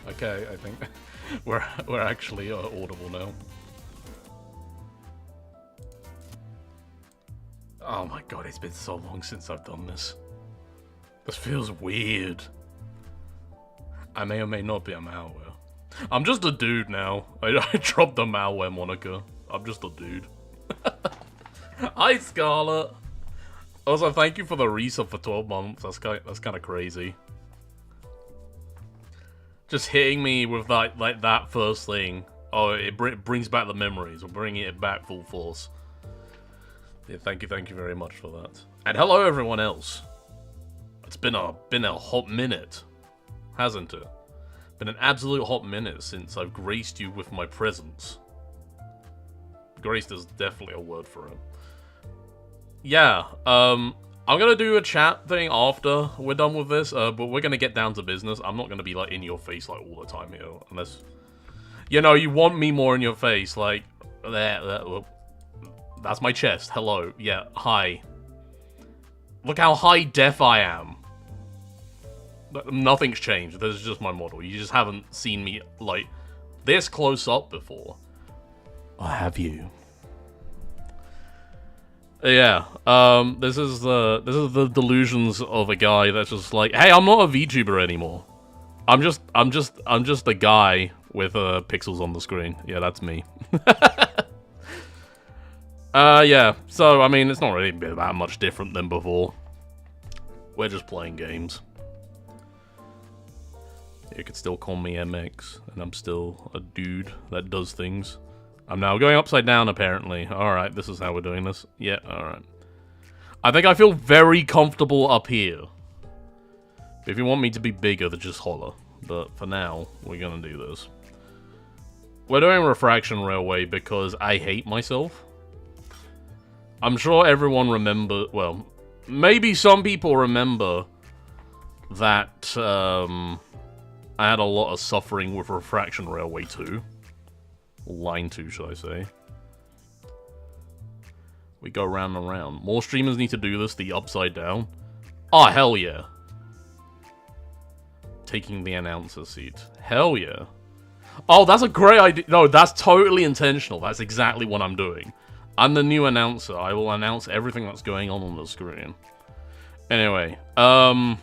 Okay, I think we're actually audible now. Oh my god, it's been so long since I've done this. This feels weird. I may or may not be a malware. I'm just a dude now. I dropped the malware moniker. I'm just a dude. Hi, Scarlet. Also, thank you for the resub for 12 months. That's kind of crazy. Just hitting me with that first thing. Oh, it brings back the memories. We're bringing it back full force. Yeah, thank you very much for that. And hello, everyone else. It's been a hot minute, hasn't it? Been an absolute hot minute since I've graced you with my presence. Graced is definitely a word for it. Yeah, I'm gonna do a chat thing after we're done with this, but we're gonna get down to business. I'm not gonna be like in your face like all the time here, unless, you know, you want me more in your face, like there. That's my chest. Hello, yeah, hi. Look how high def I am. Nothing's changed. This is just my model. You just haven't seen me like this close up before. Or have you? Yeah, this is the delusions of a guy that's just like, hey, I'm not a VTuber anymore. I'm just a guy with pixels on the screen. Yeah, that's me. Yeah. So I mean, it's not really that much different than before. We're just playing games. You could still call me MX, and I'm still a dude that does things. I'm now going upside down, apparently. Alright, this is how we're doing this. Yeah, alright. I think I feel very comfortable up here. If you want me to be bigger, then just holler. But for now, we're gonna do this. We're doing Refraction Railway because I hate myself. I'm sure everyone remember... Well, maybe some people remember that I had a lot of suffering with Refraction Railway 2. Line 2, should I say. We go round and round. More streamers need to do this, the upside down. Oh, hell yeah. Taking the announcer seat. Hell yeah. Oh, that's a great idea. No, that's totally intentional. That's exactly what I'm doing. I'm the new announcer. I will announce everything that's going on the screen. Anyway, I've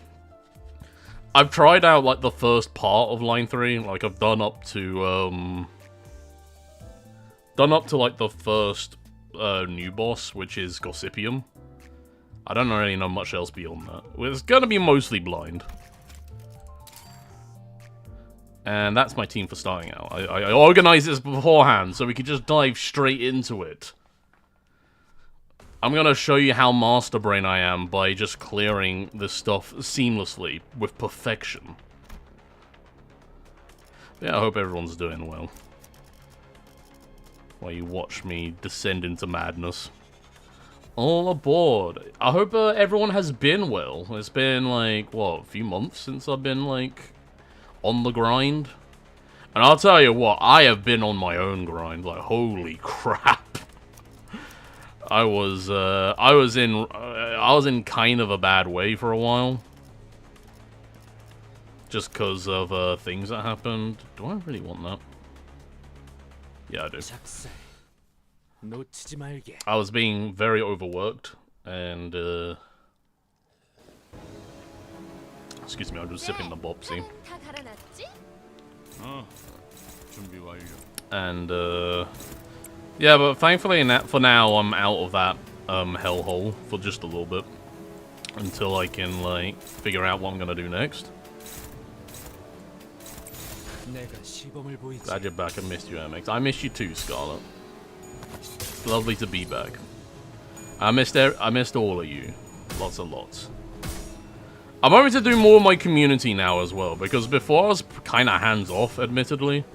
tried out, like, the first part of Line 3. Like, I've done up to, like, the first, new boss, which is Gossipium. I don't really know much else beyond that. It's gonna be mostly blind. And that's my team for starting out. I organized this beforehand, so we could just dive straight into it. I'm gonna show you how master brain I am by just clearing this stuff seamlessly, with perfection. Yeah, I hope everyone's doing well. While you watch me descend into madness. All aboard. I hope everyone has been well. It's been, like, what, a few months since I've been, like, on the grind? And I'll tell you what, I have been on my own grind. Like, holy crap. I was in kind of a bad way for a while. Just because of things that happened. Do I really want that? Yeah, I do. I was being very overworked, and excuse me, I'm just sipping the bopsy. And yeah, but thankfully for now I'm out of that hellhole for just a little bit. Until I can, like, figure out what I'm gonna do next. Glad you're back. I missed you, MX. I missed you too, Scarlet. It's lovely to be back. I missed all of you. Lots and lots. I'm hoping to do more of my community now as well, because before I was kind of hands-off, admittedly.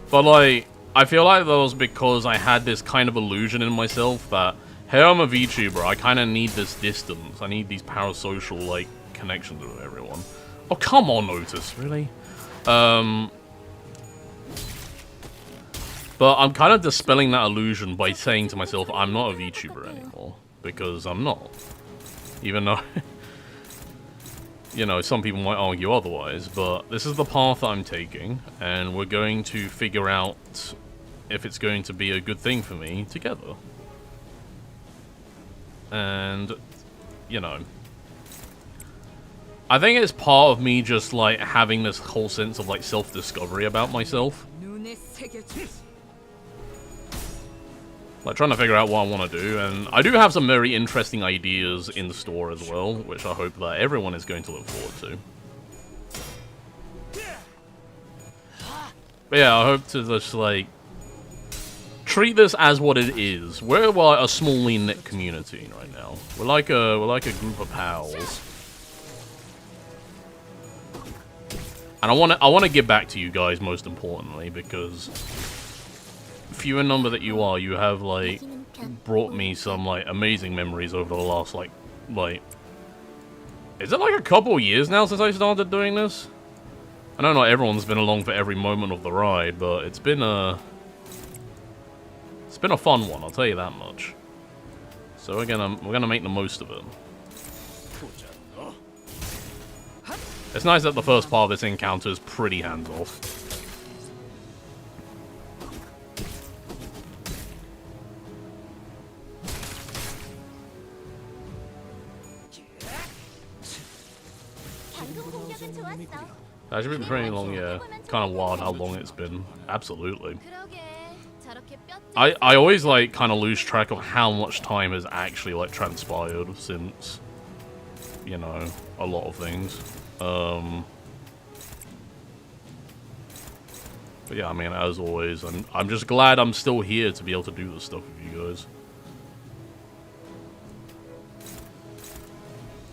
But, like, I feel like that was because I had this kind of illusion in myself that, hey, I'm a VTuber, I kind of need this distance. I need these parasocial, like, connections with everyone. Oh, come on, Otis, really? But I'm kind of dispelling that illusion by saying to myself, I'm not a VTuber anymore. Because I'm not. Even though... you know, some people might argue otherwise, but this is the path that I'm taking, and we're going to figure out if it's going to be a good thing for me together. And, you know, I think it's part of me just, like, having this whole sense of, like, self-discovery about myself. Like, trying to figure out what I want to do, and I do have some very interesting ideas in the store as well, which I hope that everyone is going to look forward to. But yeah, I hope to just, like, treat this as what it is. We're, like, a smallly knit community right now. We're like a group of pals. And I want to give back to you guys, most importantly, because few in number that you are, you have, like, brought me some, like, amazing memories over the last, like, is it, like, a couple years now since I started doing this? I know not everyone's been along for every moment of the ride, but it's been a fun one, I'll tell you that much. So we're gonna make the most of it. It's nice that the first part of this encounter is pretty hands-off. That should be pretty long, yeah. Kind of wild how long it's been. Absolutely. I always, like, kind of lose track of how much time has actually, like, transpired since, you know, a lot of things. But yeah, I mean, as always, I'm just glad I'm still here to be able to do this stuff with you guys.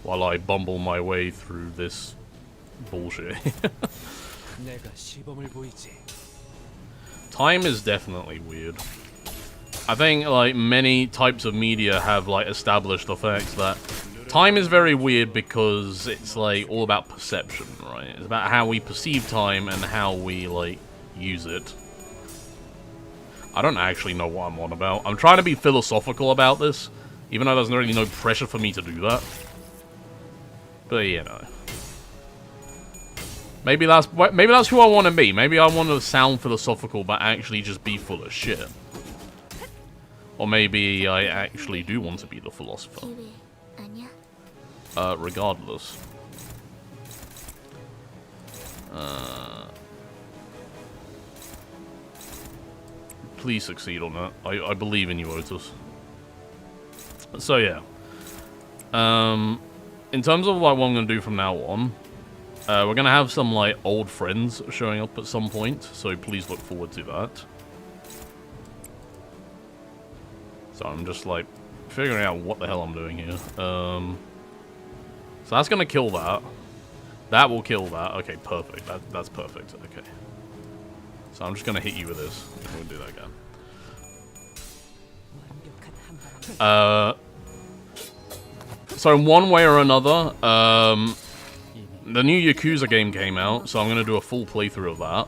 While I bumble my way through this bullshit. Time is definitely weird. I think, like, many types of media have, like, established the fact that time is very weird because it's, like, all about perception, right? It's about how we perceive time and how we, like, use it. I don't actually know what I'm on about. I'm trying to be philosophical about this, even though there's really no pressure for me to do that. But, you know. Maybe that's who I want to be. Maybe I want to sound philosophical, but actually just be full of shit. Or maybe I actually do want to be the philosopher. Regardless. Please succeed on that. I believe in you, Otis. So yeah. In terms of, like, what I'm going to do from now on, we're going to have some, like, old friends showing up at some point, so please look forward to that. So I'm just, like, figuring out what the hell I'm doing here. So that's going to kill that. That will kill that. Okay, perfect. That's perfect. Okay. So I'm just going to hit you with this. We'll do that again. So in one way or another, the new Yakuza game came out, so I'm going to do a full playthrough of that.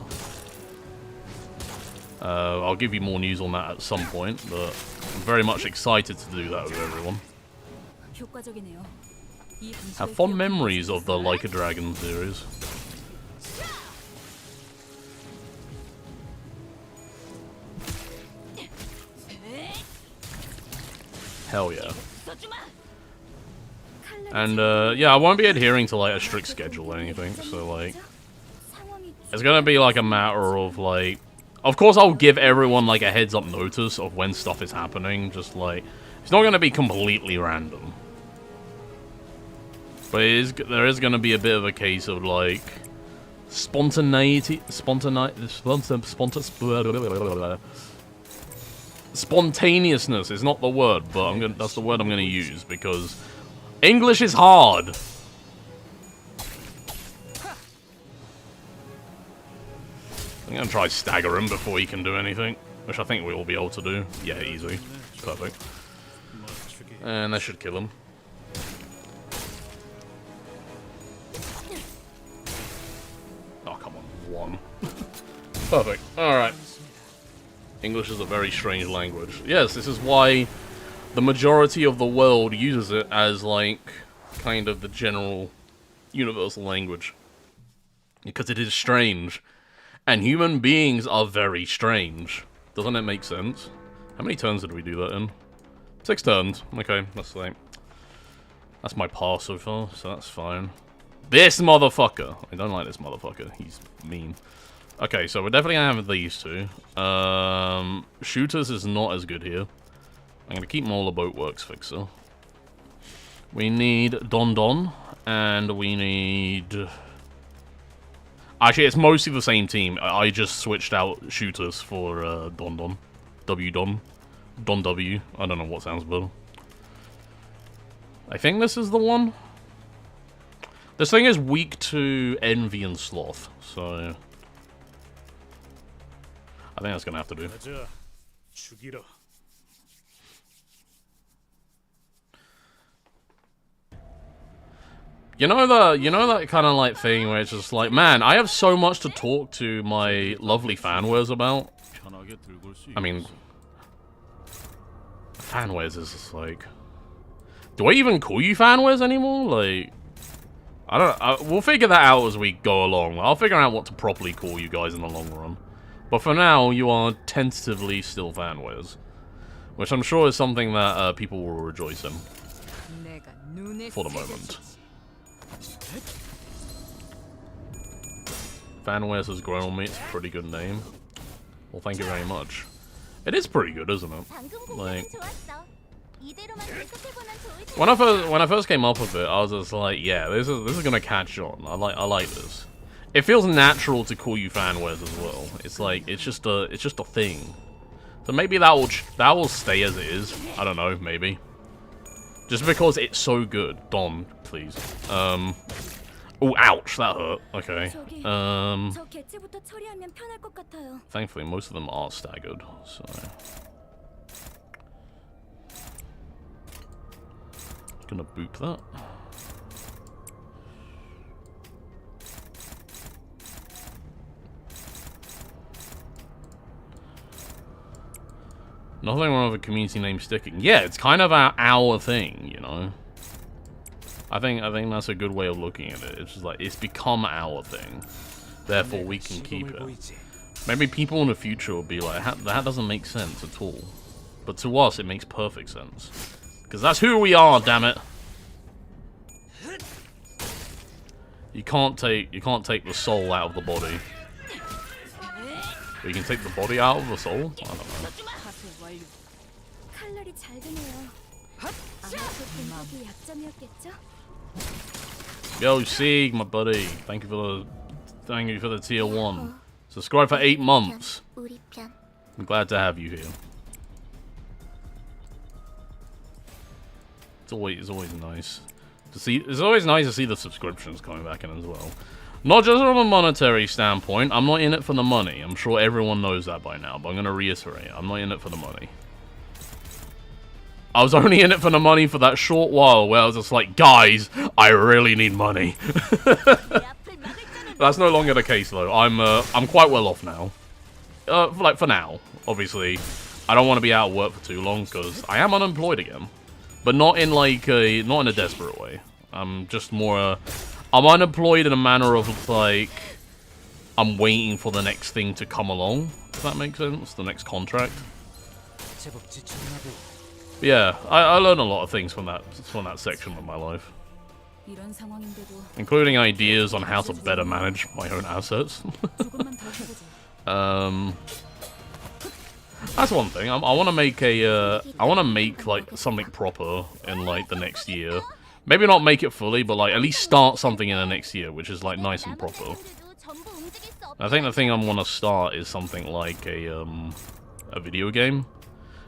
I'll give you more news on that at some point, but I'm very much excited to do that with everyone. Have fond memories of the Like a Dragon series. Hell yeah. And, yeah, I won't be adhering to, like, a strict schedule or anything, so, like, it's gonna be, like, a matter of, like, of course I'll give everyone, like, a heads-up notice of when stuff is happening, just, like, it's not gonna be completely random. But there is gonna be a bit of a case of, like, spontaneousness is not the word, but that's the word I'm gonna use, because English is hard. I'm gonna try stagger him before he can do anything, which I think we will be able to do. Yeah, easy. Perfect. And that should kill him. Oh, come on. One. Perfect. Alright. English is a very strange language. Yes, this is why the majority of the world uses it as, like, kind of the general universal language. Because it is strange. And human beings are very strange. Doesn't it make sense? How many turns did we do that in? 6 turns. Okay, that's like... That's my pass so far, so that's fine. This motherfucker! I don't like this motherfucker. He's mean. Okay, so we're definitely gonna have these two. Shooters is not as good here. I'm gonna keep Mola Boatworks Fixer. We need Don Don, and we need... Actually, it's mostly the same team. I just switched out shooters for Don Don. W-Don. Don W. I don't know what sounds better. I think this is the one. This thing is weak to Envy and Sloth, so... I think that's gonna have to do. You know that kind of like thing where it's just like, man, I have so much to talk to my lovely fanwares about. I mean, fanwares is just like, do I even call you fanwares anymore? Like, I don't. We'll figure that out as we go along. I'll figure out what to properly call you guys in the long run. But for now, you are tentatively still fanwares, which I'm sure is something that people will rejoice in for the moment. Fanwares has grown on me. It's a pretty good name. Well, thank you very much. It is pretty good, isn't it? Like, when I first came up with it, I was just like, yeah, this is gonna catch on. I like this. It feels natural to call you fanwares as well. It's like it's just a thing. So maybe that will stay as it is. I don't know, maybe. Just because it's so good. Don, please. Oh, ouch, that hurt. Okay. Thankfully, most of them are staggered, so... Gonna boop that. Nothing wrong with a community name sticking. Yeah, it's kind of our thing, you know? I think that's a good way of looking at it. It's just like, it's become our thing. Therefore, we can keep it. Maybe people in the future will be like, that doesn't make sense at all. But to us, it makes perfect sense. Because that's who we are, damn it. You can't take the soul out of the body. But you can take the body out of the soul? I don't know. Yo, Sieg, my buddy. Thank you for the tier 1. Subscribe for 8 months. I'm glad to have you here. It's always nice to see. It's always nice to see the subscriptions coming back in as well. Not just from a monetary standpoint. I'm not in it for the money. I'm sure everyone knows that by now, but I'm gonna reiterate. I'm not in it for the money. I was only in it for the money for that short while where I was just like, guys, I really need money. That's no longer the case though. I'm quite well off now. Like for now, obviously, I don't want to be out of work for too long because I am unemployed again, but not in like not in a desperate way. I'm just more. I'm unemployed in a manner of like I'm waiting for the next thing to come along. If that makes sense, the next contract. Yeah, I learned a lot of things from that section of my life. Including ideas on how to better manage my own assets. That's one thing. I want to make like something proper in like the next year. Maybe not make it fully, but like at least start something in the next year, which is like nice and proper. I think the thing I want to start is something like a video game.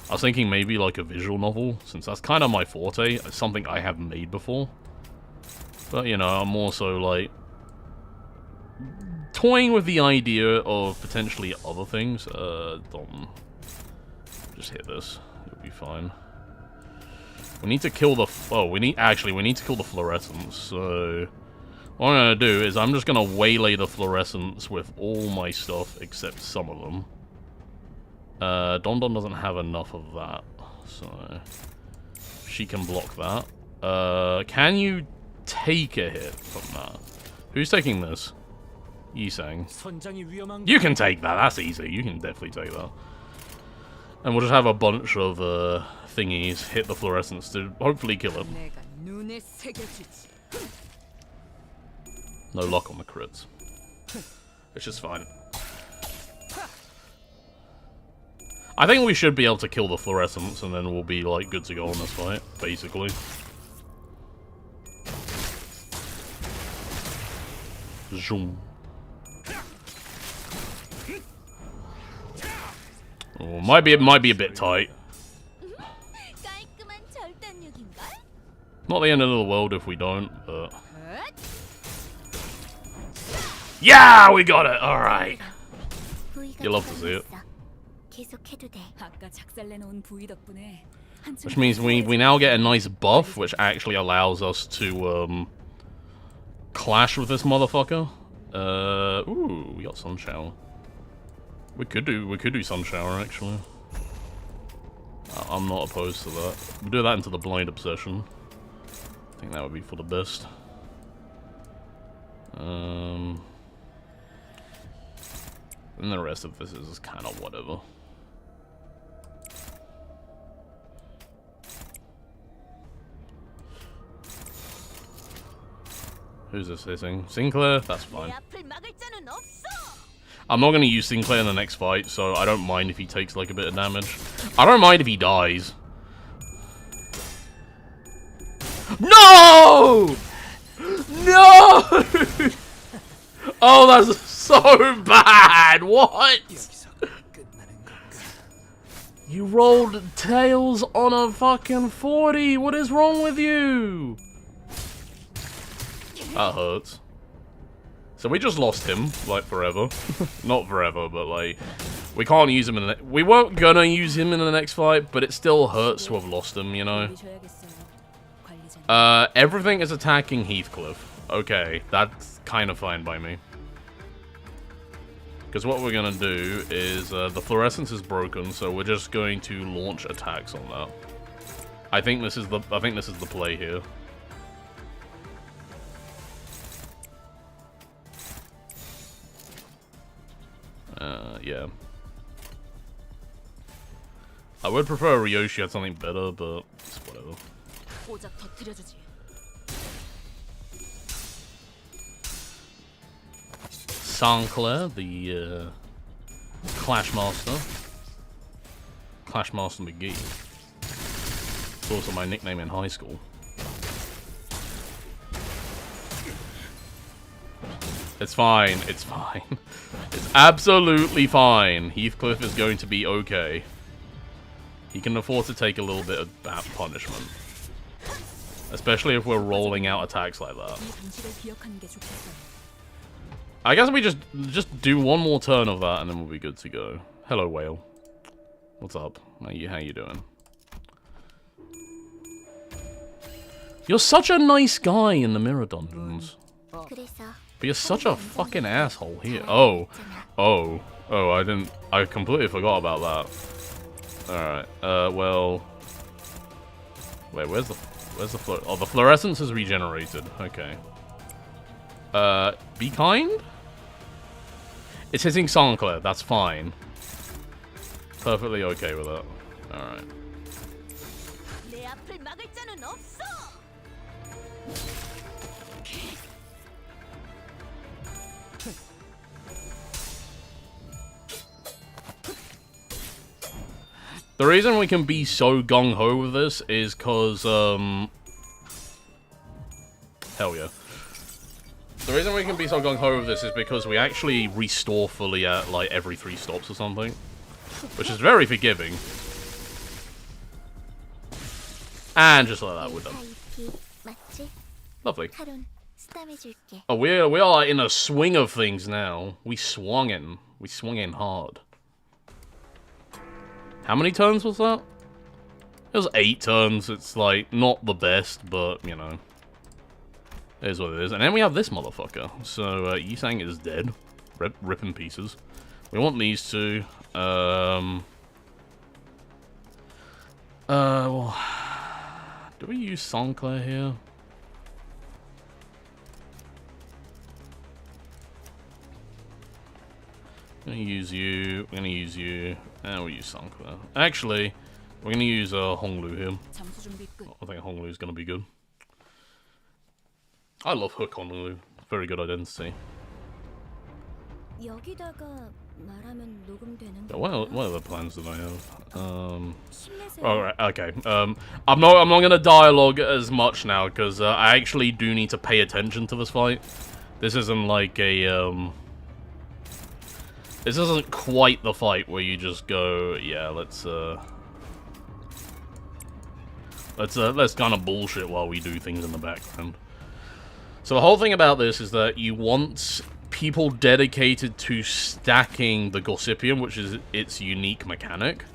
I was thinking maybe like a visual novel, since that's kind of my forte. It's something I have made before. But, you know, I'm also like toying with the idea of potentially other things. Don't just hit this. It'll be fine. We need to kill the... Oh, we need to kill the fluorescence. So what I'm going to do is I'm just going to waylay the fluorescence with all my stuff except some of them. Don Don doesn't have enough of that, so she can block that. Can you take a hit from that. Who's taking this? Yisang. You can take that. That's easy. You can definitely take that. And we'll just have a bunch of thingies hit the fluorescence to hopefully kill him. No luck on the crits. It's just fine. I think we should be able to kill the fluorescence and then we'll be like good to go on this fight, basically. Zoom. Oh, might be a bit tight. Not the end of the world if we don't, but... Yeah, we got it! Alright. You love to see it. Which means we now get a nice buff, which actually allows us to, clash with this motherfucker. Ooh, we got Sun Shower. We could do Sun Shower, actually. I'm not opposed to that. We'll do that into the Blind Obsession. I think that would be for the best. And the rest of this is kind of whatever. Who's this hitting? Sinclair? That's fine. I'm not going to use Sinclair in the next fight, so I don't mind if he takes like a bit of damage. I don't mind if he dies. No! No! Oh, that's so bad! What? You rolled tails on a fucking 40! What is wrong with you? That hurts. So we just lost him, like, forever. Not forever, but, like, we can't use him in the... We weren't gonna use him in the next fight, but it still hurts to have lost him, you know? Everything is attacking Heathcliff. Okay, that's kind of fine by me. Because what we're gonna do is, the fluorescence is broken, so we're just going to launch attacks on that. I think this is the play here. Yeah. I would prefer Ryoshi had something better, but it's whatever. Sinclair, the Clash Master. Clash Master McGee. It's also my nickname in high school. It's fine, it's fine. It's absolutely fine. Heathcliff is going to be okay. He can afford to take a little bit of bad punishment. Especially if we're rolling out attacks like that. I guess we just do one more turn of that and then we'll be good to go. Hello, Whale. What's up? How you doing? You're such a nice guy in the mirror dungeons. But you're such a fucking asshole here. Oh, I completely forgot about that. Alright, well... Wait, where's the oh, the fluorescence is regenerated. Okay. Be kind? It's hitting Sinclair, that's fine. Perfectly okay with that. Alright. The reason we can be so gung-ho with this is because, hell yeah. The reason we can be so gung-ho with this is because we actually restore fully at, like, every 3 stops or something. Which is very forgiving. And just like that, we're done. Lovely. Oh, we are like, in a swing of things now. We swung in. We swung in hard. How many turns was that? It was 8 turns. It's, like, not the best, but, you know. It is what it is. And then we have this motherfucker. So, Yisang is dead. Rip in pieces. We want these two. Well... Do we use Sinclair here? Gonna use you. We're gonna use you. And we'll use Sunker. Actually, we're gonna use Honglu here. I think Honglu's gonna be good. I love Hook Honglu. Very good identity. What other plans did I have? Alright, okay. I'm not gonna dialogue as much now because I actually do need to pay attention to this fight. This isn't like a this isn't quite the fight where you just go, yeah, let's kind of bullshit while we do things in the background. So the whole thing about this is that you want people dedicated to stacking the Gossipium, which is its unique mechanic.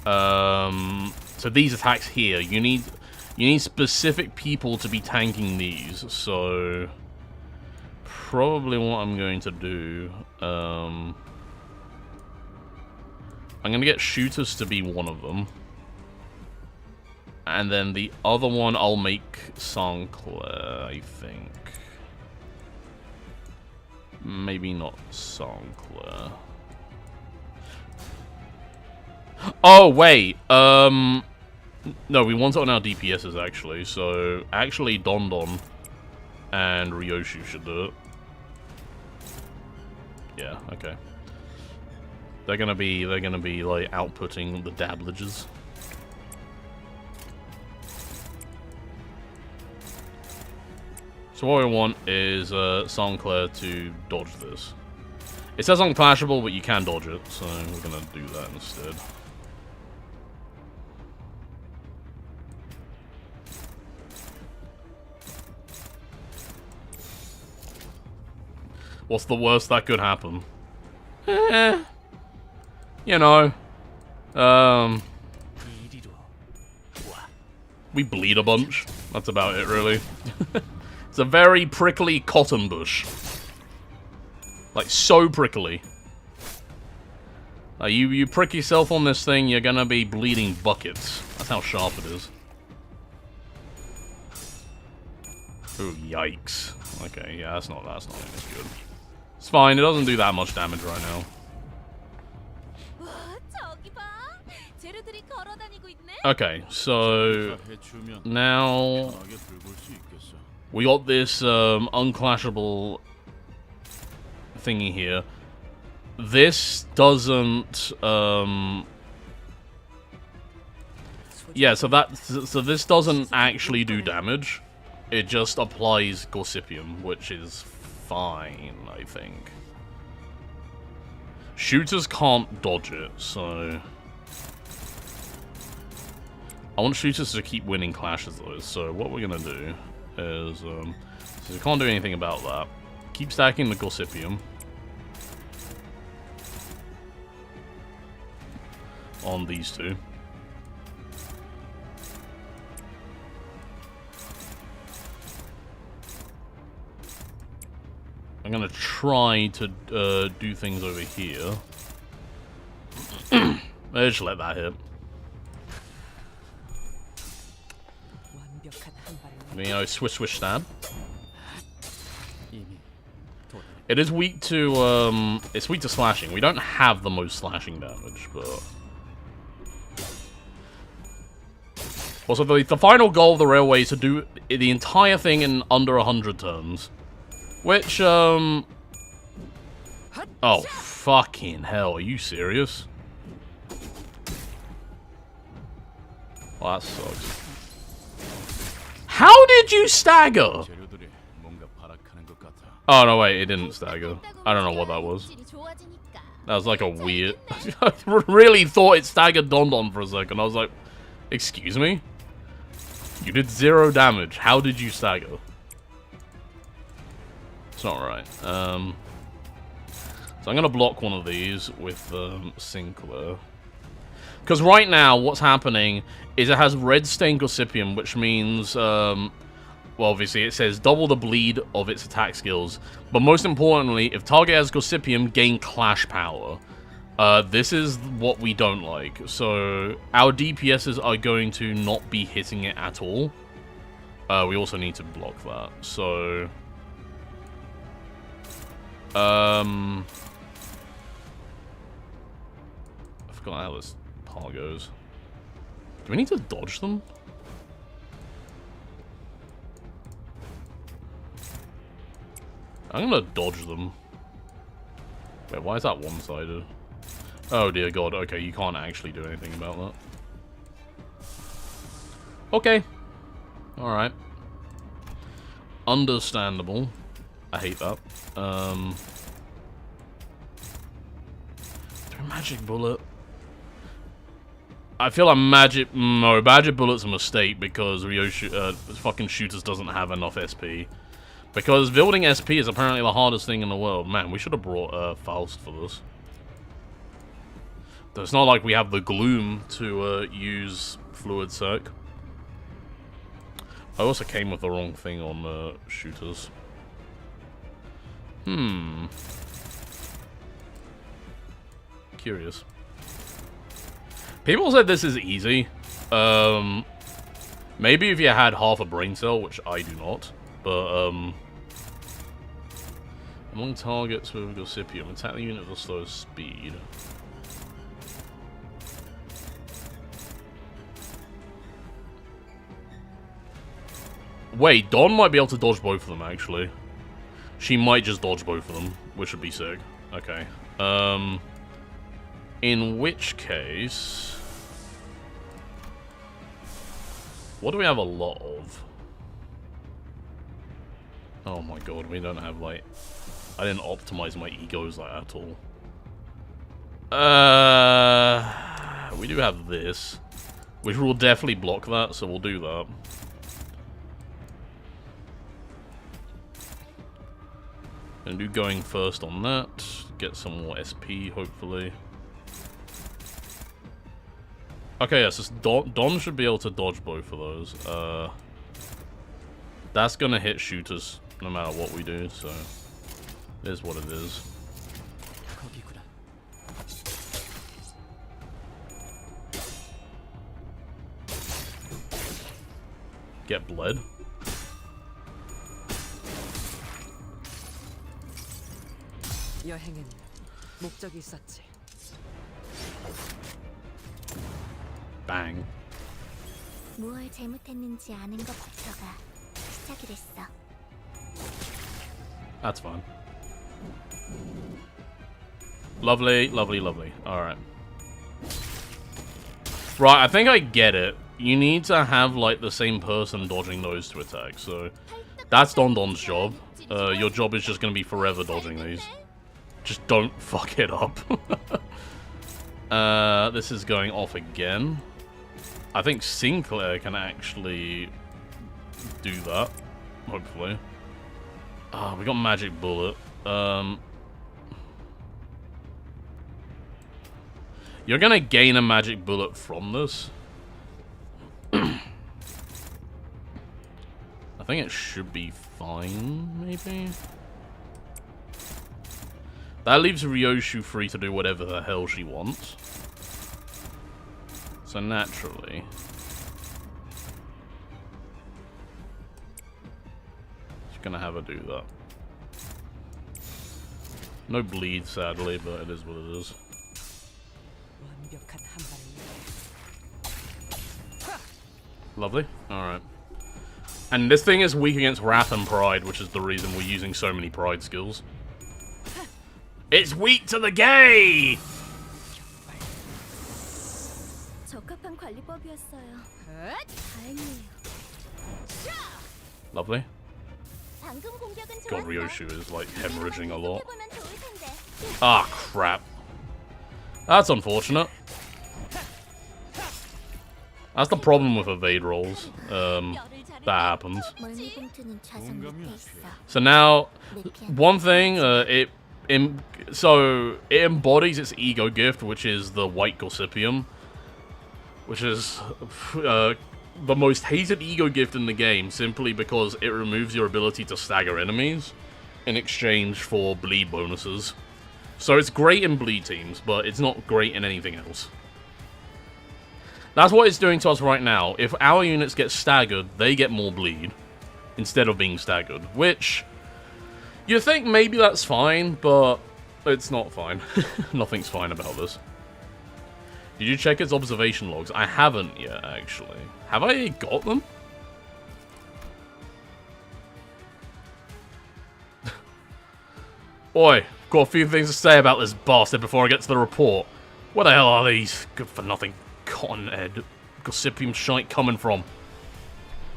So these attacks here, you need specific people to be tanking these. So probably what I'm going to do, I'm going to get shooters to be one of them. And then the other one I'll make Saint-Clair, I think. Maybe not Saint-Clair. Oh, wait. No, we want it on our DPSs, actually. So, actually, Don Don and Ryoshu should do it. Yeah, okay. They're gonna be, like, outputting the dablages. So what we want is Saint-Clair to dodge this. It says unclashable, but you can dodge it, so we're gonna do that instead. What's the worst that could happen? You know. We bleed a bunch. That's about it, really. It's a very prickly cotton bush. Like, so prickly. You prick yourself on this thing, you're gonna be bleeding buckets. That's how sharp it is. Ooh, yikes. Okay, yeah, that's not as good. It's fine, it doesn't do that much damage right now. Okay, so now we got this unclashable thingy here. This doesn't yeah, so this doesn't actually do damage. It just applies Gossipium, which is fine, I think. Shooters can't dodge it, so I want shooters to keep winning clashes though, so what we're gonna do is, so we can't do anything about that. Keep stacking the Gossipium on these two. I'm gonna try to do things over here. Let's just let that hit. You know, swish stab. It is weak to it's weak to slashing. We don't have the most slashing damage, but also the final goal of the railway is to do the entire thing in under 100 turns, which oh fucking hell, are you serious? Well, that sucks. How did you stagger? Oh, no, wait, it didn't stagger. I don't know what that was. That was like a weird... I really thought it staggered Don Don for a second. I was like, excuse me? You did 0 damage. How did you stagger? It's not right. So I'm going to block one of these with Sinclair. Because right now, what's happening is it has red stained Gossipium, which means, well, obviously it says double the bleed of its attack skills. But most importantly, if target has Gossipium, gain clash power. This is what we don't like. So our DPSs are going to not be hitting it at all. We also need to block that. So, Forgot how this part goes. Do we need to dodge them? I'm gonna dodge them. Wait, why is that one-sided? Oh dear god, okay, you can't actually do anything about that. Okay. Alright. Understandable. I hate that. Magic bullet. I feel like magic bullet's a mistake because fucking shooters doesn't have enough SP. Because building SP is apparently the hardest thing in the world. Man, we should have brought Faust for this. Though it's not like we have the gloom to use fluid sac. I also came with the wrong thing on shooters. Curious. People said this is easy. Maybe if you had half a brain cell, which I do not. But, among targets with Gossipium, attack the unit with the slowest speed. Wait, Dawn might be able to dodge both of them, actually. She might just dodge both of them, which would be sick. Okay. In which case... what do we have a lot of? Oh my god, we don't have, like... I didn't optimize my egos, like, at all. We do have this. Which will definitely block that, so we'll do that. Gonna do going first on that. Get some more SP, hopefully. Okay, yes, Don should be able to dodge both of those. That's gonna hit shooters no matter what we do, so it is what it is. Get bled. 여행은 목적이 있었지. Bang. 무엇을 잘못했는지 아는 것부터가 시작이 됐어. That's fine. Lovely, lovely, lovely. Alright. Right, I think I get it. You need to have, like, the same person dodging those two attacks, so... that's Don Don's job. Your job is just gonna be forever dodging these. Just don't fuck it up. This is going off again. I think Sinclair can actually do that. Hopefully. Ah, we got Magic Bullet. You're gonna gain a Magic Bullet from this. I think it should be fine, maybe? That leaves Ryoshu free to do whatever the hell she wants. So naturally... she's gonna have her do that. No bleed, sadly, but it is what it is. Lovely. Alright. And this thing is weak against Wrath and Pride, which is the reason we're using so many Pride skills. It's weak to the gay! 적합한 관리법이었어요. 다행이에요. Lovely. 방금 공격은 God, Ryoshu is like hemorrhaging a lot. 해보면 좋을 텐데. Ah, crap. That's unfortunate. That's the problem with evade rolls. That happens. 멀미봉투는 좌선 밑에 있어. So now, one thing, it embodies its ego gift, which is the white Gossipium, which is the most hated ego gift in the game, simply because it removes your ability to stagger enemies in exchange for bleed bonuses. So it's great in bleed teams, but it's not great in anything else. That's what it's doing to us right now. If our units get staggered, they get more bleed instead of being staggered, which you think maybe that's fine, but it's not fine. Nothing's fine about this. Did you check its observation logs? I haven't yet, actually. Have I got them? Oi, got a few things to say about this bastard before I get to the report. Where the hell are these good-for-nothing cotton-head gossipium shite coming from?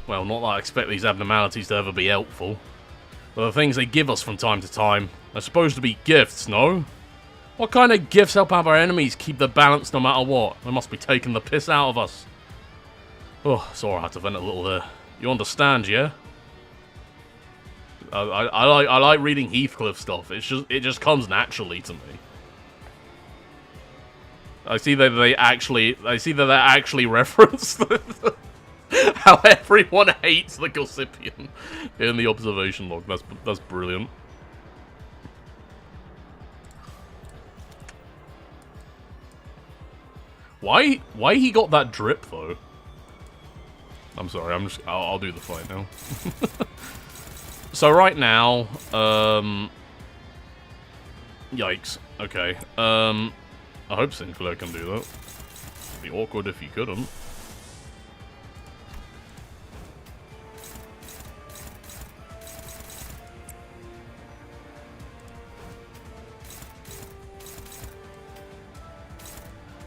Well, not that I expect these abnormalities to ever be helpful. But the things they give us from time to time are supposed to be gifts, no? What kind of gifts help out our enemies keep the balance no matter what? They must be taking the piss out of us. Oh, sorry I had to vent a little there. You understand, yeah? I like reading Heathcliff stuff. It just comes naturally to me. I see that they actually reference how everyone hates the Gossipian in the observation log. That's brilliant. Why he got that drip though? I'm sorry. I'll do the fight now. So right now, yikes. Okay. I hope Sinclair can do that. It'd be awkward if he couldn't.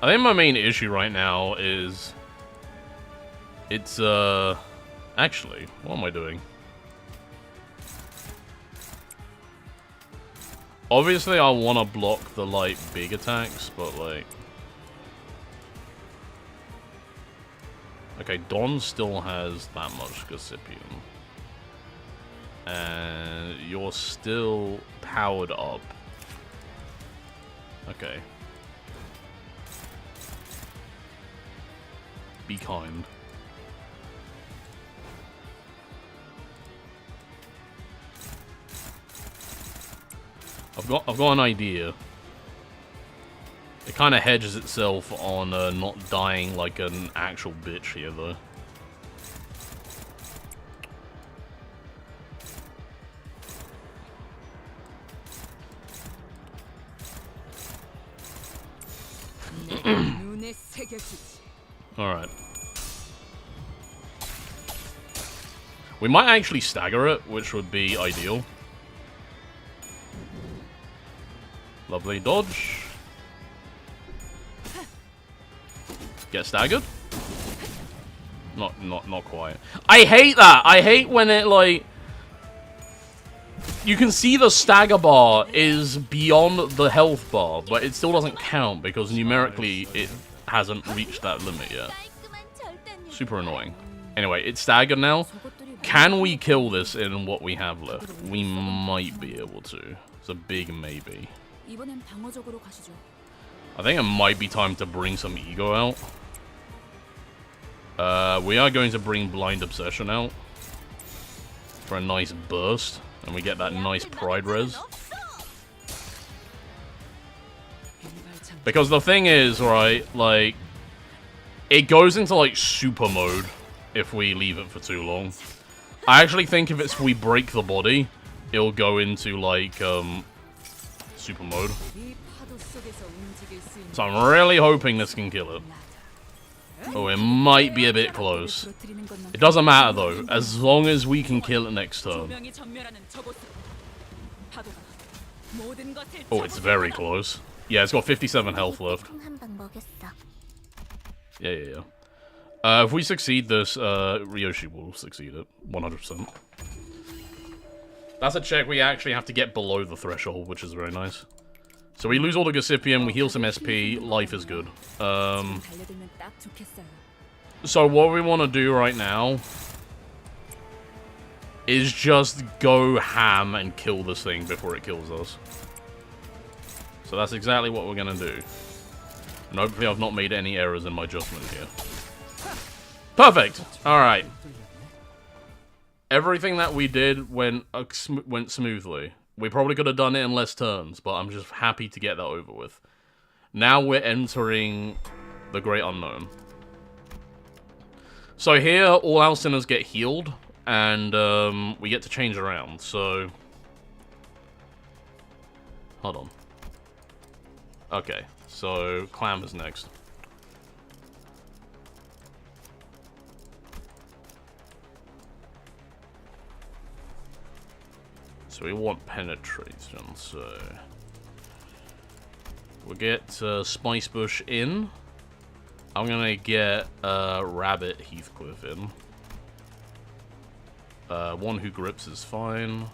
I think my main issue right now is it's actually, what am I doing? Obviously I want to block the like big attacks, but like okay, Don still has that much Gossipium. And you're still powered up. Okay. Be kind. I've got an idea. It kind of hedges itself on not dying like an actual bitch here, though. Alright. We might actually stagger it, which would be ideal. Lovely dodge. Get staggered? Not quite. I hate that! I hate when it, like... You can see the stagger bar is beyond the health bar, but it still doesn't count because numerically it hasn't reached that limit yet. Super annoying. Anyway, it's staggered now. Can we kill this in what we have left? We might be able to. It's a big maybe. I think it might be time to bring some ego out. We are going to bring Blind Obsession out for a nice burst, and we get that nice pride res. Because the thing is, right, like, it goes into, like, super mode if we leave it for too long. I actually think if we break the body, it'll go into, like, super mode. So I'm really hoping this can kill it. Oh, it might be a bit close. It doesn't matter, though, as long as we can kill it next turn. Oh, it's very close. Yeah, it's got 57 health left. Yeah. If we succeed this, Ryoshi will succeed it. 100%. That's a check we actually have to get below the threshold, which is very nice. So we lose all the Gossipium, we heal some SP, life is good. So what we want to do right now is just go ham and kill this thing before it kills us. So that's exactly what we're going to do. And hopefully I've not made any errors in my judgment here. Perfect! Alright. Everything that we did went smoothly. We probably could have done it in less turns, but I'm just happy to get that over with. Now we're entering the Great Unknown. So here, all our sinners get healed, and we get to change around, so... Hold on. Okay, so Clam is next. So we want penetration, so... We'll get Spice Bush in. I'm gonna get Rabbit Heathcliff in. One who grips is fine.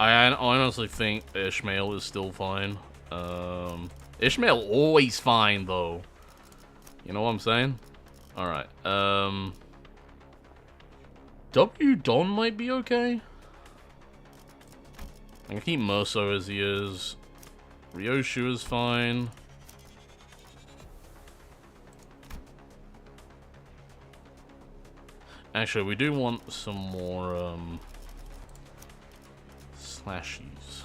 I honestly think Ishmael is still fine. Ishmael always fine, though. You know what I'm saying? Alright. W. Don might be okay. I can keep Merso as he is. Ryoshu is fine. Actually, we do want some more, slashies.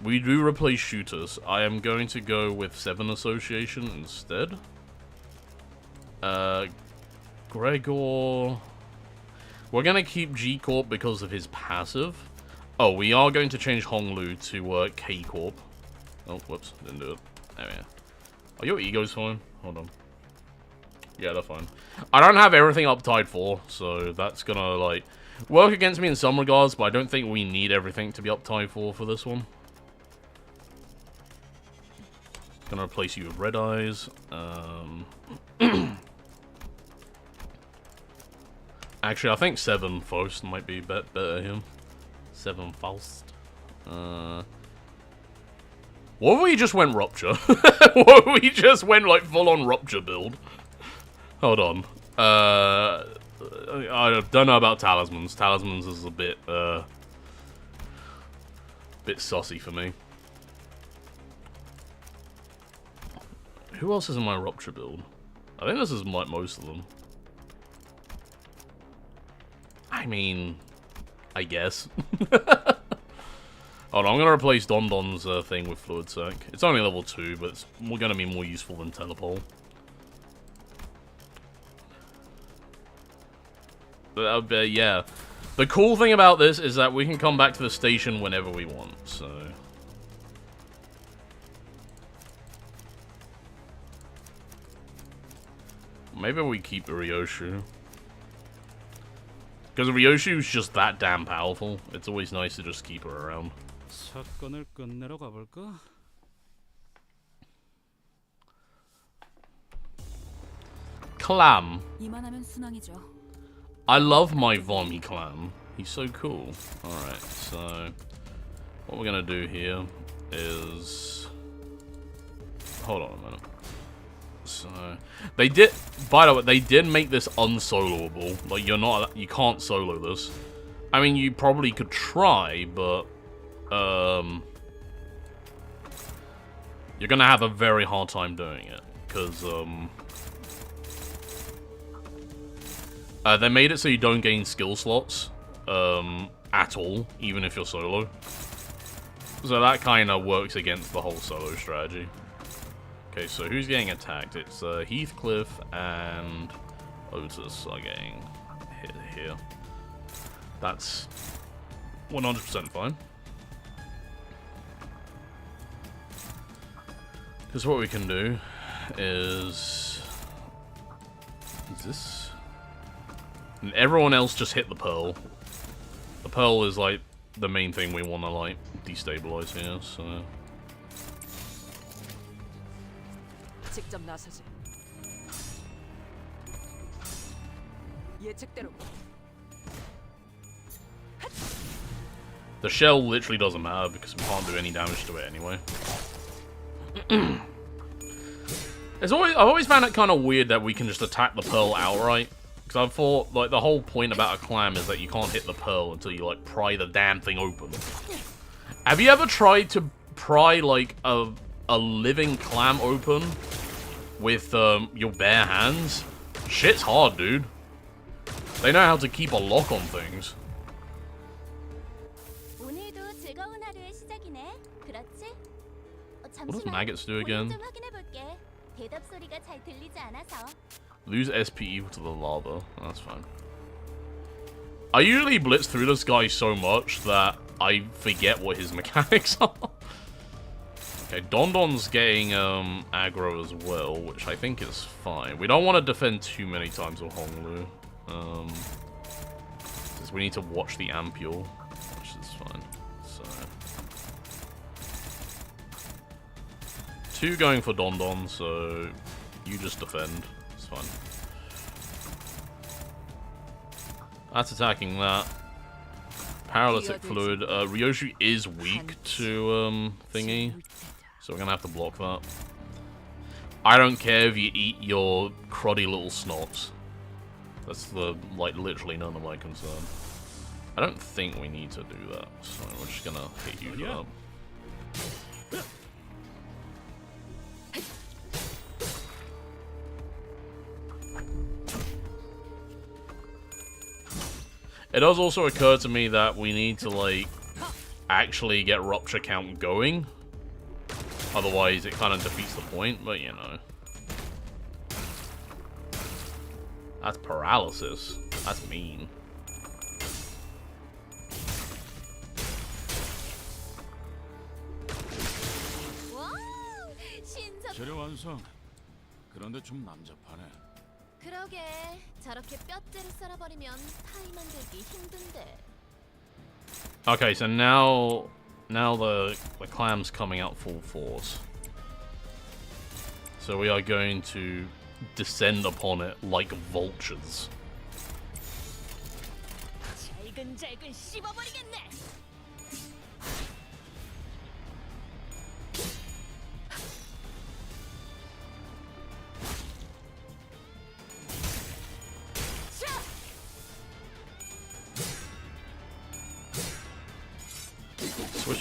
We do replace shooters. I am going to go with 7 Association instead. Gregor... We're gonna keep G-Corp because of his passive. Oh, we are going to change Honglu to, K-Corp. Oh, whoops, didn't do it. There we go. Oh, your ego's fine. Hold on. Yeah, they're fine. I don't have everything up tied 4, so that's gonna, like, work against me in some regards, but I don't think we need everything to be up tied 4 for this one. Gonna replace you with Red Eyes. Actually, I think 7 Faust might be better here. 7 Faust. What if we just went Rupture? What if we just went, like, full-on Rupture build? Hold on. I don't know about Talismans. Talismans is a bit saucy for me. Who else is in my Rupture build? I think this is like most of them. I mean, I guess. Hold on, I'm gonna replace Don Don's thing with Fluid Sac. It's only level 2, but it's gonna be more useful than Telepole. But yeah. The cool thing about this is that we can come back to the station whenever we want, so... Maybe we keep Ryoshu. Because Ryoshu's just that damn powerful. It's always nice to just keep her around. Clam. I love my Vomi Clam. He's so cool. Alright, so... What we're gonna do here is... Hold on a minute. So... They did... By the way, they did make this unsoloable. Like, you can't solo this. I mean, you probably could try, but... You're gonna have a very hard time doing it. Because, they made it so you don't gain skill slots, at all, even if you're solo. So that kind of works against the whole solo strategy. Okay, so who's getting attacked? It's Heathcliff and Otis are getting hit here. That's 100% fine. Because what we can do is this? And everyone else just hit the Pearl. The Pearl is, like, the main thing we want to, like, destabilize here, so... 직접 나서지. 예측대로. The shell literally doesn't matter because we can't do any damage to it anyway. I've always found it kind of weird that we can just attack the Pearl outright. Because I thought, like, the whole point about a clam is that you can't hit the Pearl until you, like, pry the damn thing open. Have you ever tried to pry, like, a living clam open with, your bare hands? Shit's hard, dude. They know how to keep a lock on things. 오늘도 즐거운 하루의 시작이네. 그렇지? What does maggots do again? 좀 확인해 볼게. 대답 소리가 잘 들리지 않아서. Lose SP equal to the lava. That's fine. I usually blitz through this guy so much that I forget what his mechanics are. Okay, Don Don's getting aggro as well, which I think is fine. We don't want to defend too many times with Honglu. This So we need to watch the ampule, which is fine. So 2 going for Don Don, so you just defend. It's fine. That's attacking that. Paralytic Fluid. Ryoshi is weak to thingy, so we're gonna have to block that. I don't care if you eat your cruddy little snots. That's literally none of my concern. I don't think we need to do that, so we're just gonna hit you for that. It does also occur to me that we need to, like, actually get Rupture Count going. Otherwise, it kind of defeats the point, but you know. That's paralysis. That's mean. 와우, 신선. 재료 완성. 그런데 좀 남잡하네. 그러게 저렇게 뼈째로 썰어버리면 타이 만들기 힘든데. Okay, so now the clam's coming out full force. So we are going to descend upon it like vultures. 잘근잘근 씹어버리겠네.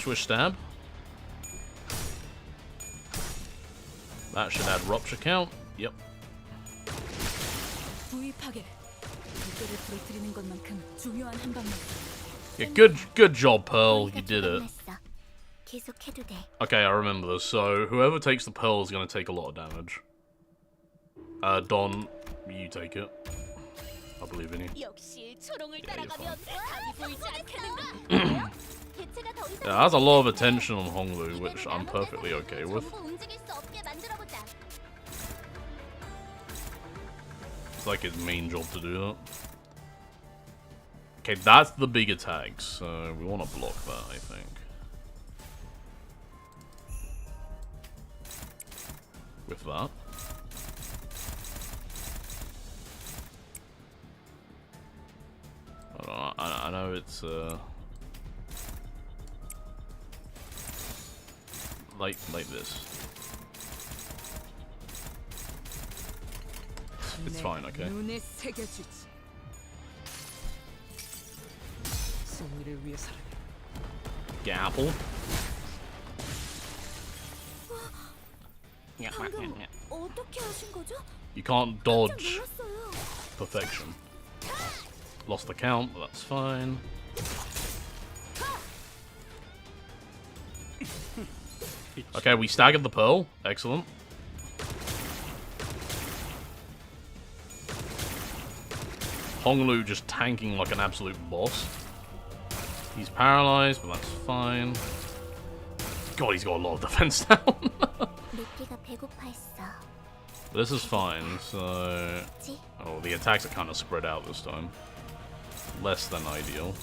Swish, stab. That should add Rupture Count. Yep. Yeah, good job, Pearl. You did it. Okay, I remember this. So whoever takes the Pearl is going to take a lot of damage. Don, you take it. I believe in you. Yeah, that's a lot of attention on Honglu, which I'm perfectly okay with. It's like his main job to do that. Okay, that's the big attack, so we want to block that, I think. With that. I know it's, like this. It's fine, okay. Get apple. You can't dodge perfection. Lost the count, but that's fine. Okay, we staggered the Pearl. Excellent. Honglu just tanking like an absolute boss. He's paralyzed, but that's fine. God, he's got a lot of defense down. This is fine, so... Oh, the attacks are kind of spread out this time. Less than ideal.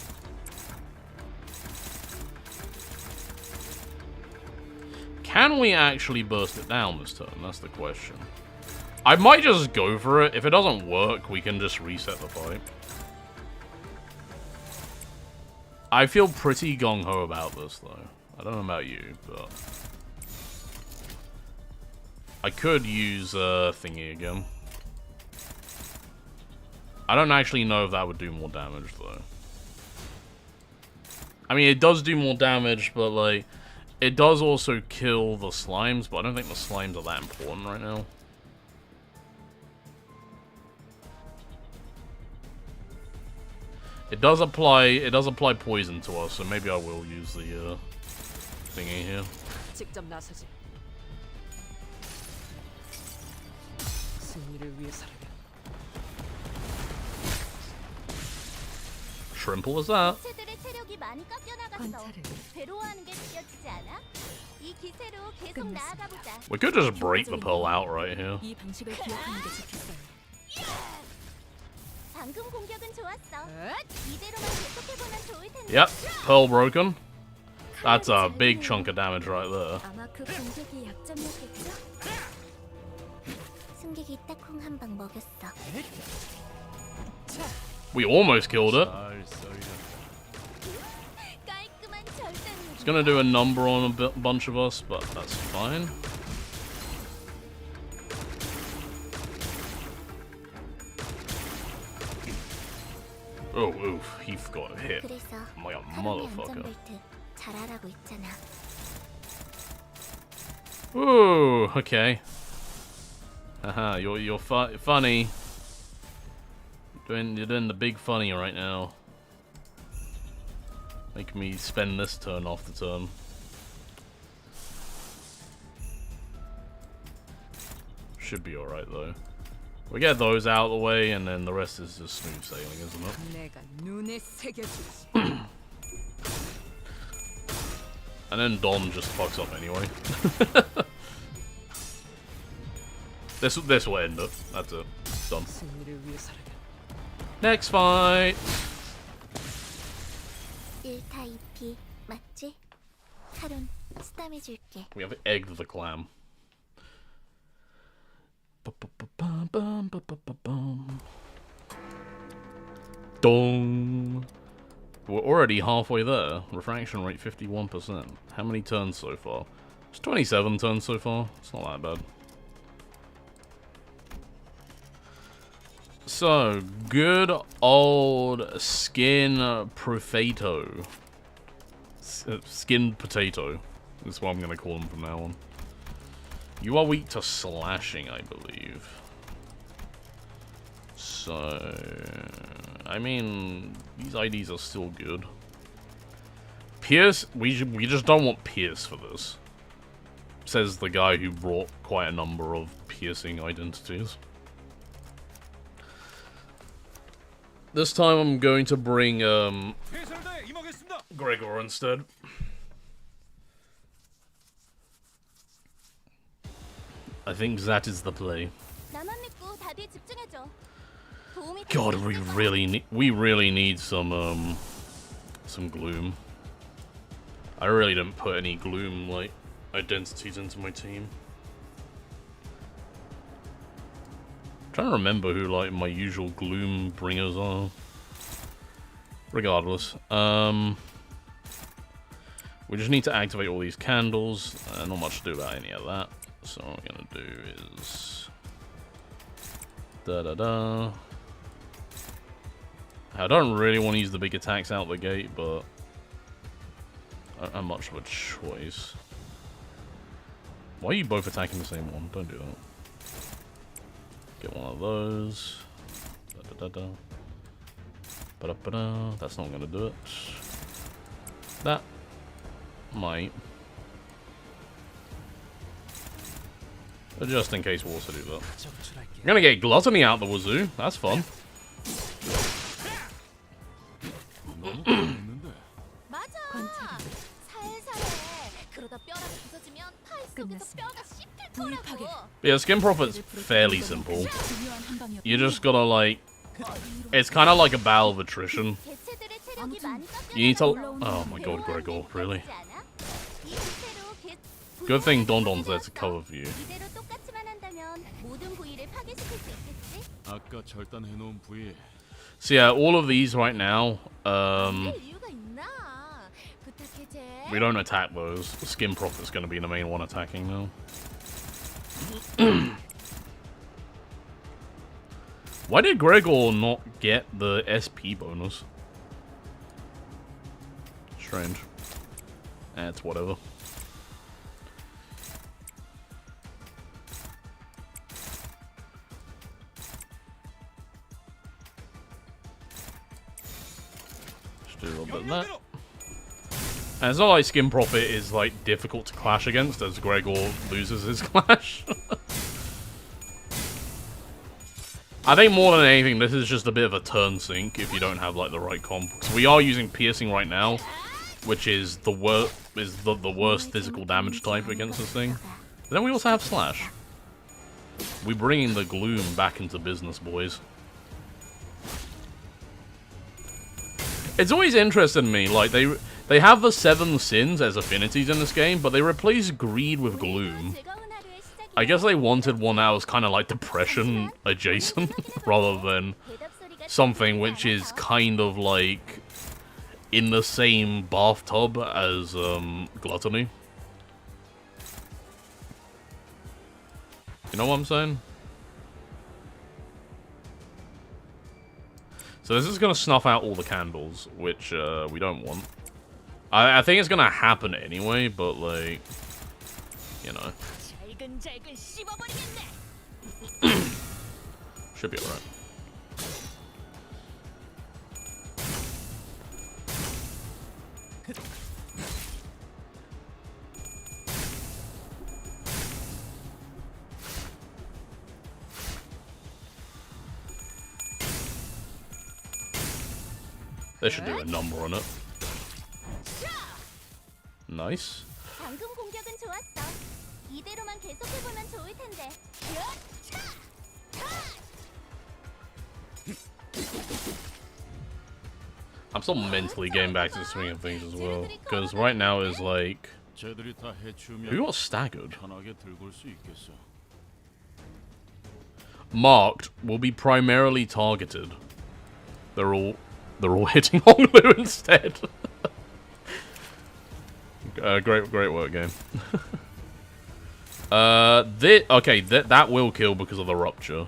Can we actually burst it down this turn? That's the question. I might just go for it. If it doesn't work, we can just reset the fight. I feel pretty gung-ho about this, though. I don't know about you, but... I could use thingy again. I don't actually know if that would do more damage, though. I mean, it does do more damage, but, like... It does also kill the slimes, but I don't think the slimes are that important right now. It does apply poison to us, so maybe I will use the thingy here. 직접 나서지. 승리를 위해서라면. Shrimple was that? 체들의 체력이 많이 깎여나가서 괴로워하는 게 느껴지지 않아? 이 기세로 계속 나아가 보자. We could just break the Pearl out right here. 자, 방금 공격은 좋았어. 이대로만 계속해보면 좋을 텐데. Yep, Pearl broken. That's a big chunk of damage right there. 아마 그 공격이 약점이었겠죠? 승객이 딱 콩 한 방 먹였어. We almost killed it. 잘 썰려. 깔끔한 절단. It's gonna do a number on a bunch of us, but that's fine. Oh, oof, he got hit 그래서 like a 사람의 motherfucker. 안전벨트 잘하라고 있잖아. Ooh, okay. Haha, you're funny. You're doing the big funny right now. Make me spend this turn off the turn. Should be alright though. We get those out of the way and then the rest is just smooth sailing, isn't it? 내가 눈에 새겨주지. And then Don just fucks up anyway. This will end it. That's it. Done. 승리를 위해서라면. Next fight. 1타 2피 맞지? 카론 스탐해줄게. We have egged the clam. Dong. We're already halfway there. Refraction rate 51%. How many turns so far? It's 27 turns so far. It's not that bad. So, good old skin potato. Skin potato. That's what I'm going to call him from now on. You are weak to slashing, I believe. So, I mean, these IDs are still good. Pierce, we just don't want Pierce for this. Says the guy who brought quite a number of piercing identities. This time I'm going to bring Gregor instead. I think that is the play. 나만 믿고 다들 집중해줘. 도움이 God, 되면 we really need some gloom. I really didn't put any gloom like identities into my team. I'm trying to remember who like my usual gloom bringers are. Regardless, we just need to activate all these candles. Not much to do about any of that. So what I'm gonna do is I don't really want to use the big attacks out the gate, but I'm much of a choice. Why are you both attacking the same one? Don't do that. Get one of those. That's not gonna do it. That might. But just in case we'll also do that. I'm gonna get Gluttony out the wazoo. That's fun. 맞아. 살살해. 그러다 뼈라도 부서지면 팔 속에서 뼈가 씹힐 거라고. Yeah, Skin Prophet's fairly simple. You just gotta like, it's kind of like a battle of attrition. 개체들의 체력이 많이 You need to. 깎여서 Oh my god, Gregor, really? 이 기세로 Good thing Dondon's there to cover for you. 이대로 똑같이만 한다면 모든 부위를 파괴시킬 수 있겠지? 아까 절단해놓은 부위 So yeah, all of these right now, 할 이유가 있나? 부탁해 제. we don't attack those. Skin Prophet's gonna be the main one attacking now. Why did Gregor not get the SP bonus? Strange. It's whatever. Just do a little bit of that. And it's not like Skin Prophet is like difficult to clash against as Gregor loses his clash. I think more than anything, this is just a bit of a turn sink if you don't have like the right comp. So we are using piercing right now, which is the worst physical damage type against this thing. But then we also have slash. We're bringing the gloom back into business, boys. It's always interested me, like, they have the 7 sins as affinities in this game, but they replace greed with gloom. I guess they wanted one that was kind of like depression adjacent, rather than something which is kind of like in the same bathtub as gluttony. You know what I'm saying? So this is going to snuff out all the candles, which we don't want. I think it's going to happen anyway, but like, you know. Should be alright. They should do a number on it. Nice. 방금 공격은 좋았어. 이대로만 계속해보면 좋을 텐데. I'm still mentally getting back to the swing of things as well, because right now is like, 쟤들이 다 해치우면 who got staggered? 편하게 들고 올 수 있겠어. Marked will be primarily targeted. They're all hitting Honglu instead. Great work, game. Okay, that will kill because of the rupture.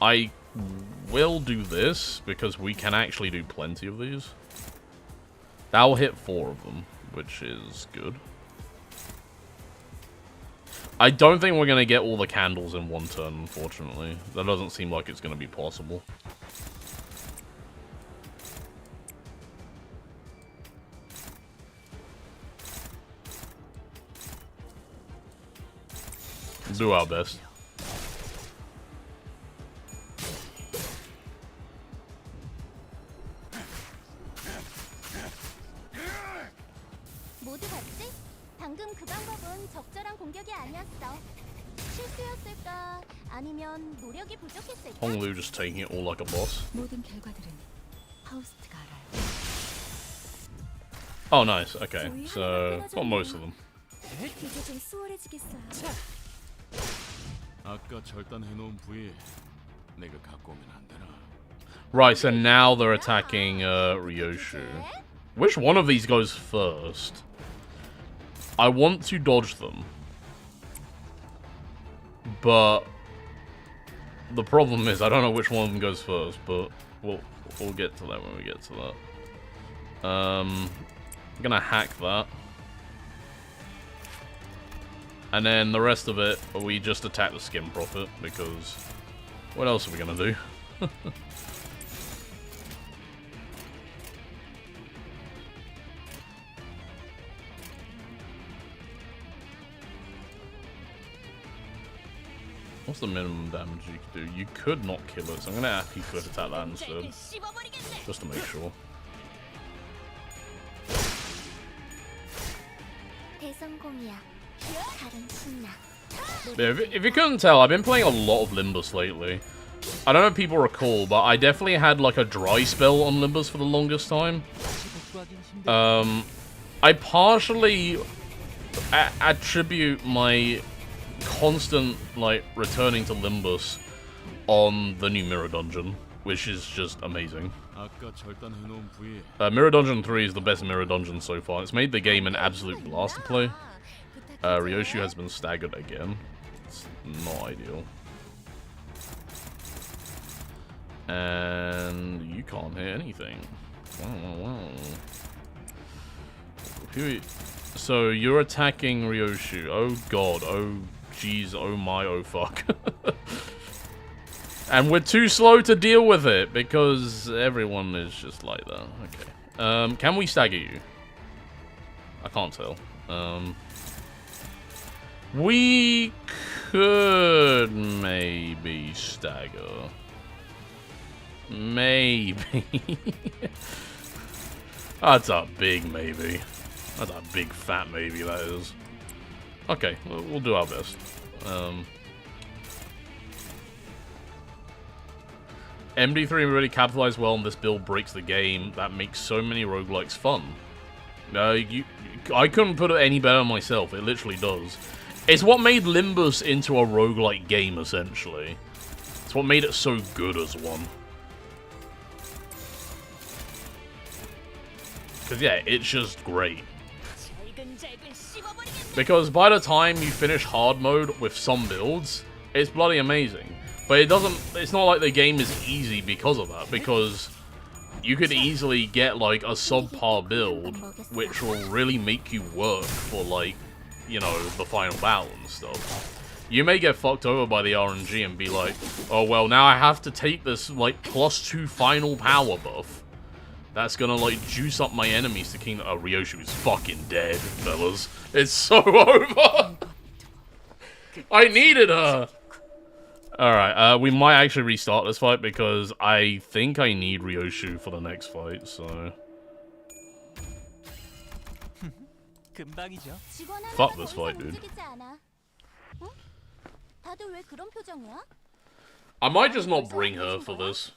I will do this because we can actually do plenty of these. That will hit 4 of them, which is good. I don't think we're going to get all the candles in one turn, unfortunately. That doesn't seem like it's going to be possible. Do our best. 모두 봤지? 방금 그 방법은 적절한 공격이 아니었어. 실수였을까? 아니면 노력이 부족했을까? Honglu just taking it all like a boss. 모든 결과들은 하우스트가 알아요. Oh, nice. Okay, so got most of them. 이제 좀 수월해지겠어요. 아까 절단해놓은 부위에 내가 갖고 오면 안 되나? Right, so now they're attacking Ryoshu. Which one of these goes first? I want to dodge them. But the problem is I don't know which one of them goes first, but we'll get to that when we get to that. I'm gonna hack that. And then the rest of it, we just attack the skin prophet, because what else are we gonna do? What's the minimum damage you could do? You could not kill it, so I'm gonna ask you could attack that instead. Just to make sure. Yeah, if you couldn't tell, I've been playing a lot of Limbus lately. I don't know if people recall, but I definitely had like a dry spell on Limbus for the longest time. I partially attribute my constant like returning to Limbus on the new Mirror Dungeon, which is just amazing. Mirror Dungeon 3 is the best Mirror Dungeon so far. It's made the game an absolute blast to play. Ryoshu has been staggered again. It's not ideal. And you can't hit anything. Wow. So you're attacking Ryoshu. Oh god, oh jeez, oh my, oh fuck. And we're too slow to deal with it because everyone is just like that. Okay. Can we stagger you? I can't tell. We could maybe stagger. Maybe. That's a big maybe. That's a big fat maybe, that is. Okay, we'll do our best. MD3 really capitalized well on this build breaks the game that makes so many roguelikes fun. I couldn't put it any better myself, it literally does. It's what made Limbus into a roguelike game, essentially. It's what made it so good as one. Because yeah, it's just great. Because by the time you finish hard mode with some builds, it's bloody amazing. But it's not like the game is easy because of that, because you could easily get like a subpar build, which will really make you work for like, you know, the final battle and stuff. You may get fucked over by the RNG and be like, oh well, now I have to take this like +2 final power buff. That's gonna like juice up my enemies to Kingdom. Oh, Ryoshu is fucking dead, fellas. It's so over! I needed her! Alright, we might actually restart this fight because I think I need Ryoshu for the next fight, so... Fuck this fight, dude. I might just not bring her for this.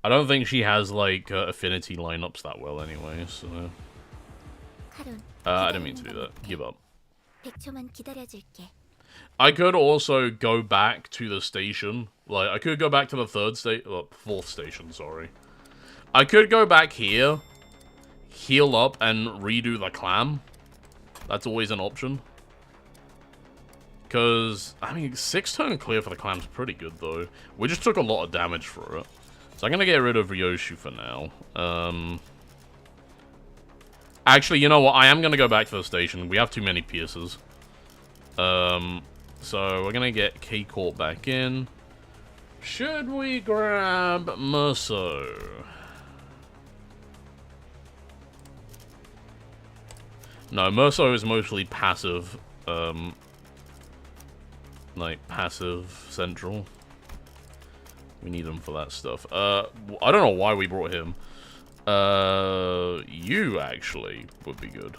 I don't think she has, like, affinity lineups that well anyway, so... I didn't mean to do that. Give up. I could also go back to the station. Like, I could go back to the fourth station, sorry. I could go back here, heal up, and redo the clam. That's always an option. Because, I mean, 6-turn clear for the clam's pretty good, though. We just took a lot of damage for it. So I'm going to get rid of Ryoshu for now. Actually, you know what? I am going to go back to the station. We have too many pierces. So we're going to get K-Corp back in. Should we grab Merso? No, Merso is mostly passive. Like, passive central. We need him for that stuff. I don't know why we brought him. You actually would be good.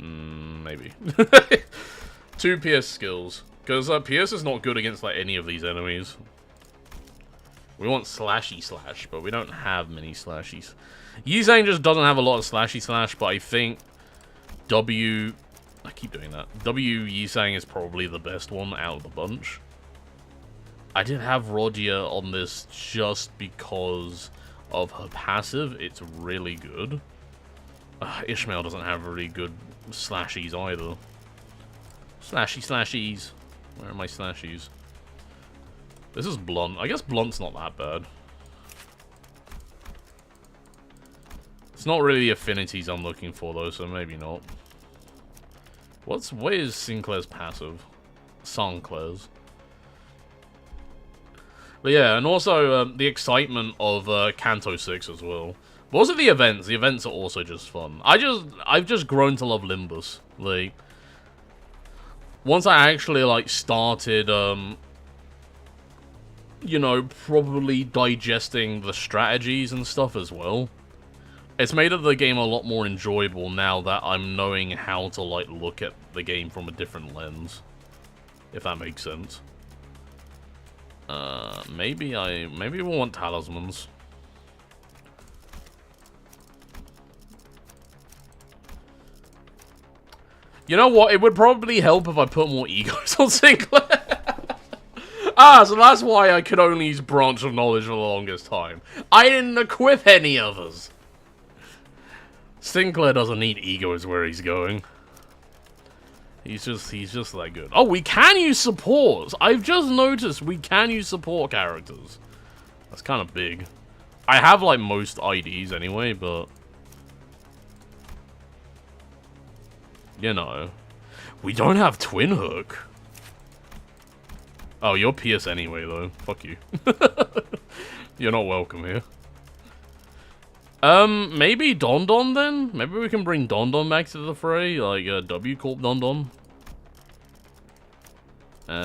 Maybe. 2 PS skills. Because PS is not good against like any of these enemies. We want slashy slash, but we don't have many slashies. Yizang just doesn't have a lot of slashy slash, but I think I keep doing that. Yizang is probably the best one out of the bunch. I did have Rodia on this just because of her passive. It's really good. Ishmael doesn't have really good slashies either. Slashies. Where are my slashies? This is Blunt. I guess Blunt's not that bad. It's not really the affinities I'm looking for though, so maybe not. What is Sinclair's passive? Sinclair's. But yeah, and also the excitement of Kanto 6 as well. But also the events. The events are also just fun. I've just grown to love Limbus. Like, once I actually like started, you know, probably digesting the strategies and stuff as well. It's made the game a lot more enjoyable now that I'm knowing how to like look at the game from a different lens. If that makes sense. Maybe we'll want talismans. You know what? It would probably help if I put more egos on Sinclair. So that's why I could only use Branch of Knowledge for the longest time. I didn't equip any others. Sinclair doesn't need egos where he's going. He's just that good. Oh, we can use supports. I've just noticed we can use support characters. That's kind of big. I have like most IDs anyway, but you know, we don't have Twin Hook. Oh, you're PS anyway though. Fuck you. You're not welcome here. Maybe Don Don then? Maybe we can bring Don Don back to the fray, like W Corp Don Don.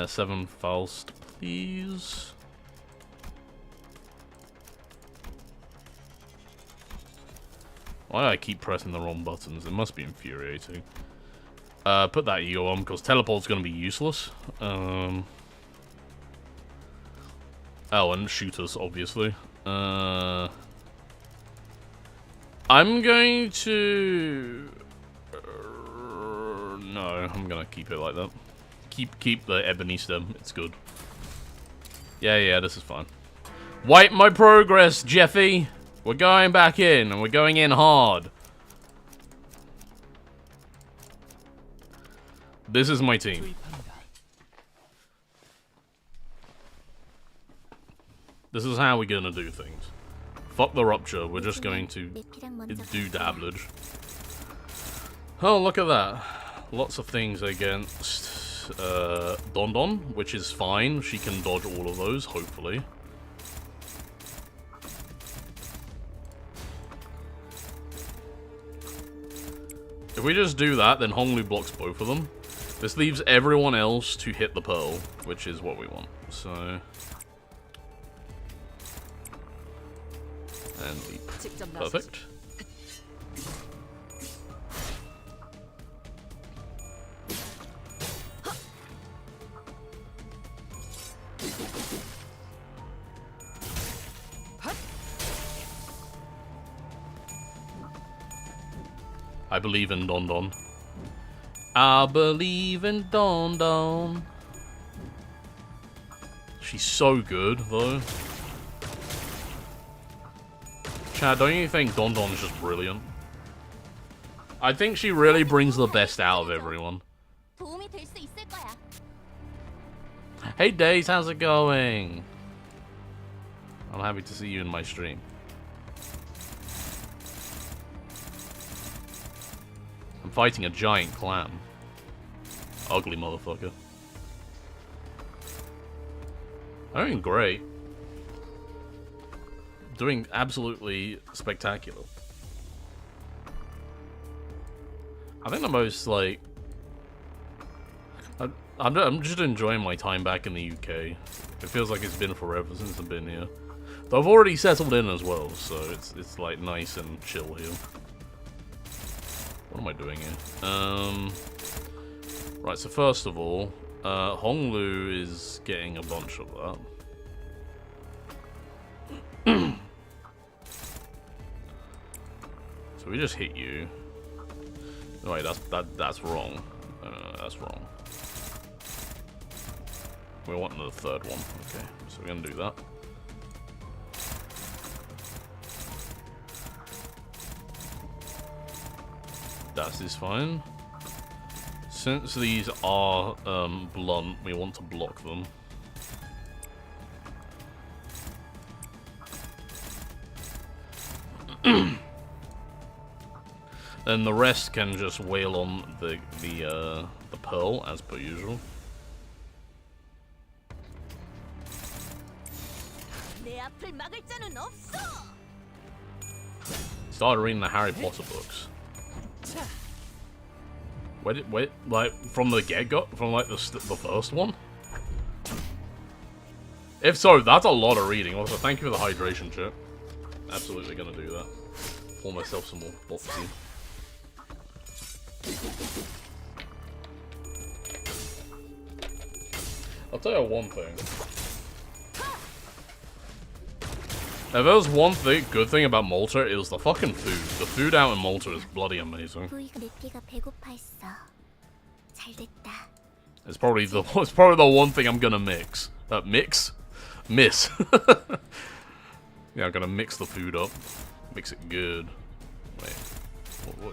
7 Faust, please. Why do I keep pressing the wrong buttons? It must be infuriating. Put that ego on, because teleport's gonna be useless. Oh, and shoot us, obviously. I'm going to... no, I'm gonna keep it like that. Keep the ebony stem. It's good. Yeah, this is fine. Wipe my progress, Jeffy! We're going back in, and we're going in hard. This is my team. This is how we're gonna do things. Fuck the rupture, we're just going to do dabblage. Oh, look at that. Lots of things against Don Don, which is fine. She can dodge all of those, hopefully. If we just do that, then Honglu blocks both of them. This leaves everyone else to hit the pearl, which is what we want. So... and leap. Perfect. I believe in Don Don. I believe in Don Don. She's so good, though. Chad, don't you think Don Don is just brilliant? I think she really brings the best out of everyone. 도움이 될 수 있을 거야. Hey Days, how's it going? I'm happy to see you in my stream. I'm fighting a giant clam. Ugly motherfucker. I'm doing great. Doing absolutely spectacular. I think the most, like... I'm just enjoying my time back in the UK. It feels like it's been forever since I've been here. Though I've already settled in as well, so it's like nice and chill here. What am I doing here? Right, so first of all, Honglu is getting a bunch of that. So we just hit you. Oh, wait, that's wrong. That's wrong. We want the third one. Okay, so we're gonna do that. That is fine. Since these are blunt, we want to block them. Then the rest can just wail on the pearl as per usual. Started reading the Harry Potter books. Wait, like from the get-go, from like the first one. If so, that's a lot of reading. Also, thank you for the hydration, chip. Absolutely gonna do that. Pour myself some more boxy. I'll tell you one thing. If there was one good thing about Malta, it was the fucking food. The food out in Malta is bloody amazing. It's probably the one thing I'm gonna mix. Miss. Yeah, I'm gonna mix the food up. Mix it good. Wait.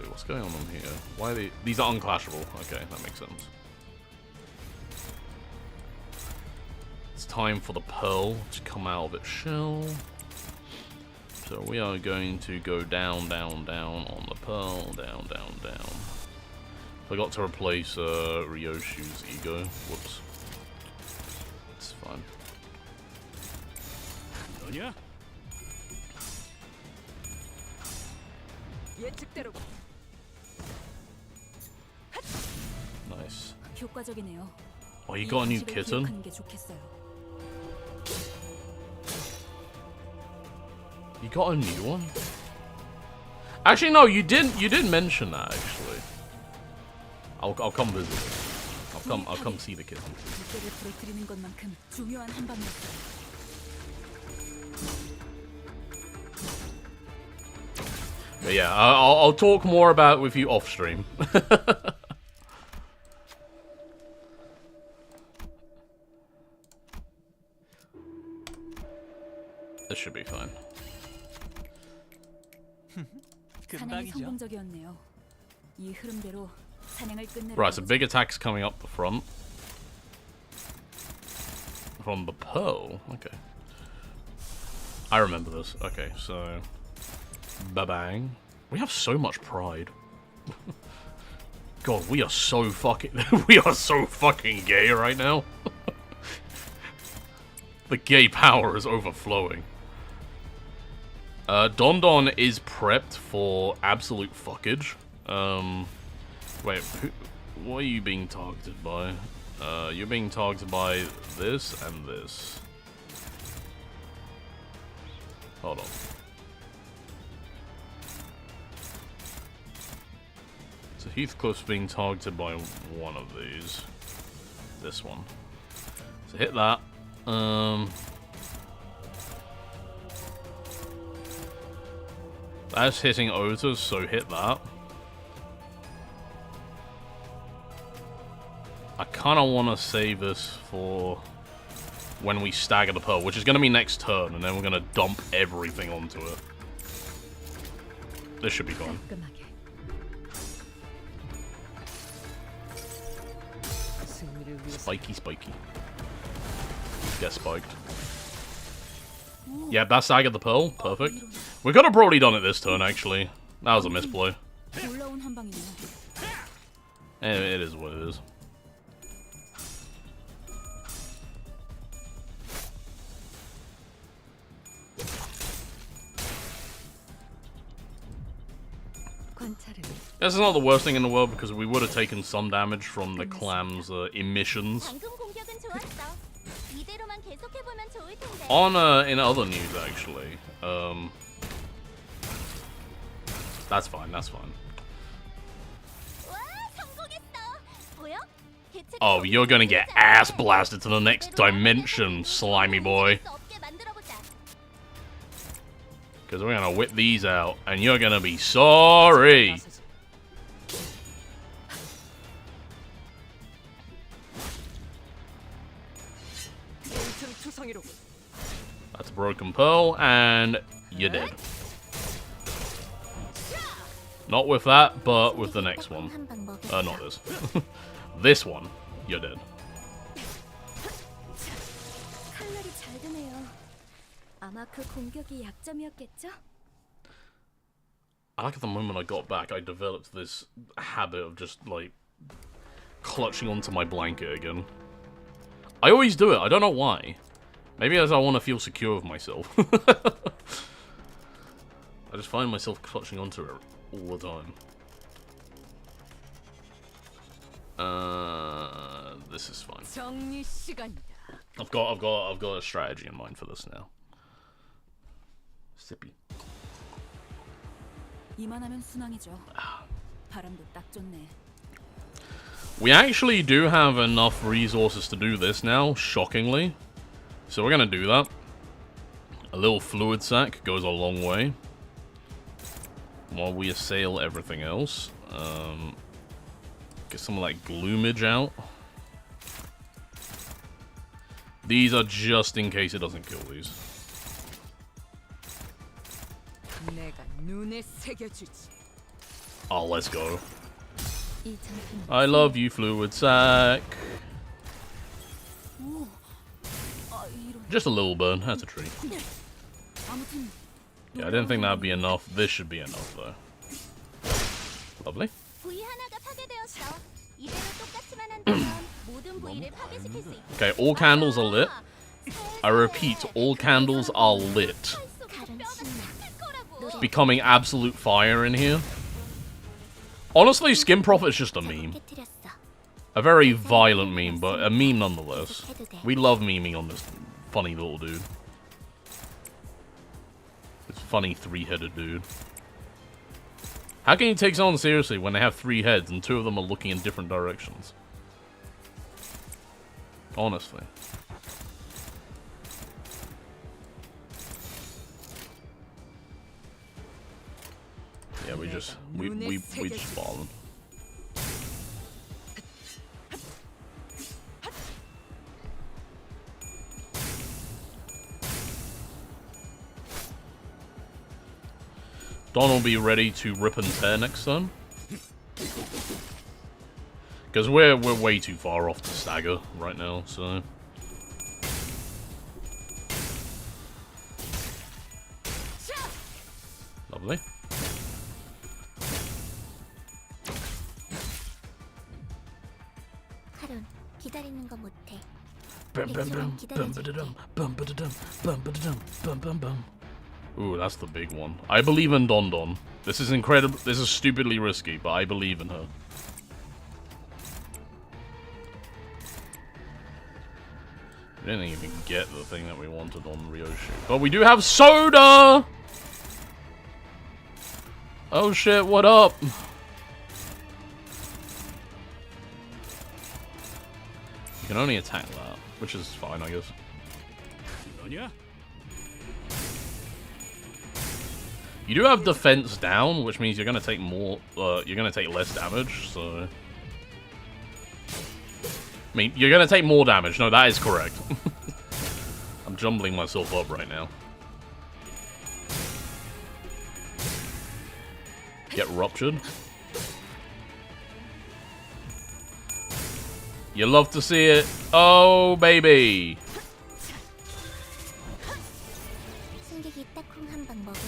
What's going on here? Why are these are unclashable. Okay, that makes sense. It's time for the pearl to come out of its shell. So we are going to go down, down, down on the pearl, down, down, down. Forgot to replace Ryoshu's ego. Whoops. It's fine. 너냐? Nice. 효과적이네요. Oh, you got a new kitten? You got a new one? Actually, no, you didn't mention that. Actually, I'll come visit. I'll come see the kitten. But yeah, I'll talk more about it with you off stream. This should be fine. 사냥이 성공적이었네요. 이 흐름대로 사냥을 끝내려. Right, so big attacks coming up the front. From the pearl? Okay. I remember this. Okay, so... Ba-bang. We have so much pride. God, we are so fucking... we are so fucking gay right now. The gay power is overflowing. Don Don is prepped for absolute fuckage. Wait, what are you being targeted by? You're being targeted by this and this. Hold on. So Heathcliff's being targeted by one of these. This one. So hit that. That's hitting Otis, so hit that. I kind of want to save this for when we stagger the pearl, which is going to be next turn, and then we're going to dump everything onto it. This should be fun. Spiky, spiky. Get spiked. Yeah, that staggered the pearl. Perfect. We could have probably done it this turn, actually. That was a misplay. It is what it is. This is not the worst thing in the world because we would have taken some damage from the clam's emissions. On in other news, actually, that's fine. That's fine. Oh, you're gonna get ass blasted to the next dimension, slimy boy. Because we're gonna whip these out, and you're gonna be sorry. That's a broken pearl, and you're dead. Not with that, but with the next one. Not this. This one, you're dead. I like at the moment I got back, I developed this habit of just, like, clutching onto my blanket again. I always do it, I don't know why. Maybe as I want to feel secure with myself. I just find myself clutching onto it all the time. This is fine. I've got a strategy in mind for this now. Sippy. We actually do have enough resources to do this now, shockingly. So we're gonna do that. A little fluid sac goes a long way. While we assail everything else. Get some of that gloomage out. These are just in case it doesn't kill these. Oh, let's go. I love you, fluid sac. Just a little burn, that's a treat. Yeah, I didn't think that'd be enough. This should be enough, though. Lovely. Okay, all candles are lit. I repeat, all candles are lit. It's becoming absolute fire in here. Honestly, Skin Prophet is just a meme. A very violent meme, but a meme nonetheless. We love memeing on this funny little dude. This funny three-headed dude. How can you take someone seriously when they have 3 heads and 2 of them are looking in different directions? Honestly. we just fallen. Don will be ready to rip and tear next turn. Because we're way too far off to stagger right now, so... Lovely. 하론, 기다리는 거 못해. Ooh, that's the big one. I believe in Don Don. This is incredible. This is stupidly risky, but I believe in her. We didn't even get the thing that we wanted on Ryoshi. But we do have Soda! Oh shit, what up? You can only attack that, which is fine, I guess. You do have defense down, which means you're gonna take more. You're gonna take less damage. So, I mean, you're gonna take more damage. No, that is correct. I'm jumbling myself up right now. Get ruptured. You love to see it. Oh, baby.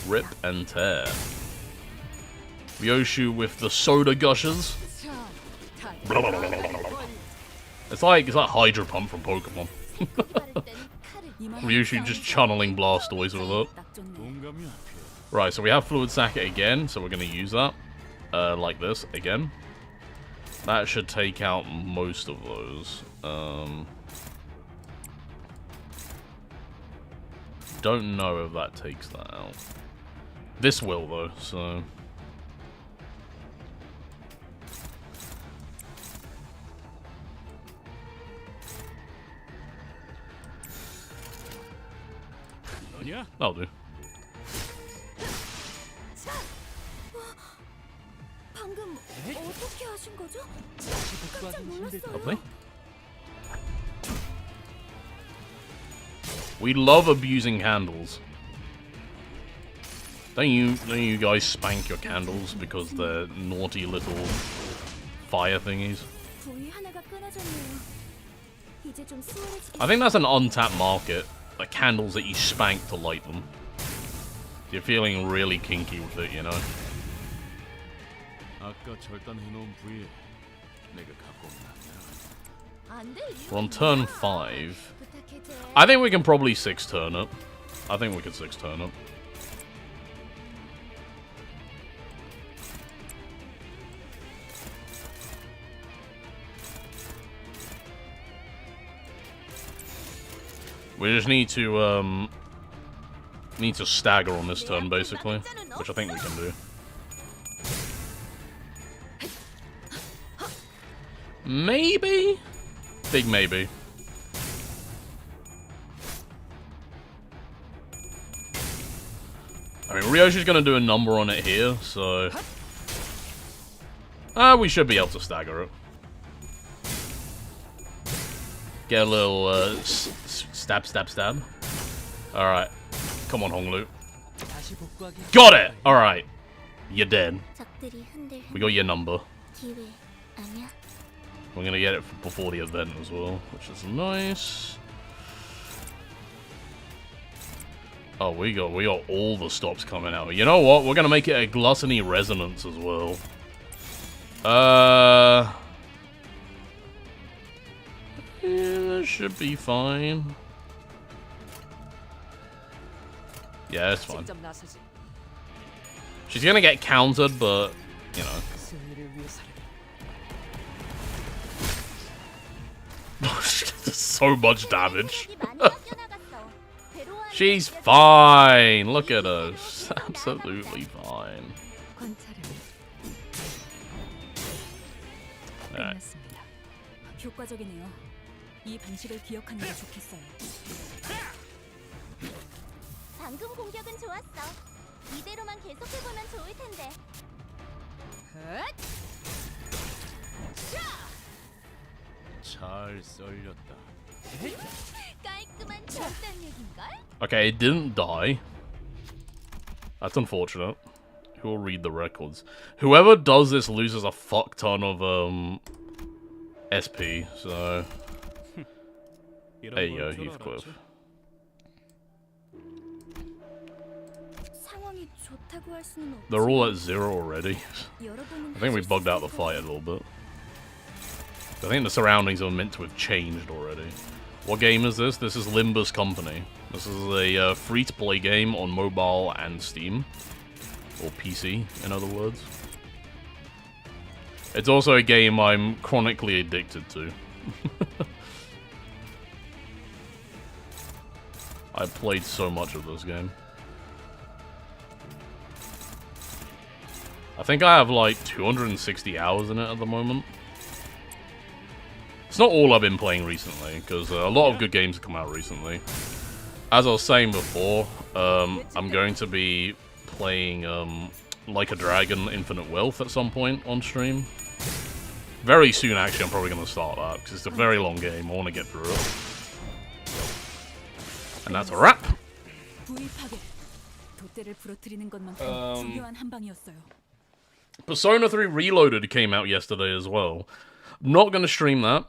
Rip and tear. Ryoshu with the soda gushers. It's like Hydro Pump from Pokemon. Ryoshu just channeling Blastoise with it. Right, so we have Fluid Sacket again, so we're going to use that. Like this, again. That should take out most of those. Don't know if that takes that out. This will, though, so... That'll do. 방금 어떻게 하신 거죠? 깜짝 놀랐어요. Lovely. We love abusing candles. Don't you guys spank your candles because they're naughty little fire thingies? 부위 하나가 끊어졌네요. 이제 좀 수월해지겠어요. I think that's an untapped market. The candles that you spank to light them. You're feeling really kinky with it, you know? 아까 절단해놓은 부위에 내가 갖고 오면 안 되나? We're on turn 5. I think we can probably 6 turn up. I think we can 6 turn up. We just need to stagger on this turn, basically, which I think we can do. Maybe? Big maybe. I mean, Ryoshi's gonna do a number on it here, so... we should be able to stagger it. Get a little, stab, stab, stab. Alright. Come on, Honglu. Got it! Alright. You're dead. We got your number. We're gonna get it before the event as well, which is nice. Oh, we got all the stops coming out. You know what? We're gonna make it a Gluttony Resonance as well. Yeah, that should be fine. Yeah, it's fine. She's gonna get countered, but you know. So much damage. She's fine. Look at her. She's absolutely fine. Alright. 효과적이네요. 이 방식을 기억하는 게 좋겠어요. 방금 공격은 좋았어. 이대로만 계속해보면 좋을 텐데. 잘 썰렸다. 깔끔한 절단 얘긴걸? Okay, it didn't die. That's unfortunate. Who will read the records? Whoever does this loses a fuck ton of SP. So there you go, Heathcliff. 상황이 좋다고 할 수는 없지. They're all at 0 already. 여러분은 I think we bugged out the fight a little bit. I think the surroundings are meant to have changed already. What game is this? This is LIMBUS Company. This is a free-to-play game on mobile and Steam. Or PC, in other words. It's also a game I'm chronically addicted to. I've played so much of this game. I think I have like 260 hours in it at the moment. It's not all I've been playing recently, because a lot of good games have come out recently. As I was saying before, I'm going to be playing Like a Dragon Infinite Wealth at some point on stream. Very soon, actually, I'm probably going to start that, because it's a very long game. I want to get through it. And that's a wrap. Persona 3 Reloaded came out yesterday as well. Not going to stream that.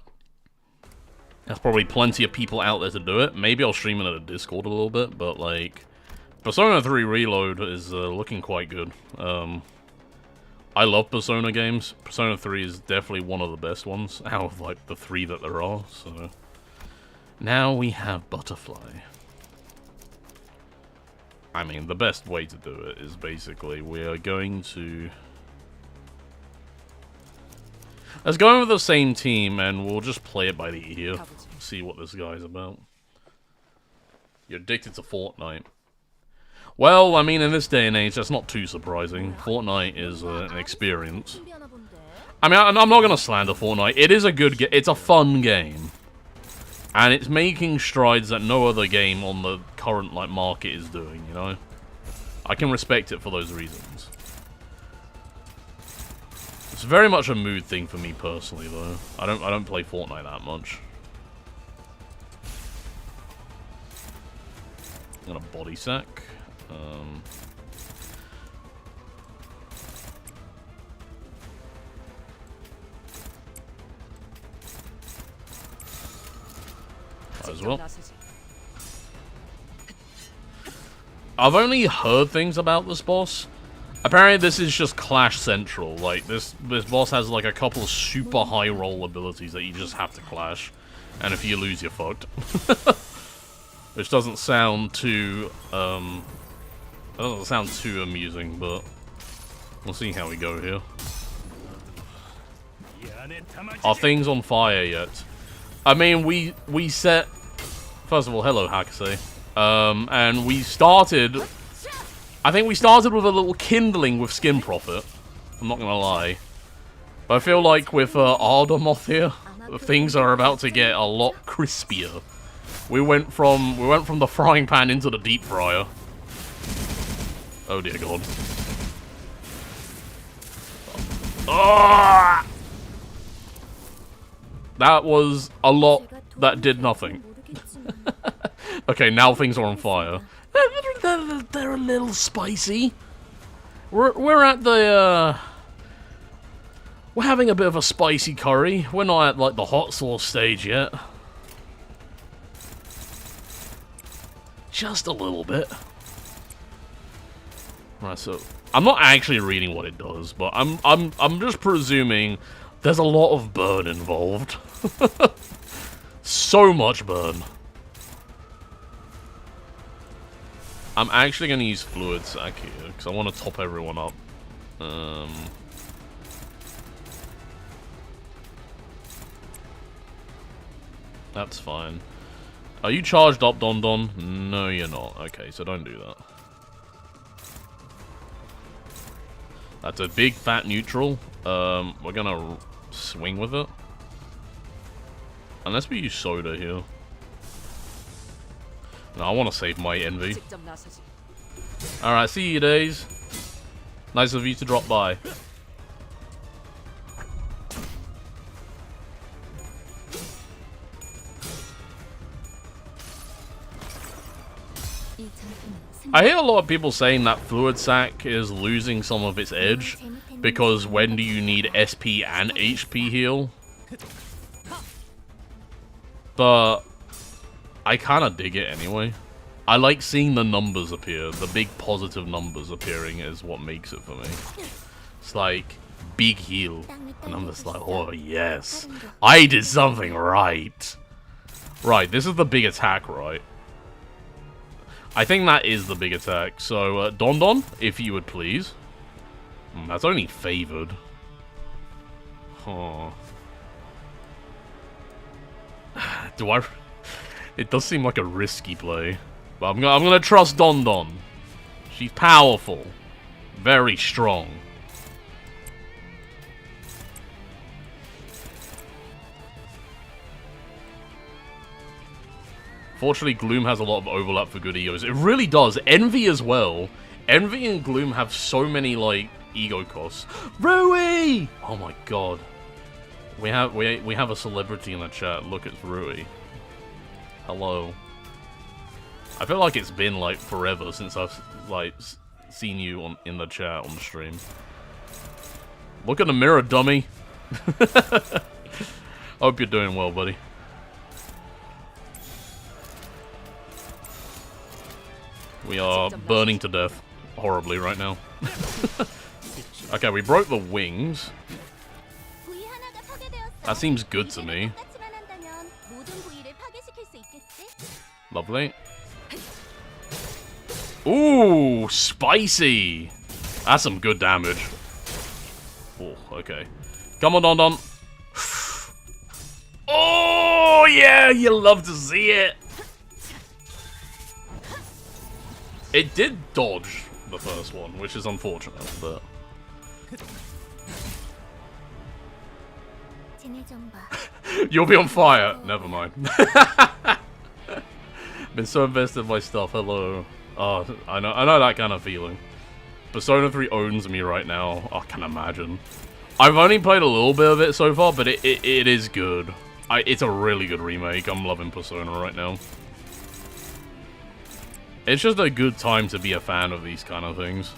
There's probably plenty of people out there to do it. Maybe I'll stream it at a Discord a little bit, but like... Persona 3 Reload is looking quite good. I love Persona games. Persona 3 is definitely one of the best ones out of like the 3 that there are, so... Now we have Butterfly. I mean, the best way to do it is basically we are going to... Let's go in with the same team and we'll just play it by the ear. See what this guy's about. You're addicted to Fortnite. Well, I mean, in this day and age, that's not too surprising. Fortnite is an experience. I mean, I'm not going to slander Fortnite. It is a good game. It's a fun game. And it's making strides that no other game on the current like market is doing, you know? I can respect it for those reasons. It's very much a mood thing for me personally, though. I don't play Fortnite that much. I'm gonna body sack. As well. I've only heard things about this boss. Apparently this is just Clash Central. Like this boss has like a couple of super high roll abilities that you just have to clash. And if you lose, you're fucked. Which doesn't sound too amusing, but we'll see how we go here. Are things on fire yet? I mean, we set... First of all, hello, Hakase. And we started... I think we started with a little kindling with Skin Profit. I'm not gonna lie. But I feel like with Ardamoth here, things are about to get a lot crispier. We went from the frying pan into the deep fryer. Oh dear God. Ah! That was a lot that did nothing. Okay, now things are on fire. They're a little spicy. We're at the we're having a bit of a spicy curry. We're not at like the hot sauce stage yet. Just a little bit. Right, so I'm not actually reading what it does, but I'm just presuming there's a lot of burn involved. So much burn. I'm actually going to use Fluid Sack here, because I want to top everyone up. That's fine. Are you charged up, Don Don? No, you're not. Okay, so don't do that. That's a big fat neutral. We're going to swing with it. Unless we use Soda here. No, I want to save my envy. Alright, see you, Days. Nice of you to drop by. I hear a lot of people saying that Fluid Sac is losing some of its edge because when do you need SP and HP heal? But I kind of dig it anyway. I like seeing the numbers appear. The big positive numbers appearing is what makes it for me. It's like big heal, and I'm just like, oh yes, I did something right. Right, this is the big attack, right? I think that is the big attack. So, Don Don, if you would please. That's only favored. Huh. Do I? It does seem like a risky play, but I'm gonna trust Don Don. She's powerful, very strong. Fortunately, Gloom has a lot of overlap for good egos. It really does. Envy as well. Envy and Gloom have so many, like, ego costs. Rui! Oh my god. We have a celebrity in the chat. Look, it's Rui. Hello. I feel like it's been, like, forever since I've, like, seen you in the chat on the stream. Look in the mirror, dummy. Hope you're doing well, buddy. We are burning to death horribly right now. Okay, we broke the wings. That seems good to me. Lovely. Ooh, spicy. That's some good damage. Oh, okay. Come on, Don Don. Oh, yeah, you love to see it. It did dodge the first one, which is unfortunate, but... You'll be on fire! Never mind. Been so invested in my stuff, hello. Oh, I know that kind of feeling. Persona 3 owns me right now, I can imagine. I've only played a little bit of it so far, but it is good. It's a really good remake, I'm loving Persona right now. It's just a good time to be a fan of these kind of things.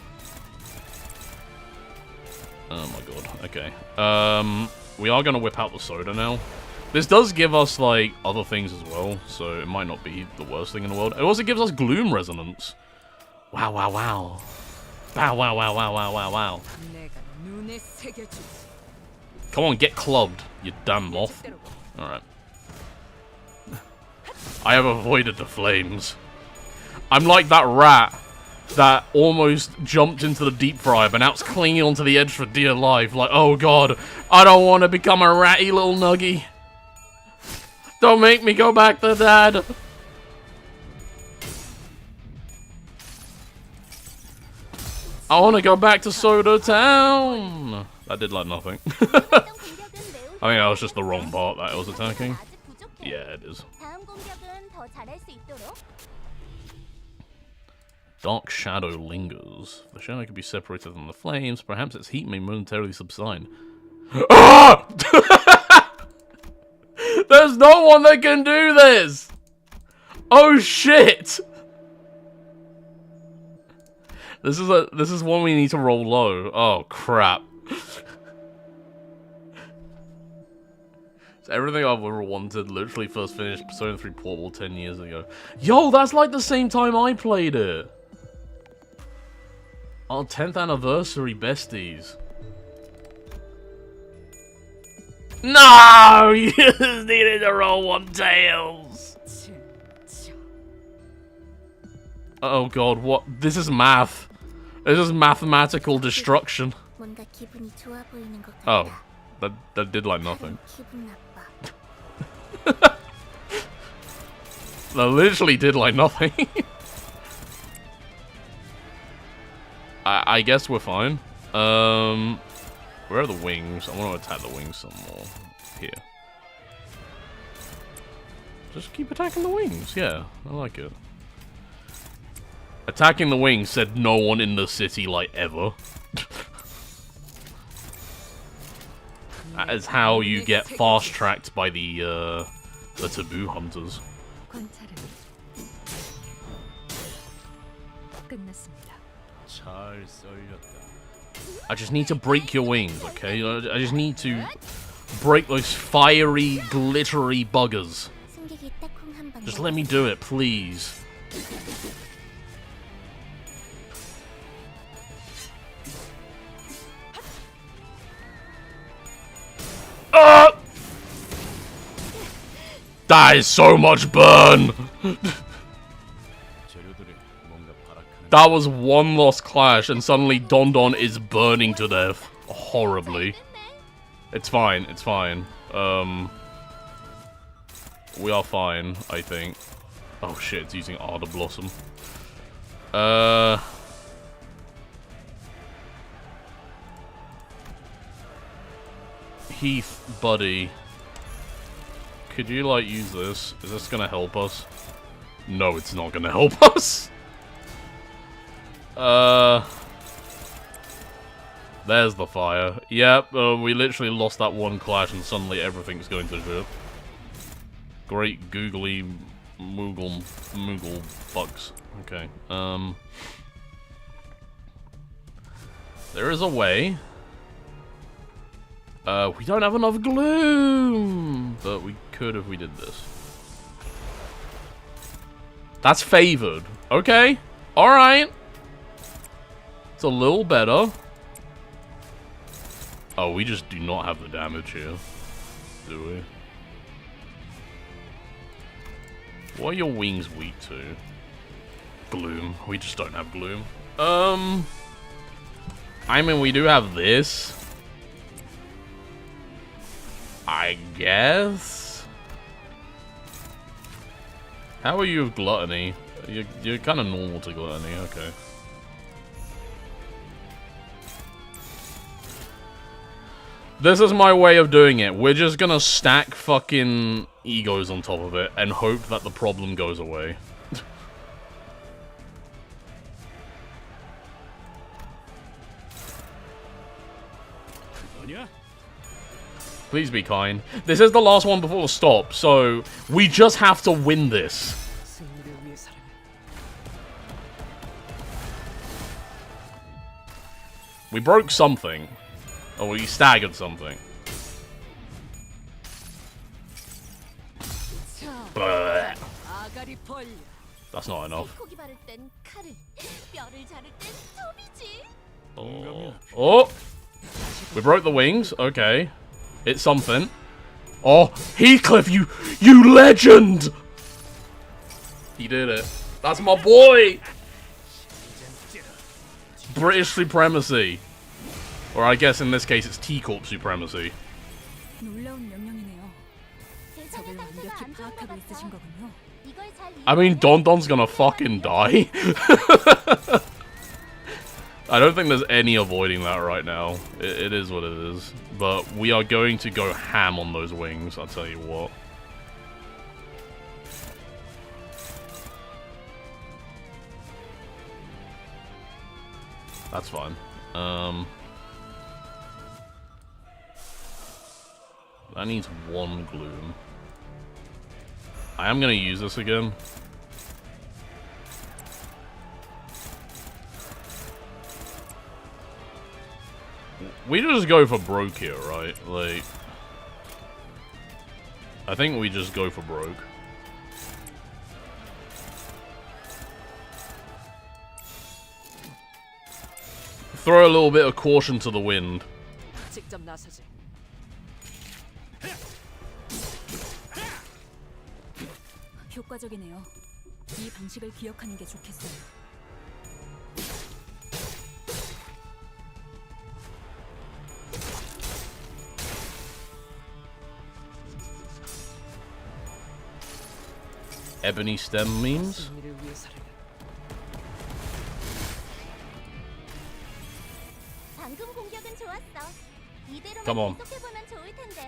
Oh my god, okay. We are gonna whip out the soda now. This does give us, like, other things as well, so it might not be the worst thing in the world. It also gives us Gloom Resonance. Wow, wow, wow. Wow, wow, wow, wow, wow, wow, wow. Come on, get clubbed, you damn moth. Alright. I have avoided the flames. I'm like that rat that almost jumped into the deep fryer, but now it's clinging onto the edge for dear life. Like, oh god, I don't want to become a ratty little nuggy. Don't make me go back to dad. I want to go back to Soda Town. That did like nothing. I think that was just the wrong part that it was attacking. Yeah, it is. Dark shadow lingers. The shadow can be separated from the flames. Perhaps its heat may momentarily subside. Ah! There's no one that can do this! Oh shit! This is one we need to roll low. Oh crap. It's everything I've ever wanted. Literally first finished Persona 3 Portable 10 years ago. Yo, that's like the same time I played it. Our 10th anniversary besties. No! You just needed to roll one tails. Oh god, what? This is math. This is mathematical destruction. Oh, that did like nothing. That literally did like nothing. I guess we're fine. Where are the wings? I want to attack the wings some more. Here. Just keep attacking the wings. Yeah, I like it. Attacking the wings said no one in the city, like, ever. That is how you get fast-tracked by the taboo hunters. 끝났습니다. 잘 썰렸다. I just need to break your wings, okay? I just need to break those fiery, glittery buggers. 숨기기 딱 콩 한 방. Just let me do it, please. That is so much burn! 재료들이 뭔가 발악하는. That was one lost clash and suddenly Don Don is burning to death. Horribly. It's fine, it's fine. We are fine, I think. Oh shit, it's using Ardor Blossom. Heath, buddy. Could you, like, use this? Is this gonna help us? No, it's not gonna help us! There's the fire. Yep, we literally lost that one clash and suddenly everything's going to shit. Great googly moogle bugs. Okay, there is a way. We don't have enough gloom! But we could if we did this. That's favored. Okay. Alright. It's a little better. Oh, we just do not have the damage here. Do we? What are your wings weak to? Gloom. We just don't have gloom. I mean, we do have this. I guess? How are you with gluttony? You're kind of normal to gluttony, okay. This is my way of doing it. We're just gonna stack fucking egos on top of it and hope that the problem goes away. Please be kind. This is the last one before the stop, so we just have to win this. We broke something. Or we staggered something. Bleh. That's not enough. 고기 바를 땐 칼을, 뼈를 자를 땐 톱이지. Oh! We broke the wings. Okay. It's something. Oh, Heathcliff, you legend! He did it. That's my boy! British supremacy. Or I guess in this case it's T-Corp supremacy. 놀라운 명령이네요. 적을 완벽히 파악하고 있으신 거군요. I mean, Don Don's gonna fucking die. I don't think there's any avoiding that right now. It is what it is. But we are going to go ham on those wings, I'll tell you what. That's fine. That needs one gloom. I am gonna use this again. We just go for broke here, right? Like, I think we just go for broke. Throw a little bit of caution to the wind. 직접 나서지. 효과적이네요. 이 방식을 기억하는 게 좋겠어요. Ebony stem memes? 방금 공격은 좋았어. 이대로만 Come on. 계속해보면 좋을 텐데.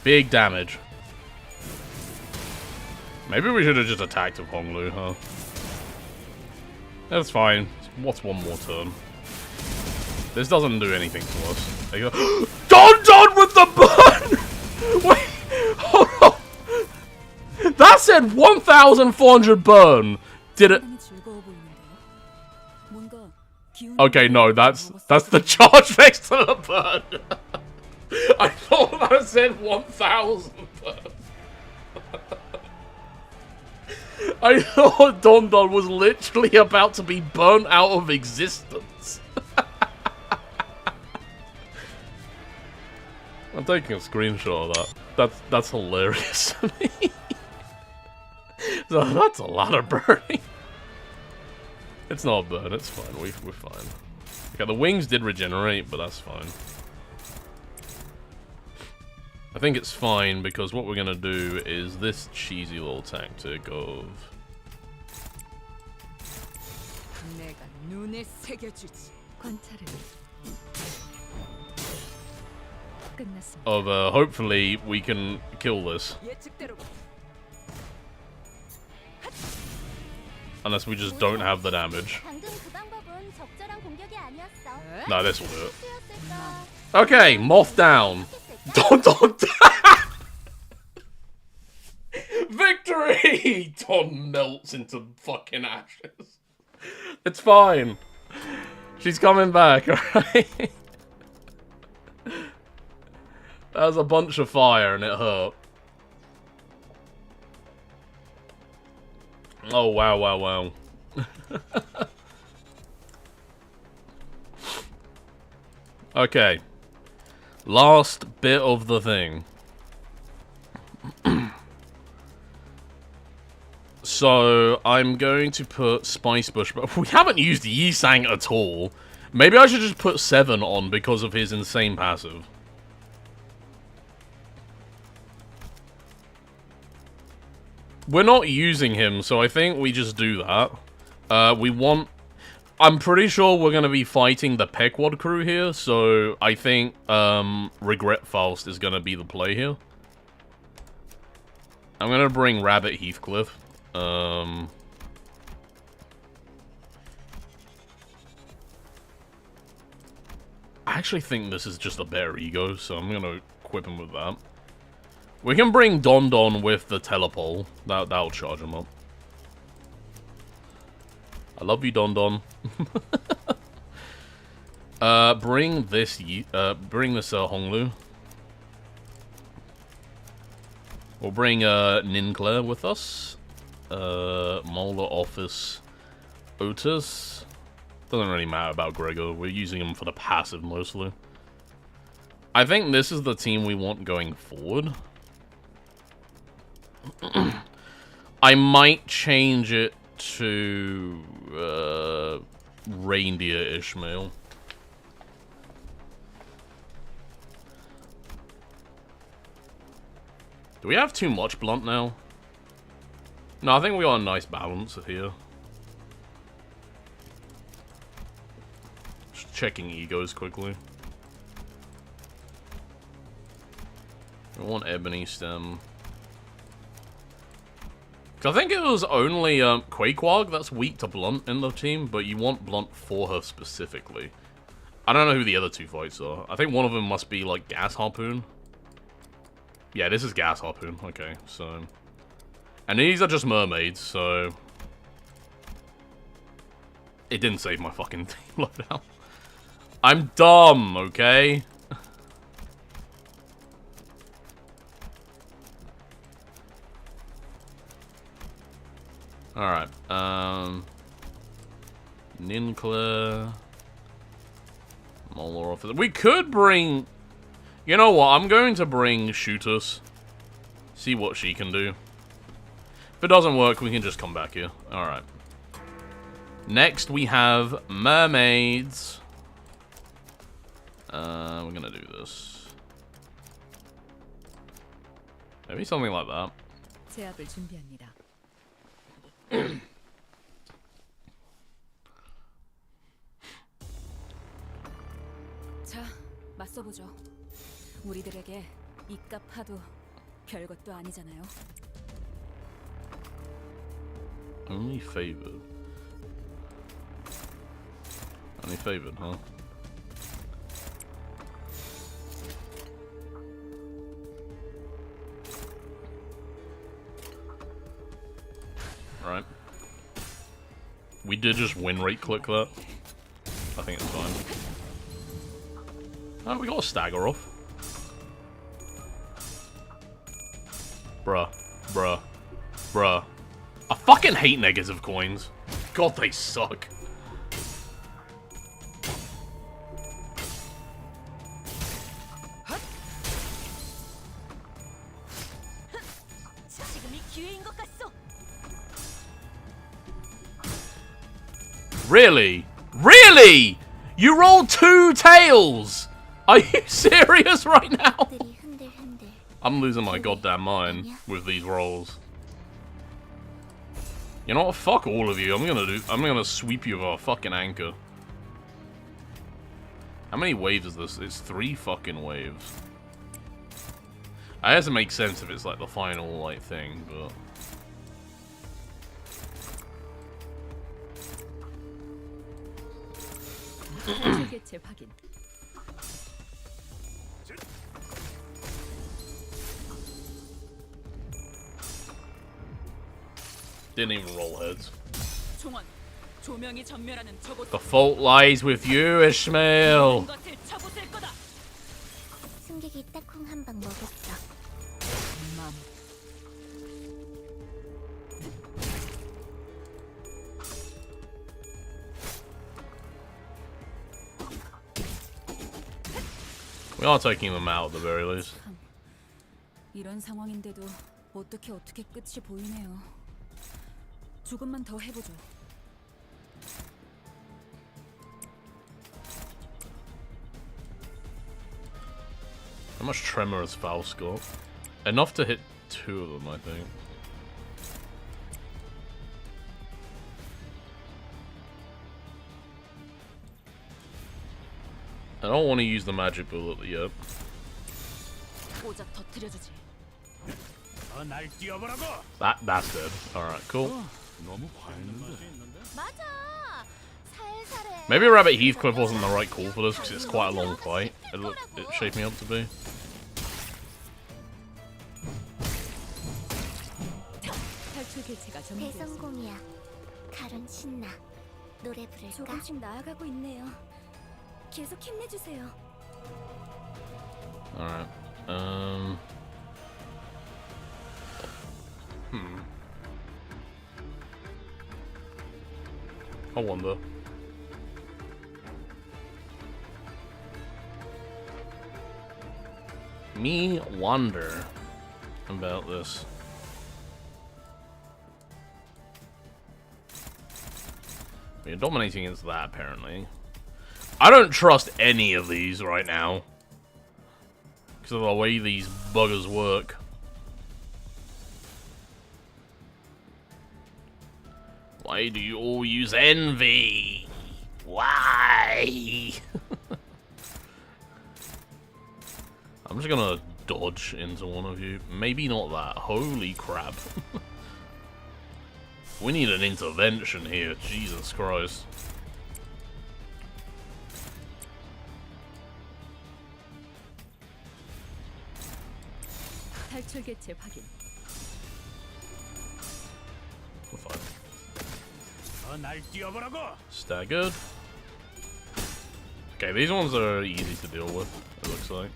Big damage. Maybe we should have just attacked with Honglu, huh? That's fine. What's one more turn? This doesn't do anything to us. They go, Don with the burn! Wait, hold on. That said 1,400 burn. did it. 상당히 즐거워 보이는데요. 뭔가 기운이 Okay, no, that's 넘었을 the 것 charge next to the bird. I thought that said 1,000 bird. I thought Don Don was literally about to be burnt out of existence. I'm taking a screenshot of that. That's hilarious to me. So that's a lot of burning. It's not a burn, it's fine. We're fine. Okay, the wings did regenerate, but that's fine. I think it's fine because what we're gonna do is this cheesy little tactic of 내가 눈에 새겨주지. 관찰을 끝났습니다. hopefully we can kill this. 예측대로 Unless we just don't have the damage. 방금 그 방법은 적절한 공격이 아니었어. Nah, this will do it. 실수였을까? Okay, moth down. Don Don. Victory! Don melts into fucking ashes. It's fine. She's coming back, alright? That was a bunch of fire and it hurt. Oh, wow, wow, wow. Okay. Last bit of the thing. So, I'm going to put Spice Bush, but we haven't used Yisang at all. Maybe I should just put 7 on because of his insane passive. We're not using him, so I think we just do that. I'm pretty sure we're going to be fighting the Pequod crew here, so I think Regret Faust is going to be the play here. I'm going to bring Rabbit Heathcliff. I actually think this is just a better ego, so I'm going to equip him with that. We can bring Don Don with the telepole. That'll charge him up. I love you, Don Don. Bring this Honglu. We'll bring Ninclair with us. Molar Office Otis. Doesn't really matter about Gregor. We're using him for the passive mostly. I think this is the team we want going forward. I might change it to Reindeer Ishmael. Do we have too much blunt now? No, I think we got a nice balance here. Just checking egos quickly. We want Ebony Stem. I think it was only Quakequarg that's weak to Blunt in the team, but you want Blunt for her specifically. I don't know who the other two fights are. I think one of them must be like Gas Harpoon. Yeah, this is Gas Harpoon. Okay, so... And these are just mermaids, so... It didn't save my fucking team loadout. I'm dumb, okay? Alright, Ninclair, Molar Officer. We could bring... You know what, I'm going to bring Shooters. See what she can do. If it doesn't work, we can just come back here. Alright. Next, we have Mermaids. We're gonna do this. Maybe something like that. 제압을 준비합니다. 자, 맞서보죠. 우리들에게 이깟 파도 별것도 아니잖아요. Only favored. Only favored, huh? Right. We did just win rate click that. I think it's fine. Oh, we got a stagger off. Bruh. Bruh. Bruh. I fucking hate negative coins. God, they suck. Really? Really? You rolled 2 tails? Are you serious right now? 들이 흔들흔들. I'm losing my goddamn mind with these rolls. You know what? Fuck all of you. I'm gonna sweep you with a fucking anchor. How many waves is this? It's 3 fucking waves. I guess it makes sense if it's like the final like thing, but didn't even roll heads. The fault lies with you, Ishmael. 승객이 딱콩 한 방 먹었어. We are taking them out at the very least. 이런 상황인데도 어떻게 끝이 보이네요. 조금만 더 해보죠. How much tremor has Faust got? Enough to hit 2 of them, I think. I don't want to use the magic bullet yet. That's dead. Alright, cool. Maybe Rabbit Heathcliff wasn't the right call for this because it's quite a long fight. It's shaping up to be. 대성공이야. 가론 신나. 노래 부를까? 조금씩 나아가고 있네요. 계속 힘내주세요. Alright. I wonder. Me wonder about this. We're dominating against that, apparently. I don't trust any of these right now. Because of the way these buggers work. Why do you all use envy? Why? I'm just gonna dodge into one of you. Maybe not that. Holy crap. We need an intervention here. Jesus Christ. We're fine. Staggered. Okay, these ones are easy to deal with, it looks like.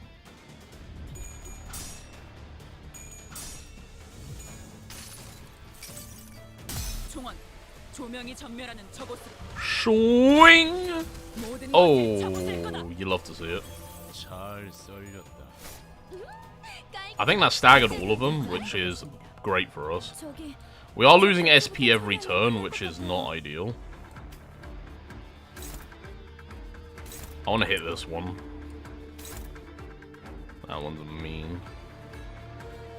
Swing! Oh, you love to see it. I think that staggered all of them, which is great for us. We are losing SP every turn, which is not ideal. I want to hit this one. That one's mean.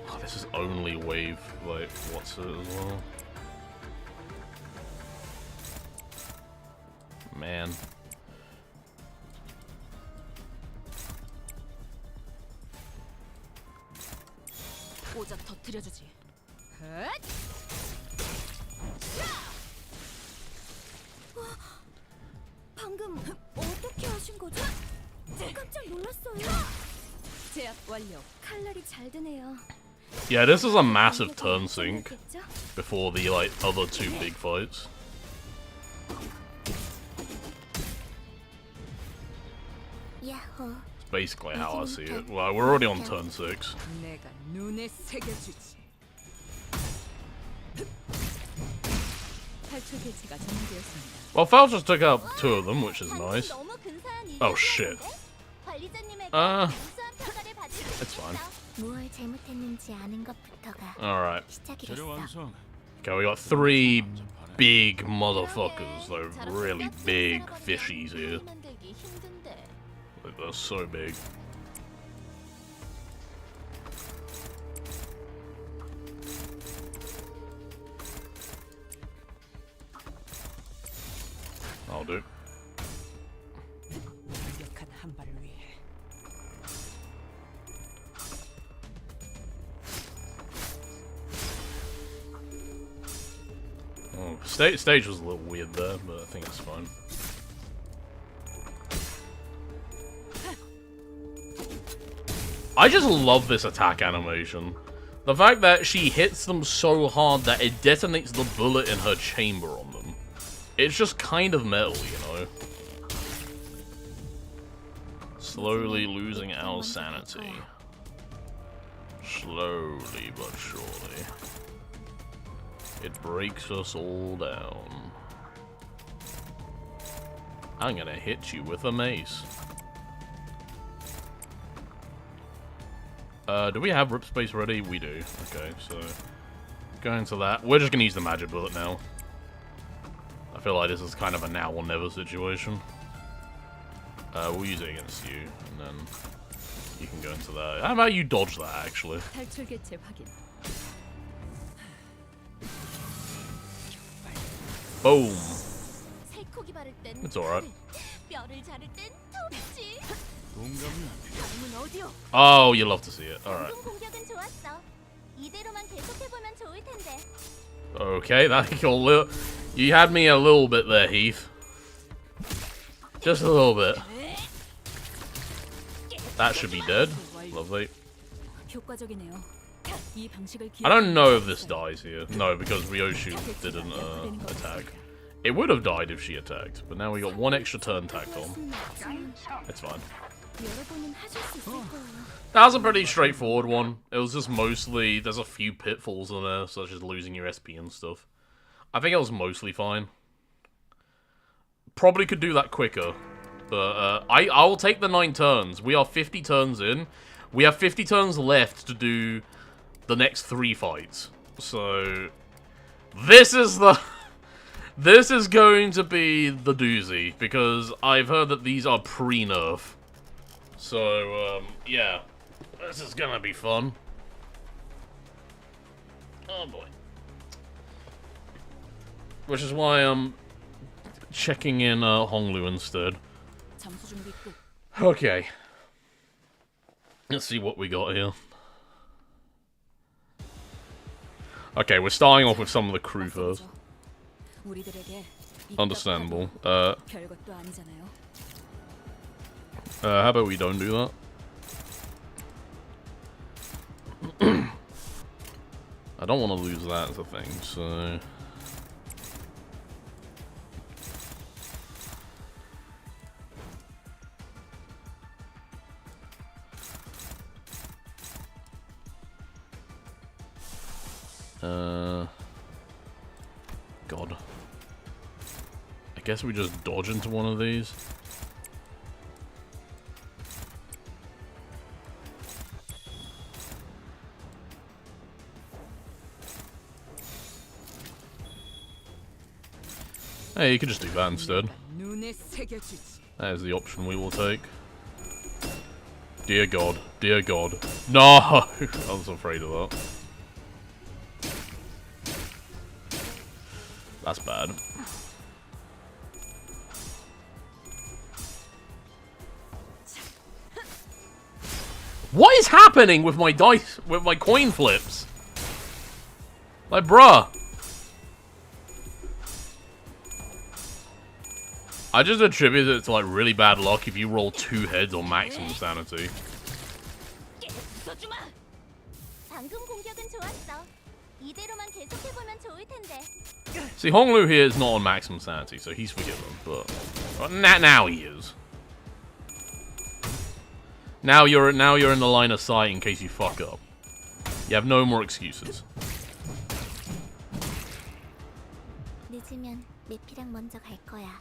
Oh, this is only wave, like, what's it as well? Man. 방금 어떻게 하신 거죠? 깜짝 놀랐어요. 제압 완료. 칼날이 잘 드네요. Yeah, this is a massive turn sync before the like other 2 big fights. 야호. It's basically how I see it. Well, we're already on turn 6. 내가 눈에 새겨주지. 탈출 개체가 정리되었습니다. Well, Fel just took out 2 of them, which is nice. 너무 근사한 일을 Oh, shit. 하셨는데? 관리자님에게 Uh, 우수한 평가를 받을 수 It's fine. 무엇 잘못했는지 아는 것부터가 Alright. 재료 시작이겠어. 완성. Okay, we got 3 big motherfuckers, though. Really big fishies here. 만들기 힘든데. Like, they're so big. I'll do. 강력한 한 발을 위해. Oh, stage was a little weird there, but I think it's fine. I just love this attack animation. The fact that she hits them so hard that it detonates the bullet in her chamber on them. It's just kind of metal, you know? Slowly losing our sanity. Slowly but surely. It breaks us all down. I'm gonna hit you with a mace. Do we have rip space ready? We do. Okay, so going to that. We're just gonna use the magic bullet now. I feel like this is kind of a now or never situation. We'll use it against you, and then you can go into that. How about you dodge that, actually? 탈출 개체 확인. Boom. 살코기 바를 땐 It's alright. 뼈를 자를 땐 톱지. 동감이야. 다음은 어디요? Oh, you love to see it. Alright. 방금 공격은 좋았어. 이대로만 계속해보면 좋을 텐데. Okay, that you had me a little bit there, Heath. Just a little bit. That should be dead. Lovely. 효과적이네요. 이 방식을 I don't know if this dies here. No, because Ryoshu didn't attack. It would have died if she attacked, but now we got 1 extra turn tacked on. It's fine. 여러분은 하실 수 있을 거예요. That was a pretty straightforward one. It was just mostly, there's a few pitfalls in there, such as losing your SP and stuff. I think it was mostly fine. Probably could do that quicker. But I will take the 9 turns. We are 50 turns in. We have 50 turns left to do the next 3 fights. So this is the this is going to be the doozy, because I've heard that these are pre-nerf. So yeah, this is gonna be fun. Oh boy. Which is why I'm checking in Honglu instead. 잠수 준비 끝. Okay. Let's see what we got here. Okay, we're starting off with some of the crew first. 우리들에게 Understandable. 별것도 아니잖아요. How about we don't do that? I don't want to lose that as a thing, so... God. I guess we just dodge into one of these. Hey, you could just do that instead. 눈에 새겨주지. That is the option we will take. Dear God. Dear God. No! I was afraid of that. That's bad. What is happening with my dice, with my coin flips? Like, bruh. I just attribute it to, like, really bad luck if you roll 2 heads on maximum sanity. 방금 공격은 좋았어. 이대로만 계속해보면 좋을 텐데. See, Honglu here is not on maximum sanity, so he's forgiven, but now he is. Now you're in the line of sight in case you fuck up. You have no more excuses. 늦으면 메피랑 먼저 갈 거야.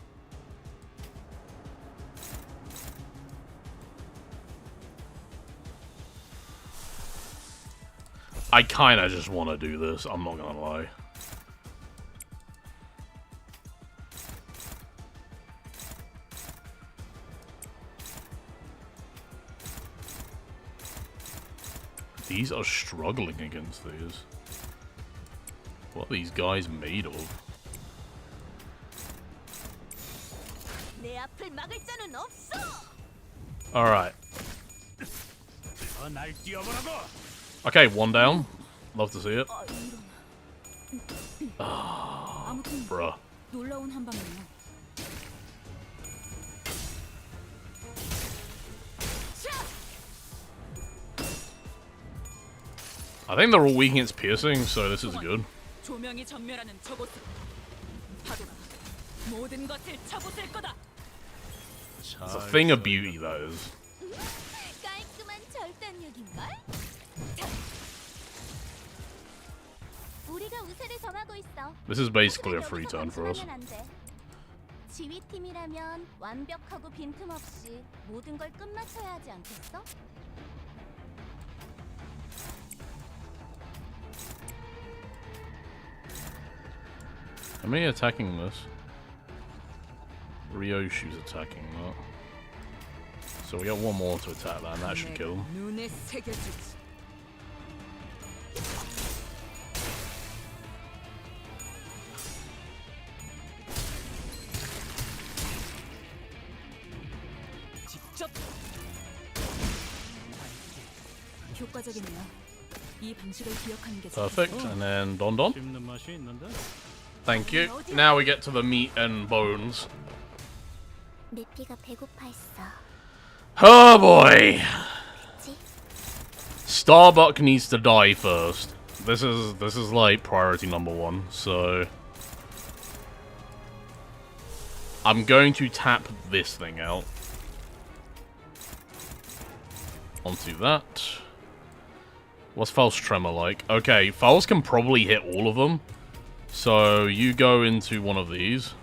I kinda just want to do this, I'm not gonna lie. These are struggling against these. What are these guys made of? 내 앞을 막을 자는 없어. Alright. 날 뛰어보라고. Okay, one down. Love to see it. 아무튼 Bruh. 놀라운 한방이네요. I think they're all weak against piercing, so this is good. 조명이 전멸하는 저곳으로 파도가 모든 것을 쳐부술 거다. It's a thing of beauty, that is. 깔끔한 절단력인걸? 우리가 우세를 점하고 있어. This is basically a free turn for us. 지휘팀이라면 완벽하고 빈틈없이 모든 걸 끝마쳐야 하지 않겠어? Am I attacking this? Ryoshu's attacking that. So we got one more to attack that, and that should kill him. 눈에 새겨주지. 직접 효과적이네요. 이 방식을 기억하는 게 Perfect. And then Don Don. 씹는 맛이 있는데. Thank you. Now we get to the meat and bones. 메피가 배고파 했어. Oh boy! 그치? Starbuck needs to die first. This is like priority number one. So I'm going to tap this thing out onto that. What's False Tremor like? Okay, False can probably hit all of them. So you go into one of these.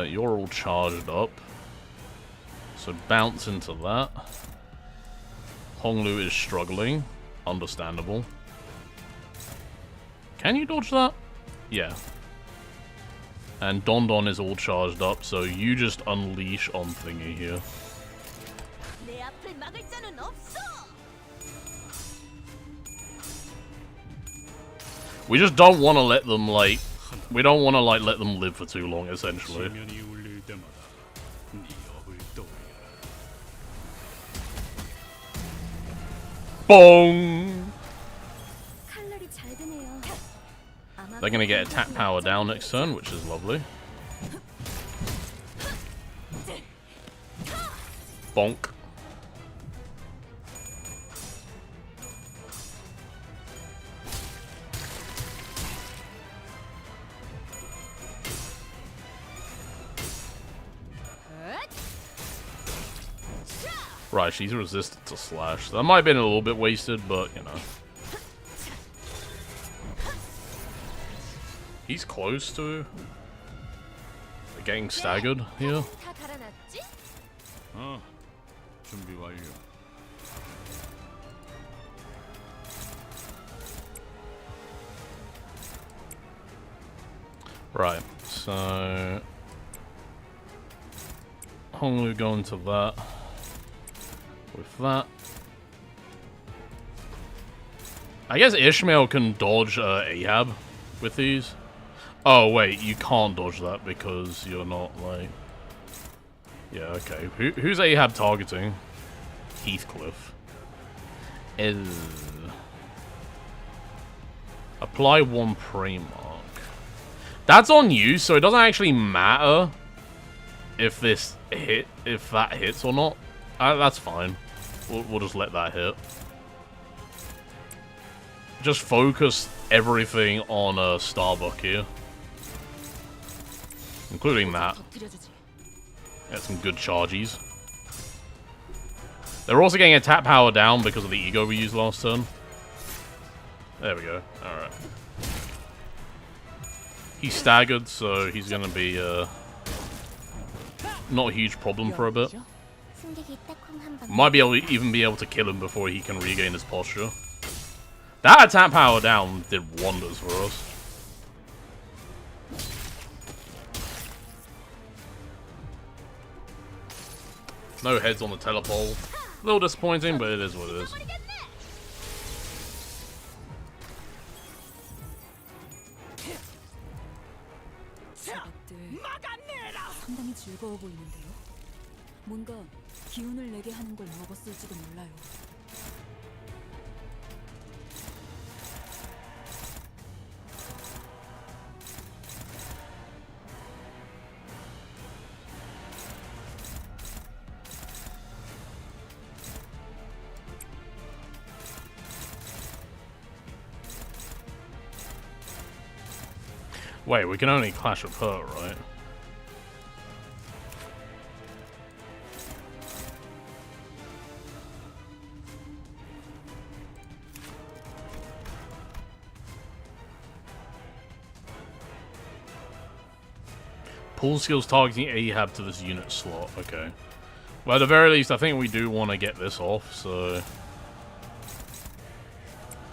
You're all charged up. So bounce into that. Honglu is struggling. Understandable. Can you dodge that? Yeah. And Don Don is all charged up, so you just unleash on thingy here. 내 앞을 막을 자는 없어. We just don't want to let them, like... We don't want to, like, let them live for too long, essentially. 지면이 울릴 때마다 네 업을 떠올려라. Bong! 칼날이 잘 드네요. 아마 They're gonna get attack power down next turn, which is lovely. Bonk. Right, she's resistant to slash. That might have been a little bit wasted, but, you know. He's close to getting staggered here. 다 달아났지? 준비 완료. Right, so... Honglu go into that. With that. I guess Ishmael can dodge Ahab with these. Oh, wait, you can't dodge that because you're not, like... Yeah, okay. Who's Ahab targeting? Heathcliff. Apply one prey mark. That's on you, so it doesn't actually matter if that hits or not. That's fine. We'll just let that hit. Just focus everything on Starbuck here. Including that. Get some good charges. They're also getting attack power down because of the ego we used last turn. There we go. Alright. He's staggered, so he's gonna be not a huge problem for a bit. Might be able to even be able to kill him before he can regain his posture. That attack power down did wonders for us. No heads on the telepole. A little disappointing, but it is what it is. 상당히 즐거워 보이는데요. 뭔가 기운을 내게 하는 걸 먹었을지도 몰라요. Wait, we can only clash with her, right? Pull skills targeting Ahab to this unit slot. Okay. Well, at the very least, I think we do want to get this off, so...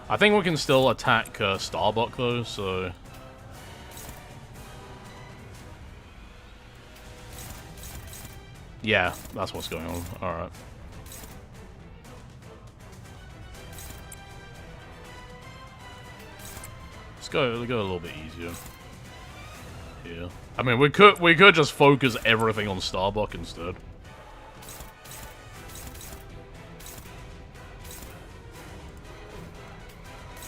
I think we can still attack Starbuck, though, so... Yeah, that's what's going on. Alright. Let's go a little bit easier. Yeah. I mean, we could just focus everything on Starbuck instead.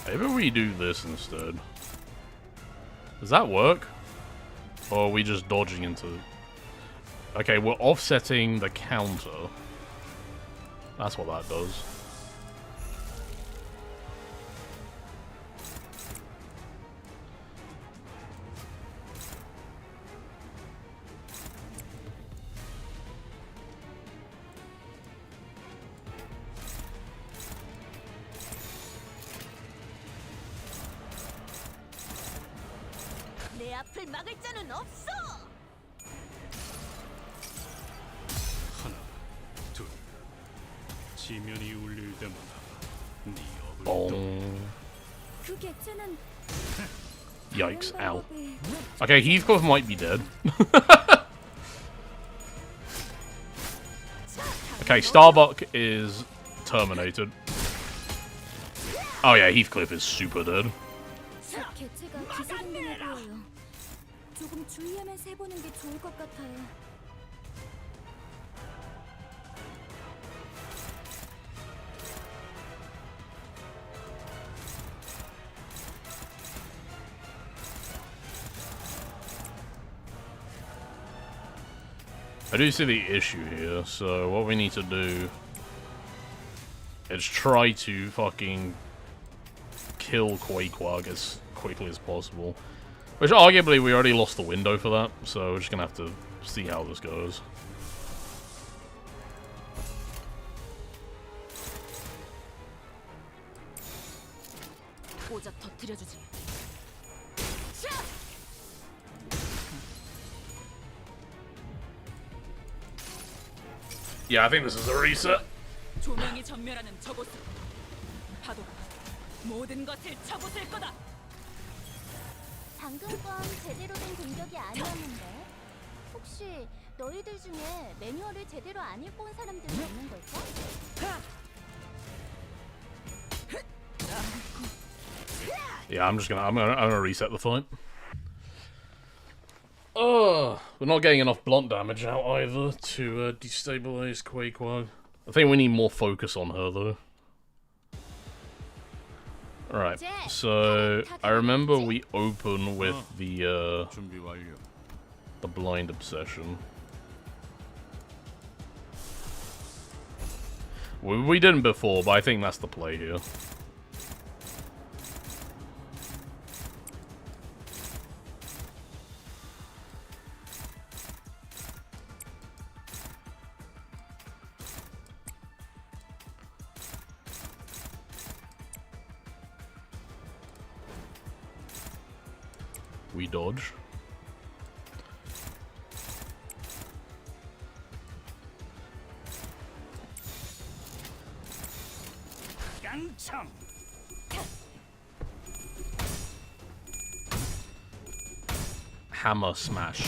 Maybe we do this instead. Does that work? Or are we just dodging into... Okay, we're offsetting the counter. That's what that does. 내 앞을 막을 자는 없어. 둘. 지면이 울릴 때마다 네 업을 Bong. 그 객체는 Yikes, ow. 방법이 Okay, Heathcliff might be dead. Okay, Starbuck is terminated. Oh yeah, Heathcliff is super dead. 객체가 기세등등해 보여요. 조금 주의하면서 해보는 게 좋을 것 같아요. I do see the issue here, so what we need to do is try to fucking kill Quakequag as quickly as possible. Which arguably we already lost the window for that, so we're just gonna have to see how this goes. 고작 터뜨려주지. Yeah, I think this is a reset. 조명이 전멸하는 저곳으로 파도가 모든 것을 쳐부술 거다. 방금 건 제대로 된 공격이 아니었는데 혹시 너희들 중에 매뉴얼을 제대로 안 읽고 온 사람들은 있는 걸까? Yeah, I'm gonna reset the fight. We're not getting enough blunt damage out either to destabilize Quakequag. I think we need more focus on her though. Alright, so I remember we open with the 준비 완료. blind obsession. We didn't before, but I think that's the play here. We dodge. Hammer smash.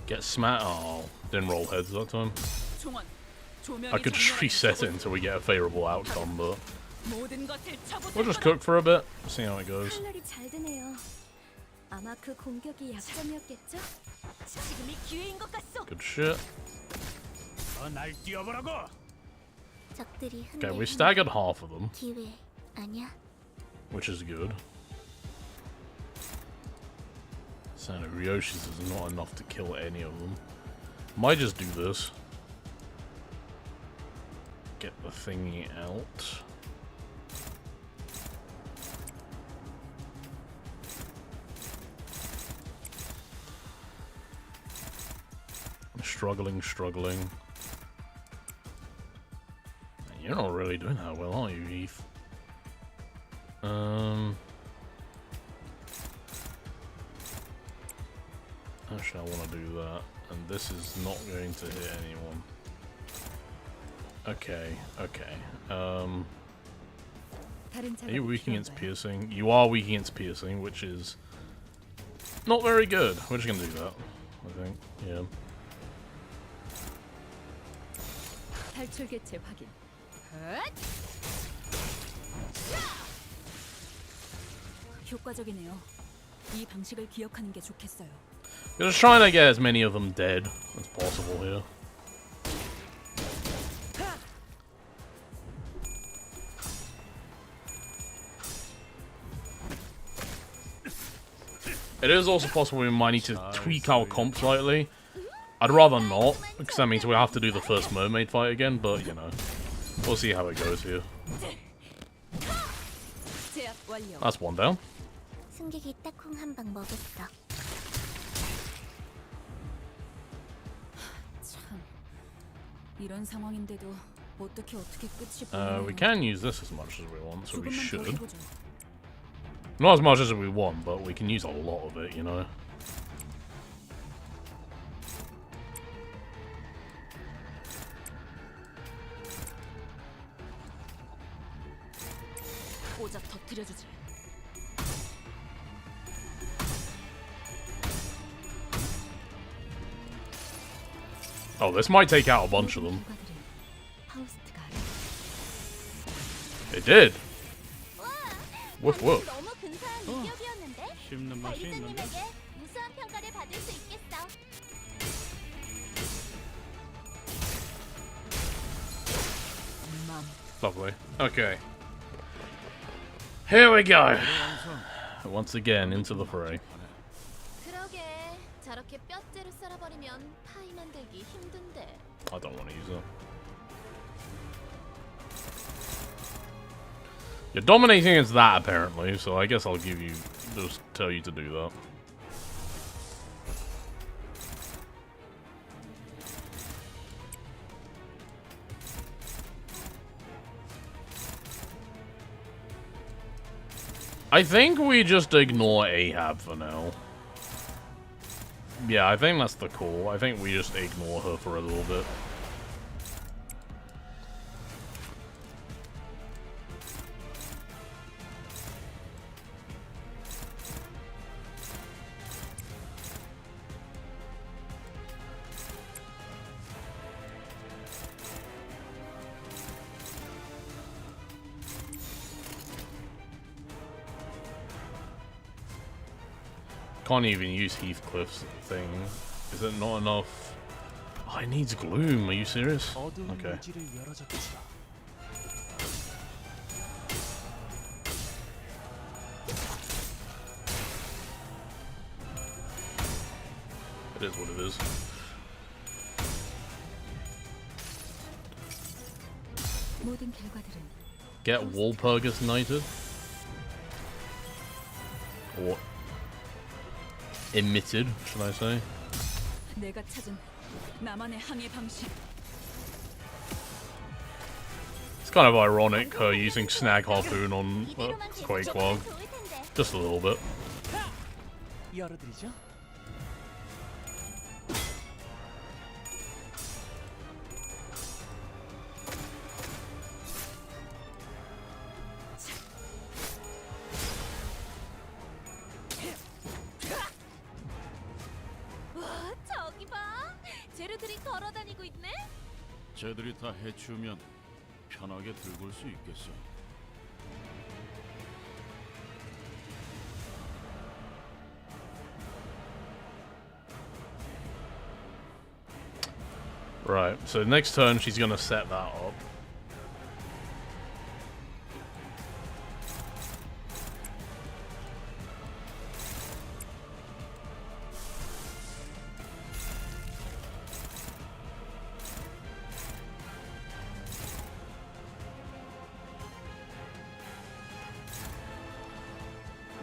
Get smacked. Oh, didn't roll heads that time. I could just reset it until we get a favorable outcome, but we'll just cook for a bit, see how it goes. 칼날이 잘 드네요. 아마 그 공격이 약점이었겠죠? 지금이 기회인 것 같소. Good shit. 날 뛰어보라고. 적들이 Okay, we staggered half of them, 기회 아니야? which is good. Santa Ryoshi's is not enough to kill any of them. Might just do this. Get the thingy out. Struggling. You're not really doing that well, are you, Heath? Actually, I want to do that, and this is not going to hit anyone. Okay. Are you weak against piercing? You are weak against piercing, which is not very good. We're just gonna do that, I think. Yeah. 탈출 개체 확인. 효과적이네요. 이 방식을 기억하는 게 좋겠어요. We're just trying to get as many of them dead as possible here. It is also possible we might need to tweak our comp slightly. I'd rather not, because that means we have to do the first mermaid fight again, but, you know, we'll see how it goes here. That's one down. 승객이 딱콩 한 방 먹었어. 참, 이런 상황인데도 어떻게 끝이 보이네요. We can use this as much as we want, so we 조금만 더 should. 해보죠. Not as much as we want, but we can use a lot of it, you know. 오작 터뜨려주지. Oh, this might take out a bunch of them. It did. Woof woof. 너무 근사한 능력이었는데 씹는 맛이 있는데. 관리자님에게 우수한 평가를 받을 수 있겠어. Lovely. Okay. Here we go. Once again, into the fray. 그러게 저렇게 뼈째로 썰어버리면 파이 만들기 힘든데. I don't want to use it. You're dominating against that, apparently, so I guess I'll give you... just tell you to do that. I think we just ignore Ahab for now. Yeah, I think that's the call. I think we just ignore her for a little bit. Can't even use Heathcliff's thing. Is it not enough Oh, it needs gloom. Are you serious? 어두운 Okay. 의지를 열어줬다. It is what it is. 모든 결과들은 Get Walpurgis knighted? Or emitted, should I say? 내가 찾은 나만의 항해 방식. It's kind of ironic her using Snag Harpoon on 이대로만 Quake 계속 Quag. 좋을 텐데. Just a little bit. 열어드리죠. 와, 저기 봐. 제르들이 걸어다니고 있네. 쟤들이 다 해치우면 편하게 들고 올 수 있겠어. Right, so next turn she's gonna set that up.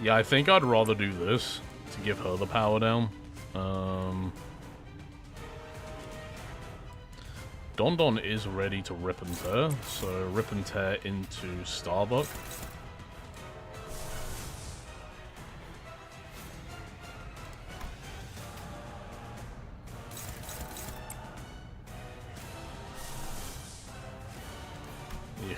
Yeah, I think I'd rather do this to give her the power down. Don Don is ready to rip and tear, so rip and tear into Starbuck. Ugh.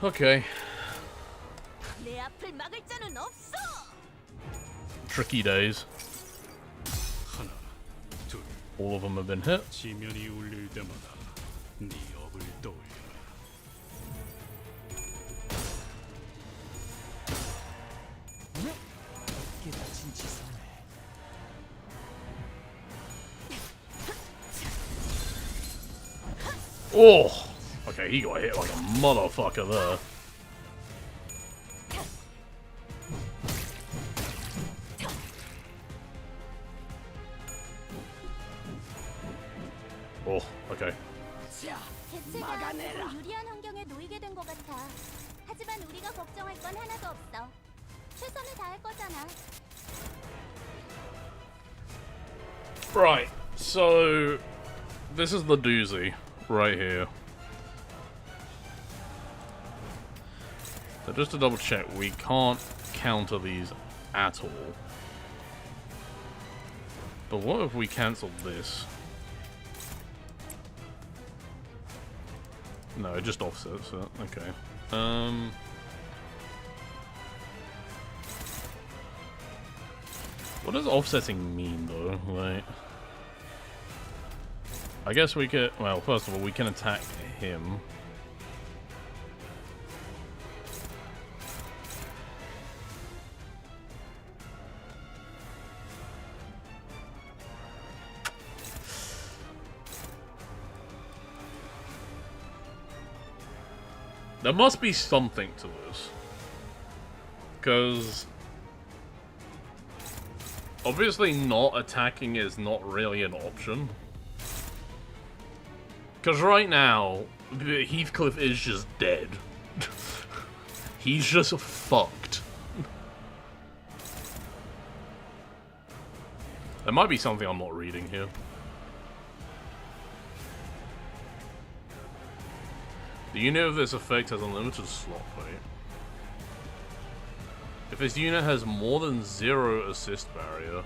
Okay. 내 앞을 막을 자는 없어. Tricky days. 하나, 둘, All of them have been hit. 지면이 울릴 때마다 네 업을 떠올려라. 깨닫힌 지성에 Oh! Okay, he got hit like a motherfucker there. Oh, okay. 대체가 더 유리한 환경에 놓이게 된 것 같아. 하지만 우리가 걱정할 건 하나도 없어. 최선을 다할 거잖아. Right, so this is the doozy right here. So just to double check, we can't counter these at all. But what if we cancel this? No, it just offsets it. Okay. What does offsetting mean, though? Like, I guess we could. Well, first of all, we can attack him. There must be something to this. Because obviously not attacking is not really an option. Because right now, Heathcliff is just dead. He's just fucked. There might be something I'm not reading here. The unit of this effect has unlimited slot rate. If this unit has more than 0 assist barrier,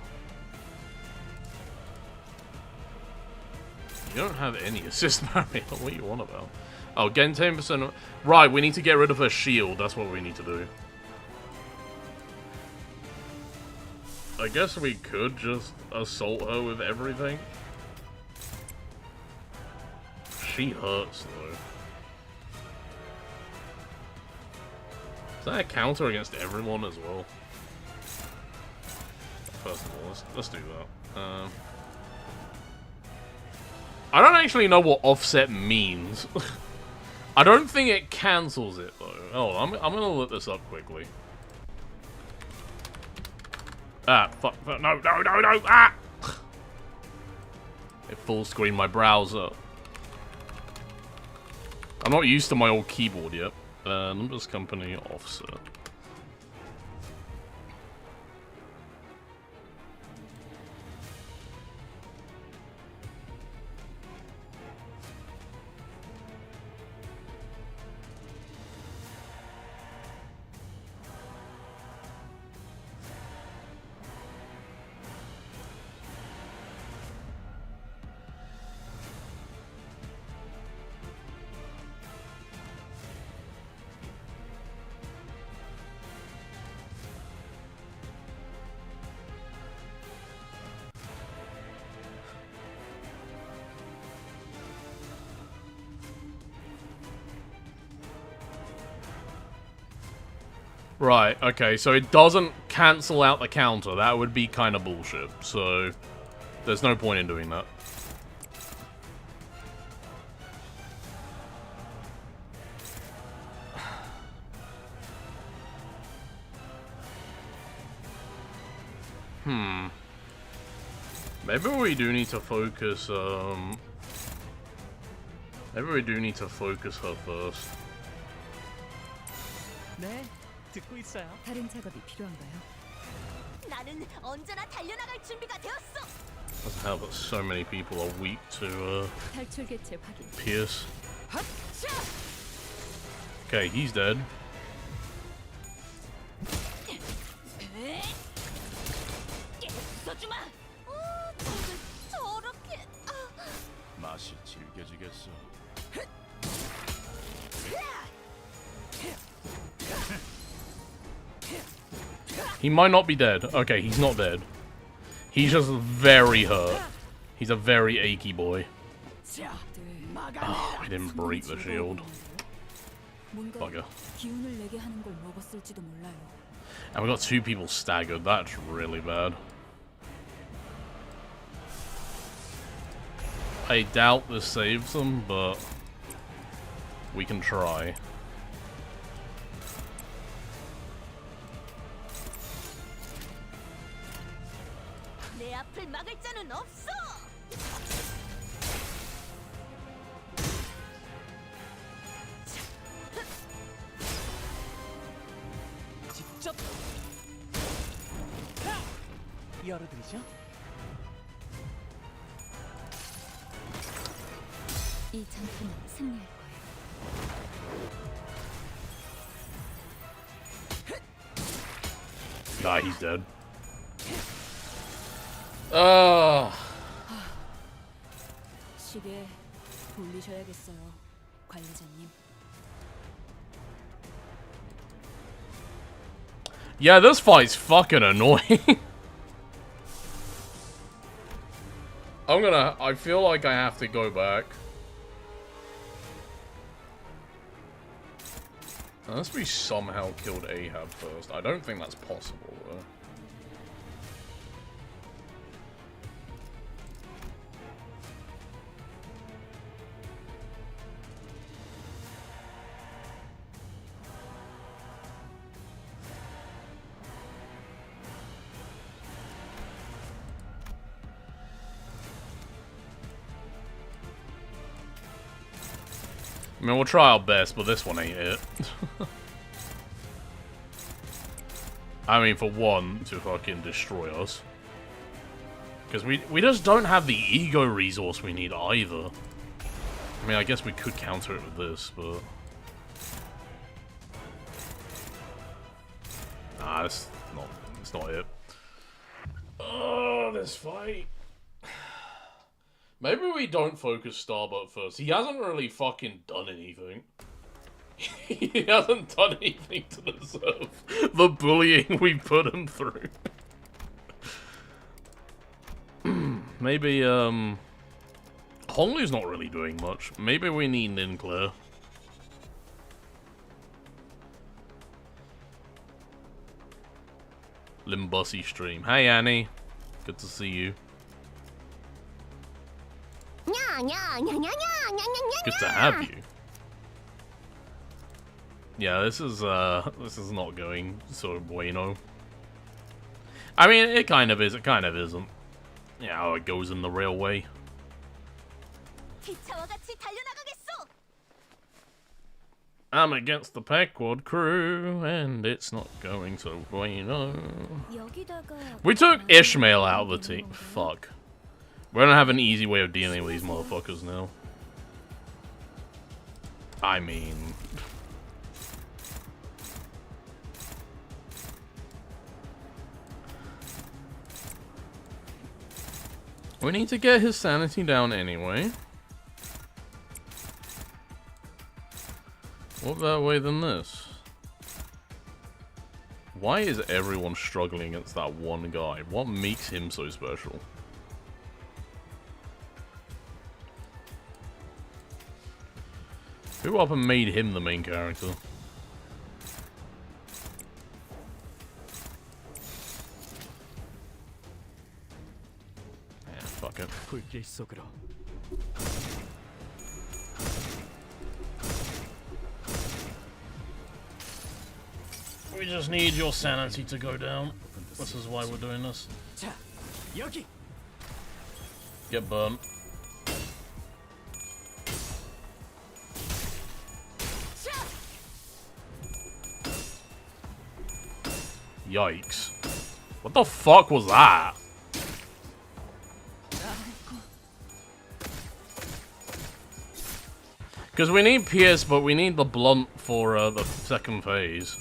you don't have any assist barrier. What are you on about? Oh, gain 10%. Right, we need to get rid of her shield. That's what we need to do. I guess we could just assault her with everything. She hurts though. Is that a counter against everyone as well? First of all, let's do that. I don't actually know what offset means. I don't think it cancels it though. Oh, I'm gonna look this up quickly. Ah, fuck, no, no, no, no, ah! It full screened my browser. I'm not used to my old keyboard yet. Numbers company offset. Right, okay, so it doesn't cancel out the counter. That would be kind of bullshit. So, there's no point in doing that. Maybe we do need to focus, maybe we do need to focus her first. 네, 듣고 있어요. 다른 작업이 필요한가요? 나는 언제나 달려나갈 준비가 되었어. That's how that so many people are weak to, 탈출 개체 확인. Pierce. Okay, he's dead. 써주마. 저렇게. 맛이 질겨지겠어. He might not be dead. Okay, he's not dead. He's just very hurt. He's a very achy boy. Oh, I didn't break the shield. 뭔가 Bugger. 기운을 내게 하는 걸 먹었을지도 몰라요. And we got two people staggered. That's really bad. I doubt this saves them, but we can try. 내 앞을 막을 자는 없어. 직접 열어드리죠. 이 전투는 승리할 거예요. Nah, he's dead. 시계 돌리셔야겠어요, 관리자님. Yeah, this fight's fucking annoying. I feel like I have to go back. Unless we somehow killed Ahab first. I don't think that's possible, though. I mean, we'll try our best, but this one ain't it. I mean, for one, to fucking destroy us. Because we just don't have the ego resource we need either. I mean, I guess we could counter it with this, but... Nah, it's not it. Oh, this fight. Maybe we don't focus Starbuck first. He hasn't really fucking done anything. He hasn't done anything to deserve the bullying we put him through. Honglu's not really doing much. Maybe we need Ninclair. Limbusy stream. Hey Annie. Good to see you. Good to have you. Yeah, this is not going so bueno. I mean, it kind of is, it kind of isn't. Yeah, how it goes in the railway. I'm against the Peckwad crew, and it's not going so bueno. We took Ishmael out of the team. Fuck. We don't have an easy way of dealing with these motherfuckers now. I mean... we need to get his sanity down anyway. What better way than this? Why is everyone struggling against that one guy? What makes him so special? Who up and made him the main character? Yeah, fuck it. We just need your sanity to go down. This is why we're doing this. Get burnt. Yikes. What the fuck was that? Because we need Pierce, but we need the blunt for the second phase.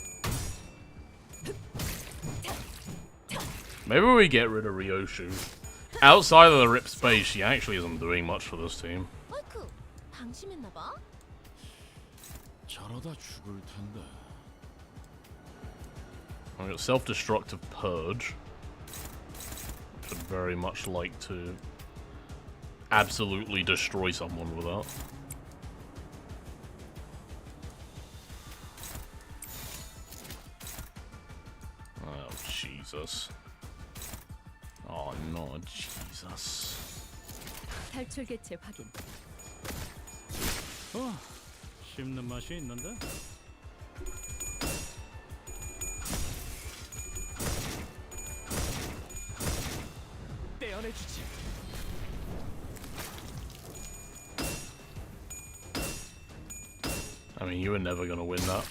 Maybe we get rid of Ryoshu. Outside of the rip space, she actually isn't doing much for this team. 저러다 죽을 텐데. I've got self-destructive purge. Which I'd very much like to absolutely destroy someone with that. Oh, Jesus. Oh, no, Jesus. 탈출 개체 확인. 씹는 맛이 있는데? 떼어내주지. I mean, you were never gonna win that.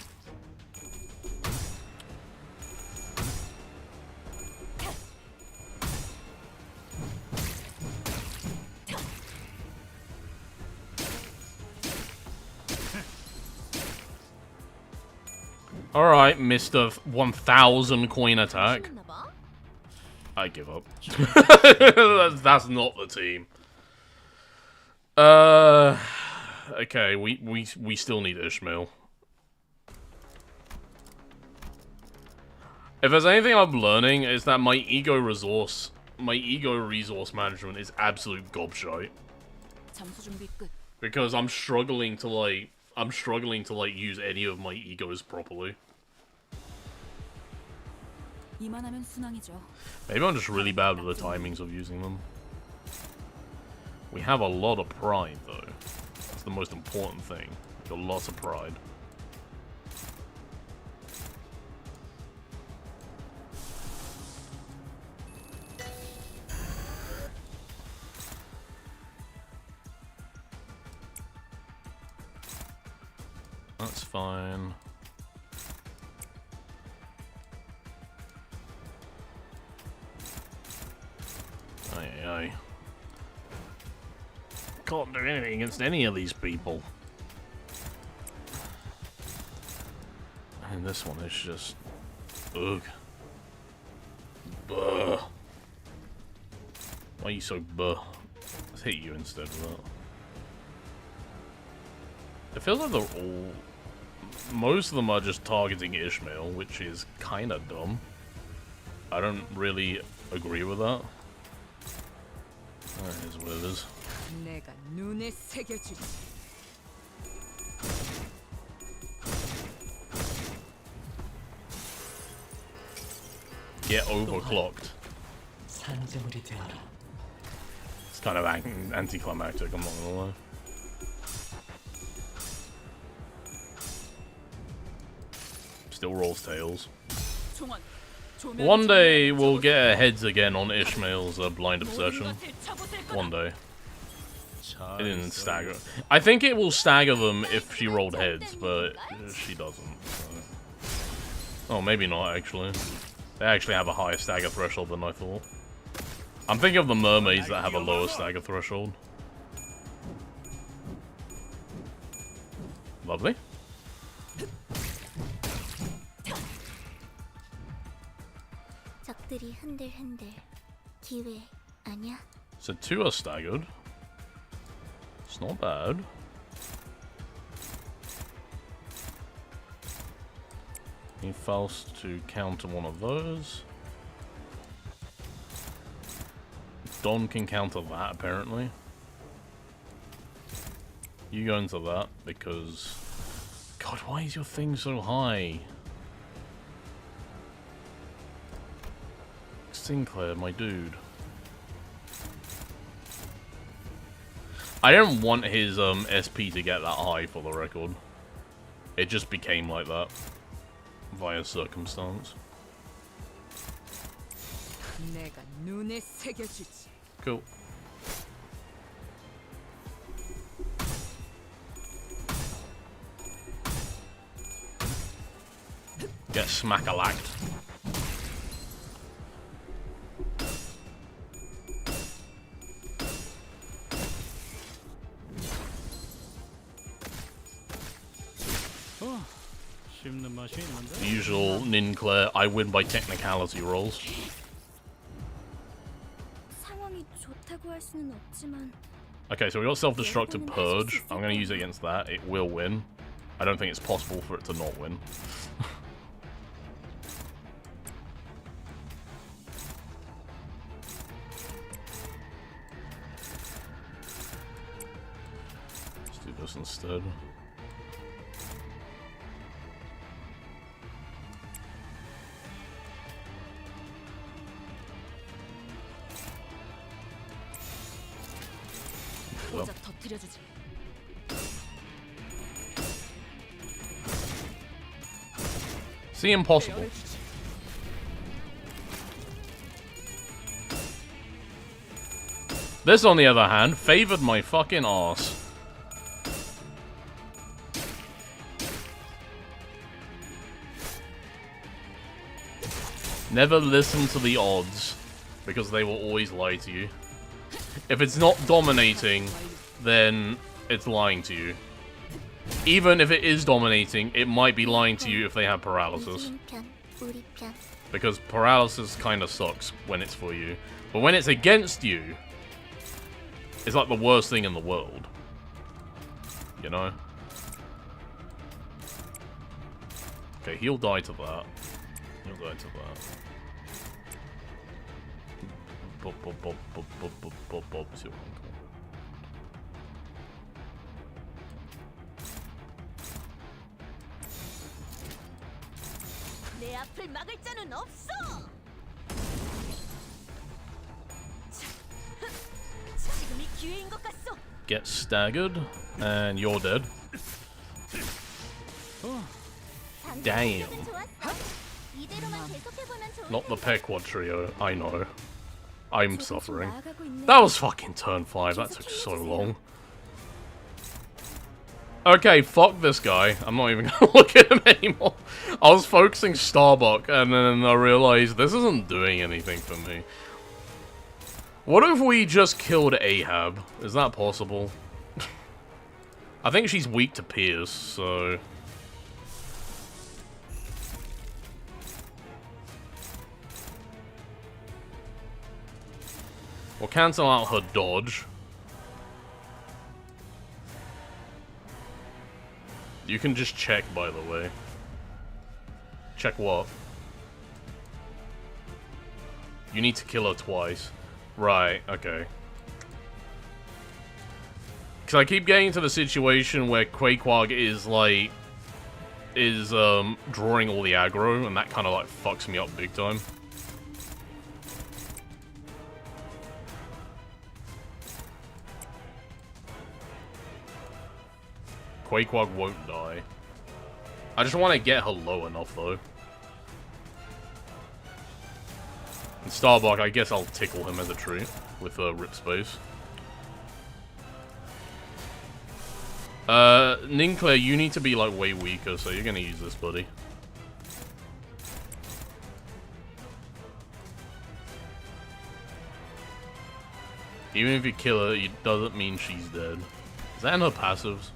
Alright, Mr. 1000 coin attack. I give up. that's not the team. Okay, we still need Ishmael. If there's anything I'm learning, is that my ego resource management is absolute gobshite. 잠수 준비 끝. Because I'm struggling to use any of my egos properly. 이만하면 순항이죠. Maybe I'm just really bad with the timings of using them. We have a lot of pride, though. That's the most important thing. We've got lots of pride. That's fine. Aye. Can't do anything against any of these people. And this one is just... ugh. Buh. Why are you so buh? Let's hit you instead of that. It feels like they're all... most of them are just targeting Ishmael, which is kinda dumb. I don't really agree with that. That is what it is. 내가 눈에 새겨주지. Get overclocked. 산정물이 되어라. It's kind of anticlimactic, I'm not gonna lie. Still rolls tails. 총원. 조명 One day 정면 we'll 쳐보세요. get our heads again on Ishmael's blind obsession. 모든 것을 쳐보실 거다. One day. 잘 It didn't 있어요. stagger. I think it will stagger them if she rolled heads, but she doesn't. So. Oh, maybe not actually. They actually have a higher stagger threshold than I thought. I'm thinking of the mermaids that have a lower stagger threshold. Lovely. 적들이 흔들흔들. 기회 아니야? So 2 are staggered. It's not bad. Need Faust to counter one of those. Don can counter that, apparently. You go into that, because... God, why is your thing so high? Sinclair, my dude. I didn't want his SP to get that high, for the record. It just became like that. Via circumstance. 내가 눈에 새겨주지. Cool. Get smack-a-lacked. 씹는 맛이 있는데. The usual Ninclair, I win by technicality rolls. 상황이 좋다고 할 수는 없지만 Okay, so we got self-destructive purge. I'm gonna use it against that. It will win. I don't think it's possible for it to not win. Let's do this instead. 고작 터뜨려주지. See, impossible. This, on the other hand, favored my fucking ass. Never listen to the odds, because they will always lie to you. If it's not dominating, then it's lying to you. Even if it is dominating, it might be lying to you if they have paralysis. 이기는 편, 우리 편. Because paralysis kind of sucks when it's for you. But when it's against you, it's like the worst thing in the world. You know? Okay, he'll die to that. He'll die to that. Bob, bob, bob, bob, bob, bob, bob, bob, it's your uncle. 내 앞을 막을 자는 없어. 지금이 기회인 것 같소. Get staggered, and you're dead. Damn. 이대로만 계속해보면 좋을 Not the Pequod trio, I know. I'm suffering. 나아가고 있네. That was fucking turn 5, that took so long. Okay, fuck this guy. I'm not even gonna look at him anymore. I was focusing Starbuck, and then I realized this isn't doing anything for me. What if we just killed Ahab? Is that possible? I think she's weak to Pierce, so... We'll cancel out her dodge. You can just check, by the way. Check what? You need to kill her twice. Right, okay. Because I keep getting to the situation where Quaquag is, like, drawing all the aggro, and that kind of, like, fucks me up big time. Quaquag won't die. I just want to get her low enough, though. And Starbuck, I guess I'll tickle him as a treat with Rip Space. Ninclair, you need to be, like, way weaker, so you're gonna use this, buddy. Even if you kill her, it doesn't mean she's dead. Is that in her passives?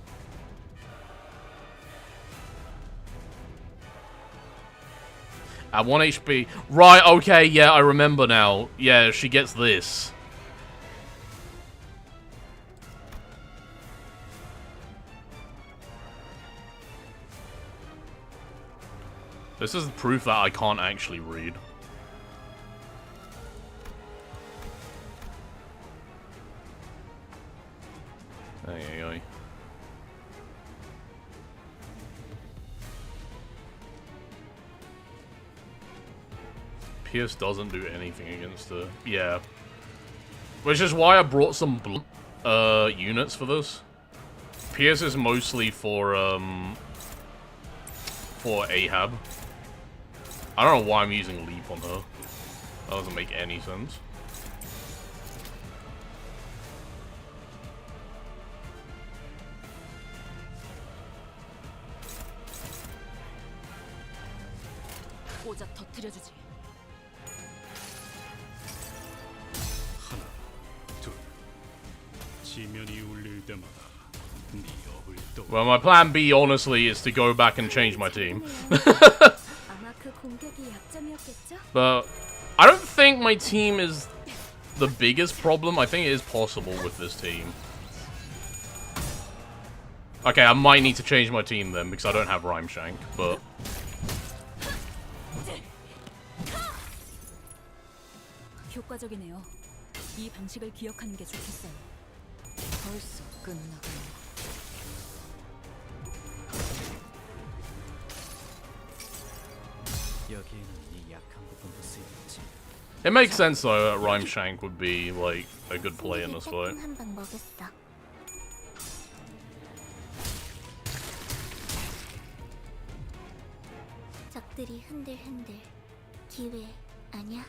At 1 HP. Right, okay, yeah, I remember now. Yeah, she gets this. This is proof that I can't actually read. Ay. Pierce doesn't do anything against her. Yeah. Which is why I brought some units for this. Pierce is mostly for Ahab. I don't know why I'm using Leap on her. That doesn't make any sense. 오작 터뜨려주지. 지면이 울릴 때마다 네 업을 또 Well, my plan B, honestly, is to go back and change my team. 아마 그 공격이 약점이었겠죠? But I don't think my team is the biggest problem. I think it is possible with this team. Okay, I might need to change my team then, because I don't have Rhyme Shank, but... 효과적이네요. 이 방식을 기억하는 게 좋겠어요. 벌써 끝나가네. 여기에는 이 약한 부분도 쓰이겠지. It makes sense, though, that Rhyme Shank would be, like, a good play in this fight. 한방 먹였어. 적들이 흔들흔들. 기회 아니야?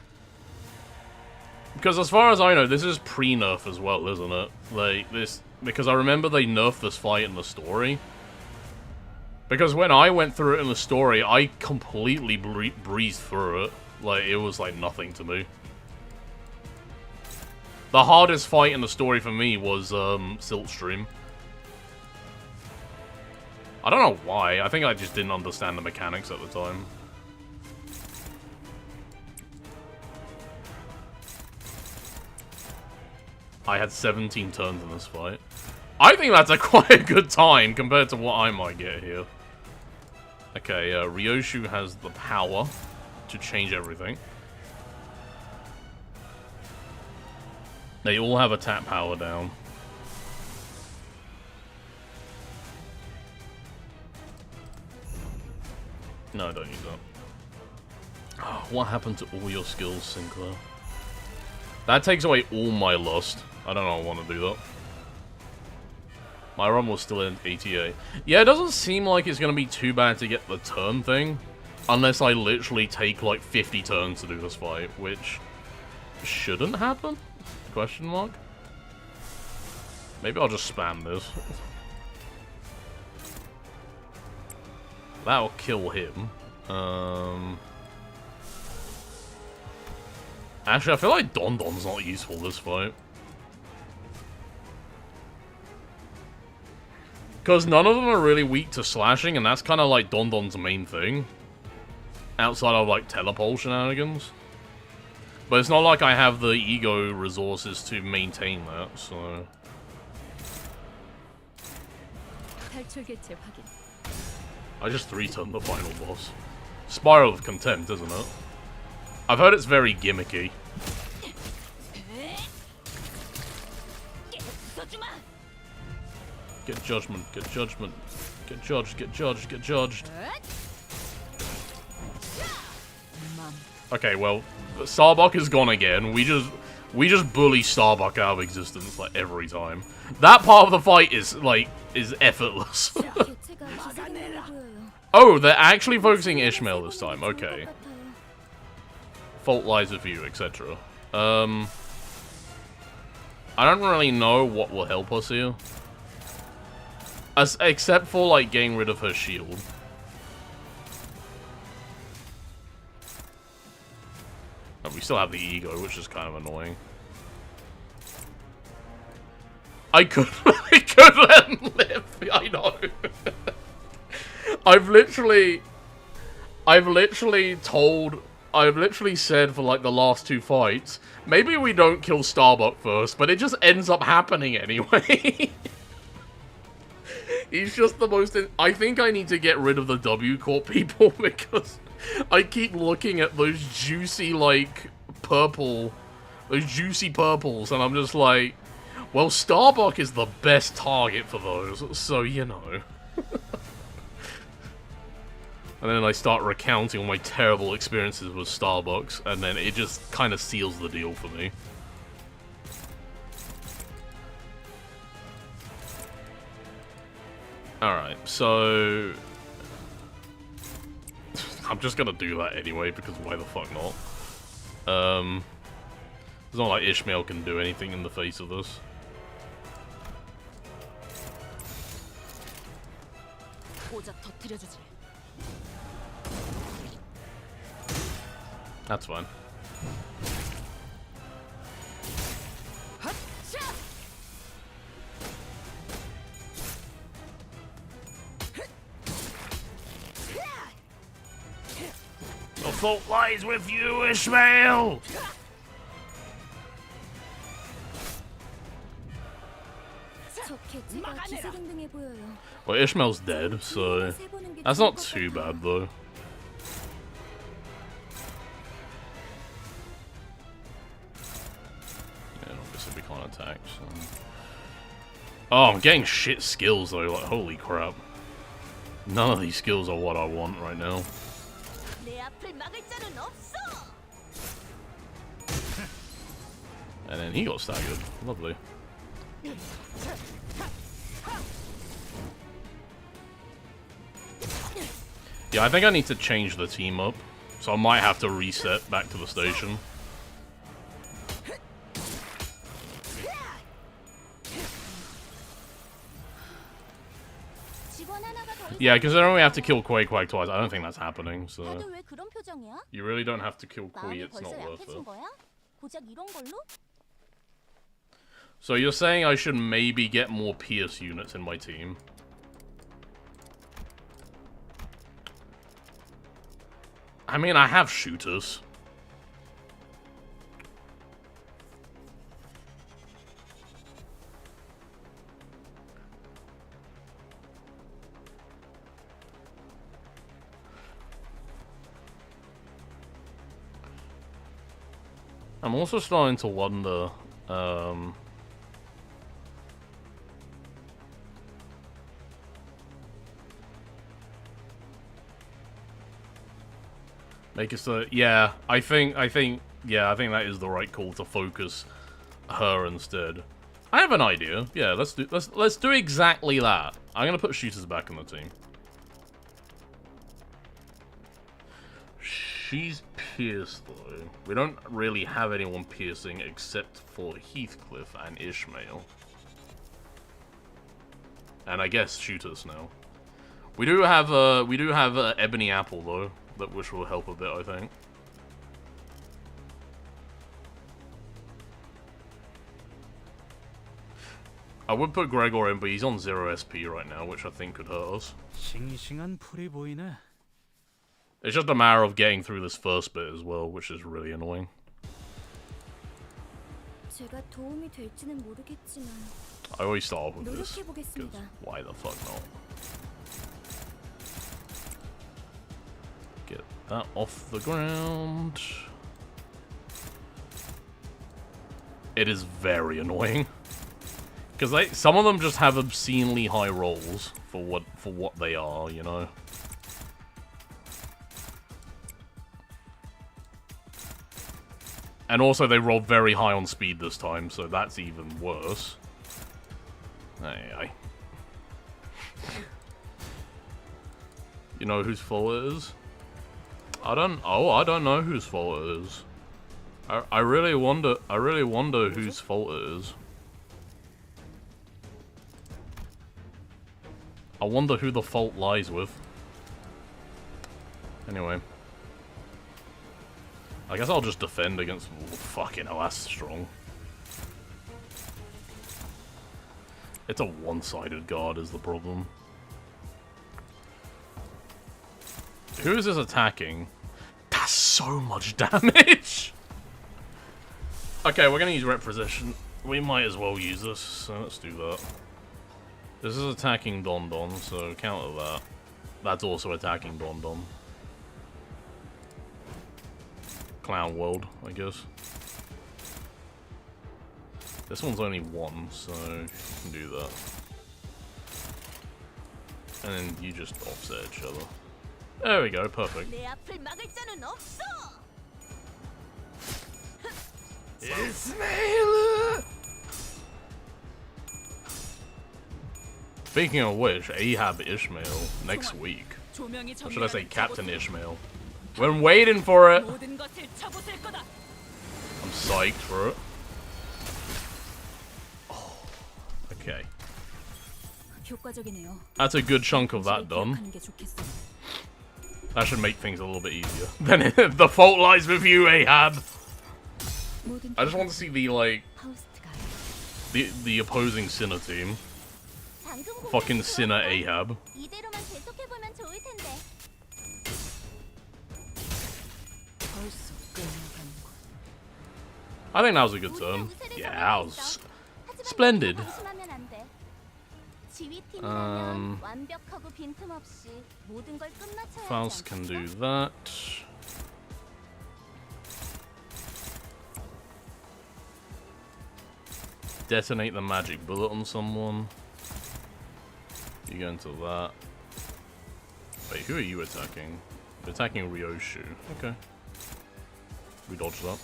Because as far as I know, this is pre-nerf as well, isn't it? Like, this... Because I remember they nerfed this fight in the story. Because when I went through it in the story, I completely breezed through it. Like, it was like nothing to me. The hardest fight in the story for me was, Siltstream. I don't know why. I think I just didn't understand the mechanics at the time. I had 17 turns in this fight. I think that's quite a good time compared to what I might get here. Okay, Ryoshu has the power to change everything. They all have attack power down. No, I don't use that. Oh, what happened to all your skills, Sinclair? That takes away all my lust. I don't know I want to do that. My run was still in 88. Yeah, it doesn't seem like it's going to be too bad to get the turn thing. Unless I literally take like 50 turns to do this fight, which shouldn't happen? Question mark? Maybe I'll just spam this. That'll kill him. Actually, I feel like Don Don's not useful this fight. Because none of them are really weak to slashing, and that's kind of like Don Don's main thing. Outside of, like, telepole shenanigans. But it's not like I have the ego resources to maintain that, so... 탈출개체 확인. I just 3-turned the final boss. Spiral of Contempt, isn't it? I've heard it's very gimmicky. Get judgment. Get judgment. Get judged. Get judged. Get judged. Okay, well, Starbuck is gone again. We just bully Starbuck out of existence like every time. That part of the fight is effortless. 개체가 기세등등해 보여요. Oh, they're actually focusing Ishmael this time. Okay. Fault lies with you, etc. I don't really know what will help us here. Except for, like, getting rid of her shield. And we still have the ego, which is kind of annoying. I could let him live. I know. I've literally said for like the last 2 fights, maybe we don't kill Starbuck first, but it just ends up happening anyway. He's just the most... I think I need to get rid of the W Corp people because I keep looking at those juicy, like, purple... Those juicy purples, and I'm just like... Well, Starbuck is the best target for those, so, you know. And then I start recounting all my terrible experiences with Starbucks, and then it just kind of seals the deal for me. Alright, so... I'm just gonna do that anyway, because why the fuck not? It's not like Ishmael can do anything in the face of this. That's fine. The fault lies with you, Ishmael! 저 개체가 기세등등해 보여요. Well, Ishmael's dead, so that's not too bad, though. Yeah, obviously we can't attack, so... Oh, I'm getting shit skills, though, like, holy crap. None of these skills are what I want right now. And then he got staggered. Lovely. Yeah, I think I need to change the team up. So I might have to reset back to the station. Yeah, because I only have to kill Quake twice. I don't think that's happening, so... 다들 왜 그런 표정이야? You really don't have to kill Kui, 마음이 it's not 벌써 worth 약해진 it. 거야? 고작 이런 걸로? So you're saying I should maybe get more Pierce units in my team? I mean, I have shooters. I'm also starting to wonder, make it so, yeah, I think that is the right call to focus her instead. I have an idea. Yeah, let's do exactly that. I'm gonna put shooters back in the team. She's pierced though. We don't really have anyone piercing except for Heathcliff and Ishmael. And I guess shooters now. We do have Ebony Apple though, which will help a bit, I think. I would put Gregor in, but he's on 0 SP right now, which I think could hurt us. 싱싱한 풀이 보이네. It's just a matter of getting through this first bit as well, which is really annoying. 제가 도움이 될지는 모르겠지만 I always start off with this, 노력해 because 보겠습니다. why the fuck not? Get that off the ground. It is very annoying. Because some of them just have obscenely high rolls for what they are, you know. And also they rolled very high on speed this time, so that's even worse. Aye. You know whose fault it is? I don't know whose fault it is. I really wonder whose fault it is. I wonder who the fault lies with. Anyway. I guess I'll just defend against... Oh, fucking hell, that's strong. It's a one-sided guard is the problem. Who is this attacking? That's so much damage! Okay, we're gonna use Refraction. We might as well use this, so let's do that. This is attacking Don Don, so counter that. That's also attacking Don Don. Clown World, I guess. This one's only one, so you can do that. And then you just offset each other. There we go, perfect. Ismail! Speaking of which, Ahab Ishmael next week. Or should I say Captain Ishmael? We're waiting for it! I'm psyched for it. Oh, okay. That's a good chunk of that done. That should make things a little bit easier. Then the fault lies with you, Ahab! I just want to see the, like... The opposing Sinner team. Fucking Sinner Ahab. I think that was a good turn. Yeah, that was splendid. Faust can do that. Detonate the magic bullet on someone. You go into that. Wait, who are you attacking? You're attacking Ryoshu. Okay. We dodged that.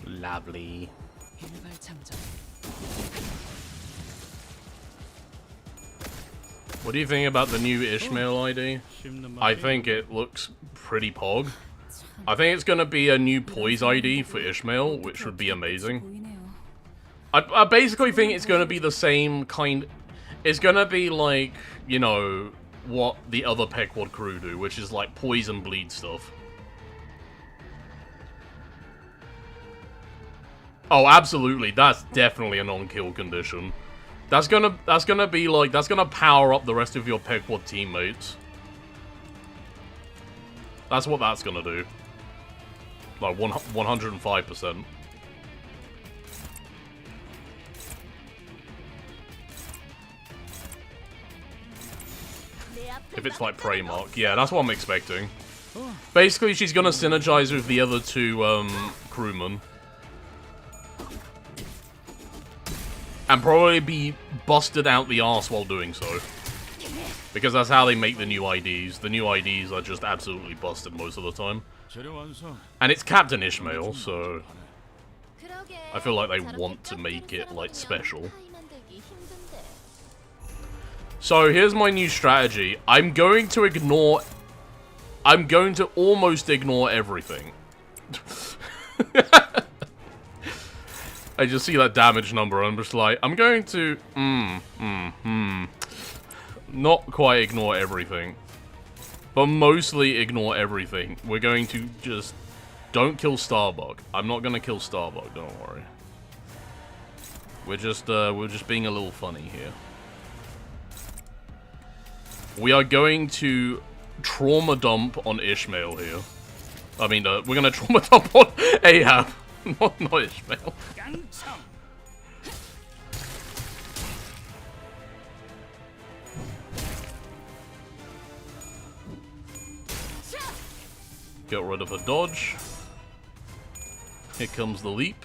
Lovely. What do you think about the new Ishmael ID? I think it looks pretty pog. I think it's gonna be a new Poise ID for Ishmael, which would be amazing. I basically think it's gonna be the same kind... It's gonna be like, you know, what the other Pequod crew do, which is like poison bleed stuff. Oh, absolutely. That's definitely a non-kill condition. That's gonna be like, that's gonna power up the rest of your Pequod teammates. That's what that's gonna do. Like 105%. If it's like Prey Mark. Yeah, that's what I'm expecting. Basically, she's gonna synergize with the other two crewmen. And probably be busted out the arse while doing so. Because that's how they make the new IDs. The new IDs are just absolutely busted most of the time. And it's Captain Ishmael, so... I feel like they want to make it, like, special. So, here's my new strategy. I'm going to almost ignore everything. I just see that damage number and I'm just like, I'm going to... Not quite ignore everything. But mostly ignore everything. We're going to just... Don't kill Starbuck. I'm not going to kill Starbuck, don't worry. We're just being a little funny here. We are going to trauma dump on Ishmael here. I mean, we're going to trauma dump on Ahab. Not Ishmael. Get rid of a dodge. Here comes the leap.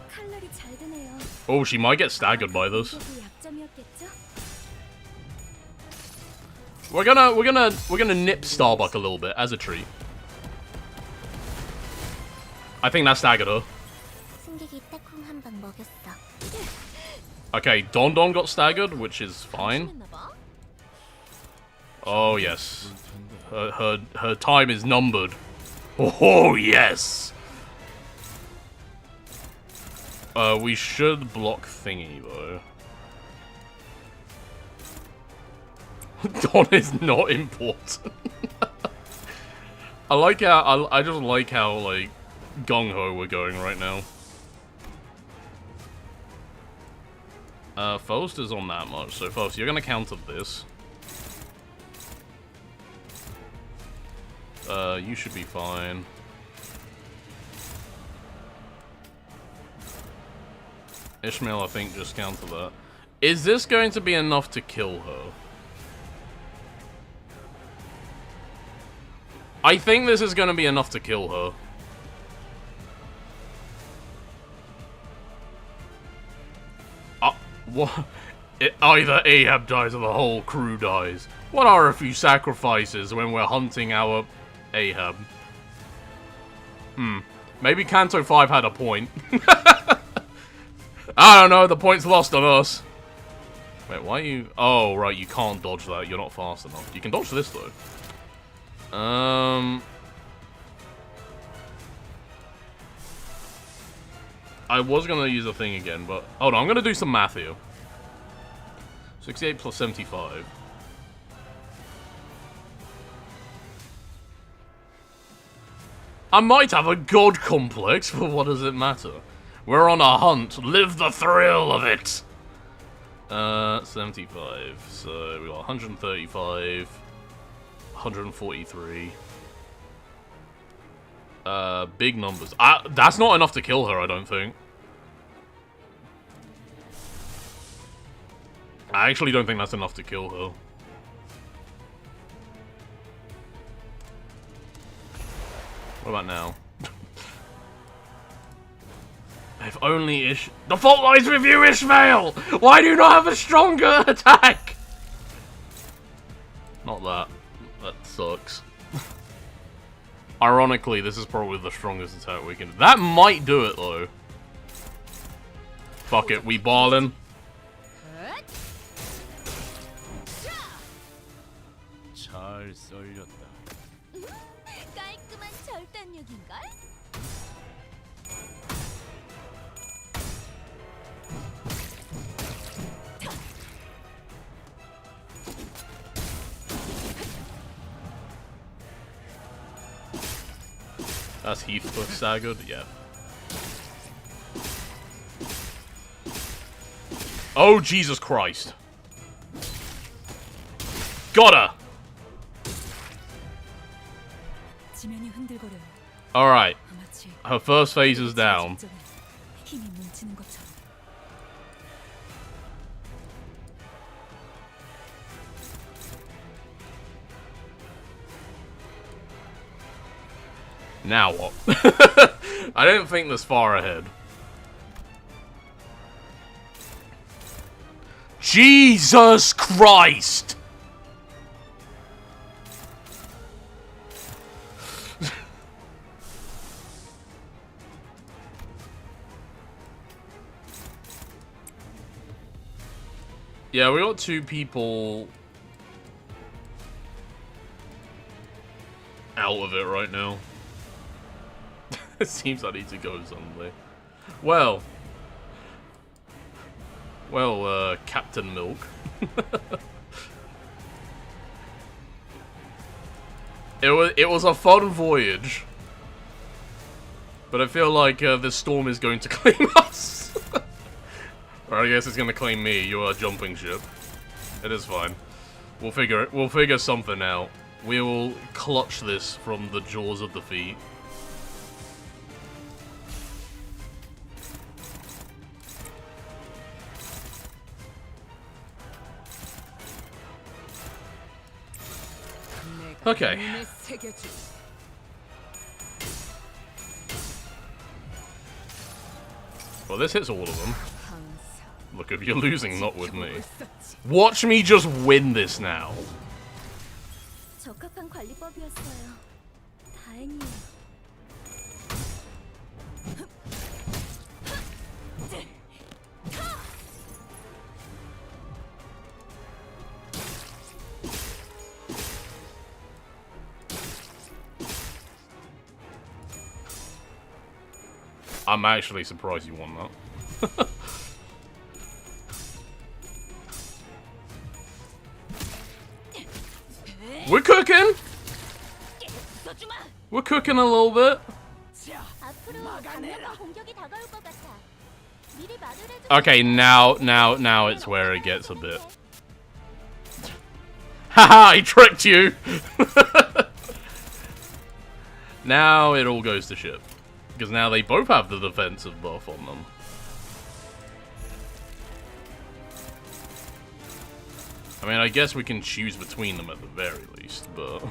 칼날이 잘 드네요. Oh, she might get staggered by this. 이게 약점이었겠죠? We're gonna nip Starbuck a little bit as a treat. I think that staggered her. 승객이 딱콩 한 방 먹였어. Okay, Don Don got staggered, which is fine. 했나 봐? Oh yes, her time is numbered. Oh yes. We should block thingy though. Don is not important. I like how I just like how like gung ho we're going right now. Faust is on that much, so Faust, you're gonna counter this. You should be fine. Ishmael, I think, just counter that. Is this going to be enough to kill her? I think this is going to be enough to kill her. What? Either Ahab dies or the whole crew dies. What are a few sacrifices when we're hunting our Ahab? Maybe Kanto 5 had a point. I don't know, the point's lost on us. Wait, why are you... Oh, right, you can't dodge that. You're not fast enough. You can dodge this, though. I was gonna use a thing again, but... Hold on, I'm gonna do some math here. 68 plus 75. I might have a god complex, but what does it matter? We're on a hunt. Live the thrill of it! 75. So, we got 135. 143. Big numbers. That's not enough to kill her, I don't think. I actually don't think that's enough to kill her. What about now? If only the fault lies with you, Ishmael! Why do you not have a stronger attack? Not that. That sucks. Ironically, this is probably the strongest attack we can... That might do it, though. Fuck it, we ballin'. 잘 썰렸다. 깔끔한 절단력인걸? That's Heathcliff staggered? Yeah. Oh, Jesus Christ. Got her! 지면이 흔들거려요. Alright. 마치 Her first phase is down. 직전에 힘이 뭉치는 것처럼. Now what? I don't think this far ahead. Jesus Christ! Yeah, we got two people out of it right now. It seems I need to go someday. Well, Captain Milk. It was a fun voyage, but I feel like this storm is going to claim us. Or I guess it's gonna claim me. You're a jumping ship. It is fine. We'll figure something out. We will clutch this from the jaws of defeat. Okay. Well, this hits all of them. Look, if you're losing, not with me. Watch me just win this now. 적합한 관리법이었어요. 다행이에요. I'm actually surprised you won that. We're cooking! We're cooking a little bit. 앞으로 강력한 공격이 다가올 것 같아. 미리 말을 해줘. Okay, now it's where it gets a bit. Haha, I tricked you! Now it all goes to shit. Because now they both have the defensive buff on them. I mean, I guess we can choose between them at the very least, but...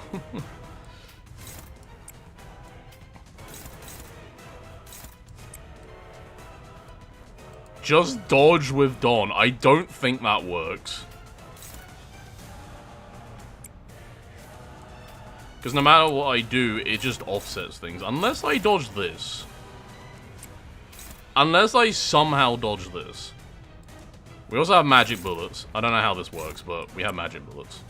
Just dodge with Dawn. I don't think that works. Because no matter what I do, it just offsets things. Unless I dodge this. Unless I somehow dodge this. We also have magic bullets. I don't know how this works, but we have magic bullets.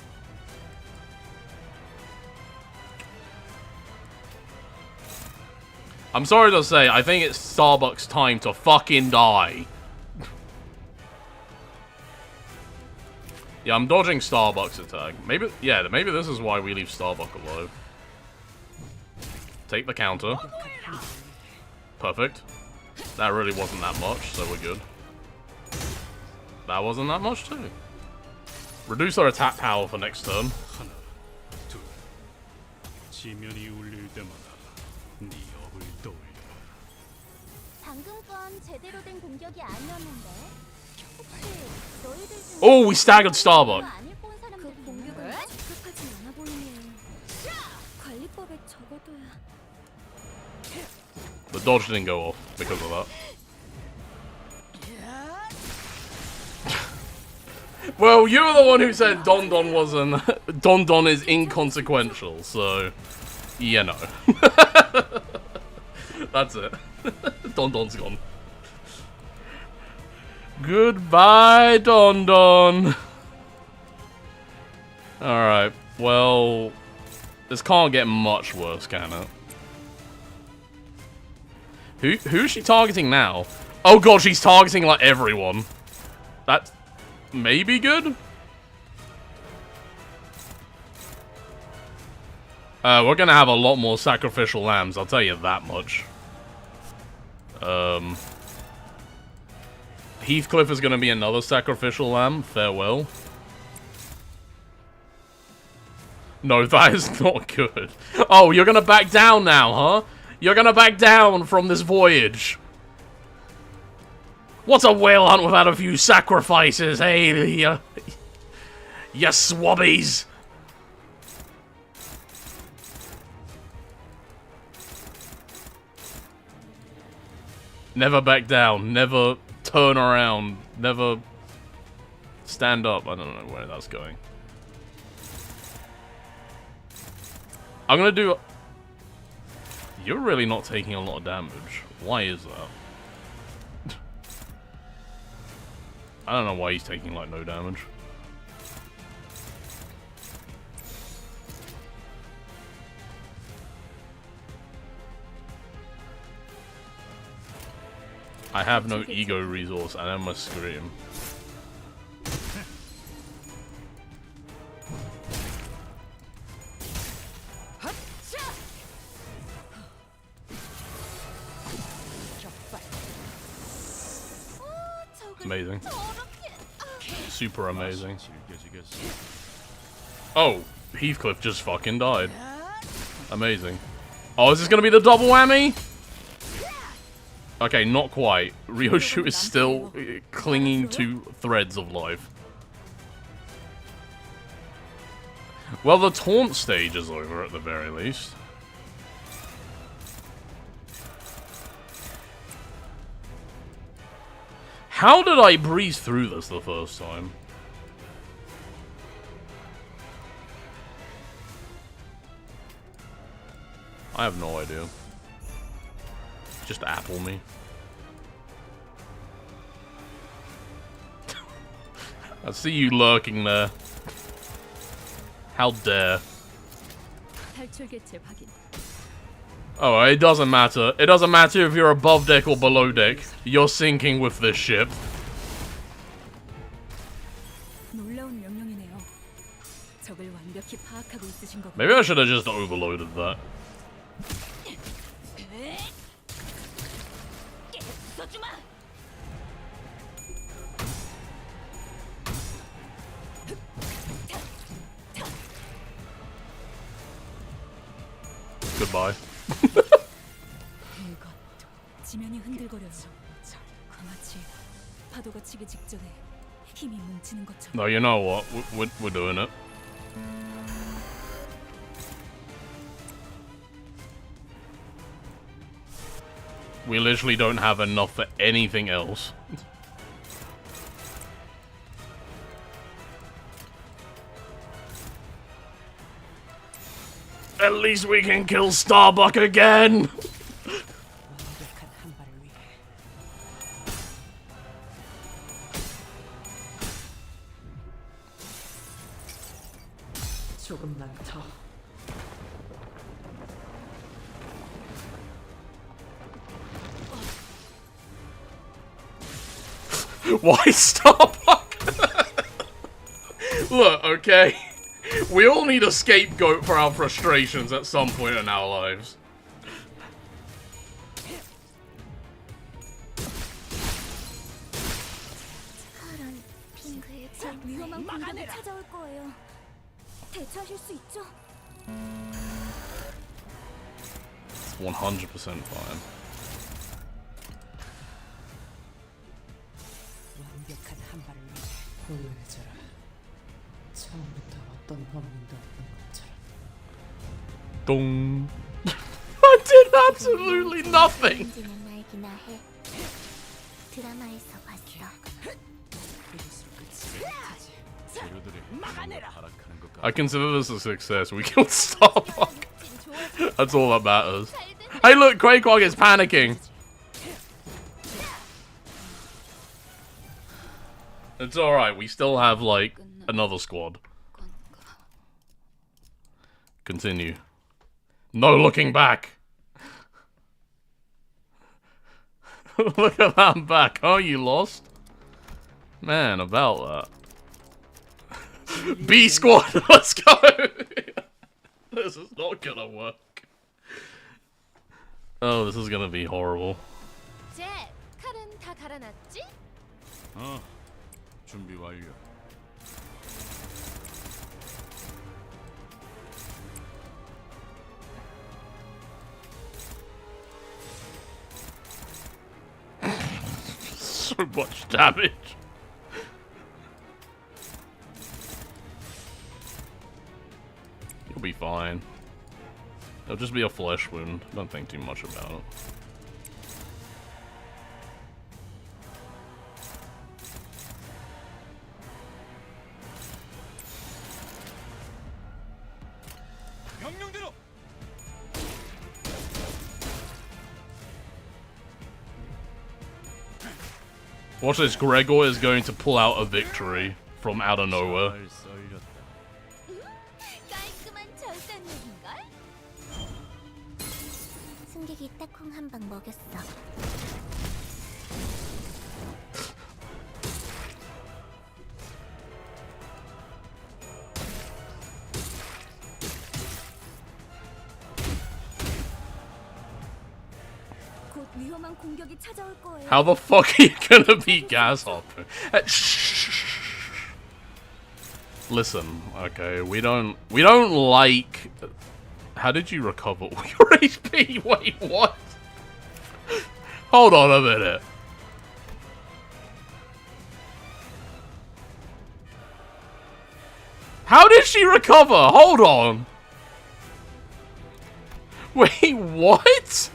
I'm sorry to say, I think it's Starbucks time to fucking die. Yeah, I'm dodging Starbucks attack. Maybe, yeah, maybe this is why we leave Starbuck alive. Take the counter. Perfect. That really wasn't that much, so we're good. That wasn't that much too. Reduce our attack power for next turn. 하나, 둘. 지면이 울릴 때마다 네 업을 떠올려라. 방금 건 제대로 된 공격이 아니었는데. 혹시 너희들 중에 Oh, we staggered Starbuck. 안 읽고 온 그 사람들이 공격은 있는데? 적합하지 않아 보이네요. 관리법에 적어둬야. The dodge didn't go off because of that. Well, you were the one who said Don Don wasn't. Don Don is inconsequential, so. You know. That's it. Don Don's gone. Goodbye, Don Don. Alright, well. This can't get much worse, can it? Who's she targeting now? Oh god, she's targeting like everyone. That's maybe good? We're gonna have a lot more sacrificial lambs, I'll tell you that much. Heathcliff is gonna be another sacrificial lamb, farewell. No, that is not good. Oh, you're gonna back down now, huh? You're gonna back down from this voyage. What's a whale hunt without a few sacrifices, hey? You swabbies. Never back down. Never turn around. Never stand up. I don't know where that's going. I'm gonna do... You're really not taking a lot of damage. Why is that? I don't know why he's taking, like, no damage. I have no ego resource, and I must scream. Amazing. Super amazing. Oh, Heathcliff just fucking died. Amazing. Oh, is this gonna be the double whammy? Okay, not quite. Ryoshu is still clinging to threads of life. Well, the taunt stage is over at the very least. How did I breeze through this the first time? I have no idea. Just apple me. I see you lurking there. How dare. Oh, it doesn't matter. It doesn't matter if you're above deck or below deck. You're sinking with this ship. Maybe I should have just overloaded that. Goodbye. 지면이 흔들거려요. 마치 파도가 치기 직전에 힘이 뭉치는 것처럼. No, you know what? We're doing it. We literally don't have enough for anything else. At least we can kill Starbuck again! 조금만 더. Why Starbuck? Look, okay. We all need a scapegoat for our frustrations at some point in our lives. 파란 핑크의 위험한 공격이 찾아올 거예요. 대처하실 수 있죠? 100% fine. 완벽한 한 발을 위해 후회해져라. 처음부터 어떤 허물도 없는 것처럼. Dong. I did absolutely nothing. 언제나 날기나 해. 드라마에서 봤어. 그것으로 끝이 못하지. 재료들이 하락하는 것 I consider this a success. We killed Starbuck. That's all that matters. Hey, look, Quakequag is panicking. It's alright, we still have, like, another squad. Continue. No looking back! Look at that back. Oh, you lost? Man, about that. B squad, let's go! This is not gonna work. Oh, this is gonna be horrible. 잭, 칼은 다 갈아놨지? 준비 완료. So much damage. You'll be fine. It'll just be a flesh wound. Don't think too much about it. 명령대로. Watch this, Gregor is going to pull out a victory from out of nowhere. 잘 썰렸다. 깔끔한 절단력인걸? 승객이 딱콩 한 방 먹였어. 곧 위험한 공격이 찾아올 거예요. How the fuck are you gonna beat Gashopper? Listen, okay, we don't like. How did you recover all your HP? Wait, what? Hold on a minute. How did she recover? Hold on. Wait, what?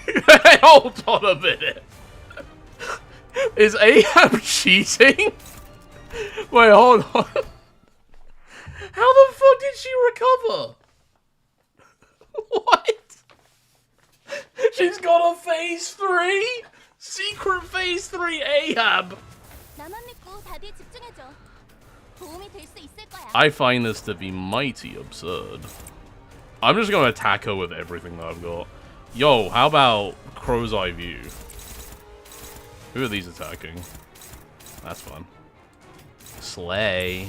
Hey, hold on a minute. Is Ahab cheating? Wait, hold on. How the fuck did she recover? What? She's got a phase 3? Secret phase 3 Ahab. 나만 믿고 다들 집중해줘. 도움이 될 수 있을 거야. I find this to be mighty absurd. I'm just gonna attack her with everything that I've got. Yo, how about Crow's Eye View? Who are these attacking? That's fun. Slay.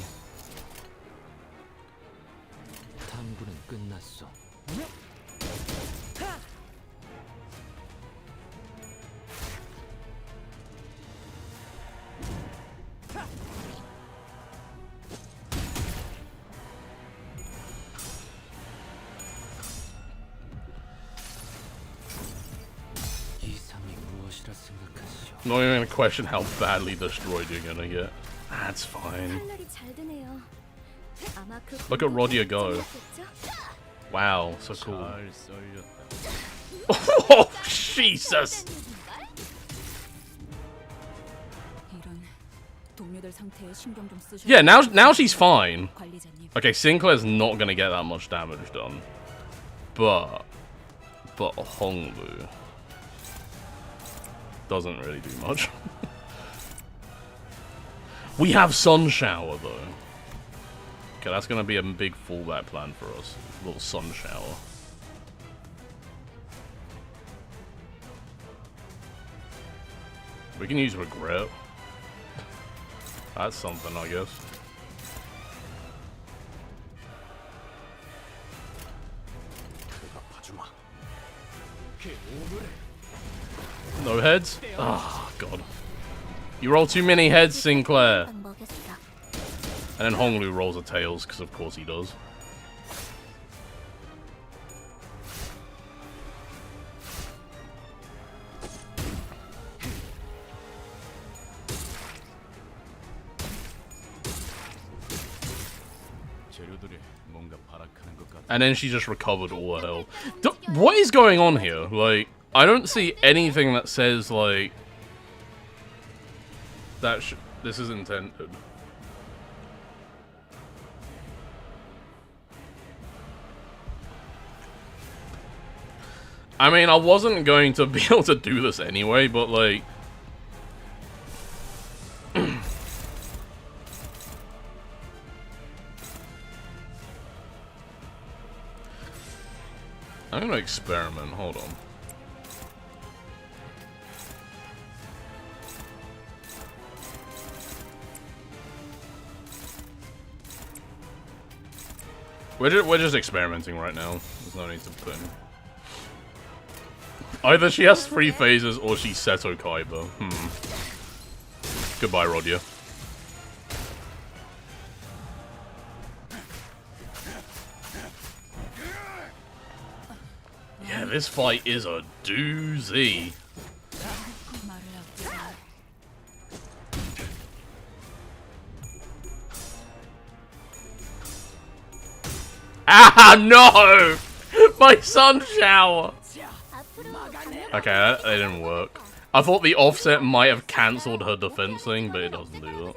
탐구는 끝났어. 이상이 무엇이라 생각하시오? Not even gonna question how badly destroyed you're gonna get. That's fine. 칼날이 잘 드네요. 아마 그 Look at Rodia go. 공격이었겠죠? Wow, so cool. 잘 썰렸다. Oh, Jesus! 이런 동료들 상태에 신경 좀 쓰셔. Yeah, now she's fine. 관리자님. Okay, Sinclair's not gonna get that much damage done. But Honglu doesn't really do much. We have Sun Shower though. Okay, that's gonna be a big fallback plan for us. A little Sun Shower. We can use Regret. That's something, I guess. No heads? Oh, God. You roll too many heads, Sinclair. 안 먹였어. And then Honglu rolls a tails, because of course he does. 재료들이 뭔가 발악하는 것 같아. And then she just recovered all her health. What is going on here? Like, I don't see anything that says, like, that this is intended. I mean, I wasn't going to be able to do this anyway, but, like... I'm gonna experiment, hold on. We're just experimenting right now. There's no need to put in. Either she has 3 phases or she's Seto Kaiba. Goodbye, Rodia. Yeah, this fight is a doozy. 말을 아끼자. Ah, no! My Sun Shower! Okay, that didn't work. I thought the offset might have cancelled her defense thing, but it doesn't do that.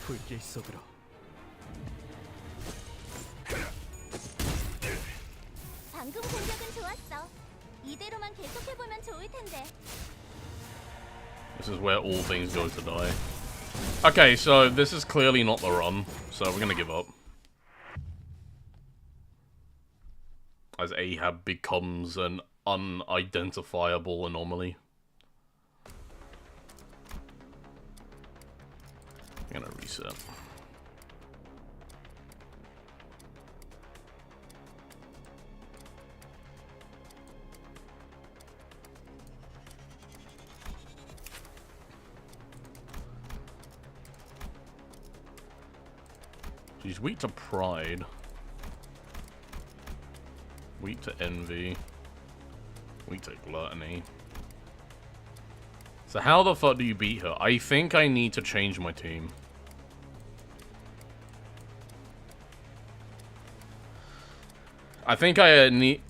불길 속으로. 방금 공격은 좋았어. 이대로만 계속해보면 좋을 텐데. This is where all things go to die. Okay, so this is clearly not the run, so we're gonna give up. As Ahab becomes an unidentifiable anomaly. I'm gonna reset. She's weak to pride. Weak to envy. Weak to gluttony. So how the fuck do you beat her? I think I need to change my team. I think I need...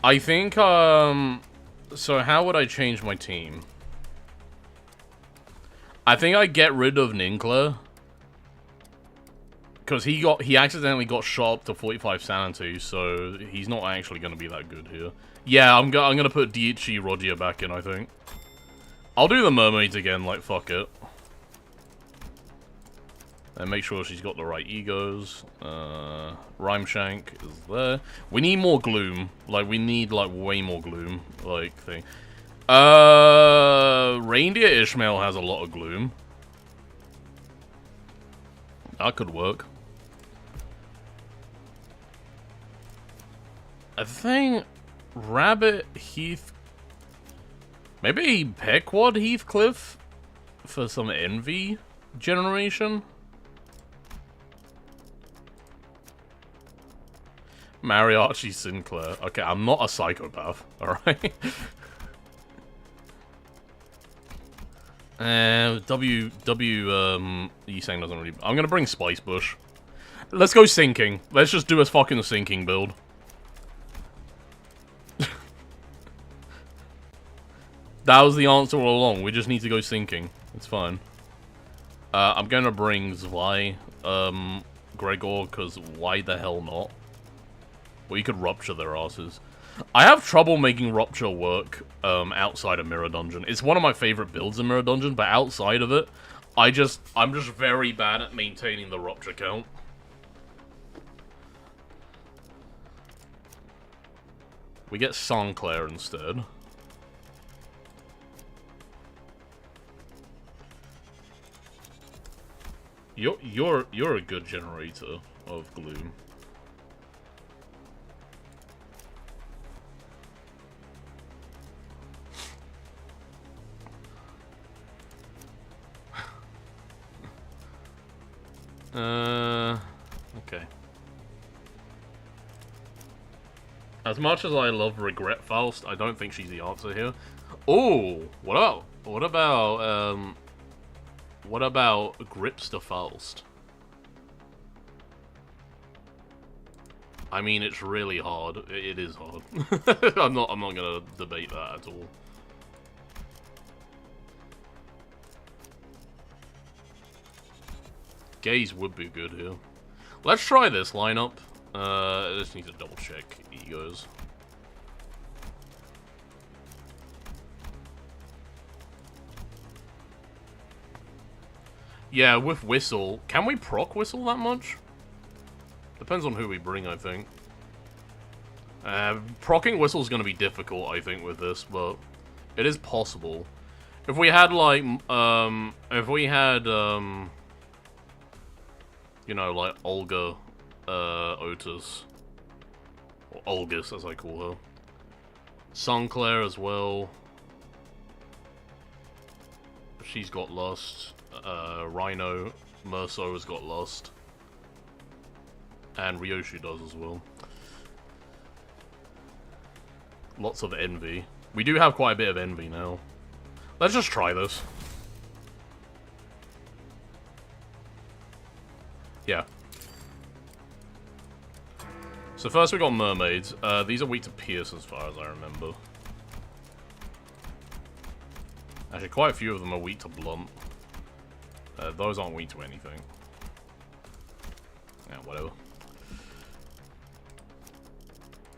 So how would I change my team? I think I get rid of Ninkler. Because he accidentally got shot up to 45 sanity, so he's not actually going to be that good here. Yeah, I'm gonna put Diichi Rodia back in, I think. I'll do the mermaids again, like, fuck it. And make sure she's got the right egos. Rhymeshank is there. We need more gloom. Like, we need, like, way more gloom, like, thing. Reindeer Ishmael has a lot of gloom. That could work. I think Rabbit Heath... Maybe Pequod Heathcliff for some envy generation? Mariachi Sinclair. Okay, I'm not a psychopath, alright? Yisang doesn't really... I'm gonna bring Spice Bush. Let's go sinking. Let's just do a fucking sinking build. That was the answer all along. We just need to go sinking. It's fine. I'm gonna bring Zwei, Gregor, because why the hell not? Well, you could rupture their asses. I have trouble making Rupture work outside of Mirror Dungeon. It's one of my favorite builds in Mirror Dungeon, but outside of it, I'm just very bad at maintaining the Rupture count. We get Sinclair instead. You're a good generator of gloom. Okay. As much as I love Regret Faust, I don't think she's the answer here. Oh, what about Gripster Faust? I mean, it's really hard. It is hard. I'm not gonna debate that at all. Gaze would be good here. Let's try this lineup. I just need to double check egos. Yeah, with Whistle. Can we proc Whistle that much? Depends on who we bring, I think. Proccing Whistle is going to be difficult, I think, with this, but it is possible. If we had, like, you know, like, Olga, Otis. Or Olgus, as I call her. Sinclair as well. She's got Lust. Rhino, Merso has got Lust. And Ryoshi does as well. Lots of envy. We do have quite a bit of envy now. Let's just try this. Yeah. So first we got mermaids. These are weak to pierce as far as I remember. Actually, quite a few of them are weak to blunt. Those aren't weak to anything. Yeah, whatever.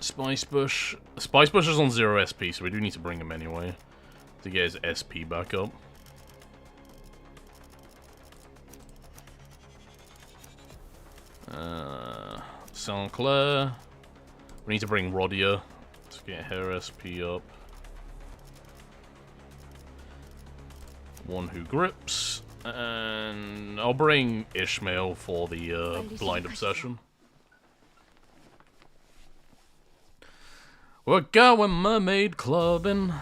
Spice Bush. Spice Bush is on 0 SP, so we do need to bring him anyway. To get his SP back up. Sinclair. We need to bring Rodia to get her SP up. One who grips. And I'll bring Ishmael for the blind obsession. We're going mermaid clubbing.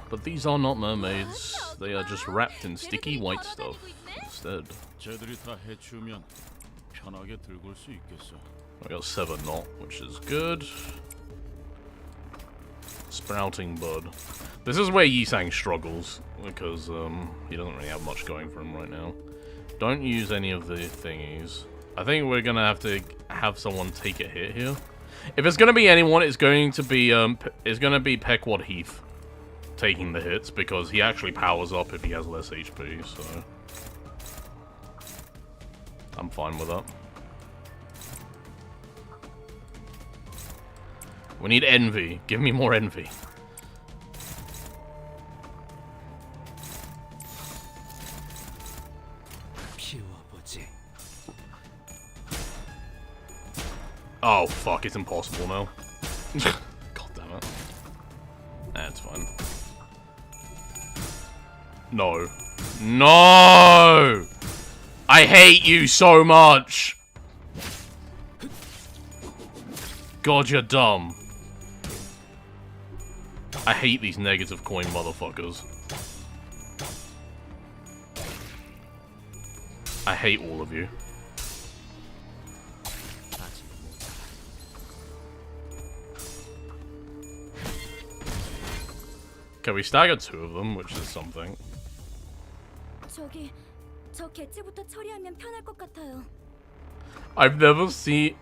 But these are not mermaids. They are just wrapped in sticky white stuff instead. 쟤들이 다 해치우면 편하게 들고 올 수 있겠어. I got 7 knot, which is good. Sprouting Bud. This is where Yisang struggles, because he doesn't really have much going for him right now. Don't use any of the thingies. I think we're gonna have to have someone take a hit here. If it's gonna be anyone, it's going to be Peckwad Heath taking the hits, because he actually powers up if he has less HP, so I'm fine with that. We need envy. Give me more envy. Oh, fuck, it's impossible now. God damn it. That's fine. No. No! I hate you so much! God, you're dumb. I hate these negative coin motherfuckers. I hate all of you. Okay, we staggered 2 of them, which is something. 저기 저 개체부터 처리하면 편할 것 같아요. I've never seen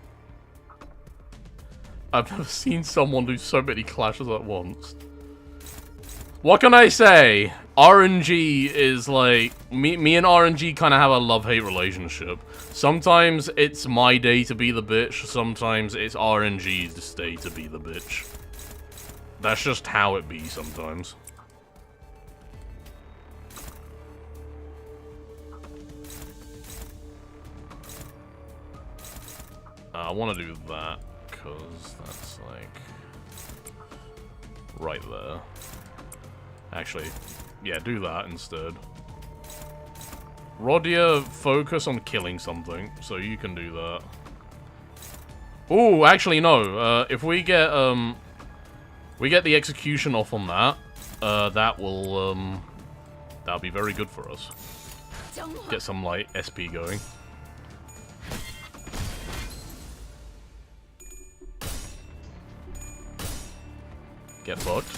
someone do so many clashes at once. What can I say? RNG is like me and RNG kind of have a love-hate relationship. Sometimes it's my day to be the bitch, sometimes it's RNG's day to be the bitch. That's just how it be sometimes. I want to do that, because that's like right there. Actually, yeah, do that instead. Rodia, focus on killing something, so you can do that. Ooh, actually no, if we get the execution off on that, that'll be very good for us. Get some, like, SP going. Get fucked.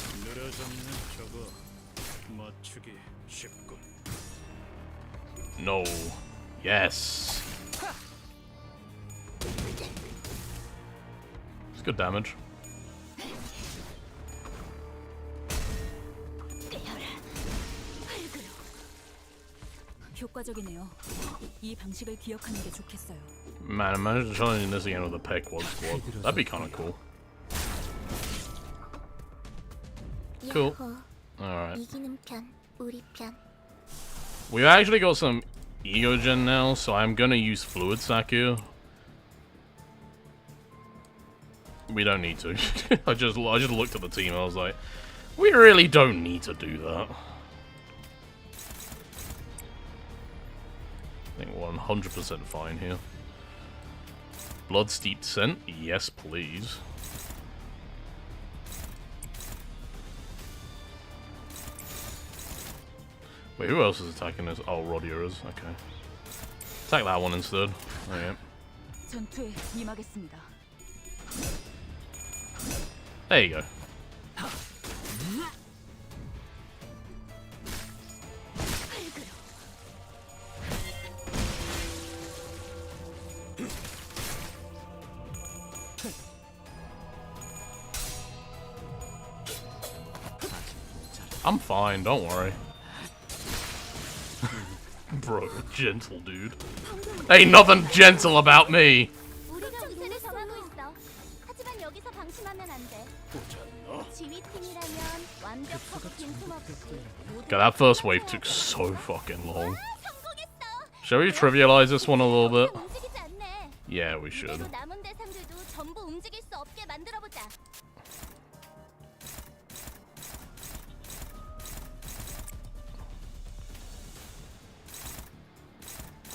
No. Yes. It's good damage. 효과적이네요. 이 방식을 기억하는 게 좋겠어요. Man, imagine trying this again with a Peckwad squad. That'd be kind of cool. Cool. Alright. 이기는 편, 우리 편. We've actually got some ego gen now, so I'm gonna use Fluid Sack here. We don't need to. I just looked at the team, I was like, we really don't need to do that. I think we're 100% fine here. Blood Steeped Scent? Yes, please. Wait, who else is attacking this? Oh, Rodia is. Okay. Attack that one instead. Okay. 전투에 임하겠습니다. There you go. I'm fine, don't worry. Bro, gentle dude. Ain't nothing gentle about me. 우리가 우세를 정하고 있어. 하지만 여기서 방심하면 안 돼. 지휘팀이라면 완벽하고 빈틈없이 Okay, that first wave took so fucking long. Shall we trivialize this one a little bit? 움직이지 않네. Yeah, we should. 그리고 남은 대상들도 전부 움직일 수 없게 만들어 보자.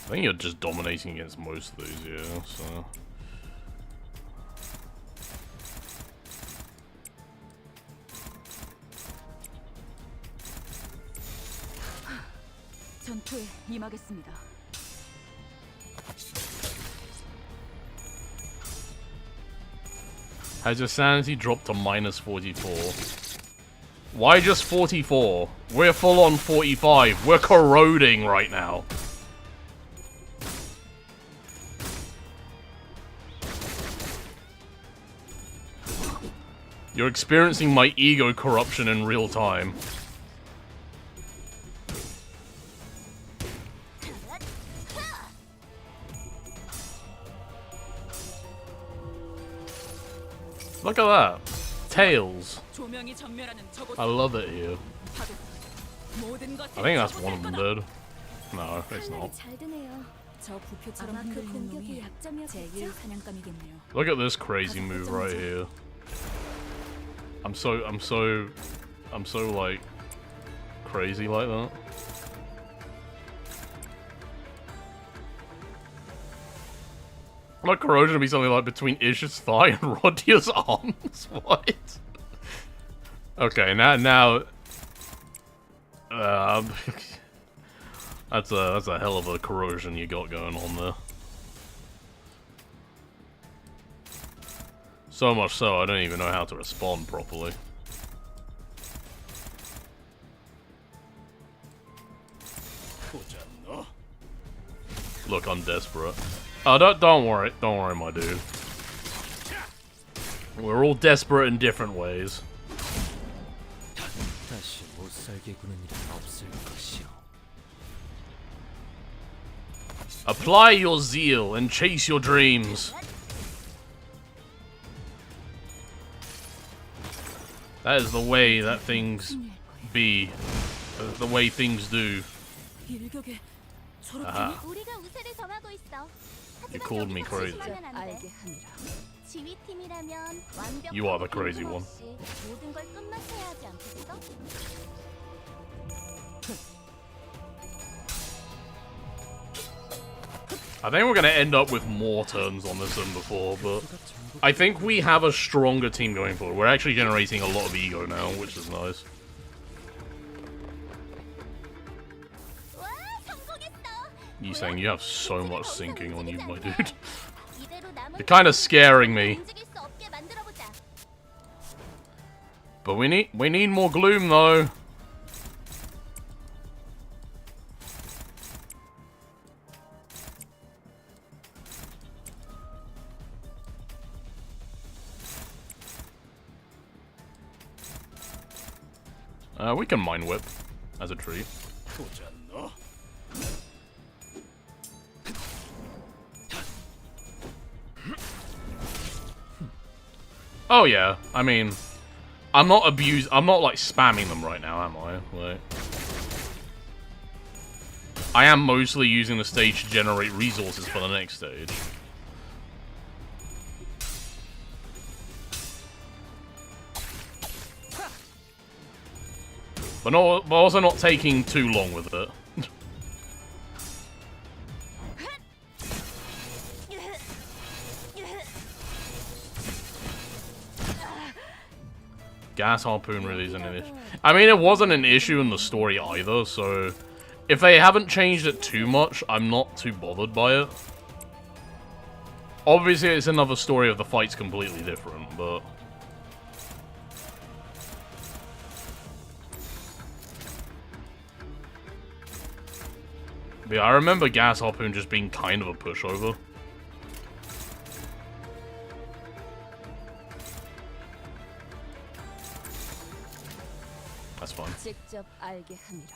I think you're just dominating against most of these, yeah, so... 전투에 임하겠습니다. Has your sanity dropped to -44? Why just 44? We're full on 45. We're corroding right now. You're experiencing my ego corruption in real time. Look at that. Tails. I love it here. I think that's one of them dead. No, it's not. 잘 드네요. 저 부표처럼 아마 그 흔들리는 공격이 놈이 약점이었겠죠? 제1 사냥감이겠네요. Look at this crazy move right here. I'm so like crazy like that. My corrosion would be something like between Ish's thigh and Rodia's arms. What? Okay, now. That's a hell of a corrosion you got going on there. So much so, I don't even know how to respond properly. Look, I'm desperate. Oh, don't worry, my dude. We're all desperate in different ways. 다시 못 살게 구는 일은 없을 것이오. Apply your zeal and chase your dreams. That is the way that things be. The way things do. 일격에 저렇게 Aha. 우리가 우세를 점하고 있어. You called me crazy. 알게 합니다. 지휘팀이라면 완벽한 You are the crazy one. 없이 모든 걸 끝마쳐야 하지 않겠어? I think we're gonna end up with more turns on this than before, but I think we have a stronger team going forward. We're actually generating a lot of ego now, which is nice. 와, 성공했어. You saying you have so much sinking on you, my dude. 이대로 남은 You're kind of scaring me. 움직일 수 없게 만들어보자. But we need more gloom though. We can Mind Whip as a treat. Oh yeah, I mean, I'm not like spamming them right now, am I? Like, I am mostly using the stage to generate resources for the next stage. But also not taking too long with it. Gas Harpoon really isn't an issue. I mean, it wasn't an issue in the story either, so if they haven't changed it too much, I'm not too bothered by it. Obviously, it's another story of the fight's completely different, but... But yeah, I remember Gas Harpoon just being kind of a pushover. That's fine. 직접 알게 합니다.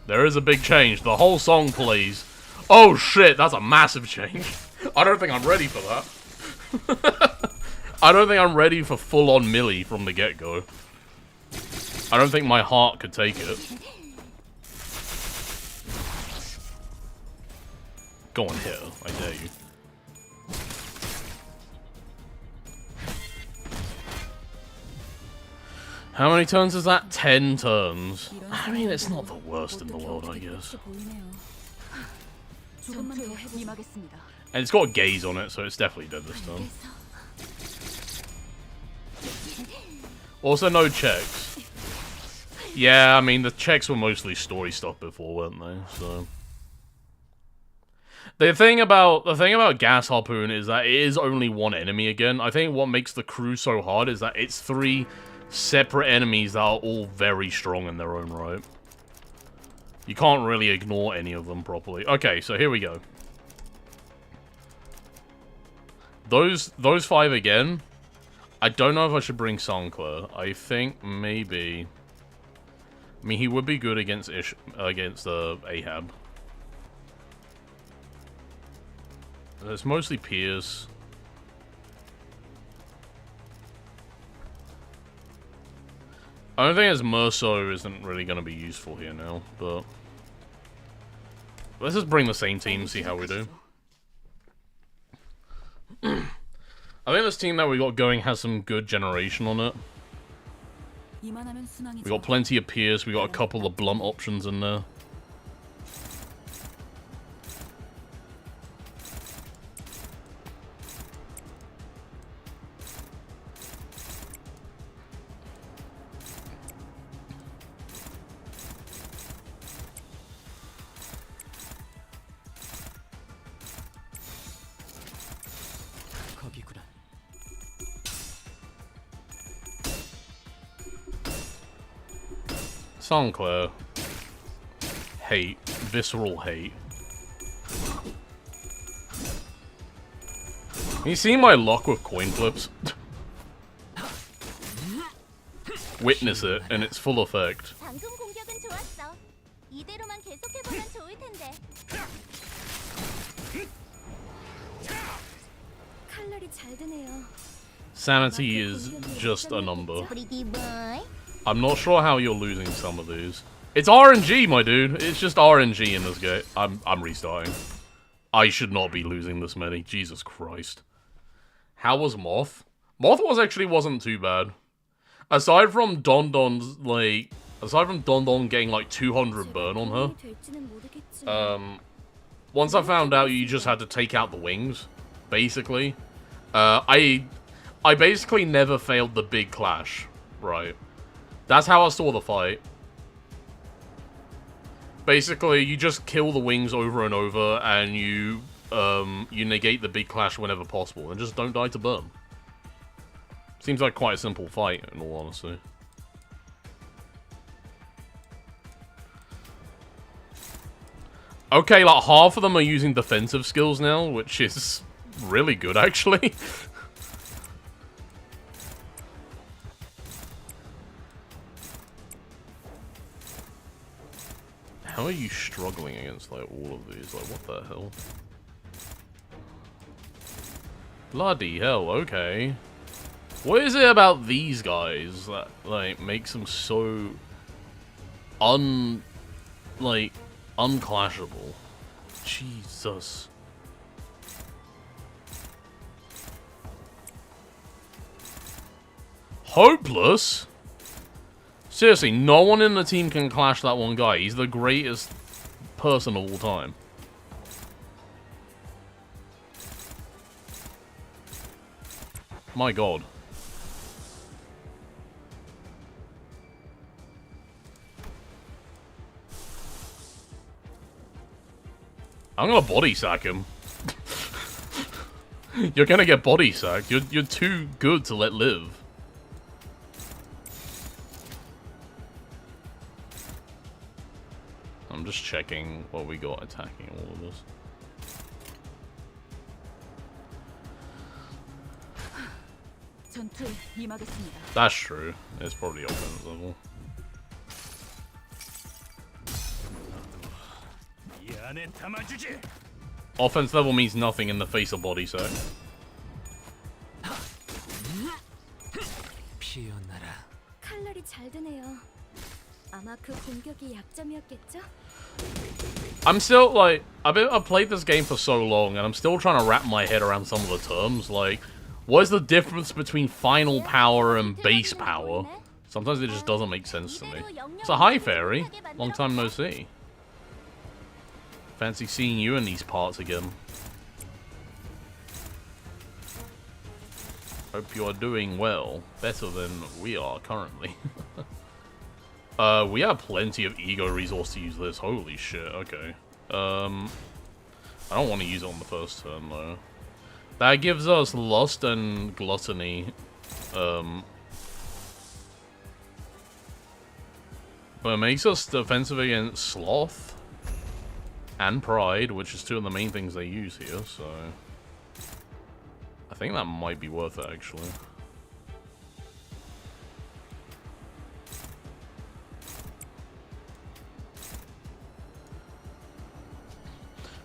There is a big change. The whole song plays. Oh shit, that's a massive change. I don't think I'm ready for that. I don't think I'm ready for full-on melee from the get-go. I don't think my heart could take it. Go on, hit her. I dare you. How many turns is that? 10 turns. I mean, it's not the worst in the world, I guess. 조금만 더 임하겠습니다. And it's got a gaze on it, so it's definitely dead this time. Also, no checks. Yeah, I mean, the checks were mostly story stuff before, weren't they? So... The thing about Gas Harpoon is that it is only one enemy again. I think what makes the crew so hard is that it's 3 separate enemies that are all very strong in their own right. You can't really ignore any of them properly. Okay, so here we go. Those 5 again. I don't know if I should bring Sancler. I think maybe. I mean, he would be good against Ahab. It's mostly Pierce. I don't think as Merso isn't really going to be useful here now, but let's just bring the same team and see how we do. I think this team that we got going has some good generation on it. We got plenty of Pierce, we got a couple of blunt options in there. 거기구나. Sancler. Hate. Visceral hate. You see my luck with coin flips? Witness it in its full effect. 방금 공격은 좋았어. 이대로만 계속해보면 좋을 텐데. 칼날이 잘 드네요. Sanity is just a number. Pretty boy. I'm not sure how you're losing some of these. It's RNG, my dude. It's just RNG in this game. I'm restarting. I should not be losing this many. Jesus Christ. How was Moth? Moth wasn't too bad. Aside from Don Don's getting like 200 burn on her. Once I found out you just had to take out the wings, basically. I basically never failed the big clash, right? That's how I saw the fight. Basically, you just kill the wings over and over, and you negate the big clash whenever possible, and just don't die to burn. Seems like quite a simple fight, in all honesty. Okay, like half of them are using defensive skills now, which is really good, actually. How are you struggling against, like, all of these? Like, what the hell? Bloody hell, okay. What is it about these guys that, like, makes them so unclashable? Jesus. Hopeless? Seriously, no one in the team can clash that one guy. He's the greatest person of all time. My god. I'm gonna body sack him. You're gonna get body sacked. You're too good to let live. I'm just checking what we got attacking all of this. 전투에 임하겠습니다. That's true. It's probably offense level. 이 안에 담아주지. Offense level means nothing in the face of body sack. 피어나라. 칼날이 잘 드네요. 아마 그 공격이 약점이었겠죠? I'm still, like, I've played this game for so long, and I'm still trying to wrap my head around some of the terms. Like, what is the difference between final power and base power? Sometimes it just doesn't make sense to me. So hi, Fairy. Long time no see. Fancy seeing you in these parts again. Hope you are doing well. Better than we are currently. We have plenty of ego resource to use this. Holy shit, okay. I don't want to use it on the first turn, though. That gives us Lust and Gluttony. But it makes us defensive against Sloth and Pride, which is two of the main things they use here, so... I think that might be worth it, actually.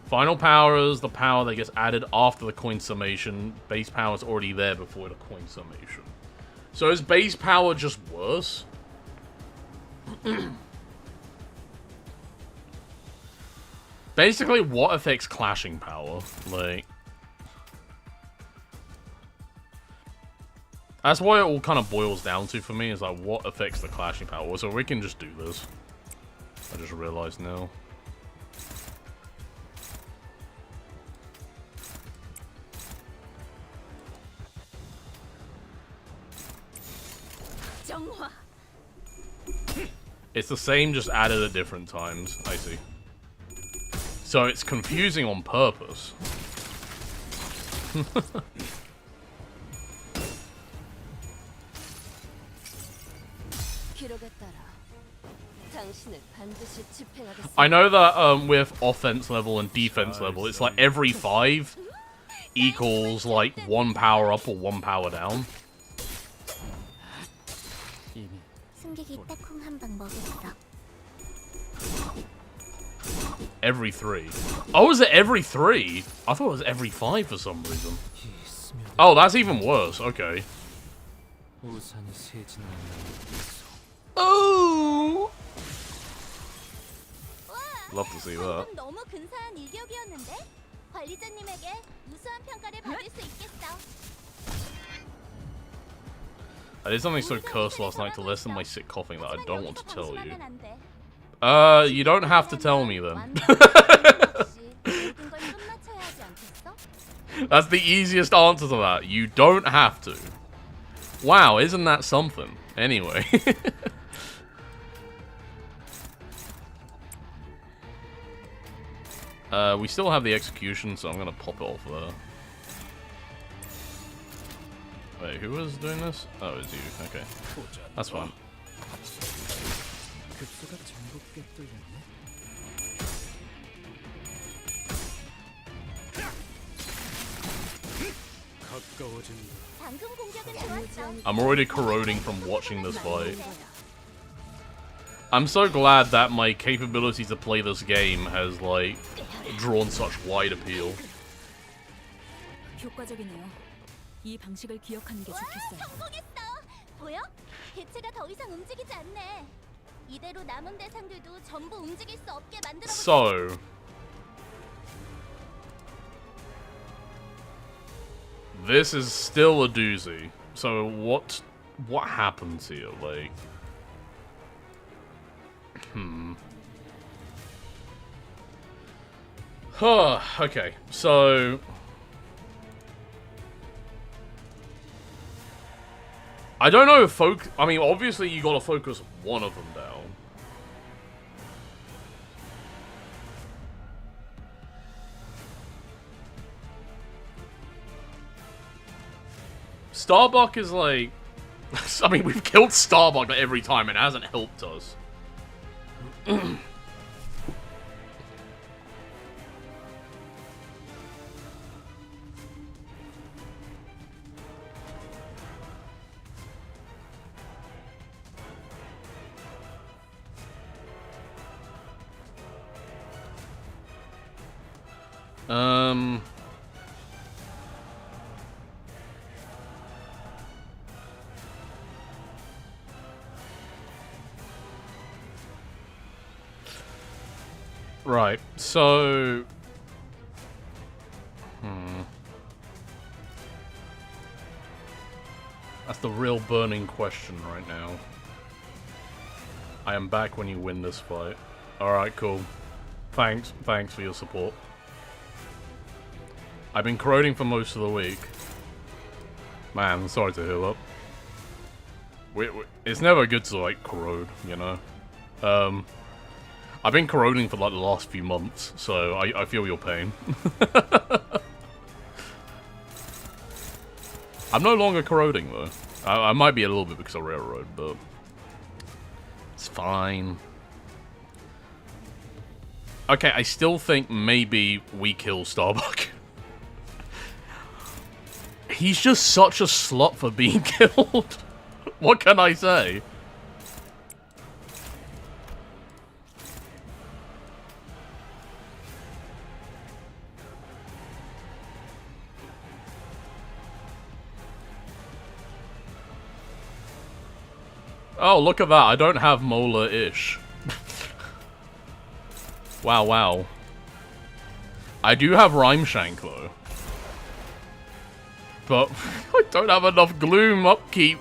Final power is the power that gets added after the coin summation. Base power is already there before the coin summation. So is base power just worse? Basically, what affects clashing power? Like... That's what it all kind of boils down to for me, is like, what affects the clashing power? So we can just do this. I just realized now. It's the same, just added at different times. I see. So it's confusing on purpose. I know that with offense level and defense level, it's like every 5 equals like 1 power up or 1 power down. Every 3. Oh, is it every 3? I thought it was every 5 for some reason. Oh, that's even worse. Okay. Oh! Love to see that. 너무 근사한 일격이었는데? 관리자님에게 우수한 평가를 받을 수 있겠어. I did something so cursed last night to lessen my sick coughing that I don't want to tell you. You don't have to tell me then. That's the easiest answer to that. You don't have to. Wow, isn't that something? Anyway. We still have the execution, so I'm gonna pop it off there. Wait, who was doing this? Oh, it's you. Okay. That's fine. I'm already corroding from watching this fight. I'm so glad that my capability to play this game has, like, drawn such wide appeal. 효과적이네요. 이 방식을 기억하는 게 좋겠어요. 성공했어. 보여? 개체가 더 이상 움직이지 않네. 이대로 남은 대상들도 전부 움직일 수 없게 만들어. So, this is still a doozy. So what happens here? Like, okay, so I don't know if I mean, obviously you gotta focus one of them down. Starbuck is like... I mean, we've killed Starbuck every time and it hasn't helped us. Right, so... That's the real burning question right now. I am back when you win this fight. Alright, cool. Thanks for your support. I've been corroding for most of the week. Man, sorry to hear that. It's never good to, like, corrode, you know? I've been corroding for like the last few months, so I feel your pain. I'm no longer corroding though. I might be a little bit because of railroad, but it's fine. Okay, I still think maybe we kill Starbuck. He's just such a slut for being killed. What can I say? Oh, look at that. I don't have molar-ish. Wow, wow. I do have Rhymeshank, though. But I don't have enough Gloom upkeep.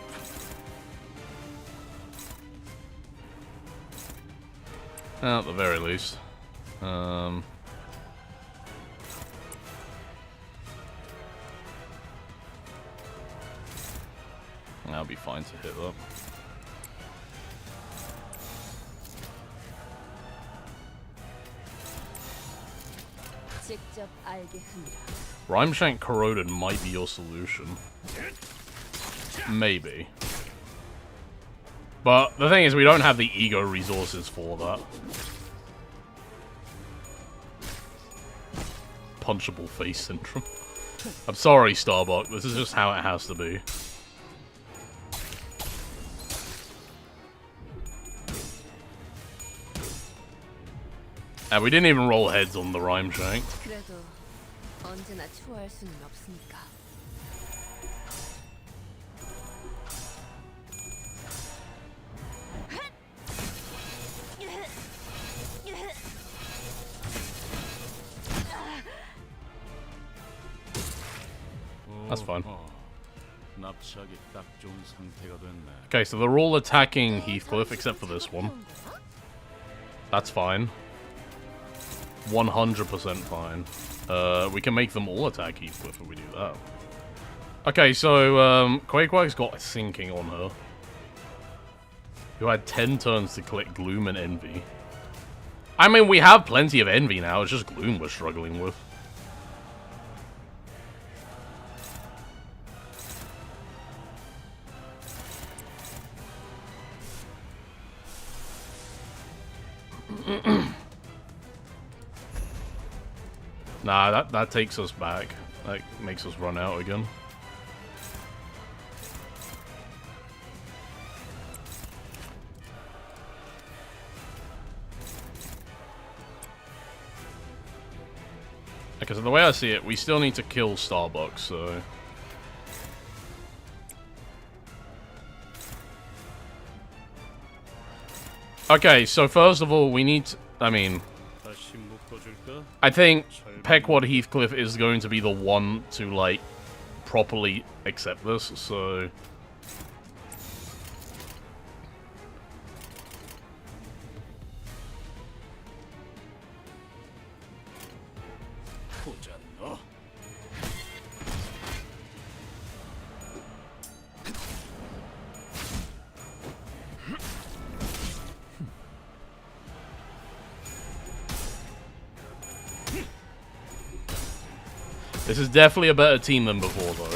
At the very least. That'll be fine to hit that. Rhymeshank Corroded might be your solution. Maybe. But the thing is, we don't have the ego resources for that. Punchable face syndrome. I'm sorry, Starbuck. This is just how it has to be. And we didn't even roll heads on the Rhymeshank. That's fine. Okay, so they're all attacking Heathcliff except for this one. That's fine. 100% fine. We can make them all attack Heathcliff if we do that. Okay, so Quake's got a sinking on her. Who had 10 turns to collect Gloom and Envy. I mean, we have plenty of Envy now, it's just Gloom we're struggling with. Nah, that takes us back. That makes us run out again. Okay, so the way I see it, we still need to kill Starbucks, so... Okay, so first of all, we need to... I mean... I think Pequod Heathcliff is going to be the one to, like, properly accept this, so... This is definitely a better team than before, though.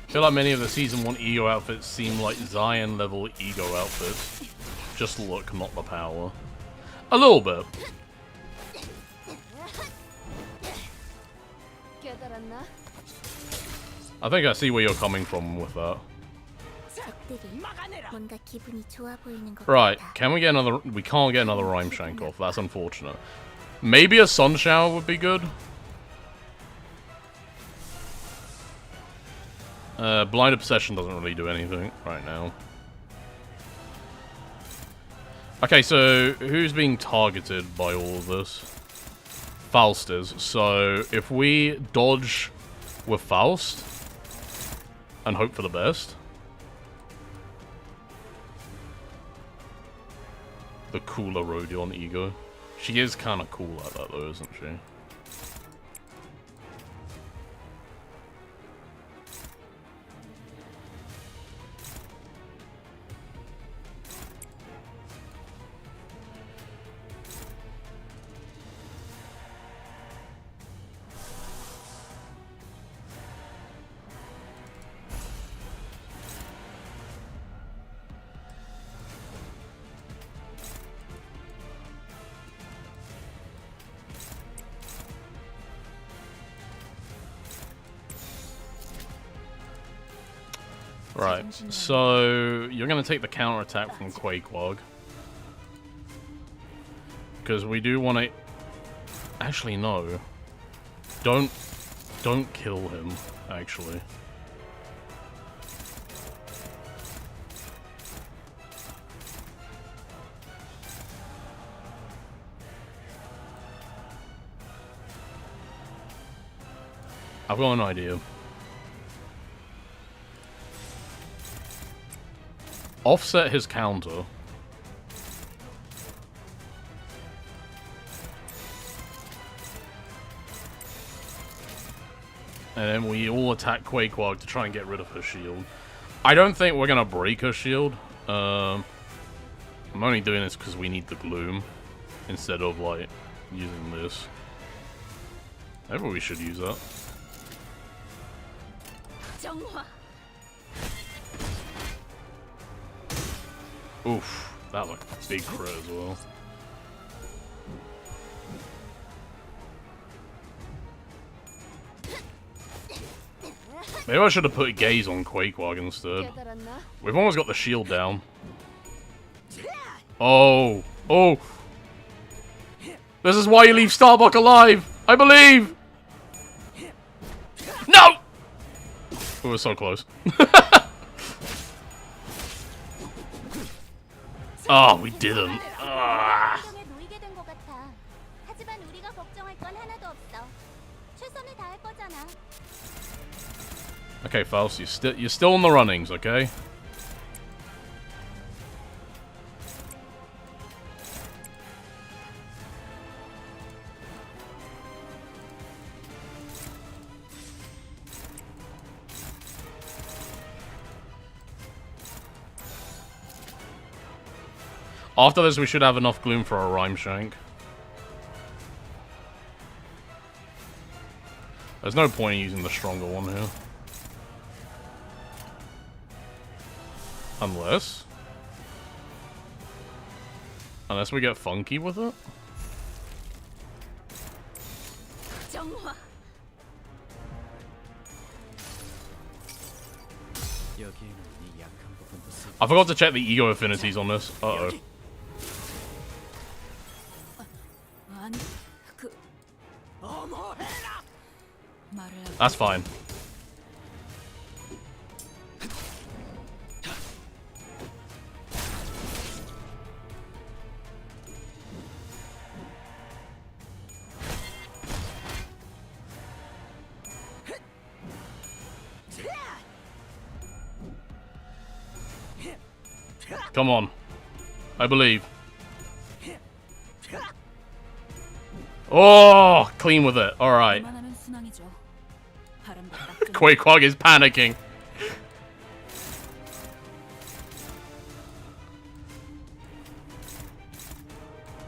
I feel like many of the Season 1 Ego outfits seem like Zion-level Ego outfits. Just look, not the power. A little bit. I think I see where you're coming from with that. Right, can we get another... We can't get another Rhymeshank off, that's unfortunate. Maybe a Sun Shower would be good. Blind Obsession doesn't really do anything right now. Okay, so who's being targeted by all of this? Faust is. So if we dodge with Faust and hope for the best. The cooler Rodion Ego. She is kind of cool like that, though, isn't she? Right, so you're going to take the counter attack from Quakequag. Because we do want to... Actually, no. Don't kill him, actually. I've got an idea. Offset his counter. And then we all attack Quakequag to try and get rid of her shield. I don't think we're gonna break her shield. I'm only doing this because we need the gloom instead of like using this. Maybe we should use that. Oof, that looked a big crit as well. Maybe I should have put Gaze on Quakequag instead. We've almost got the shield down. Oh. Oh. This is why you leave Starbuck alive! I believe! No! We were so close. Oh, we didn't. Ah. Okay, Faust, you're still in the runnings, okay? After this, we should have enough gloom for a Rhyme Shank. There's no point in using the stronger one here. Unless we get funky with it. I forgot to check the ego affinities on this. Uh-oh. That's fine. Come on. I believe. Oh, clean with it. Alright. Quakequag is panicking.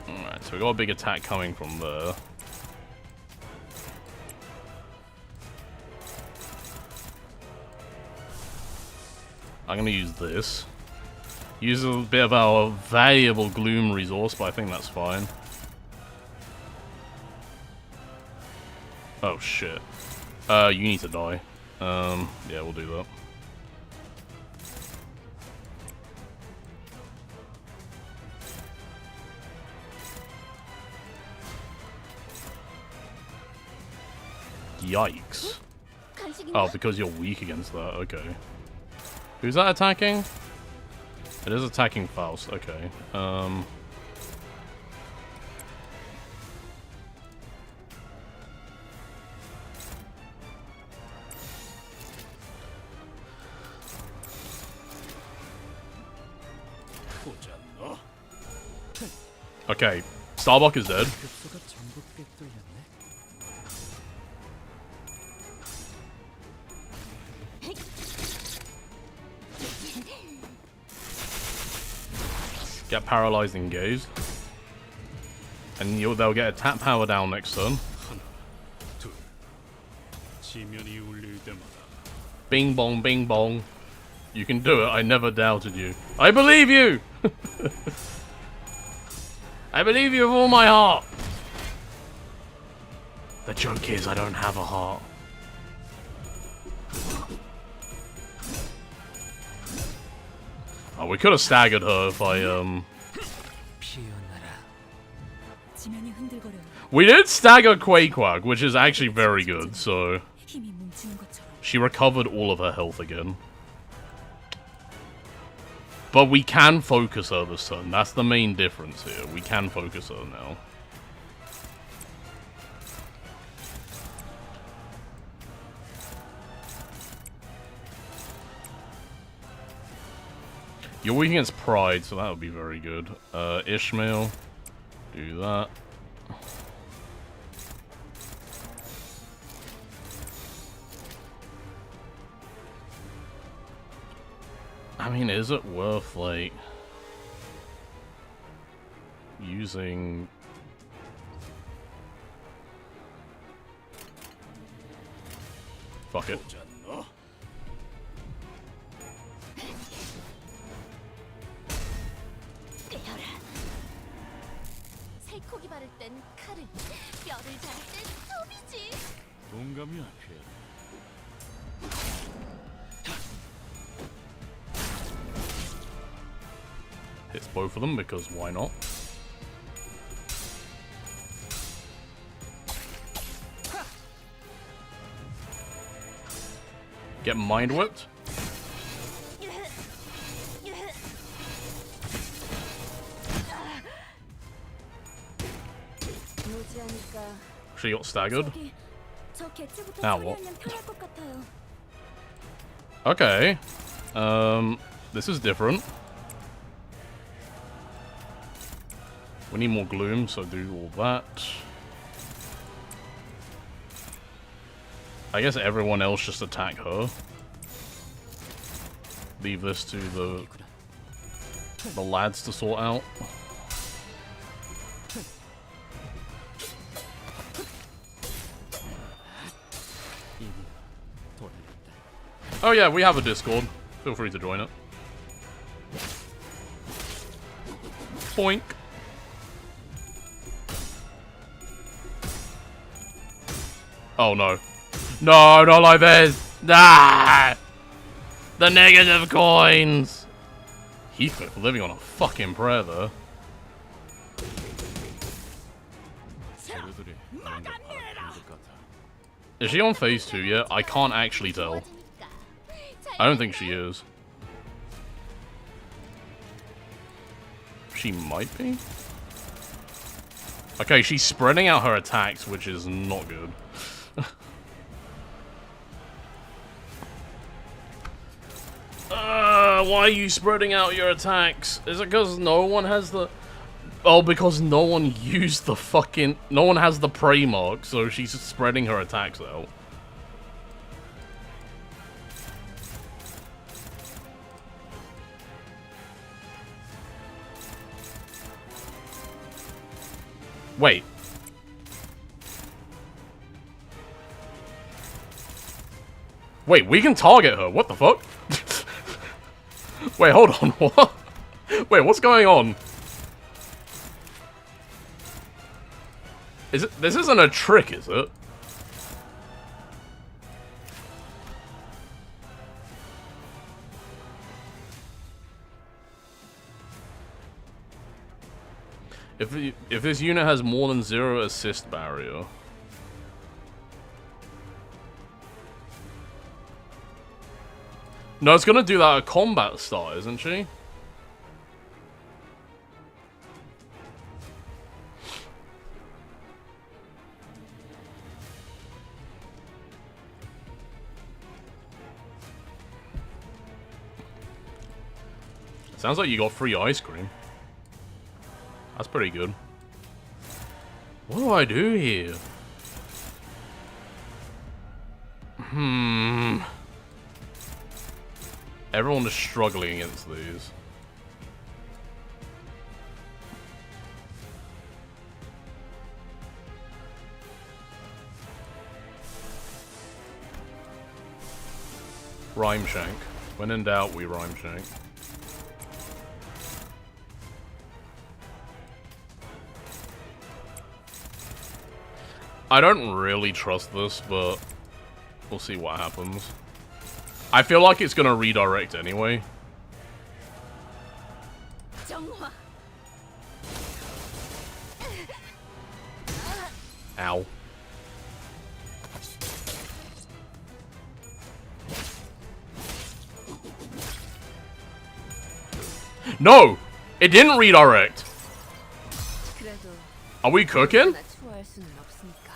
Alright, so we got a big attack coming from there. I'm gonna use this. Use a bit of our valuable gloom resource, but I think that's fine. Oh shit. You need to die. Yeah, we'll do that. Yikes. Oh, because you're weak against that, okay. Who's that attacking? It is attacking Faust, okay. Okay, Starbuck is dead. Get paralyzed and engaged. And they'll get a tap power down next turn. Bing bong, bing bong. You can do it, I never doubted you. I believe you! I believe you with all my heart! The joke is, I don't have a heart. Oh, we could have staggered her if I, 피어나라. 지면이 흔들거려요. We did stagger Quaquag, which is actually very good, so... 힘이 뭉치는 것처럼. She recovered all of her health again. But we can focus her this turn. That's the main difference here. We can focus her now. You're weak against Pride, so that would be very good. Ishmael. Do that. I mean, is it worth, like, using... Fuck it. 살코기 바를 땐 칼을, 뼈를 자를 땐 소비지. 동감이야, 피해. Hits both of them, because why not? Get mind whipped? She got staggered. 저기, 저 개체부터 Now what? 처리하면 편할 것 같아요. Okay. This is different. We need more gloom, so do all that. I guess everyone else just attack her. Leave this to the lads to sort out. Oh yeah, we have a Discord. Feel free to join it. Boink. Oh no. No, not like this! Ah! The negative coins! Heathcliff living on a fucking prayer there. 재료들이 뭔가 바라보는 것 같아. Is she on phase 2 yet? I can't actually tell. I don't think she is. She might be? Okay, she's spreading out her attacks, which is not good. Why are you spreading out your attacks? Is it because no one has the... Oh, because no one used the fucking... No one has the prey mark, so she's spreading her attacks out. Wait. Wait, we can target her. What the fuck? Wait, hold on. What? Wait, what's going on? Is it? This isn't a trick, is it? If this unit has more than 0 assist barrier. No, it's gonna do that at combat start, isn't she? Sounds like you got free ice cream. That's pretty good. What do I do here? Everyone is struggling against these. Rhyme Shank. When in doubt, we Rhyme Shank. I don't really trust this, but we'll see what happens. I feel like it's gonna redirect anyway. 정화. Ow. No! It didn't redirect! 그래도 Are we cooking? 나 추월할 수는 없으니까.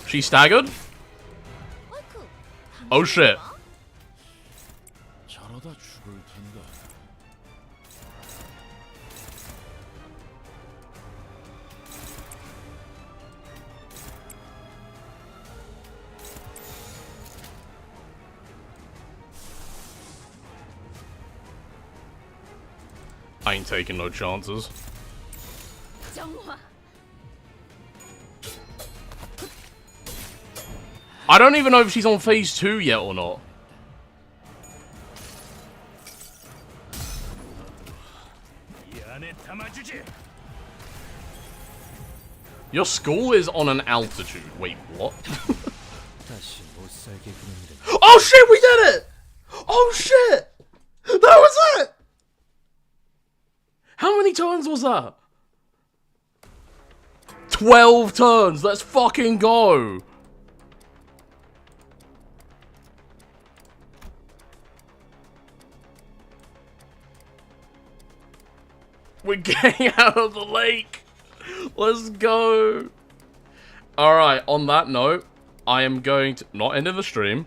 She staggered? Oh shit. 저러다 죽을 텐데. I ain't taking no chances. 정화. I don't even know if she's on phase 2 yet or not. 이 안에 담아주지. Your school is on an altitude. Wait, what? 다시 못 살게 구는 일은 Oh shit, we did it! Oh shit! That was it! How many turns was that? 12 turns! Let's fucking go! We're getting out of the lake! Let's go! Alright, on that note, I am going to not end the stream.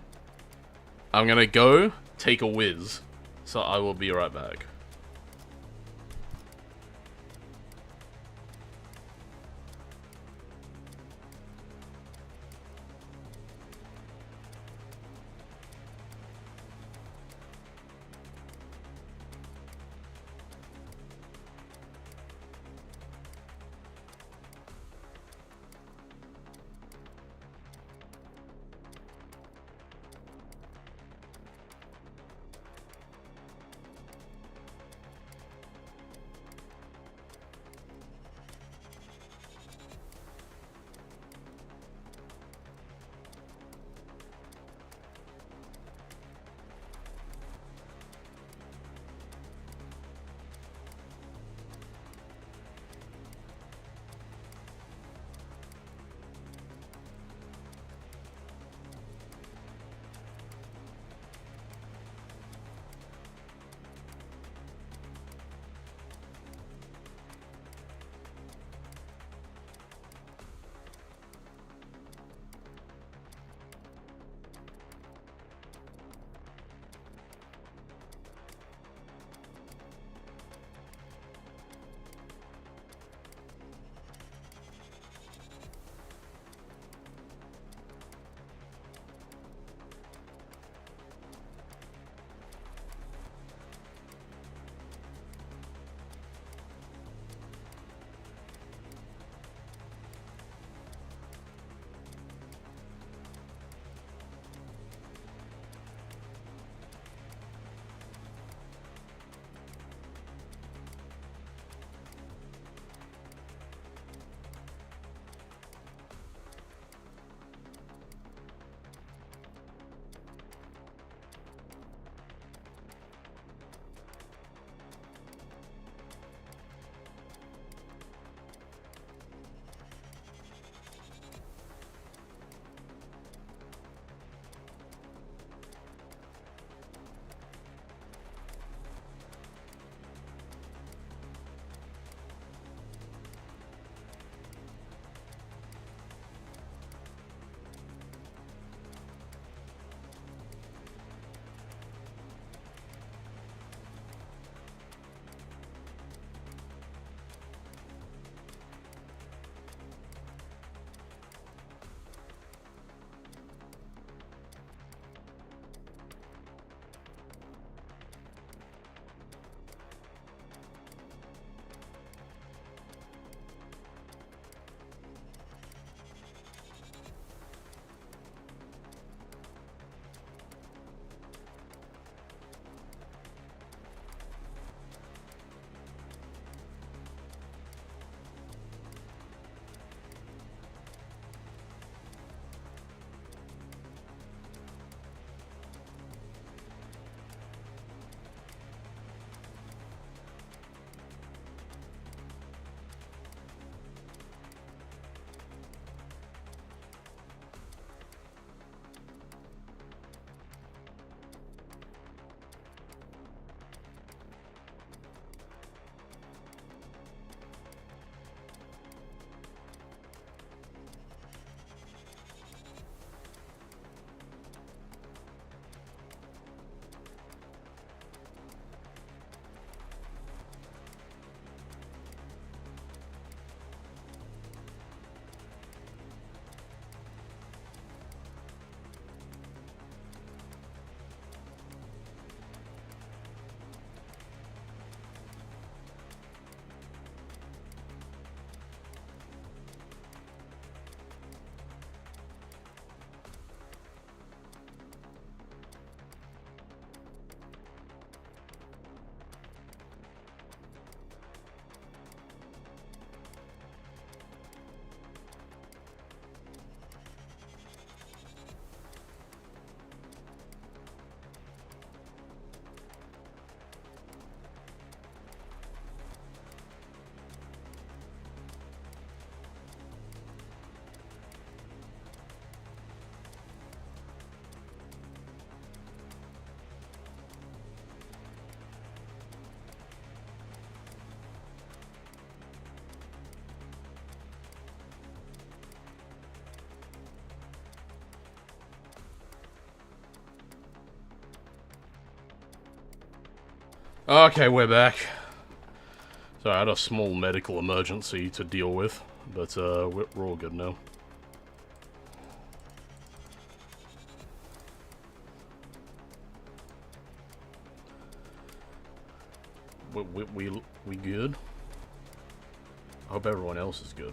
I'm gonna go take a whiz. So I will be right back. Okay, we're back. So I had a small medical emergency to deal with, but we're all good now. We good? I hope everyone else is good.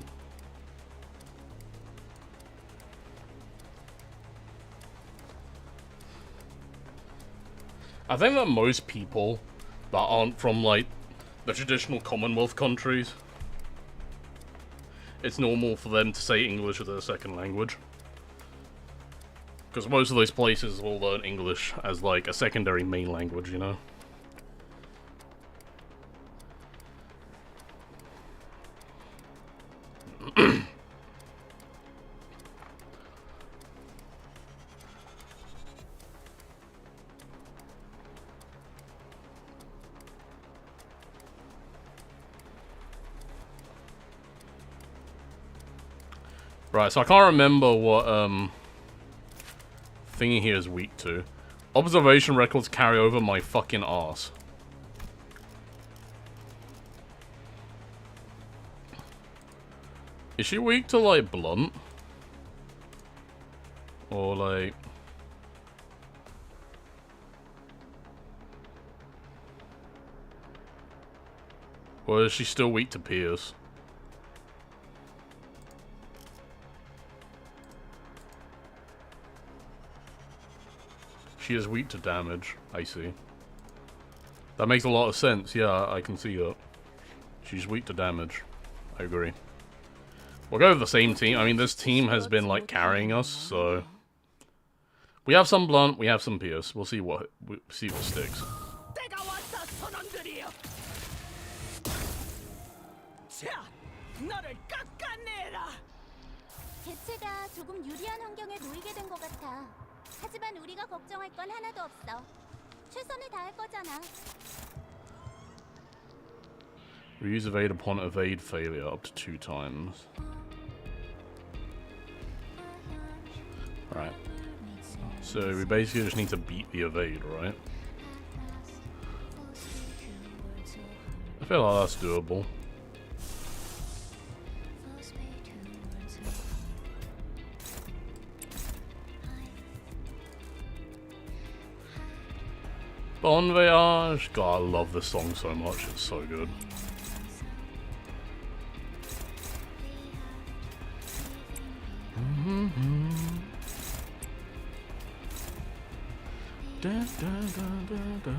I think that most people that aren't from, like, the traditional Commonwealth countries, it's normal for them to say English as their second language. Because most of those places will learn English as, like, a secondary main language, you know? Right, so I can't remember what, thingy here is weak to. Observation records carry over my fucking arse. Is she weak to, like, blunt? Or, like... Or is she still weak to pierce? She is weak to damage, I see. That makes a lot of sense, yeah, I can see that. She's weak to damage. I agree. We'll go with the same team. I mean, this team has been, like, carrying us, so... We have some blunt, we have some pierce. We'll see what sticks. 개체가 조금 유리한 환경에 놓이게 된 것 같아. 하지만 우리가 걱정할 건 하나도 없어. 최선을 다할 거잖아. Reuse evade upon evade failure up to 2 times. Right. So we basically just need to beat the evade, right? I feel like that's doable. Bon Voyage! God, I love this song so much, it's so good. Da, da, da, da, da.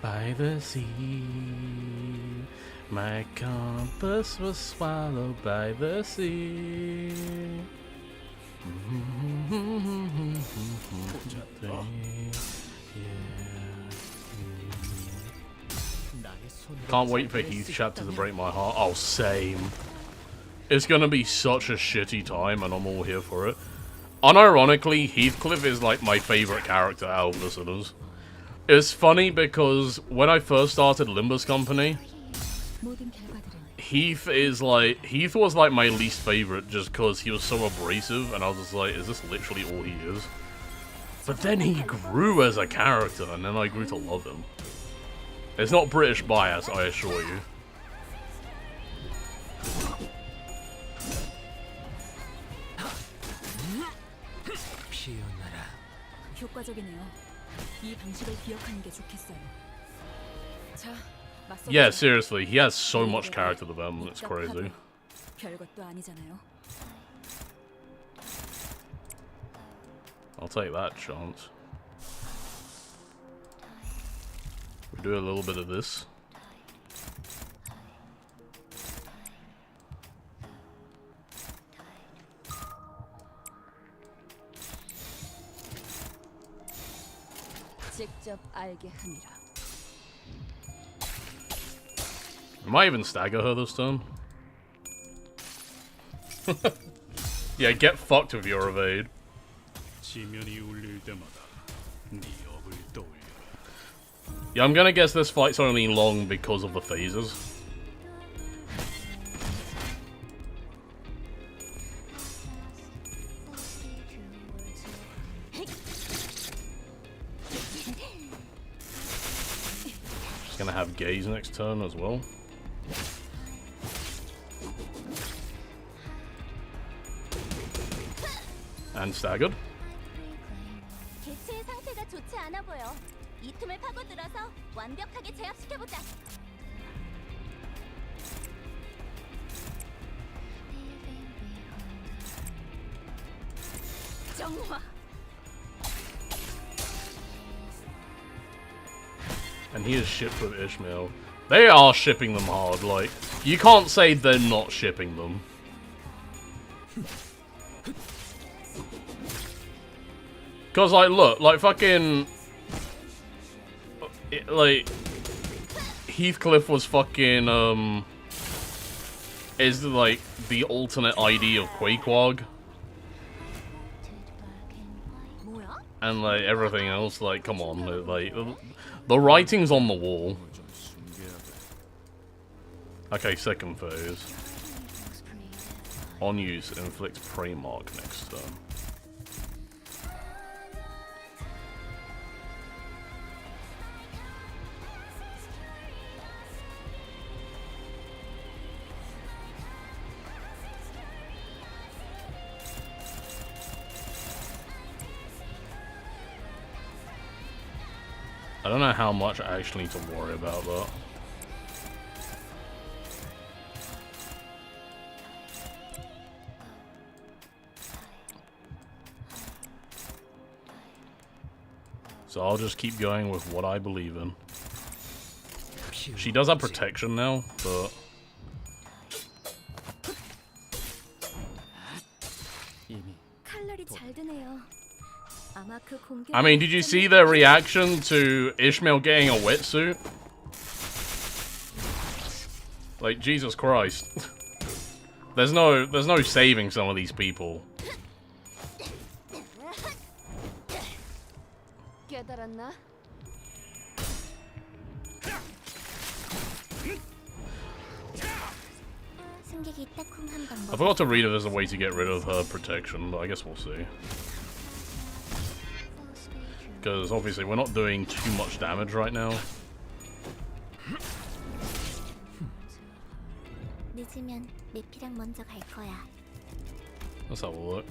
By the sea, my compass was swallowed by the sea. Can't wait for Heath chapter to break my heart. Oh, same. It's gonna be such a shitty time, and I'm all here for it. Unironically, Heathcliff is like my favorite character out of listeners. It's funny because when I first started Limbus Company, Heath was like my least favorite just because he was so abrasive, and I was just like, is this literally all he is? But then he grew as a character, and then I grew to love him. It's not British bias, I assure you. Yeah, seriously, he has so much character development, it's crazy. I'll take that chance. We do a little bit of this. I might even stagger her this turn. Yeah, get fucked with your evade. Yeah, I'm gonna guess this fight's only long because of the phases. gonna have gaze next turn as well. And staggered. 개체의 상태가 좋지 않아 보여. 이 틈을 파고들어서 완벽하게 제압시켜보자. 정화. And he is shipped with Ishmael. They are shipping them hard. Like, you can't say they're not shipping them. Because, like, look, like, fucking... like... Heathcliff was fucking, is, like, the alternate ID of Quakequag. And, like, everything else, like, come on, like... The writing's on the wall. Okay, second phase. On use, inflicts prey mark next turn. I don't know how much I actually need to worry about that. So I'll just keep going with what I believe in. She does have protection now, but... I mean, did you see their reaction to Ishmael getting a wetsuit? Like, Jesus Christ. There's no saving some of these people. I forgot to read if there's a way to get rid of her protection, but I guess we'll see. Because obviously we're not doing too much damage right now. Let's have a look.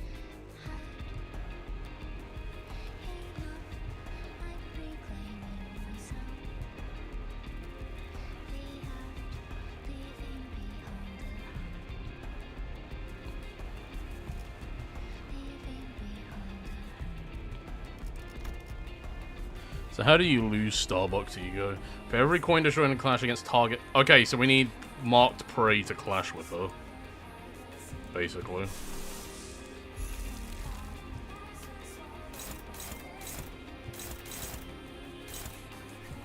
So how do you lose Starbuck's ego? For every coin destroyed in a clash against target... Okay, so we need marked prey to clash with her. Basically.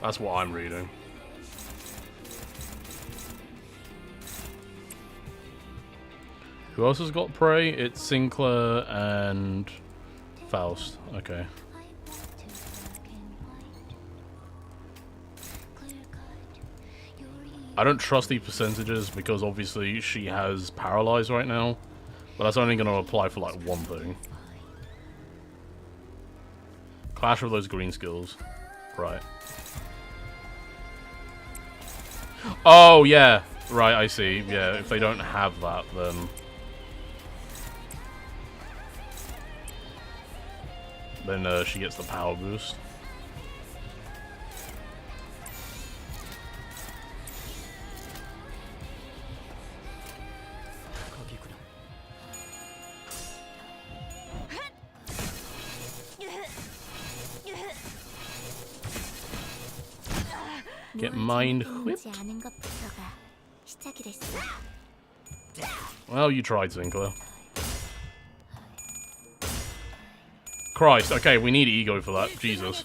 That's what I'm reading. Who else has got prey? It's Sinclair and Faust. Okay. I don't trust these percentages because obviously she has paralyzed right now, but that's only going to apply for like one thing. Clash with those green skills. Right. Oh, yeah. Right, I see. Yeah, if they don't have that, then she gets the power boost. Get mind whipped. Well, you tried, Sinclair. Christ, okay, we need ego for that. Jesus.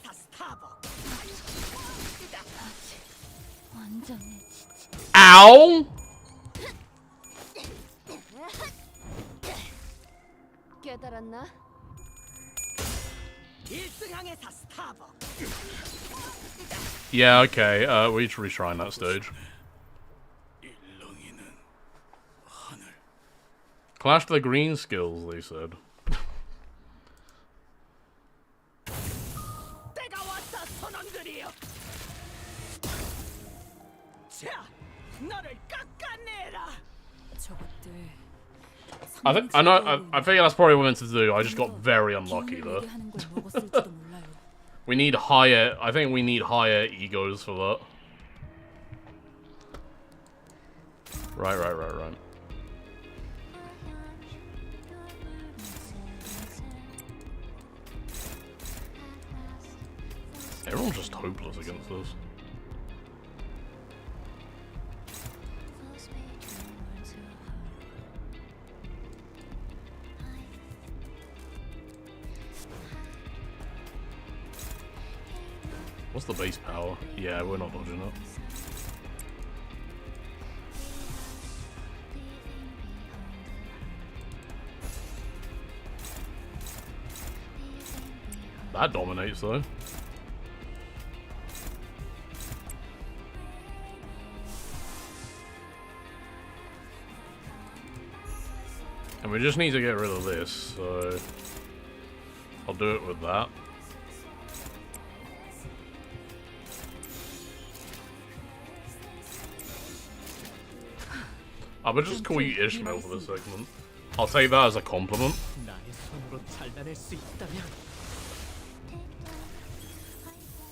Ow! Yeah, okay, we should reshrine that stage. Clash the green skills, they said. 저것들 I think that's probably what we're meant to do. I just got very unlucky 기운을 there. 내게 하는 걸 먹었을지도 몰라요. We need higher. I think we need higher egos for that. Right. Everyone's just hopeless against us. What's the base power? Yeah, we're not dodging it. That dominates though. And we just need to get rid of this, so I'll do it with that. I would just call you Ishmael for this segment. I'll take that as a compliment. 나의 손으로 잘라낼 수 있다면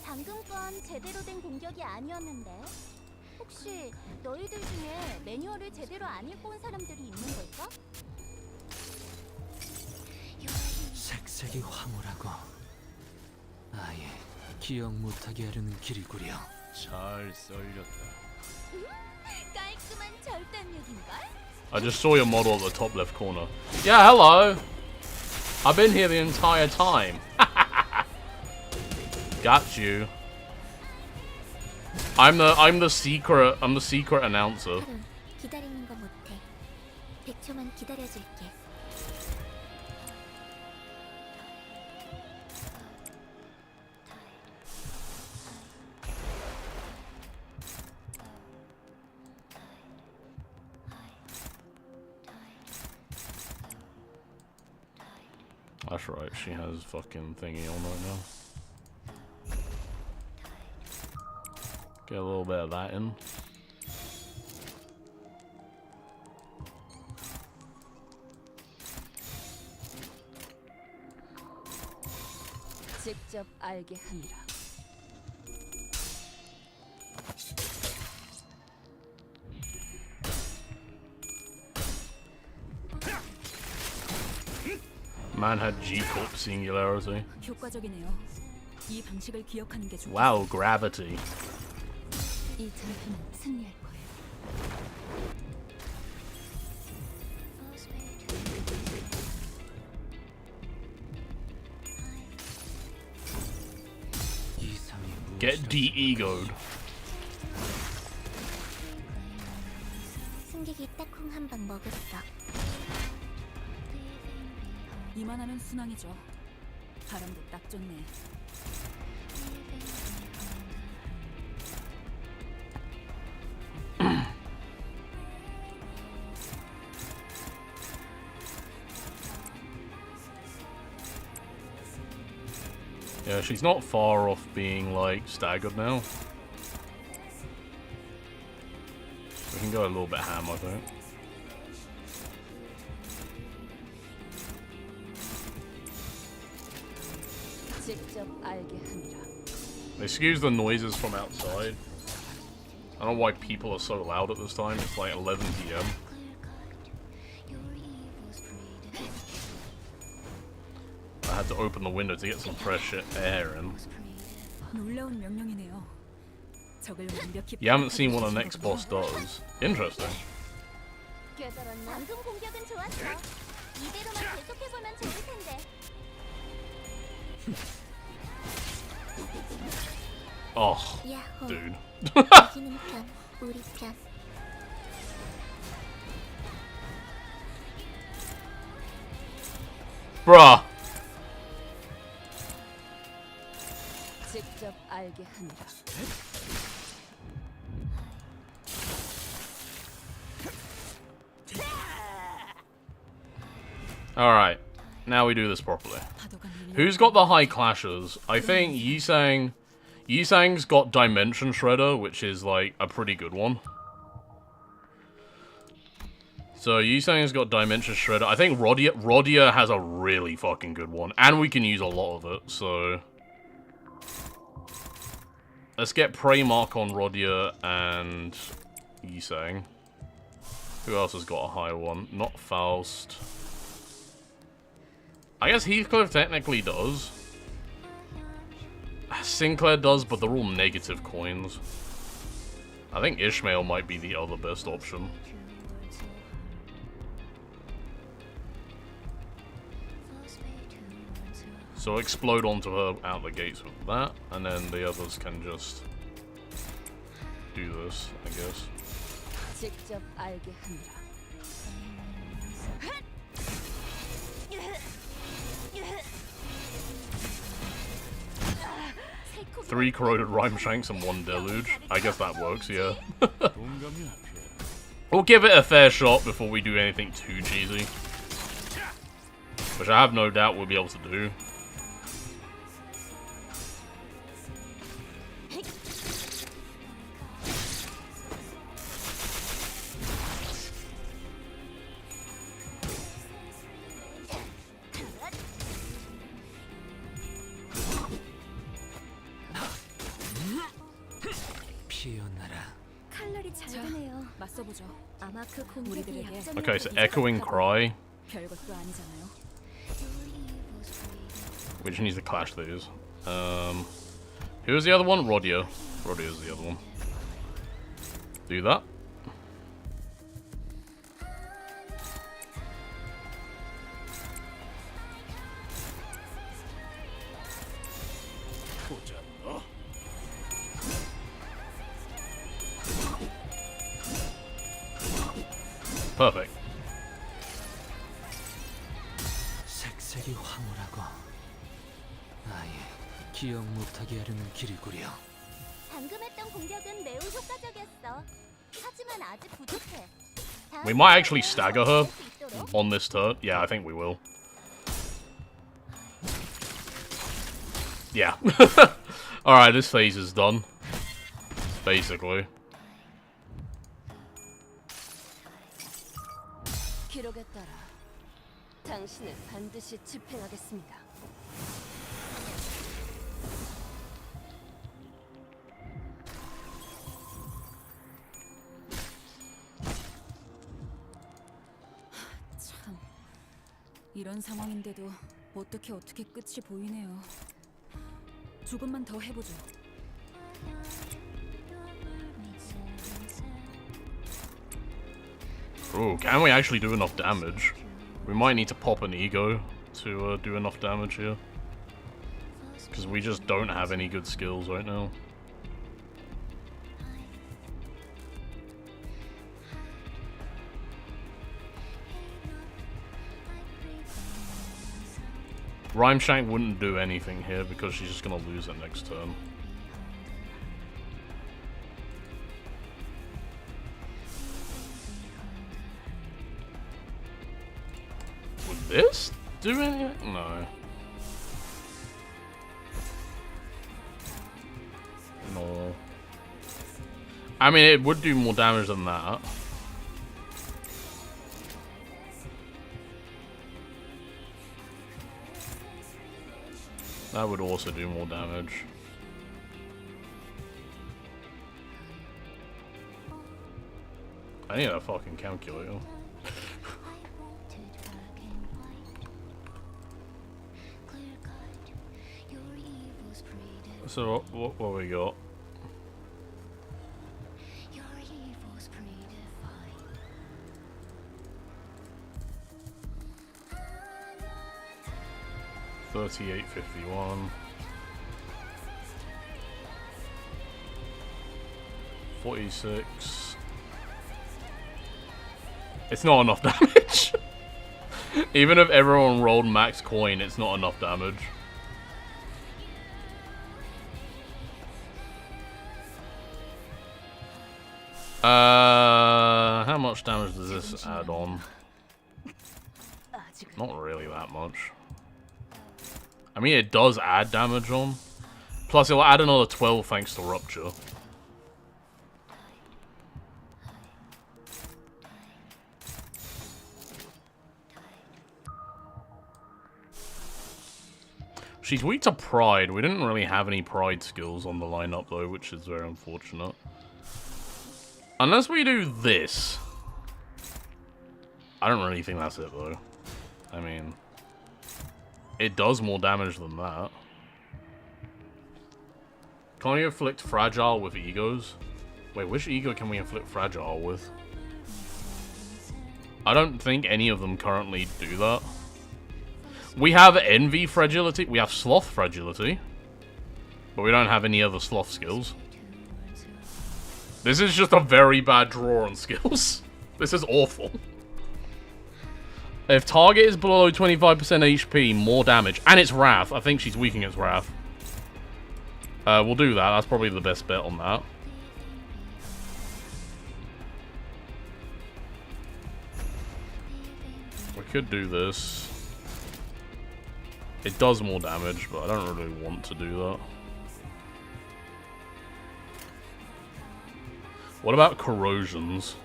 방금 건 제대로 된 공격이 아니었는데 혹시 너희들 중에 매뉴얼을 제대로 안 읽고 온 사람들이 있는 걸까? 색색이 황홀하고 아예 기억 못하게 하려는 길이구려. 잘 썰렸다. 깔끔한 절단력인걸? I just saw your model at the top left corner. Yeah, hello. I've been here the entire time. Got you. I'm the secret announcer. 하루 기다리는 거 못해. 100초만 기다려줄게. That's right, she has fucking thingy on right now. Get a little bit of that in. 직접 알게 함이라. Man had G-Corp singularity. 효과적이네요. 이 방식을 기억하는 게 좋아. Wow, gravity. 이 전투는 승리할 거예요. 이상이 Get de-egoed. 승객이 딱콩 한 방 먹었어. 이만하면 순항이죠. 바람도 딱 좋네. Yeah, she's not far off being, like, staggered now. We can go a little bit ham, I think. 직접 알게 함이라. Excuse the noises from outside. I don't know why people are so loud at this time. It's like 11 PM. I had to open the window to get some fresh air in. 놀라운 명령이네요. 적을 완벽히 You haven't seen what the next boss does. Interesting. 깨달았나? 방금 공격은 좋았어. 이대로만 계속해보면 좋을 텐데. Oh, 야호. dude. 이기는 편, 우리 편. Bruh. 직접 알게 함이라. Alright. Now we do this properly. 파도가 밀려. Who's got the high clashes? I think Yisang Yisang's got Dimension Shredder, which is like a pretty good one. So Yisang's got Dimension Shredder. I think Rodia has a really fucking good one, and we can use a lot of it. So let's get Prey Mark on Rodia and Yisang. Who else has got a high one? Not Faust. I guess Heathcliff technically does. Sinclair does, but they're all negative coins. I think Ishmael might be the other best option. So explode onto her out the gates with that, and then the others can just do this, I guess. 직접 알게 하느라. 3 corroded rhyme shanks and 1 deluge. I guess that works, yeah. We'll give it a fair shot before we do anything too cheesy. Which I have no doubt we'll be able to do. 칼날이 잘 드네요. 맞서보죠. 아마 그 공격이 우리들에게 약점이 Okay, so Echoing Cry. 별것도 아니잖아요. We just need to clash these. Who's the other one? Rodia. Rodia's the other one. Do that. Perfect. 색색이 황홀하고 아예 기억 못하게 하려는 길이구려. 방금 했던 공격은 매우 효과적이었어. 하지만 아직 부족해. We might actually stagger her on this turn. Yeah, I think we will. Yeah. Alright, this phase is done. Basically. 기록에 따라 당신을 반드시 집행하겠습니다. 참, 이런 상황인데도 어떻게 끝이 보이네요. 조금만 더 해보죠. Ooh, can we actually do enough damage? We might need to pop an ego to do enough damage here. Because we just don't have any good skills right now. Rhyme Shank wouldn't do anything here because she's just gonna lose it next turn. Would this do anything? No. No. I mean, it would do more damage than that. That would also do more damage. I need a fucking calculator. So what we got? $38.51. 46. It's not enough damage. Even if everyone rolled max coin, it's not enough damage. How much damage does this add on? Not really that much. I mean, it does add damage on, Plus, it'll add another 12 thanks to Rupture. She's weak to Pride. We didn't really have any Pride skills on the lineup, though, which is very unfortunate. Unless we do this. I don't really think that's it, though. I mean, it does more damage than that. Can we inflict Fragile with egos? Wait, which ego can we inflict Fragile with? I don't think any of them currently do that. We have Envy Fragility, we have Sloth Fragility, but we don't have any other Sloth skills. This is just a very bad draw on skills. This is awful. If target is below 25% HP, more damage, and it's Wrath. I think she's weak against Wrath. We'll do that. That's probably the best bet on that. We could do this. It does more damage, but I don't really want to do that. What about corrosions?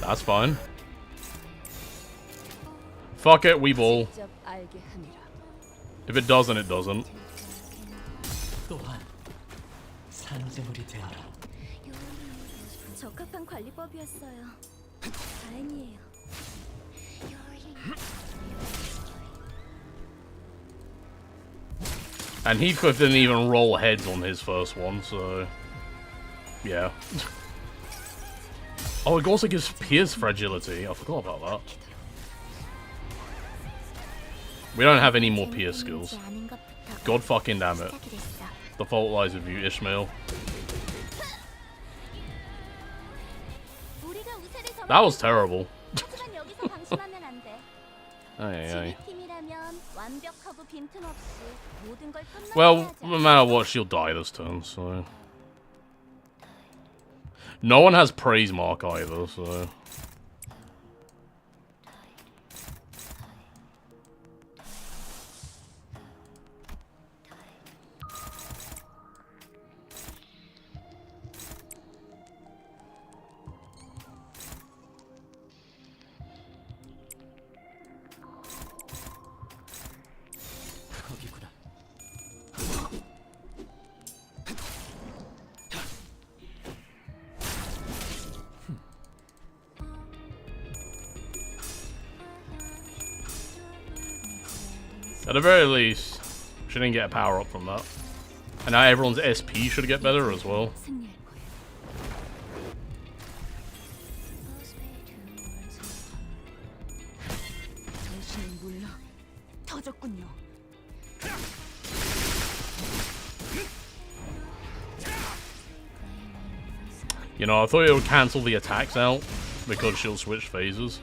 That's fine. Fuck it, we ball. If it doesn't, it doesn't. 또한 산재물이 되어라. 적합한 관리법이었어요. 다행이에요. And Heathcliff didn't even roll heads on his first one, so yeah. Oh, it also gives Pierce Fragility. I forgot about that. We don't have any more Pierce skills. God fucking damn it. The fault lies with you, Ishmael. That was terrible. Aye. Well, no matter what, she'll die this turn, so... No one has Praise Mark either, so... At the very least, she didn't get a power up from that. And now everyone's SP should get better as well. You know, I thought it would cancel the attacks out because she'll switch phases.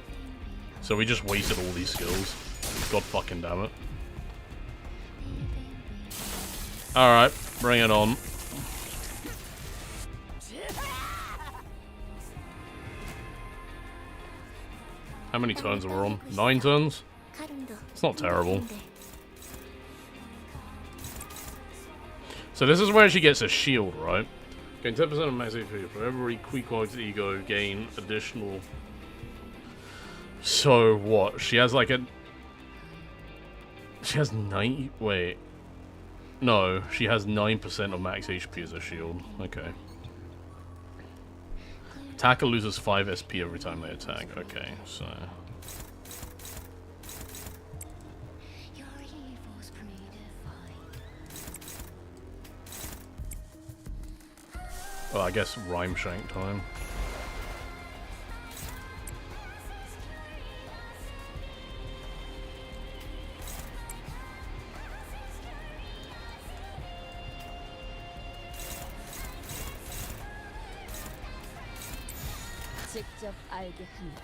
So we just wasted all these skills. God fucking damn it. Alright, bring it on. How many turns are we on? 9 turns? It's not terrible. So this is where she gets a shield, right? Gain 10% of max HP. For every Queequeg's ego, gain additional... So what? She has like a... She has 90... Wait... No, she has 9% of max HP as a shield. Okay. Attacker loses 5 SP every time they attack. Okay, so... Well, I guess Rhyme Shank time. 직접 알게 한다.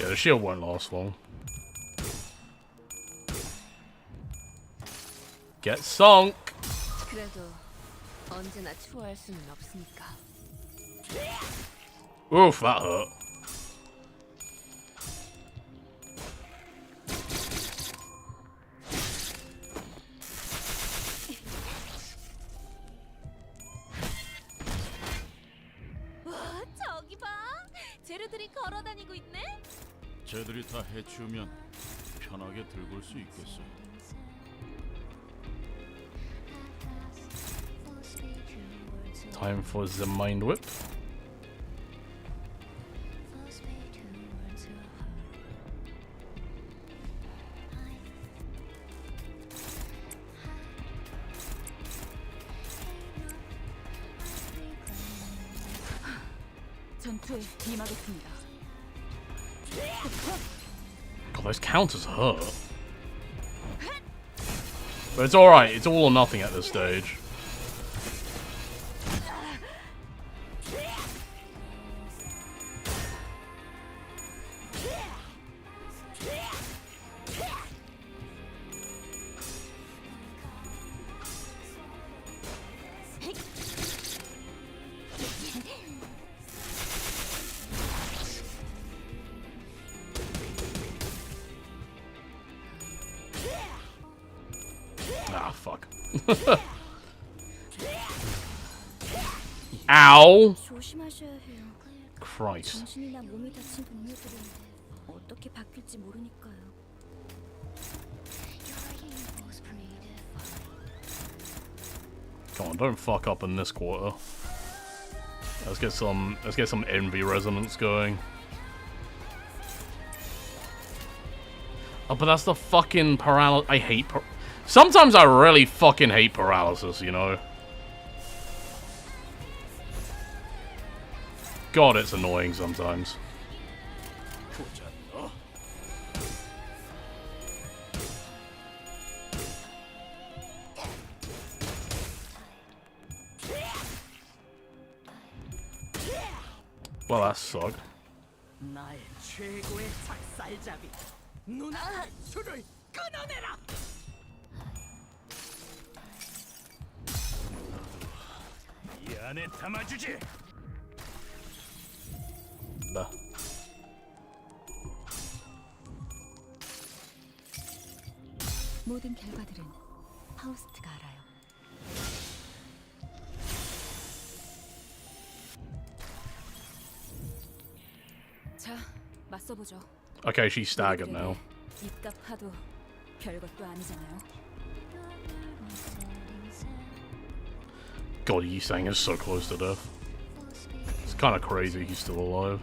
Yeah, the shield won't last long. Get sunk! 그래도 언제나 추월할 수는 없으니까. Oof, that hurt. 와, 저기 봐. 재료들이 걸어다니고 있네. 쟤들이 다 해치우면 편하게 들고 올 수 있겠어. Time for the mind whip. 전투에 임하겠습니다. God, those counters hurt. But it's alright, it's all or nothing at this stage. Ah, fuck. Ow! 조심하셔야 해요. Christ. 정신이나 몸이 다친 동료들인데 어떻게 바뀔지 모르니까요. Come on, don't fuck up in this quarter. Let's get some envy resonance going. Oh, but that's the fucking paralysis. I hate sometimes I really fucking hate paralysis, you know? God, it's annoying sometimes. Well, that sucked. 나의 최고의 작살잡이 눈앞의 줄을 끊어내라. 이 안에 담아주지. Bah. 모든 결과들은 파우스트가 알아요. 자, 맞서보죠. Okay, she's staggered now. 입값 하도 별것도 아니잖아요. God, Yisang is so close to death. It's kind of crazy he's still alive.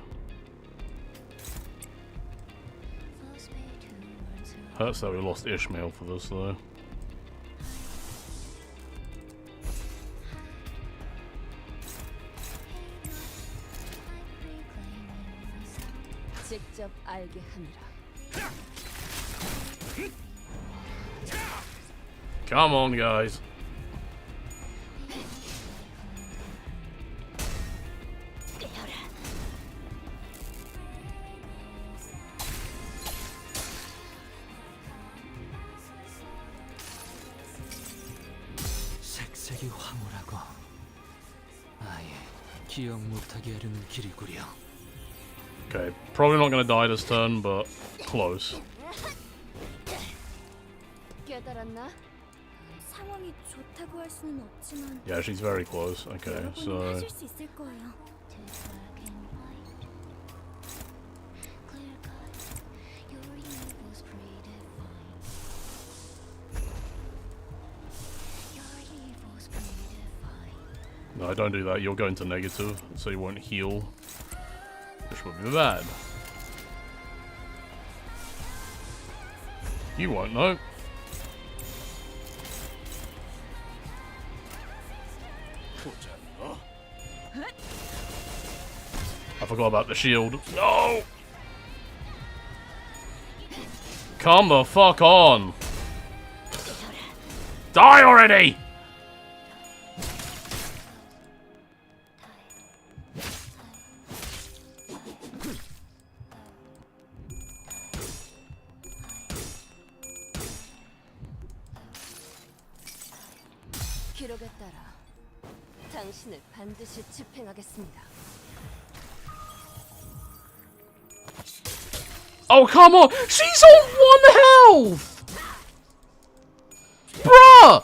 Hurts that we lost Ishmael for this though. 직접 알게 합니다. Come on, guys. 색색이 황홀하고 아예 기억 못하게 하려는 길이구려. Okay, probably not gonna die this turn, but close. 깨달았나? 상황이 좋다고 할 수는 없지만 Yeah, she's very close. Okay, 여러분은 so 하실 수 있을 거예요. no, don't do that. You'll go into negative, so you won't heal, which would be bad. You won't know. I forgot about the shield. No! Come the fuck on! Die already! 기록에 따라 당신을 반드시 집행하겠습니다. Oh, come on! She's on 1 health! Bruh!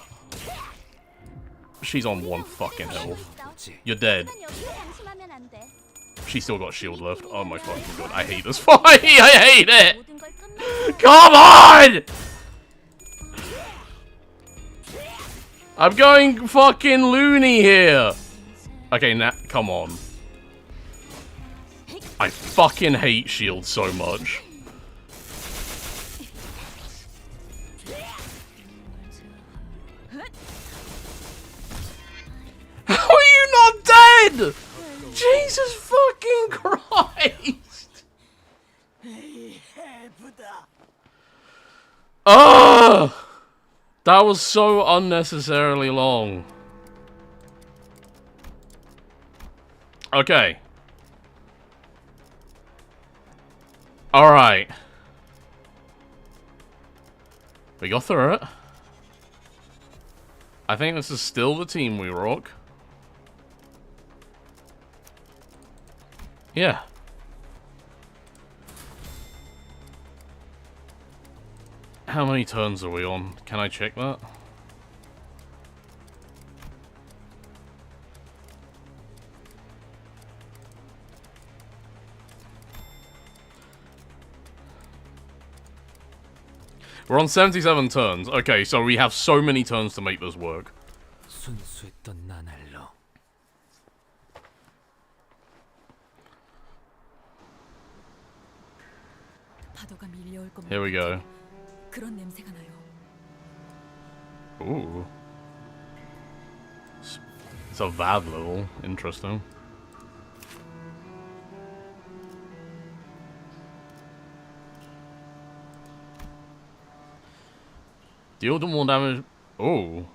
She's on 1 fucking health. You're dead. 하지만 여기서 방심하면 안 돼. She's still got shield left. Oh my fucking god. I hate this fight. I hate it! 모든 걸 끝내고 Come on! I'm going fucking loony here. Okay, now, come on. I fucking hate shield so much. How are you not dead? Jesus fucking Christ! Ugh! That was so unnecessarily long. Okay. Alright. We got through it. I think this is still the team we rock. Yeah. How many turns are we on? Can I check that? We're on 77 turns. Okay, so we have so many turns to make this work. 순수했던 나날로 파도가 밀려올 겁니다. Here we go. 그런 냄새가 나요. Ooh. It's a VAD level. Interesting. Deal more damage. Oh.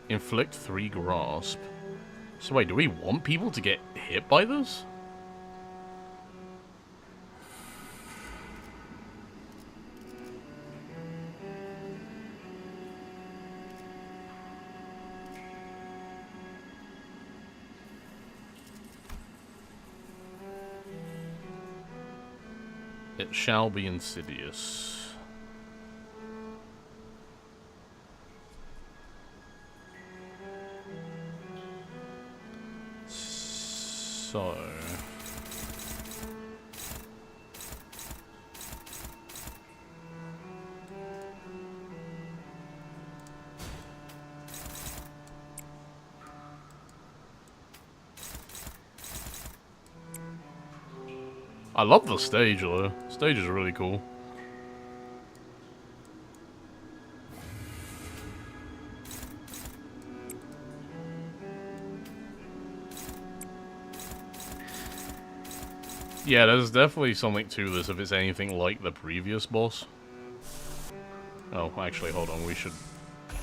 Inflict 3 grasp. So wait, do we want people to get hit by this? It shall be insidious. So... I love the stage though. Stage is really cool. Yeah, there's definitely something to this if it's anything like the previous boss. Oh, actually, hold on, we should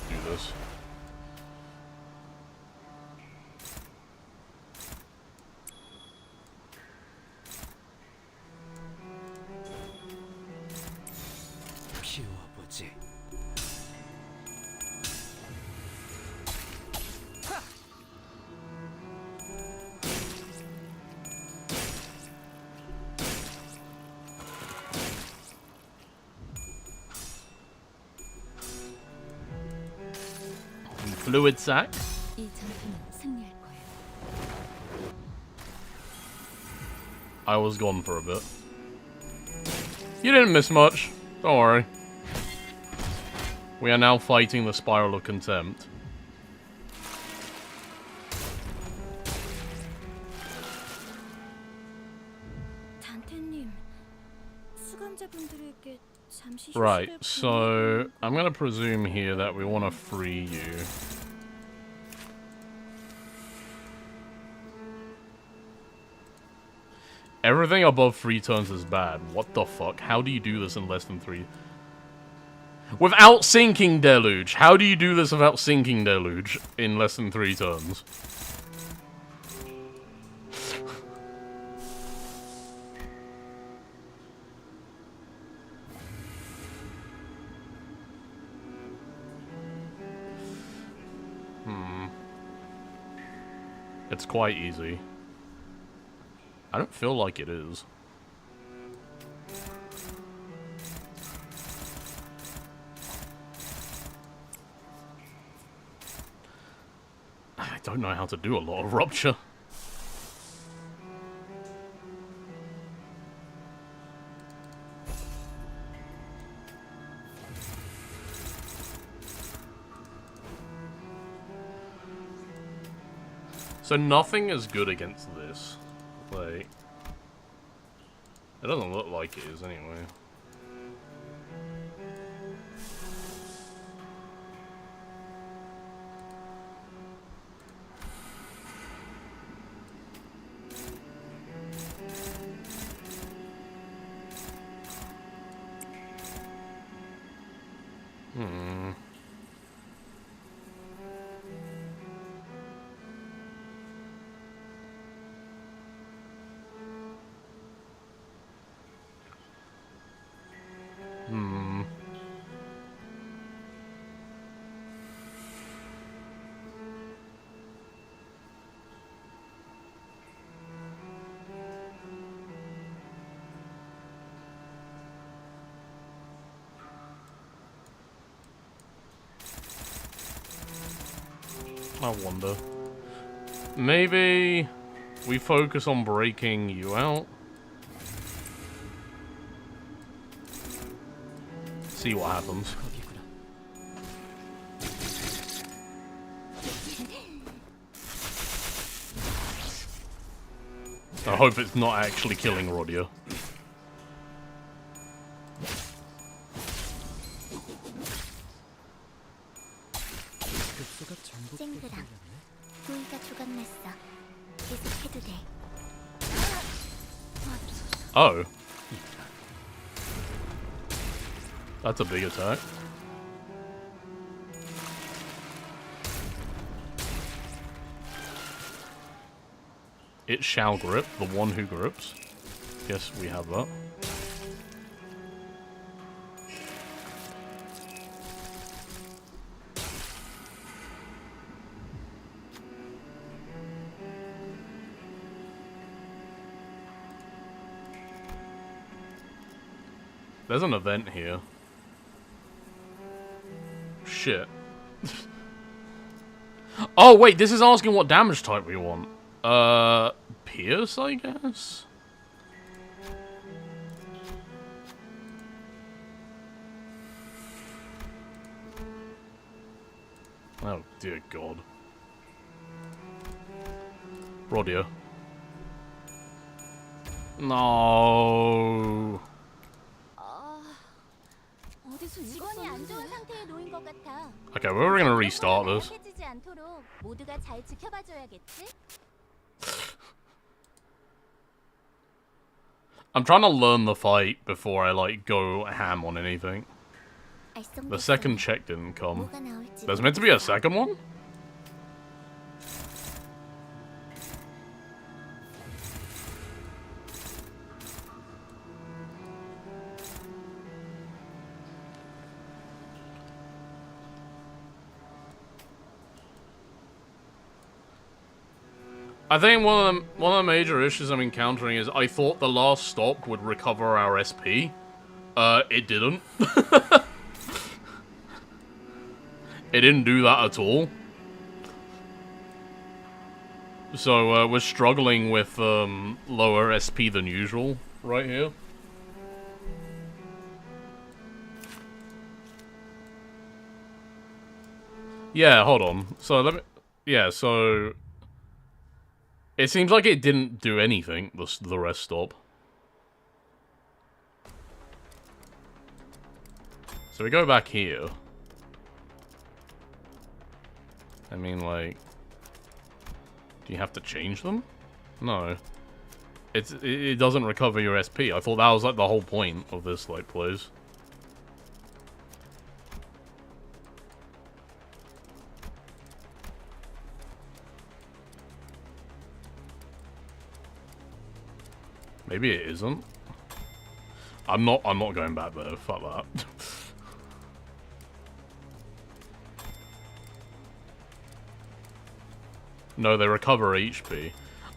do this. 피워보지. Fluid sac. 이 전투는 승리할 거예요. I was gone for a bit. You didn't miss much. Don't worry. We are now fighting the Spiral of Contempt. 단테님, 수감자분들에게 잠시 Right, 휴식을 so I'm gonna presume here that we want to free you. Everything above 3 turns is bad. What the fuck? How do you do this in less than 3? Without sinking Deluge! How do you do this without sinking Deluge in less than 3 turns? It's quite easy. I don't feel like it is. I don't know how to do a lot of rupture. So nothing is good against this. Like, it doesn't look like it is anyway. I wonder. Maybe we focus on breaking you out. See what happens. I hope it's not actually killing Rodia. 쨍그랑 도희가 조각났어. 계속해도 돼. Oh. That's a big attack. It shall grip, the one who grips. Yes, we have that. There's an event here. Shit. Oh, wait, this is asking what damage type we want. Pierce, I guess? Oh, dear God. Rodia. No. 직원이 안 좋은 상태에 놓인 것 같아. Okay, we're gonna restart this. 해지지 않도록 모두가 잘 지켜봐줘야겠지? I'm trying to learn the fight before I, like, go ham on anything. The second check didn't come. There's meant to be a second one? I think one of the major issues I'm encountering is I thought the last stop would recover our SP. It didn't. It didn't do that at all. So we're struggling with lower SP than usual right here. Yeah, hold on. So let me. Yeah, so. It seems like it didn't do anything, the rest stop. So we go back here. I mean, like... Do you have to change them? No. It doesn't recover your SP. I thought that was, like, the whole point of this, like, place. Maybe it isn't. I'm not going back there. Fuck that. No, they recover HP.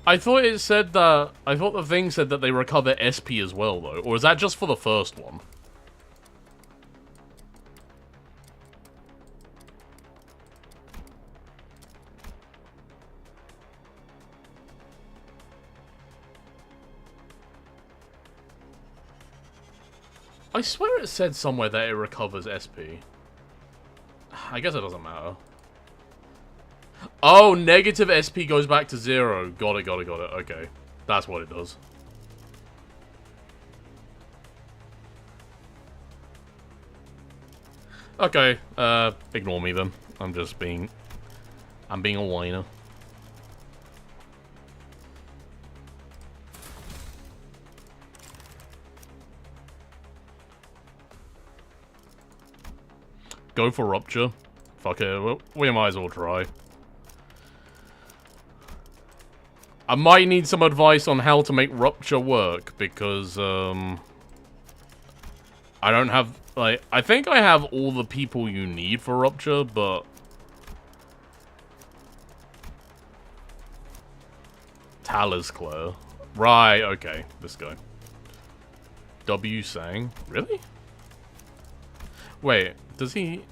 I thought it said that... I thought the thing said that they recover SP as well, though. Or is that just for the first one? I swear it said somewhere that it recovers SP. I guess it doesn't matter. Oh, negative SP goes back to 0. Got it. Okay. That's what it does. Okay, ignore me then. I'm being a whiner. Go for Rupture. Fuck it, we might as well try. I might need some advice on how to make Rupture work, because, I don't have, like, I think I have all the people you need for Rupture, but... Talisclair. Right, okay, this guy. W Sang? Really? Wait, does he...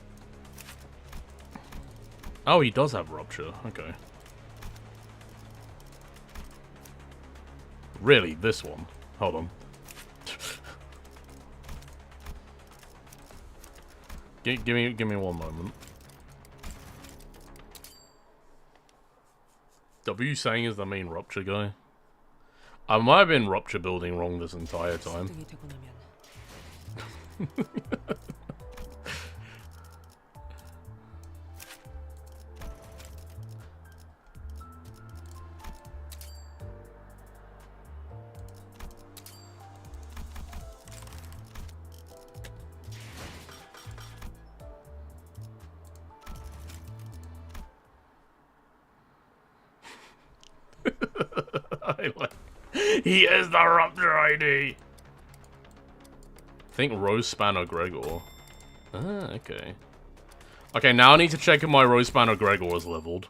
Oh, he does have Rupture, okay. Really, this one? Hold on. Give me one moment. W Sang is the main Rupture guy. I might have been Rupture building wrong this entire time. He is the Rupture ID! I think Rose Spanner Gregor. Ah, okay. Okay, now I need to check if my Rose Spanner Gregor is leveled.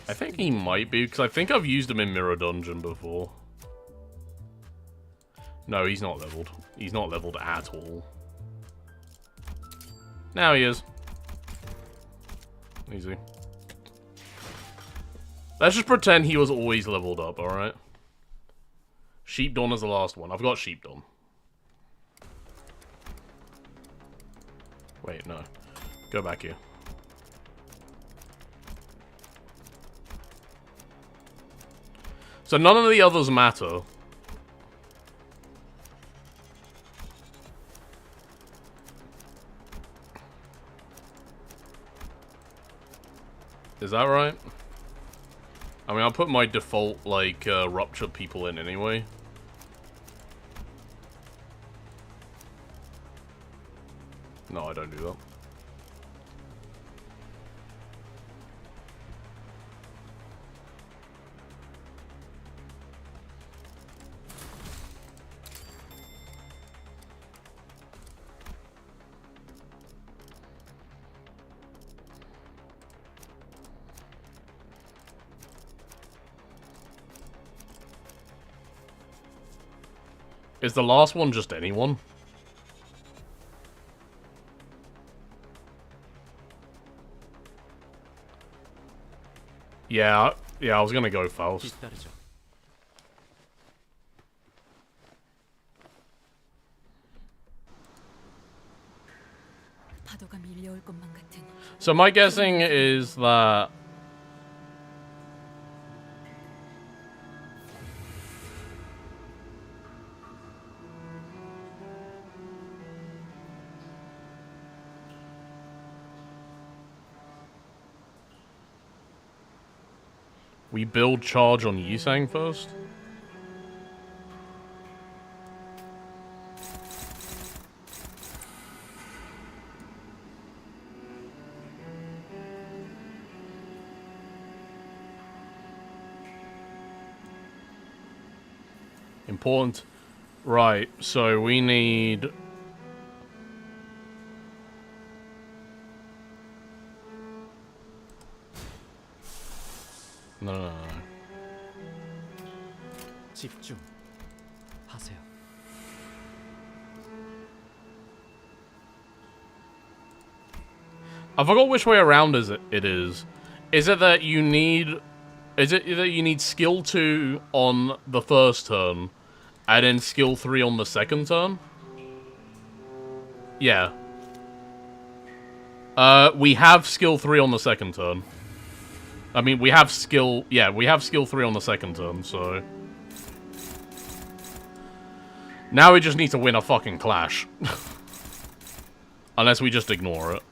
I think he might be, because I think I've used him in Mirror Dungeon before. No, he's not leveled. He's not leveled at all. Now he is. Easy. Let's just pretend he was always leveled up, alright? Sheepdawn is the last one. I've got Sheepdawn. Wait, no. Go back here. So none of the others matter. Is that right? I mean, I'll put my default, like, Rupture people in anyway. No, I don't do that. Is the last one just anyone? Yeah, I was gonna go Faust. So my guessing is that we build charge on Yisang first? Important. Right, so we need... No. 집중. 하세요. I forgot which way around it is. Is it that you need... Is it that you need skill 2 on the first turn, and then skill 3 on the second turn? Yeah. We have skill 3 on the second turn. I mean, we have skill... Yeah, we have skill 3 on the second turn, so... Now we just need to win a fucking clash. Unless we just ignore it.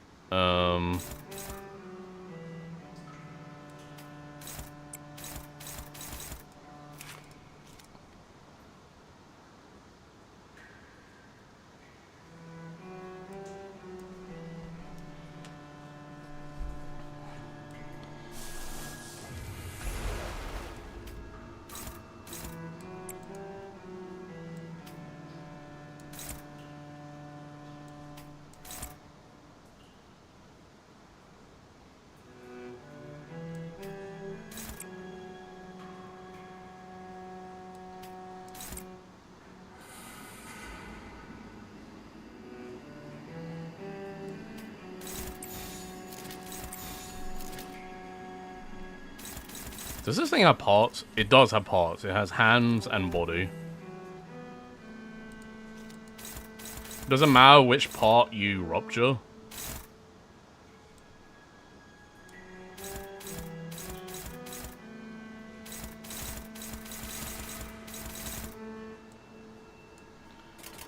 Does this thing have parts? It does have parts. It has hands and body. Doesn't matter which part you rupture.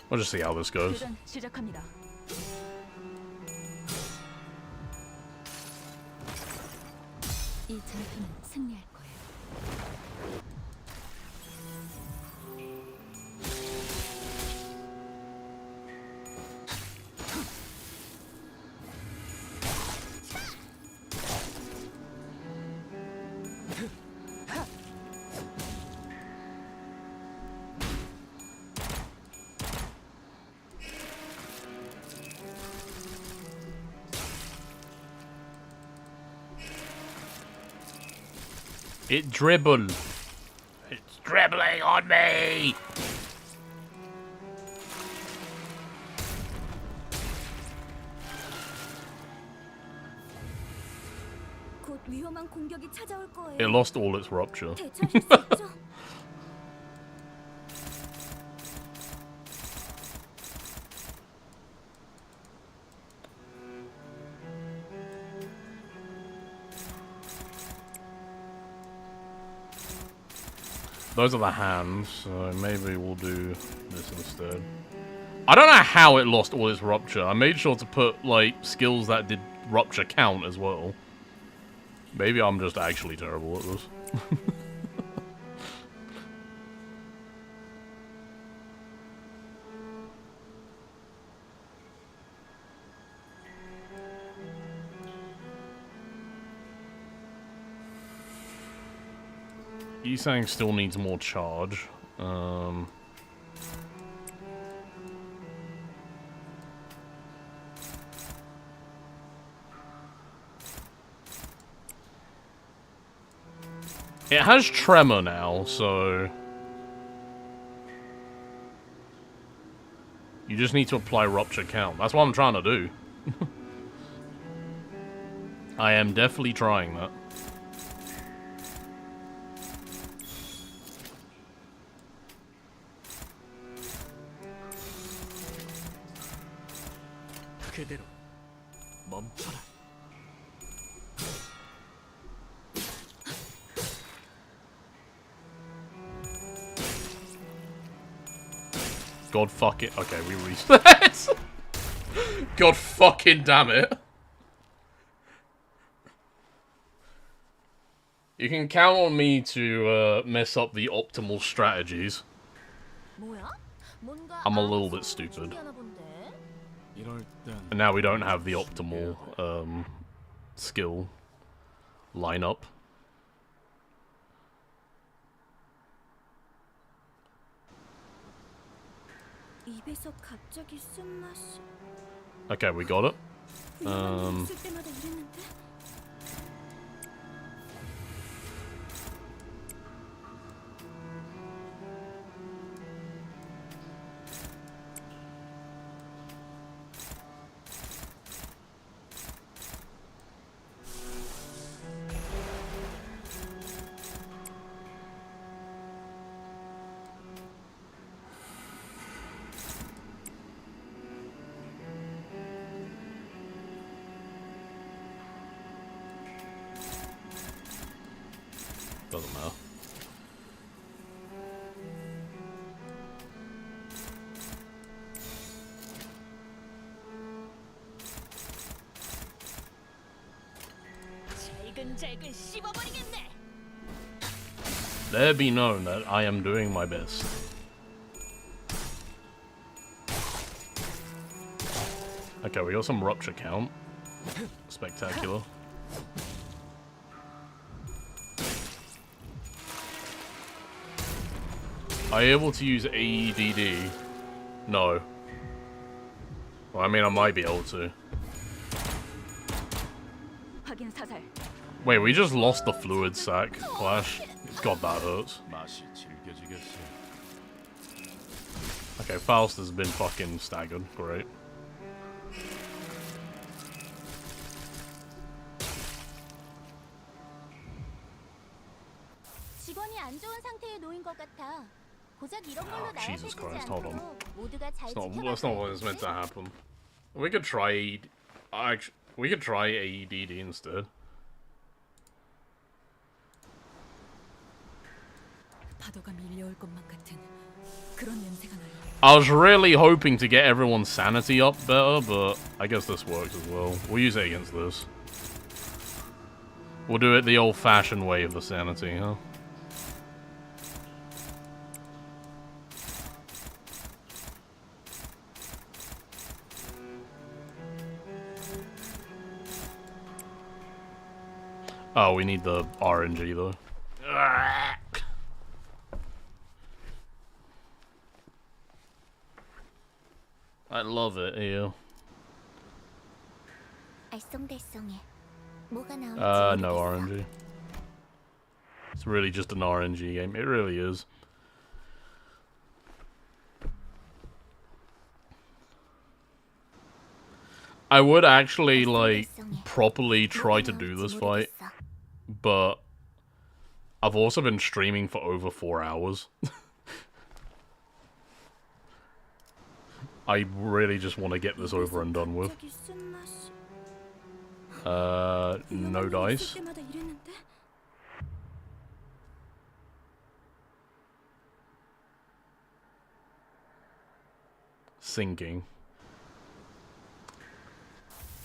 We'll just see how this goes. 교전 시작합니다. 이 전투는 승리할 거예요. It dribble. It's dribbling on me. 곧 위험한 공격이 찾아올 거예요. It lost all its rupture. 되찾을 수 있죠? Those are the hands, so maybe we'll do this instead. I don't know how it lost all its rupture. I made sure to put, like, skills that did rupture count as well. Maybe I'm just actually terrible at this. Yisang still needs more charge. It has tremor now, so... You just need to apply rupture count. That's what I'm trying to do. I am definitely trying that. 그대로 멈춰라. God fuck it. Okay, we reset. God fucking damn it. You can count on me to mess up the optimal strategies. 뭐야? 뭔가 I'm a little bit 아무튼 stupid. 준비하나 본데? 이럴 땐 And now we don't have the optimal skill lineup. 입에서 갑자기 쓴맛이. Okay, we got it. 위험한 일 있을 때마다 이랬는데. Doesn't matter. There be known that I am doing my best. Okay, we got some rupture count. Spectacular. Are you able to use AEDD? No. Well, I mean, I might be able to. Wait, we just lost the fluid sac clash. God, that hurts. 맛이 질겨지겠어. Okay, Faust has been fucking staggered. Great. 직원이 안 좋은 상태에 놓인 것 같아. 고작 이런 걸로 Oh, Jesus 나약해지지 Christ, hold on. 않도록 모두가 잘 That's not what was meant to happen. We could try. Actually, we could try AEDD instead. 파도가 밀려올 것만 같은 그런 냄새가 나요. I was really hoping to get everyone's sanity up better, but I guess this works as well. We'll use it against this. We'll do it the old-fashioned way of the sanity, huh? Oh, we need the RNG though. I love it here. 알쏭달쏭해. 뭐가 나올지 No 모르겠어. RNG. It's really just an RNG game. It really is. I would actually, like, properly try to do this fight, but I've also been streaming for over 4 hours. I really just want to get this over and done with. No dice. Sinking.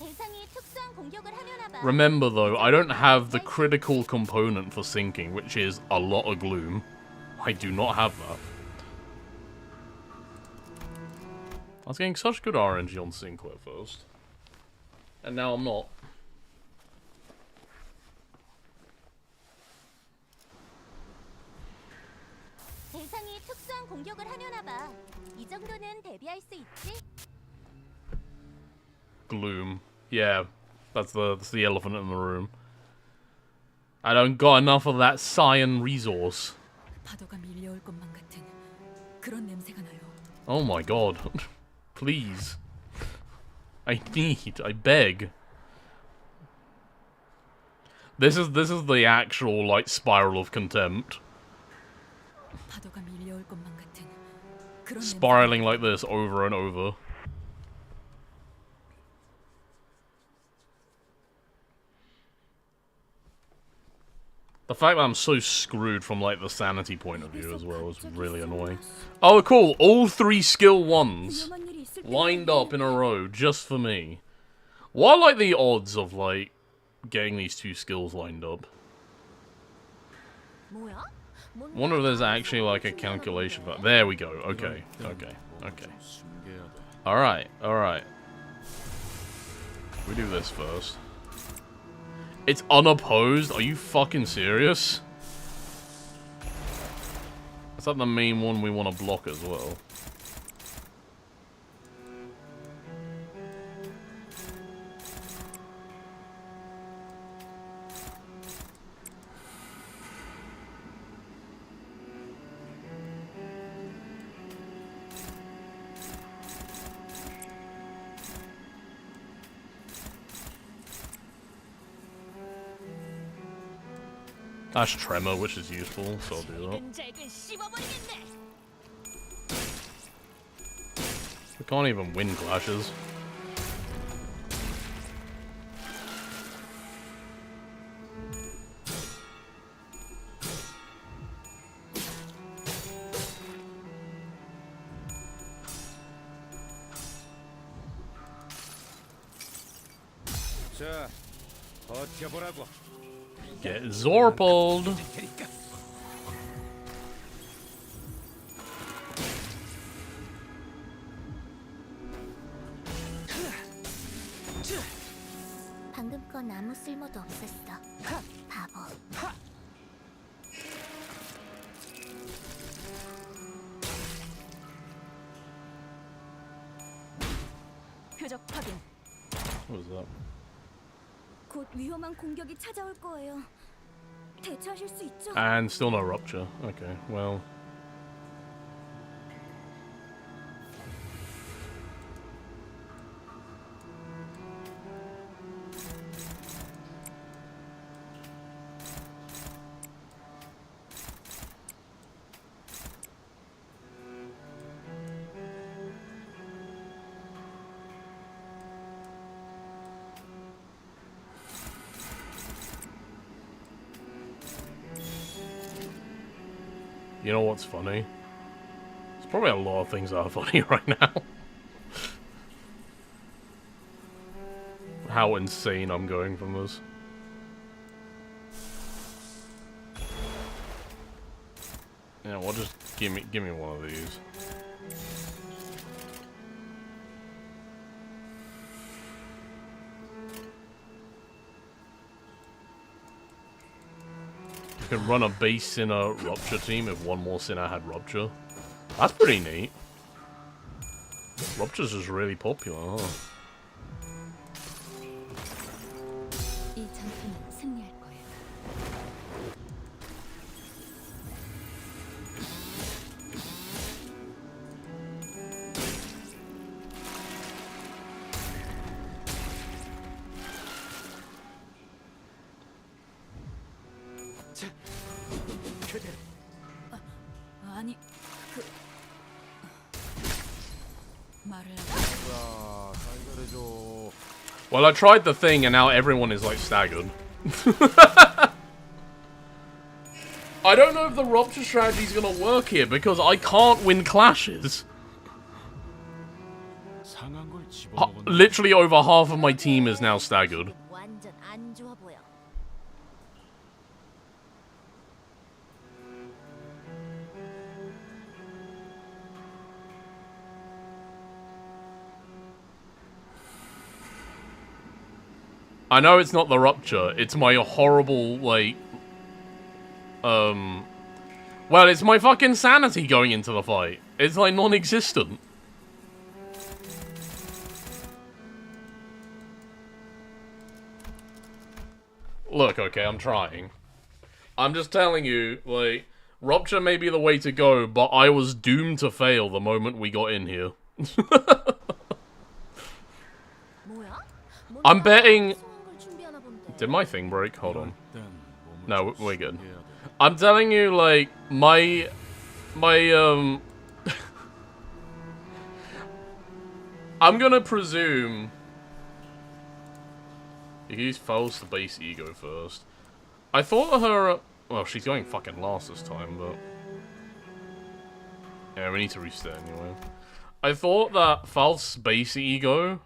대상이 특수한 공격을 하려나 봐. Remember though, I don't have the critical component for sinking, which is a lot of gloom. I do not have that. I was getting such good RNG on Synco at first. And now I'm not. 대상이 특수한 공격을 하려나 봐. 이 정도는 대비할 수 있지? Gloom. Yeah, that's the elephant in the room. I don't got enough of that cyan resource. 파도가 밀려올 것만 같은 그런 냄새가 나요. Oh my god. Please. I beg. This is the actual, like, spiral of contempt. 파도가 밀려올 것만 같은 그런 냄새가 Spiraling like this over and over. The fact that I'm so screwed from, like, the sanity point of view as well is really annoying. Oh, cool! All 3 skill 1s lined up in a row just for me. What are, like, the odds of, like, getting these 2 skills lined up? 뭐야? Wonder if there's actually, like, a calculation for that. There we go. Okay. 숨겨야 돼. Alright. We do this first. It's unopposed? Are you fucking serious? Is that the main one we want to block as well? That's Tremor, which is useful, so I'll do that. We can't even win clashes. 버텨보라고. Get Zorpled. 방금 건 아무 쓸모도 없었어. 바보. 표적 확인. What was that? 곧 위험한 공격이 찾아올 거예요. 대처하실 수 있죠? And still no rupture. Okay, well. You know what's funny? There's probably a lot of things that are funny right now. How insane I'm going from this. Yeah, well, just give me one of these. You can run a base Sinner Rupture team if one more Sinner had Rupture. That's pretty neat. Rupture's just really popular, huh? 이 전투는 승리할 거예요. 아니, 그 말을 Well, I tried the thing and now everyone is like staggered. I don't know if the Rupture strategy is gonna work here because I can't win clashes. 상한 걸 집어먹은 Literally over half of my team is now staggered. 완전 안 좋아 보여. I know it's not the Rupture, it's my horrible, like, well, it's my fucking sanity going into the fight. It's, like, non-existent. Look, okay, I'm trying. I'm just telling you, like, Rupture may be the way to go, but I was doomed to fail the moment we got in here. 뭐야? I'm betting... 소원 걸 준비하나 본데. Did my thing break? Hold on. 일단 몸을 No, 좀 we're good. 신경해야 돼. I'm telling you, like, my I'm gonna presume he's false the base ego first. I thought her, well, she's going fucking last this time, but yeah, we need to reset anyway. I thought that false base ego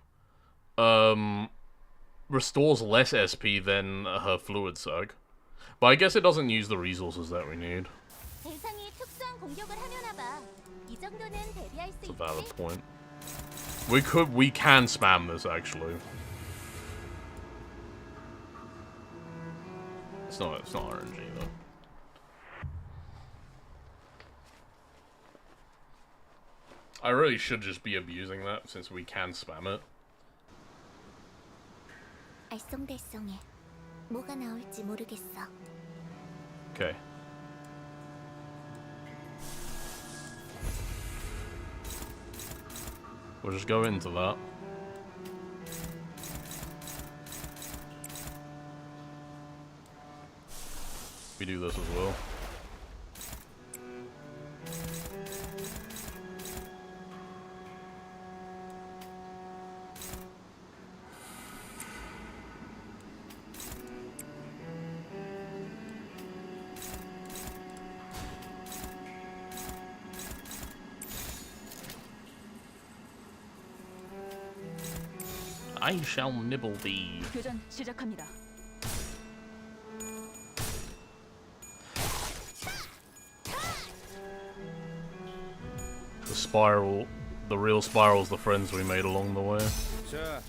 restores less SP than her fluid sag. But I guess it doesn't use the resources that we need. 대상이 특수한 공격을 하려나 봐. 이 정도는 대비할 수 It's a valid 있지. point. We can spam this actually. It's not RNG though. I really should just be abusing that since we can spam it. 알쏭달쏭해. 뭐가 나올지 모르겠어. Okay. We'll just go into that. We do this as well. I shall nibble thee. 교전 시작합니다. the real spiral's the friends we made along the way. 자,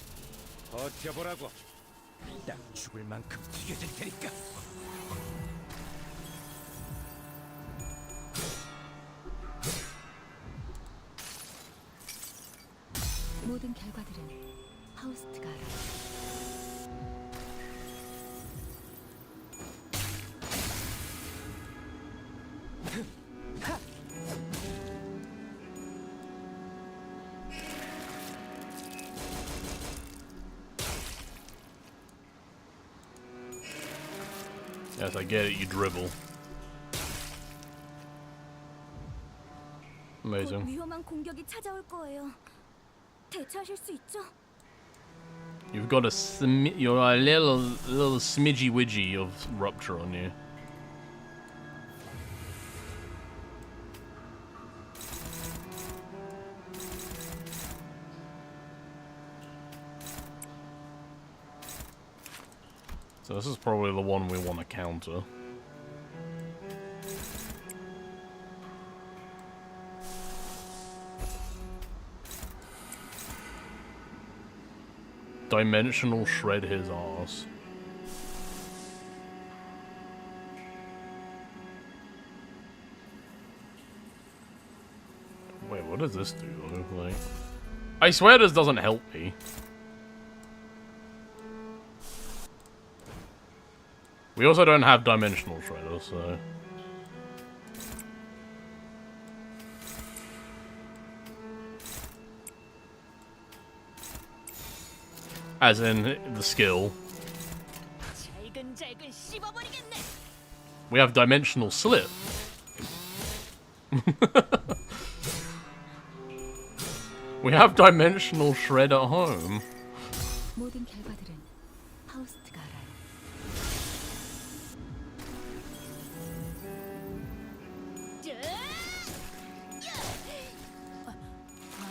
버텨보라고. 딱 죽을 만큼 튀겨질 테니까. 모든 결과들은 파우스트가 알아. Yes, I get it, you dribble. 곧 Amazing. 위험한 공격이 찾아올 거예요. 대처하실 수 있죠? You've got you're a little smidgy widgy of rupture on you. So this is probably the one we want to counter. Dimensional shred his ass. Wait, what does this do though? Like, I swear this doesn't help me. We also don't have dimensional shredder, so. As in the skill. We have dimensional slip. We have dimensional shred at home. 모든 결과들은 파우스트가 알아요.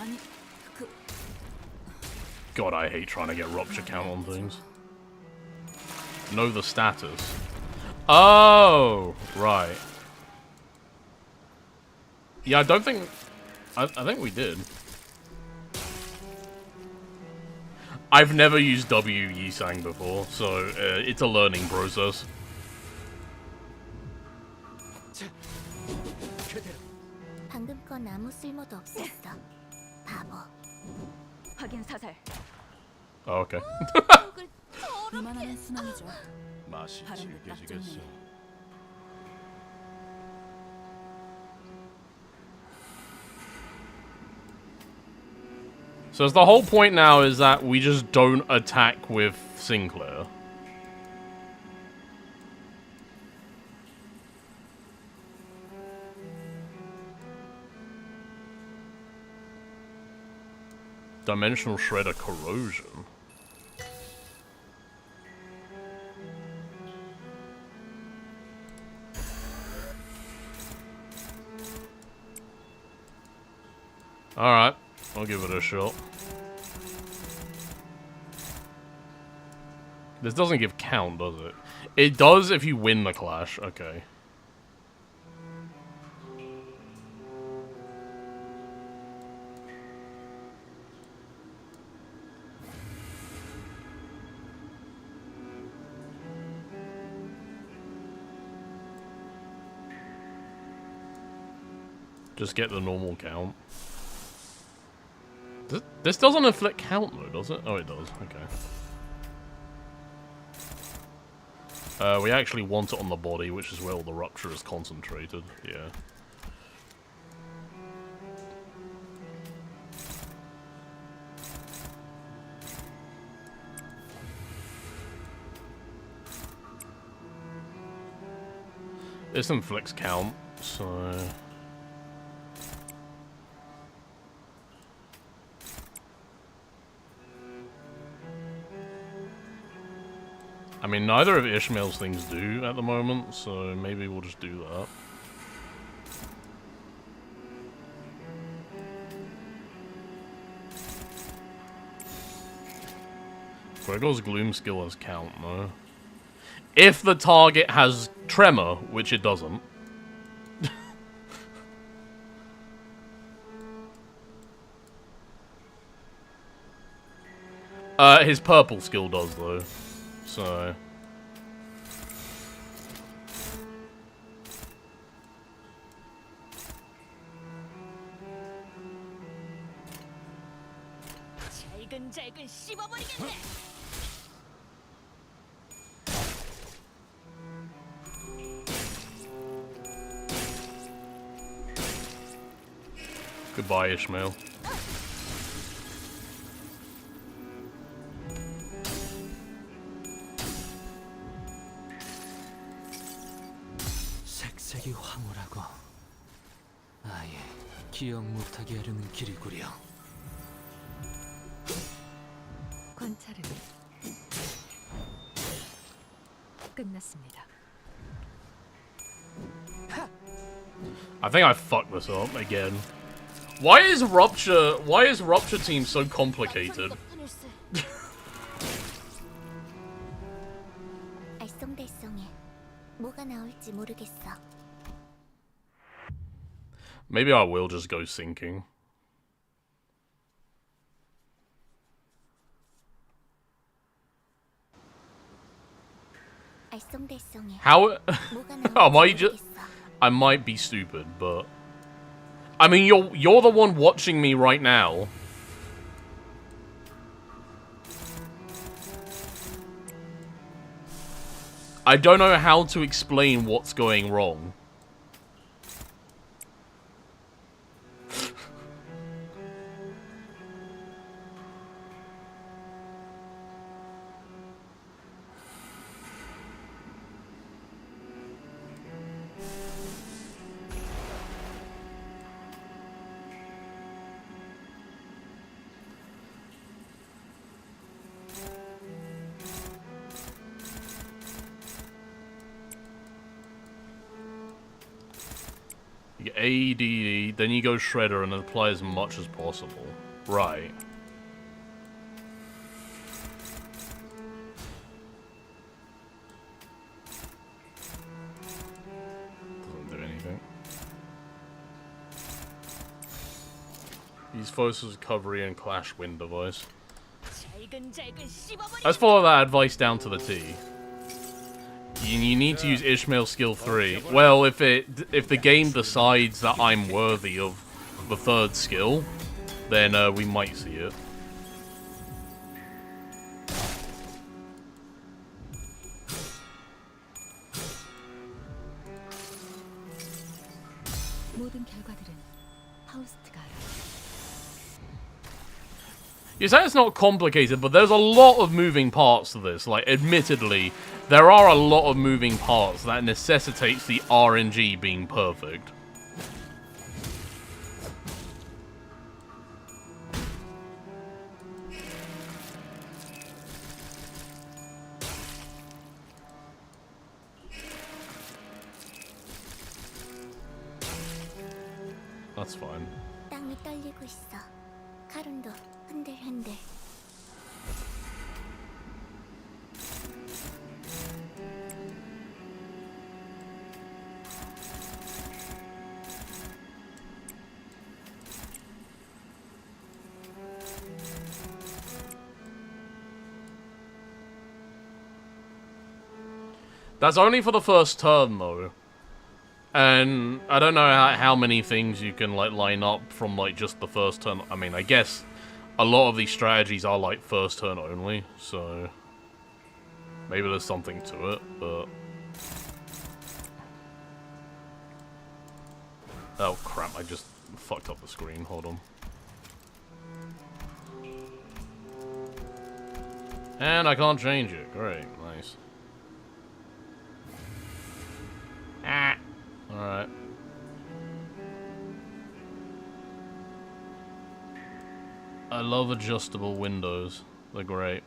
아니, God, I hate trying to get rupture count on things. Know the status. Oh, right. Yeah, I don't think... I think we did. I've never used W Yisang before, so it's a learning process. 방금 건 아무 쓸모도 없었어. 바보. 확인 사살. Oh, okay. 이만한 순환이죠. 맛이 발음도 딱 질겨지겠어. 좋네. So the whole point now is that we just don't attack with Sinclair. Dimensional Shredder Corrosion. Alright, I'll give it a shot. This doesn't give count, does it? It does if you win the clash, okay. Just get the normal count. This doesn't inflict count though, does it? Oh, it does. Okay. We actually want it on the body, which is where all the rupture is concentrated. Yeah. This inflicts count, so... I mean, neither of Ishmael's things do at the moment, so maybe we'll just do that. Gregor's Gloom skill has count, though. If the target has Tremor, which it doesn't. His purple skill does, though. So... 잘근잘근 씹어버리겠네. Goodbye, Ishmael. 색색이 황홀하고 아예 기억 못하게 하려는 길이구려. 관찰은 끝났습니다. I think I fucked this up again. Why is Rupture Team so complicated? 알쏭달쏭해. 뭐가 나올지 모르겠어. Maybe I will just go sinking. 알쏭달쏭해. How? 뭐가 I might be stupid, but I mean, you're the one watching me right now. I don't know how to explain what's going wrong. You get AED, then you go Shredder and apply as much as possible. Right. Doesn't do anything. Use Focus Recovery and Clash Wind device. Let's follow that advice down to the T. You need to use Ishmael skill 3. Well, if the game decides that I'm worthy of the third skill, then we might see it. 모든 결과들은 하우스트가 You say it's not complicated, but there's a lot of moving parts to this. Like, admittedly, there are a lot of moving parts that necessitates the RNG being perfect. That's fine. 땅이 떨리고 있어. 카룬도 흔들흔들. That's only for the first turn, though. And I don't know how many things you can, like, line up from, like, just the first turn. I mean, I guess a lot of these strategies are, like, first turn only, so maybe there's something to it, but... Oh, crap, I just fucked up the screen. Hold on. And I can't change it. Great, nice. Ah. Alright. I love adjustable windows. They're great.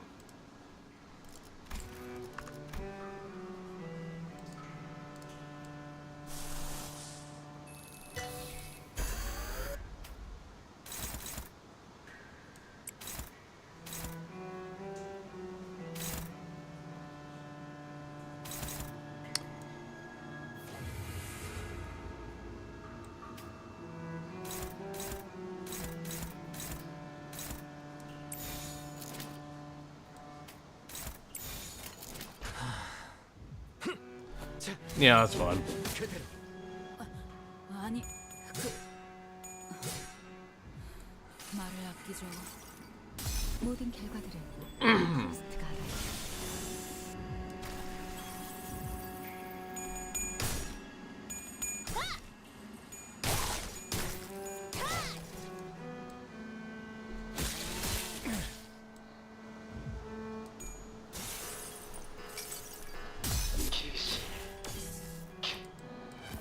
Yeah, that's fine. 아니, 말을 아끼죠. 모든 결과들은 호스트가 알아요.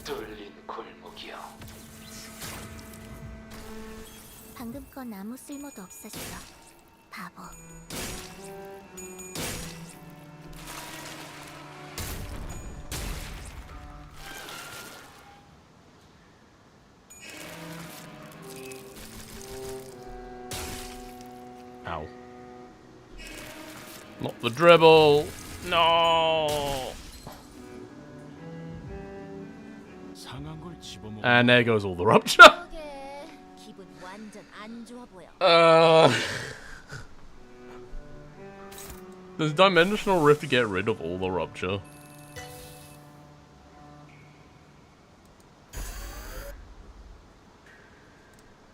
뚫린 골목이요. 방금 건 아무 쓸모도 없었어. 바보. Ow. Not the dribble. No. 상한 걸 집어먹어. And there goes all the rupture. 그러게 기분 완전 안 좋아 보여. Does Dimensional Rift get rid of all the rupture?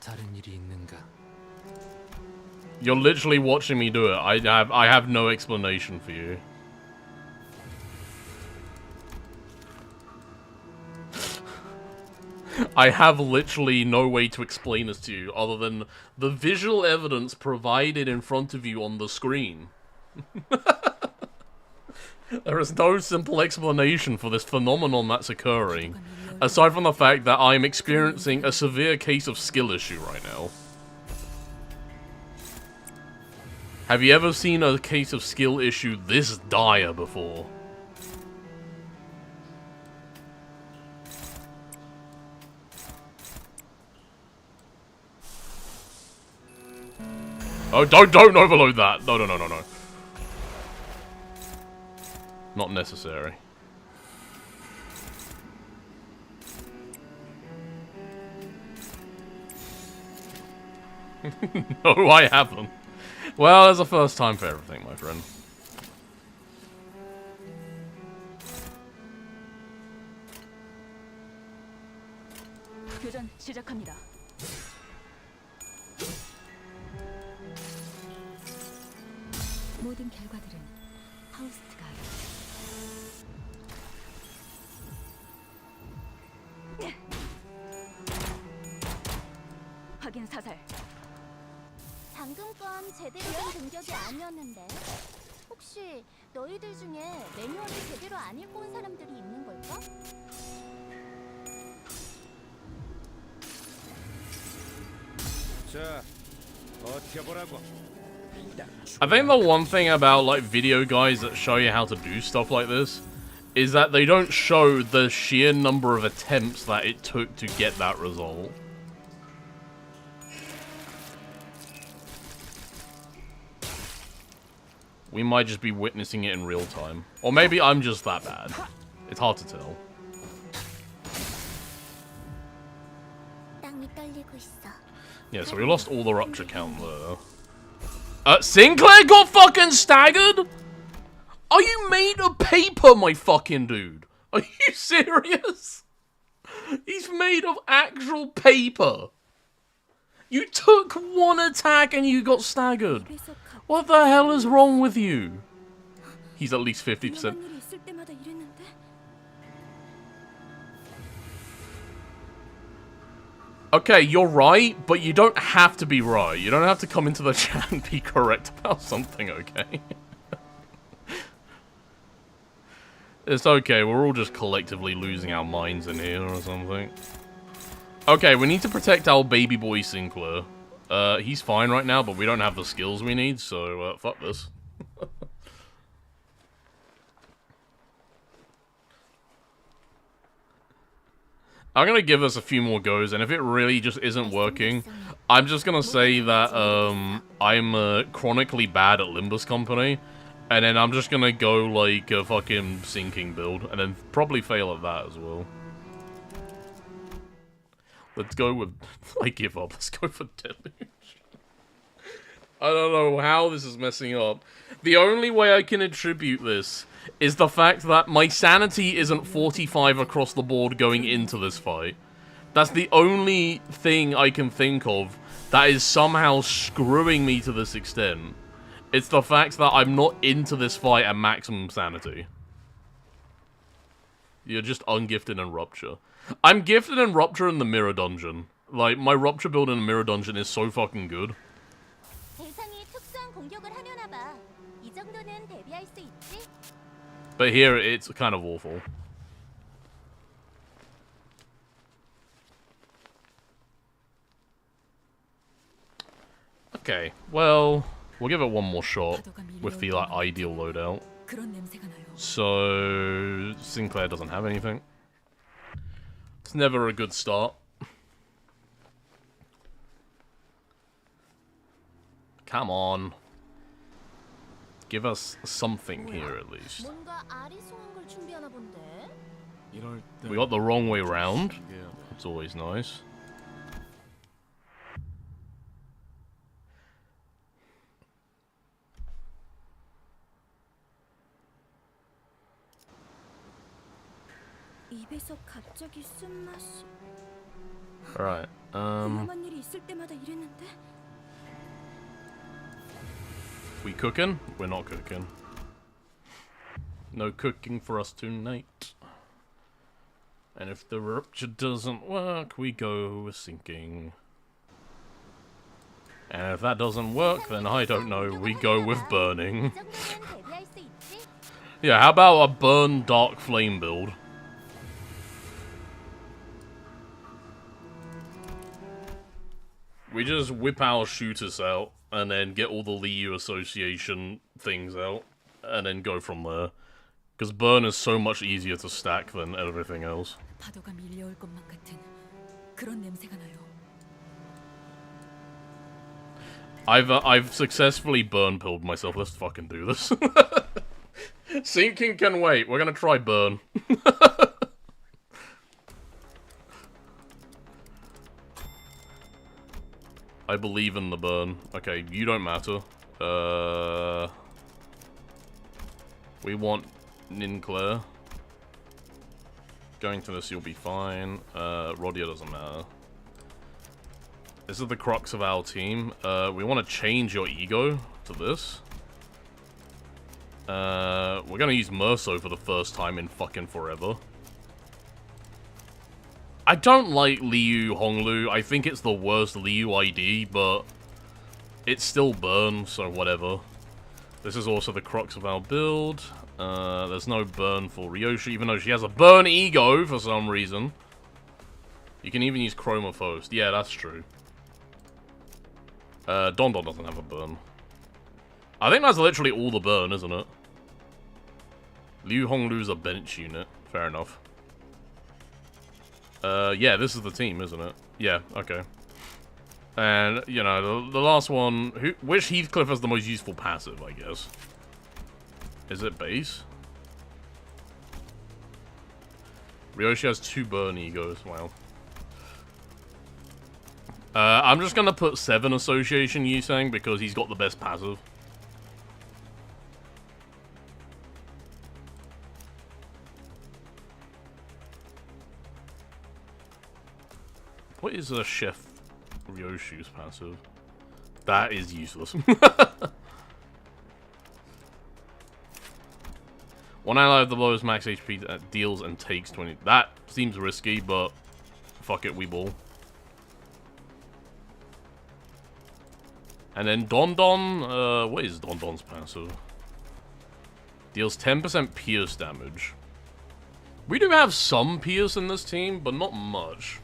다른 일이 있는가? You're literally watching me do it. I have no explanation for you. I have literally no way to explain this to you other than the visual evidence provided in front of you on the screen. There is no simple explanation for this phenomenon that's occurring, aside from the fact that I'm experiencing a severe case of skill issue right now. Have you ever seen a case of skill issue this dire before? Oh, don't overload that. No. Not necessary. No, I haven't. Well, there's a first time for everything, my friend. 교전 시작합니다. 모든 결과들은 호스트가 알아요. 확인 사살. 방금 건 제대로 된 공격이 아니었는데. 혹시 너희들 중에 매뉴얼을 제대로 안 읽고 온 사람들이 있는 걸까? 자, 버텨보라고. I think the one thing about like video guys that show you how to do stuff like this is that they don't show the sheer number of attempts that it took to get that result. We might just be witnessing it in real time. Or maybe I'm just that bad. It's hard to tell. 땅이 떨리고 있어. Yeah, so we lost all the rupture count there. Sinclair got fucking staggered? Are you made of paper, my fucking dude? Are you serious? He's made of actual paper. You took one attack and you got staggered. What the hell is wrong with you? He's at least 50%. 일이 있을 때마다 이랬는데. Okay, you're right, but you don't have to be right. You don't have to come into the chat and be correct about something, okay? It's okay, we're all just collectively losing our minds in here or something. Okay, we need to protect our baby boy Sinclair. He's fine right now, but we don't have the skills we need, so fuck this. I'm gonna give us a few more goes, and if it really just isn't working, I'm just gonna say that I'm chronically bad at LIMBUS company, and then I'm just gonna go like a fucking sinking build, and then probably fail at that as well. Let's go with... I give up. Let's go for Deluge. I don't know how this is messing up. The only way I can attribute this is the fact that my sanity isn't 45 across the board going into this fight. That's the only thing I can think of that is somehow screwing me to this extent. It's the fact that I'm not into this fight at maximum sanity. You're just ungifted in Rupture. I'm gifted in Rupture in the Mirror Dungeon. Like, my Rupture build in the Mirror Dungeon is so fucking good. 대상이 특수한 공격을 하려나 봐. 이 정도는 대비할 수 있지? But here, it's kind of awful. Okay, well, we'll give it one more shot with the, like, ideal loadout. 그런 냄새가 나요. So, Sinclair doesn't have anything. It's never a good start. Come on. Give us something here at least. 뭔가 아리송한 걸 준비하나 본데. 이럴 때 We got the wrong way round. 준비해야 돼. It's always nice. 입에서 갑자기 쓴맛이. Alright, 위험한 일이 있을 때마다 이랬는데. we cooking? We're not cooking. No cooking for us tonight. And if the rupture doesn't work, we go with sinking. And if that doesn't work, then I don't know, we go with burning. 이 정도는 대비할 수 있지? Yeah, how about a burn dark flame build? We just whip our shooters out, and then get all the Liu Association things out, and then go from there. Because burn is so much easier to stack than everything else. 파도가 밀려올 것만 같은 그런 냄새가 나요. I've successfully burn pilled myself. Let's fucking do this. Sinking can wait. We're gonna try burn. I believe in the burn. Okay, you don't matter. We want Ninclair. Going to this, you'll be fine. Rodia doesn't matter. This is the crux of our team. We want to change your ego to this. We're gonna use Merso for the first time in fucking forever. I don't like Liu Honglu. I think it's the worst Liu ID, but it's still burn, so whatever. This is also the crux of our build. There's no burn for Ryoshi, even though she has a burn ego for some reason. You can even use Chroma Post. Yeah, that's true. Don doesn't have a burn. I think that's literally all the burn, isn't it? Liu Honglu's a bench unit. Fair enough. Yeah, this is the team, isn't it? Yeah, okay. And, you know, the last one... Which Heathcliff has the most useful passive, I guess? Is it base? Ryoshi has 2 burn egos, wow. I'm just gonna put 7 Association Yusang because he's got the best passive. What is a Chef Ryoshi's passive? That is useless. One ally of the lowest max HP that deals and takes 20. That seems risky, but fuck it, we ball. And then Don, what is Don's passive? Deals 10% pierce damage. We do have some pierce in this team, but not much.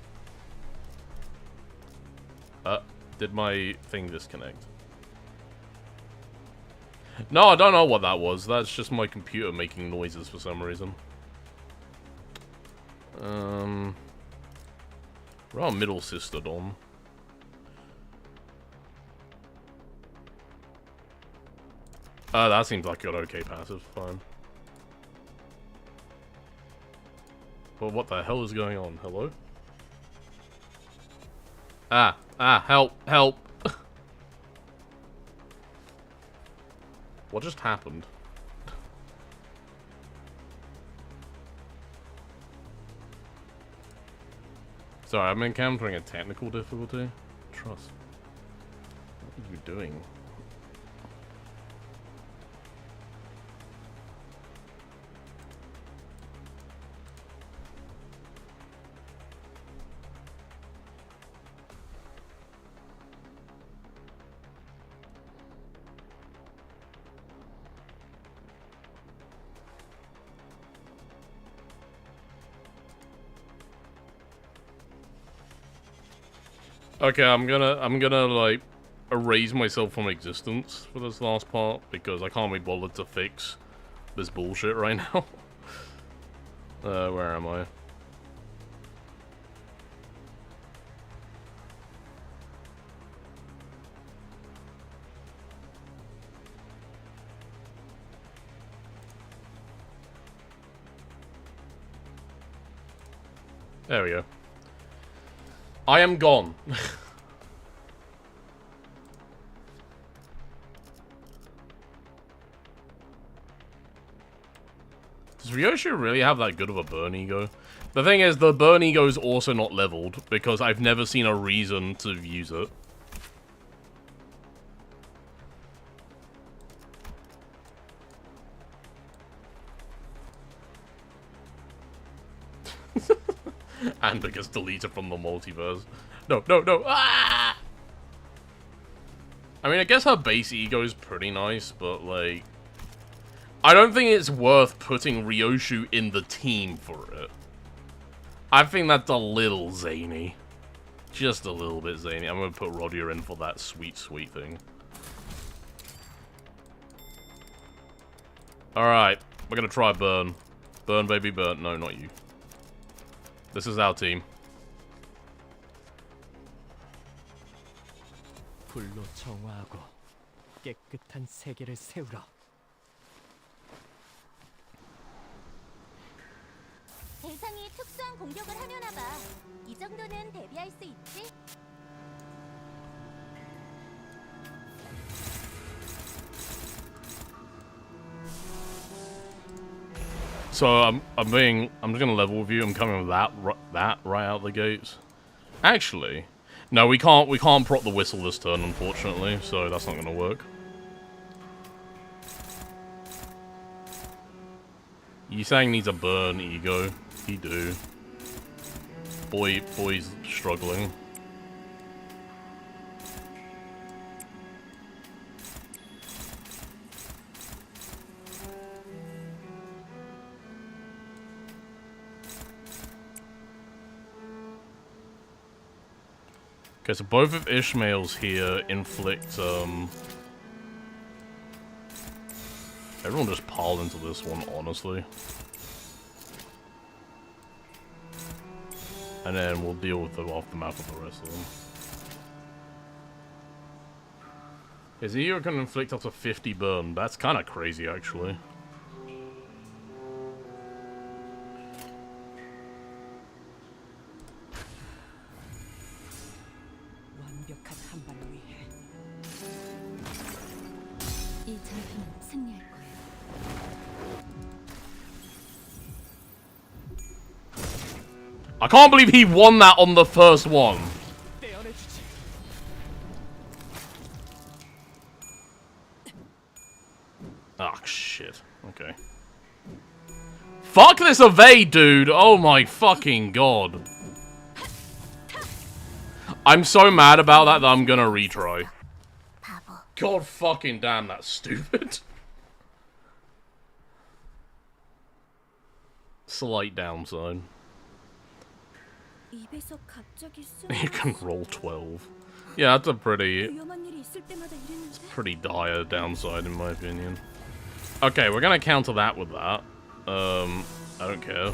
Did my thing disconnect? No, I don't know what that was. That's just my computer making noises for some reason. Where are middle sister Don? That seems like an okay passive. Fine. Well, what the hell is going on? Hello? Help. What just happened? Sorry, I'm encountering a technical difficulty. Trust. What are you doing? Okay, I'm gonna like erase myself from existence for this last part because I can't be bothered to fix this bullshit right now. Where am I? There we go. I am gone. Does Ryoshu really have that good of a burn ego? The thing is, the burn ego is also not leveled, because I've never seen a reason to use it. And it gets deleted from the multiverse. No, no, no! Ah! I mean, I guess her base ego is pretty nice, but, like... I don't think it's worth putting Ryoshu in the team for it. I think that's a little zany. Just a little bit zany. I'm gonna put Rodia in for that sweet, sweet thing. Alright, we're gonna try burn. Burn, baby, burn. No, not you. This is our team. 불로 정화하고 깨끗한 세계를 세우라. 대상이 특수한 공격을 하려나 봐. 이 정도는 대비할 수 있지? So I'm just gonna level with you. I'm coming with that right out the gates. Actually, no, we can't prop the whistle this turn, unfortunately. So that's not gonna work. Yisang needs a burn ego. He do. Boy's struggling. Okay, so both of Ishmael's here inflict, everyone just pile into this one, honestly. And then we'll deal with the aftermath of the rest of them. His ego can inflict up to 50 burn. That's kind of crazy, actually. 완벽한 한 발을 위해 이 전투는 승리할 거예요. I can't believe he won that on the first one. Ah, shit. Okay. Fuck this evade, dude! Oh my fucking god. I'm so mad about that I'm gonna retry. God fucking damn, that's stupid. Slight downside. 입에서 갑자기 You can roll 12. Yeah, that's a pretty 위험한 일이 있을 때마다 이랬는데. pretty dire downside in my opinion. Okay, we're gonna counter that with that. I don't care.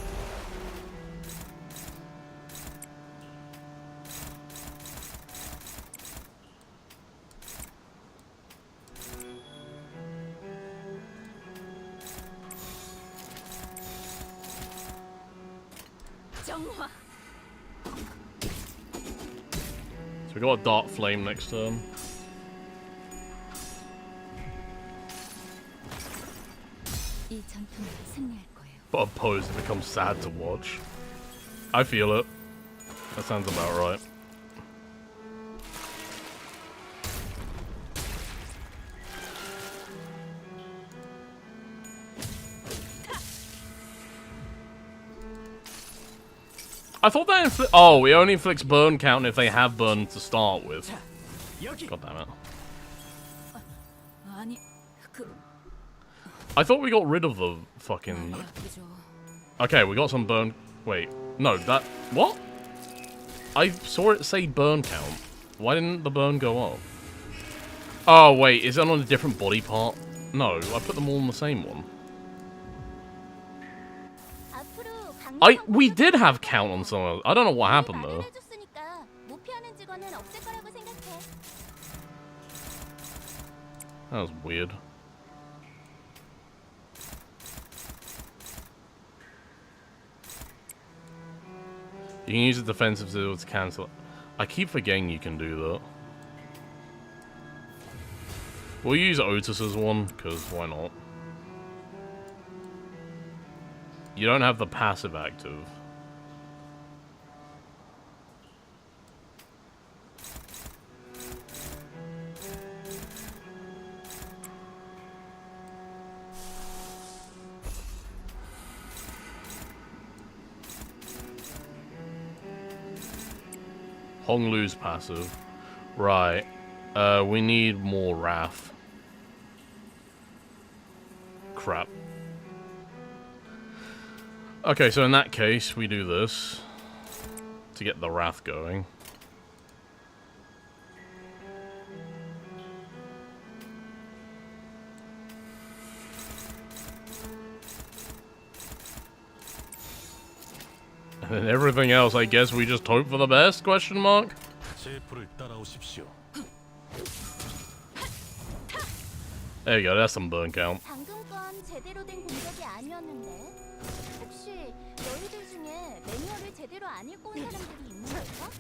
정화. So we got a Dark Flame next turn. 이 전투는 승리할 거예요. But opposed, it becomes sad to watch. I feel it. That sounds about right. I thought that oh, it only inflicts burn count if they have burn to start with. God damn it. 아니, 그 I thought we got rid of the fucking... 그죠. Okay, we got some burn... Wait, no, that... What? I saw it say burn count. Why didn't the burn go up? Oh, wait, is it on a different body part? No, I put them all in the same one. We did have count on some of them. I don't know what happened though. That was weird. You can use the defensive tool to cancel it. I keep forgetting you can do that. We'll use Otis's one, because why not? You don't have the passive active. Honglu's passive. Right. We need more Wrath. Crap. Okay, so in that case, we do this to get the Wrath going. And then everything else, I guess we just hope for the best, question mark? There you go, that's some burn count. 혹시 너희들 중에 매뉴얼을 제대로 안 읽고 온 사람들이 있는 걸까?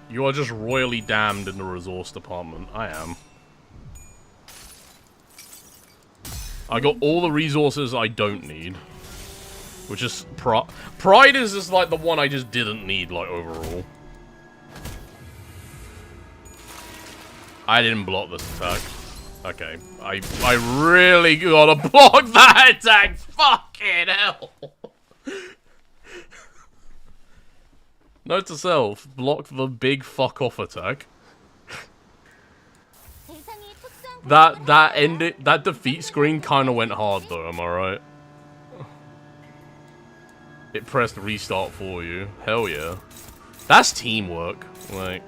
You are just royally damned in the resource department. I am. I got all the resources I don't need. Which is Pride is just like the one I just didn't need, like, overall. I didn't block this attack. Okay. I really gotta block that attack! Fucking hell! Note to self, block the big fuck off attack. That defeat screen kinda went hard though, am I right? It pressed restart for you. Hell yeah. That's teamwork. Like,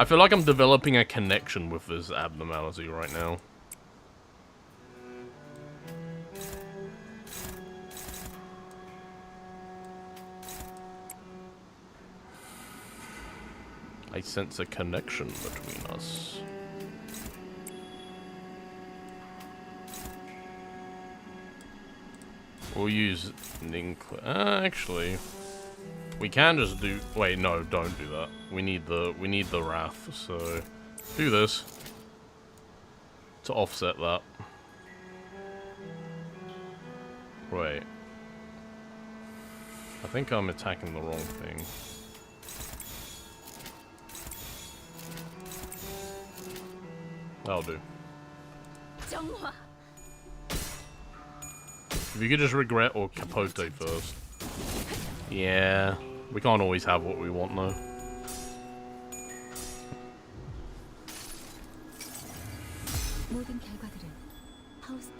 I feel like I'm developing a connection with this abnormality right now. I sense a connection between us. We'll use actually, we can just do. Wait, no, don't do that. We need the Wrath. So, do this to offset that. Wait, I think I'm attacking the wrong thing. That'll do. If you could just regret or Capote first. Yeah, we can't always have what we want though.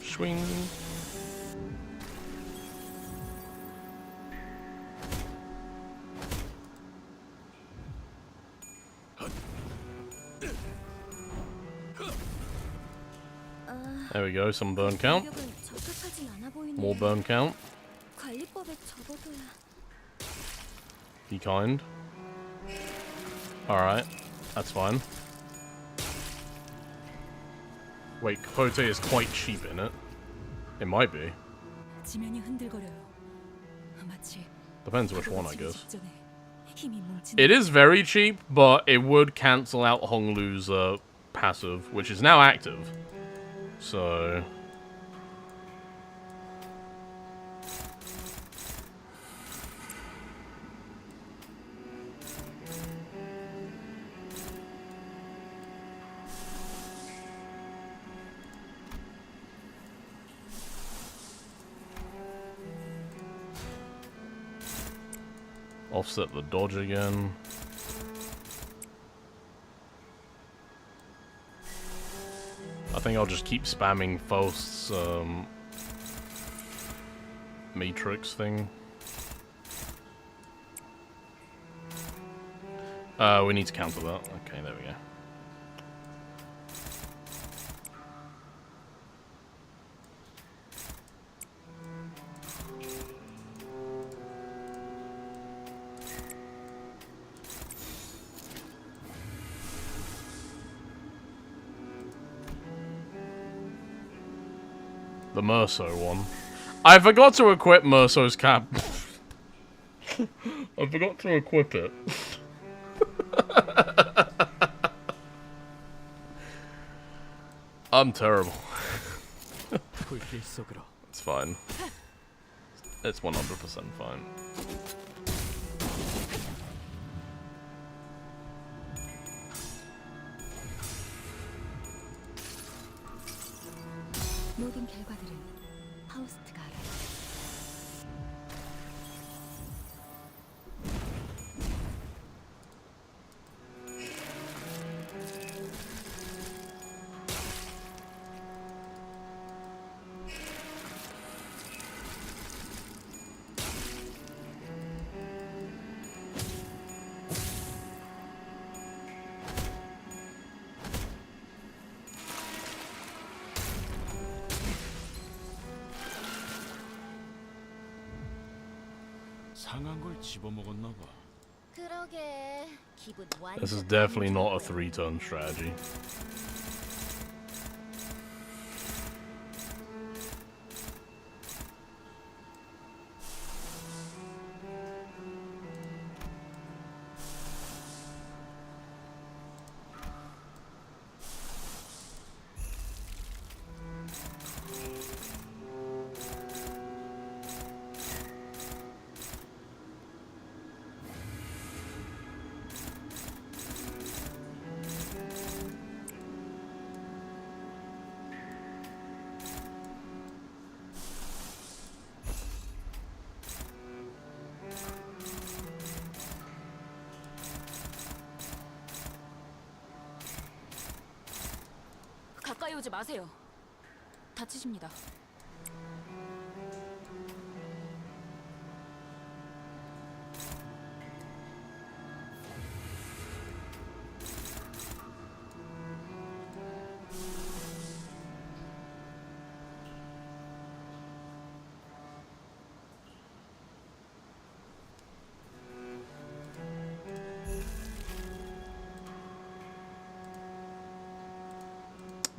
Swing. There we go, some burn count. More burn count. Be kind. Alright, that's fine. Wait, Capote is quite cheap in it. It might be. 지면이 흔들거려요. 마치 Depends which one, I 치기 guess. 직전에 힘이 뭉치는 It is very cheap, but it would cancel out Honglu's passive, which is now active. So... Offset the dodge again. I think I'll just keep spamming Faust's Matrix thing. We need to counter that. Okay, there we go. The Merso one. I forgot to equip Merso's cap. I forgot to equip it. I'm terrible. It's fine. It's 100% fine. 모든 결과들은 파우스트가 알아요. 상한 걸 집어먹었나 봐. 그러게 기분 완전. This is definitely not a 3-turn strategy. 가까이 오지 마세요. 다치십니다.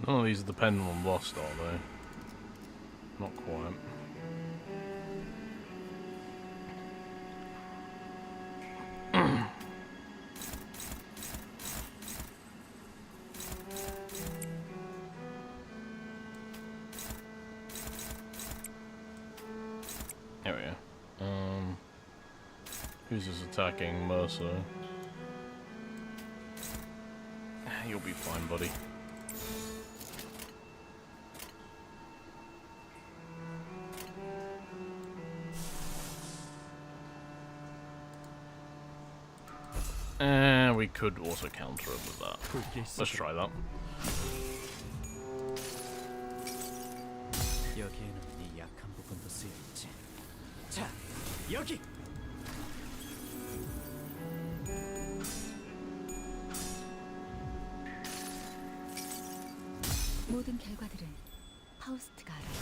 None of these are dependent on Lost, are they? Not quite. There we go. Who's this attacking? Mercer. You'll be fine, buddy. And we could also counter it with that. Let's try that. 여기에는 네 약한 부분도 쓰여있지. 자, 여기! 모든 결과들은 파우스트가 알아요.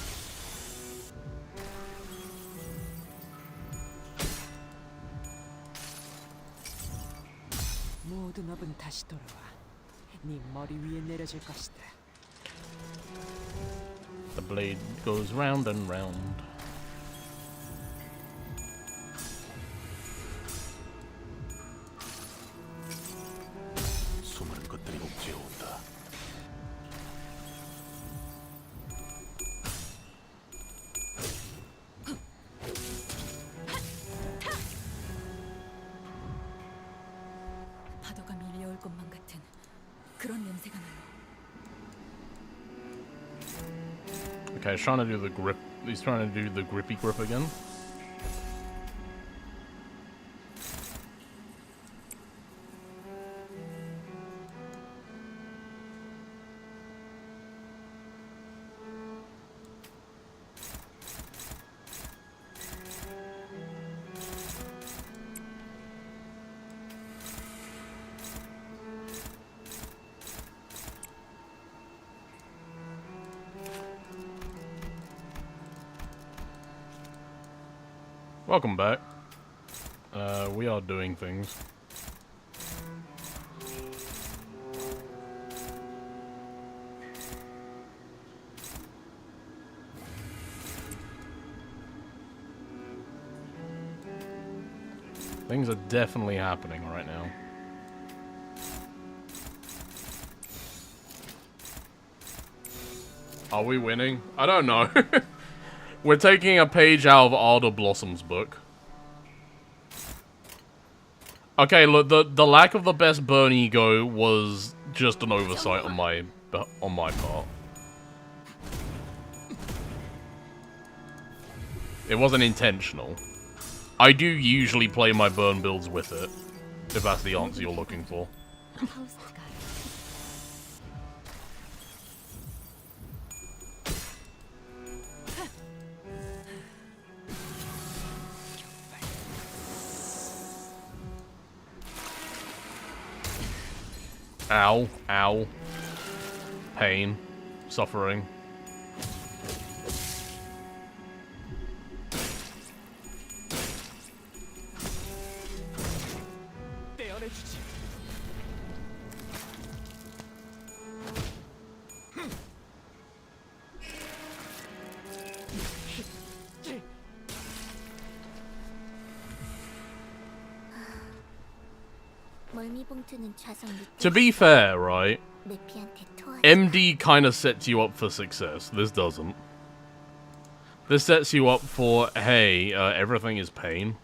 모든 업은 다시 돌아와 네 머리 위에 내려질 것이다. The blade goes round and round. Okay, he's trying to do the grip. He's trying to do the grippy grip again. Welcome back. We are doing things. Things are definitely happening right now. Are we winning? I don't know. We're taking a page out of Alder Blossom's book. Okay, look, the lack of the best burn ego was just an oversight on my part. It wasn't intentional. I do usually play my burn builds with it, if that's the answer you're looking for. Ow, ow. Pain. Suffering. To be fair, right? MD kind of sets you up for success. This doesn't. This sets you up for, hey, everything is pain.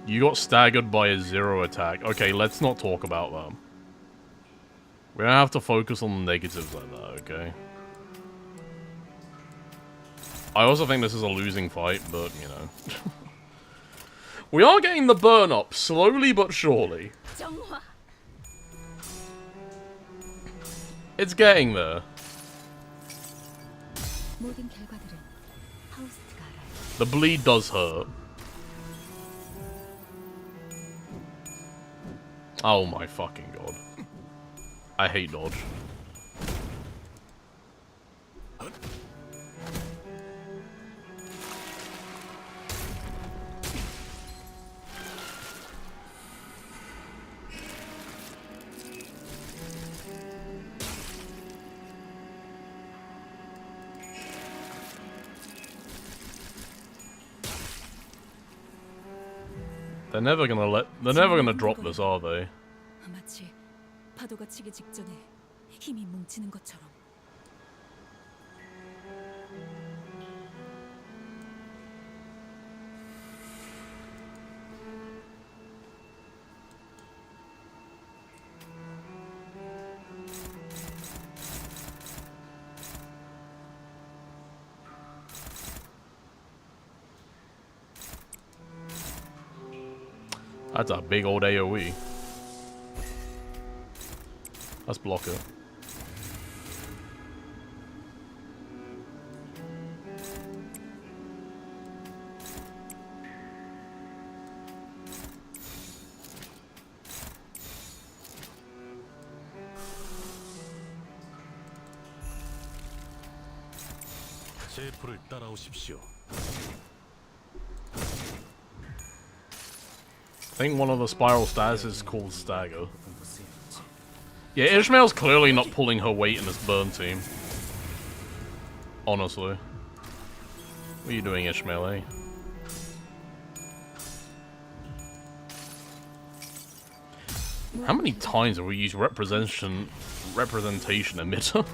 You got staggered by a 0 attack. Okay, let's not talk about that. We don't have to focus on the negatives like that, okay? I also think this is a losing fight, but, you know. We are getting the burn up, slowly but surely. It's getting there. The bleed does hurt. Oh my fucking god. I hate dodge. They're never gonna drop this, are they? 마치 파도가 치기 직전에 힘이 뭉치는 것처럼. That's a big old AoE. Let's block it. 셰프를 따라오십시오. I think one of the spiral stats is called Stagger. Yeah, Ishmael's clearly not pulling her weight in this burn team. Honestly. What are you doing, Ishmael, eh? How many times have we used representation emitter?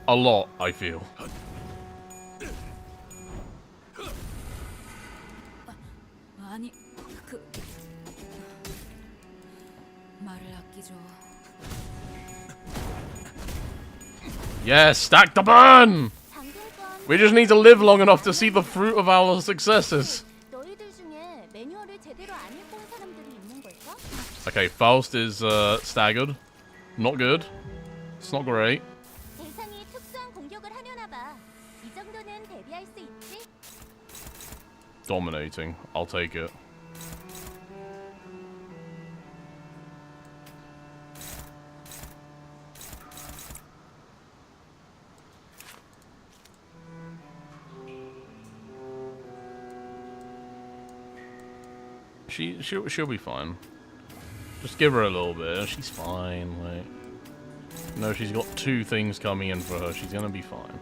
A lot, I feel. 아니, 말을 아끼죠. Yes, stack the burn! 방금 건 We just need to live long enough to see the fruit of our successes. 너희들 중에 매뉴얼을 제대로 안 읽고 온 사람들이 있는 걸까? Okay, Faust is staggered. Not good. It's not great. 대상이 특수한 공격을 하려나 봐. 이 정도는 대비할 수 있지? Dominating. I'll take it. She'll be fine. Just give her a little bit. She's fine. Like, no, she's got 2 things coming in for her. She's gonna be fine.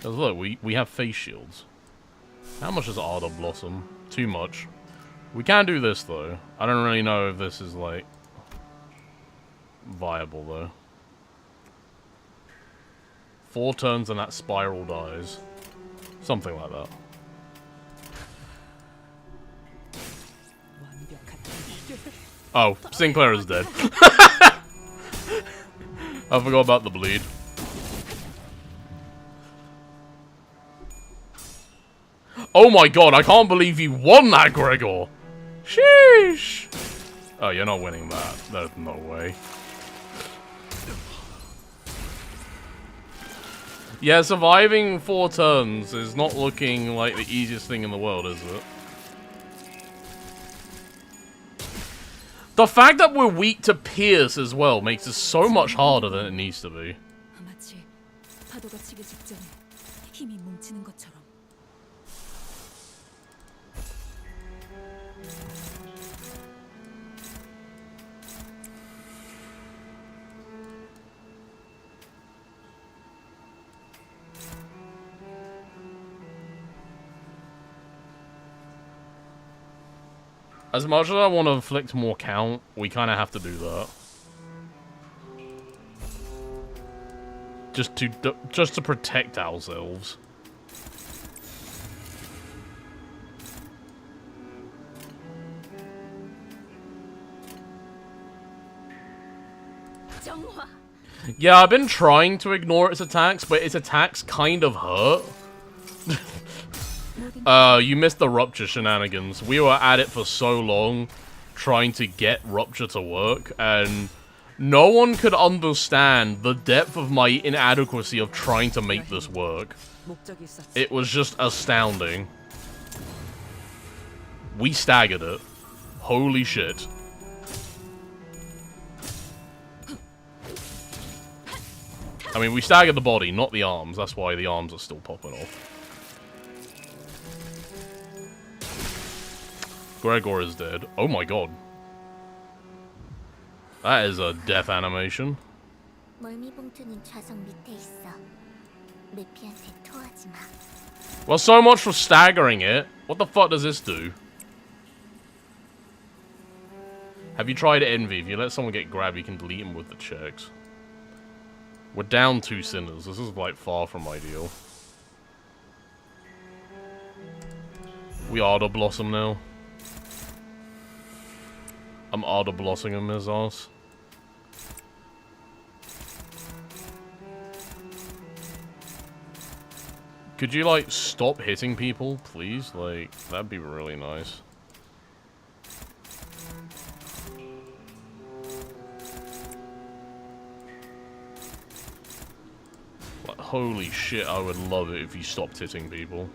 Cause look, we have face shields. How much is Ardor Blossom? Too much. We can do this though. I don't really know if this is like viable though. 4 turns and that spiral dies. Something like that. Oh, Sinclair is dead. I forgot about the bleed. Oh my god, I can't believe you won that, Gregor! Sheesh! Oh, you're not winning that. There's no way. Yeah, surviving 4 turns is not looking like the easiest thing in the world, is it? The fact that we're weak to Pierce as well makes it so much harder than it needs to be. 마치 파도가 치기 직전에 힘이 뭉치는 것처럼. As much as I want to inflict more count, we kind of have to do that. Just to protect ourselves. Yeah, I've been trying to ignore its attacks, but its attacks kind of hurt. You missed the Rupture shenanigans. We were at it for so long, trying to get Rupture to work, and no one could understand the depth of my inadequacy of trying to make this work. It was just astounding. We staggered it. Holy shit. I mean, we staggered the body, not the arms. That's why the arms are still popping off. Gregor is dead. Oh my god. That is a death animation. 멀미봉투는 좌석 밑에 있어. 매피한테 토하지 마. Well, so much for staggering it. What the fuck does this do? Have you tried Envy? If you let someone get grabbed, you can delete them with the checks. We're down 2 sinners. This is, like, far from ideal. We Ardor Blossom now. I'm Ardor Blossoming him his ass. Could you, like, stop hitting people, please? Like, that'd be really nice. Like, holy shit, I would love it if you stopped hitting people.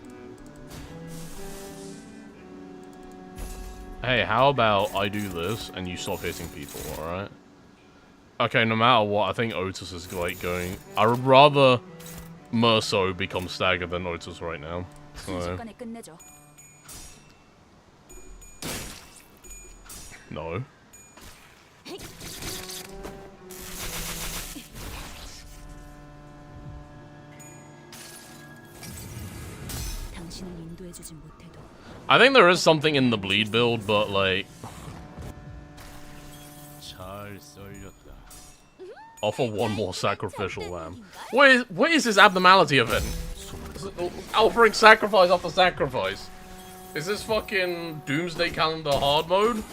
Hey, how about I do this and you stop hitting people, alright? Okay, no matter what, I think Otis is, like, going... I would rather Merso become staggered than Otis right now. So. No. I think there is something in the bleed build, but like... Offer 1 more sacrificial lamb. What is this abnormality event? offering sacrifice after sacrifice. Is this fucking Doomsday Calendar hard mode?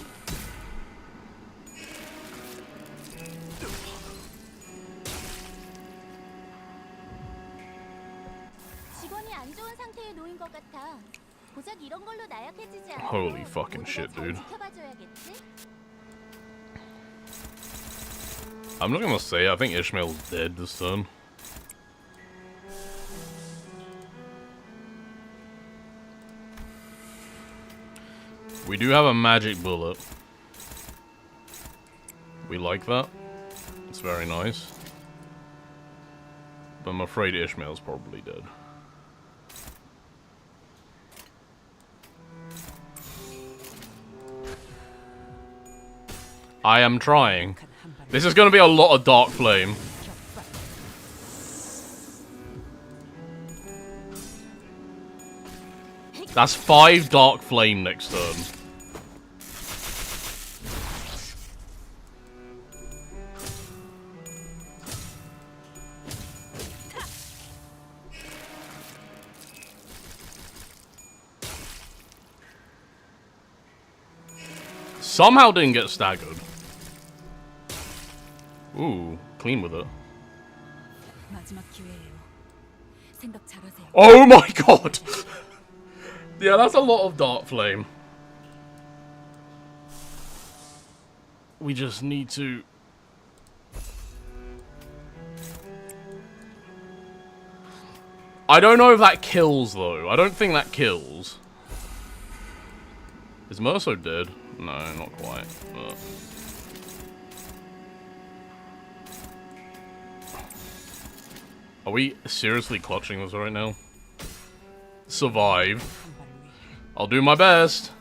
직원이 안 좋은 상태에 놓인 것 같아. 고작 이런 걸로 나약해지지 않고 Holy fucking shit, 모두가 잘 dude. 지켜봐줘야겠지? I'm not gonna say, I think Ishmael's dead this turn. We do have a magic bullet. We like that. It's very nice. But I'm afraid Ishmael's probably dead. I am trying. This is gonna be a lot of Dark Flame. That's 5 Dark Flame next turn. Somehow didn't get staggered. Ooh, clean with it. 마지막 기회예요. 생각 잘하세요. Oh my god! Yeah, that's a lot of Dark Flame. We just need to... I don't know if that kills, though. I don't think that kills. Is Merso dead? No, not quite. But... Are we seriously clutching this right now? Survive. I'll do my best.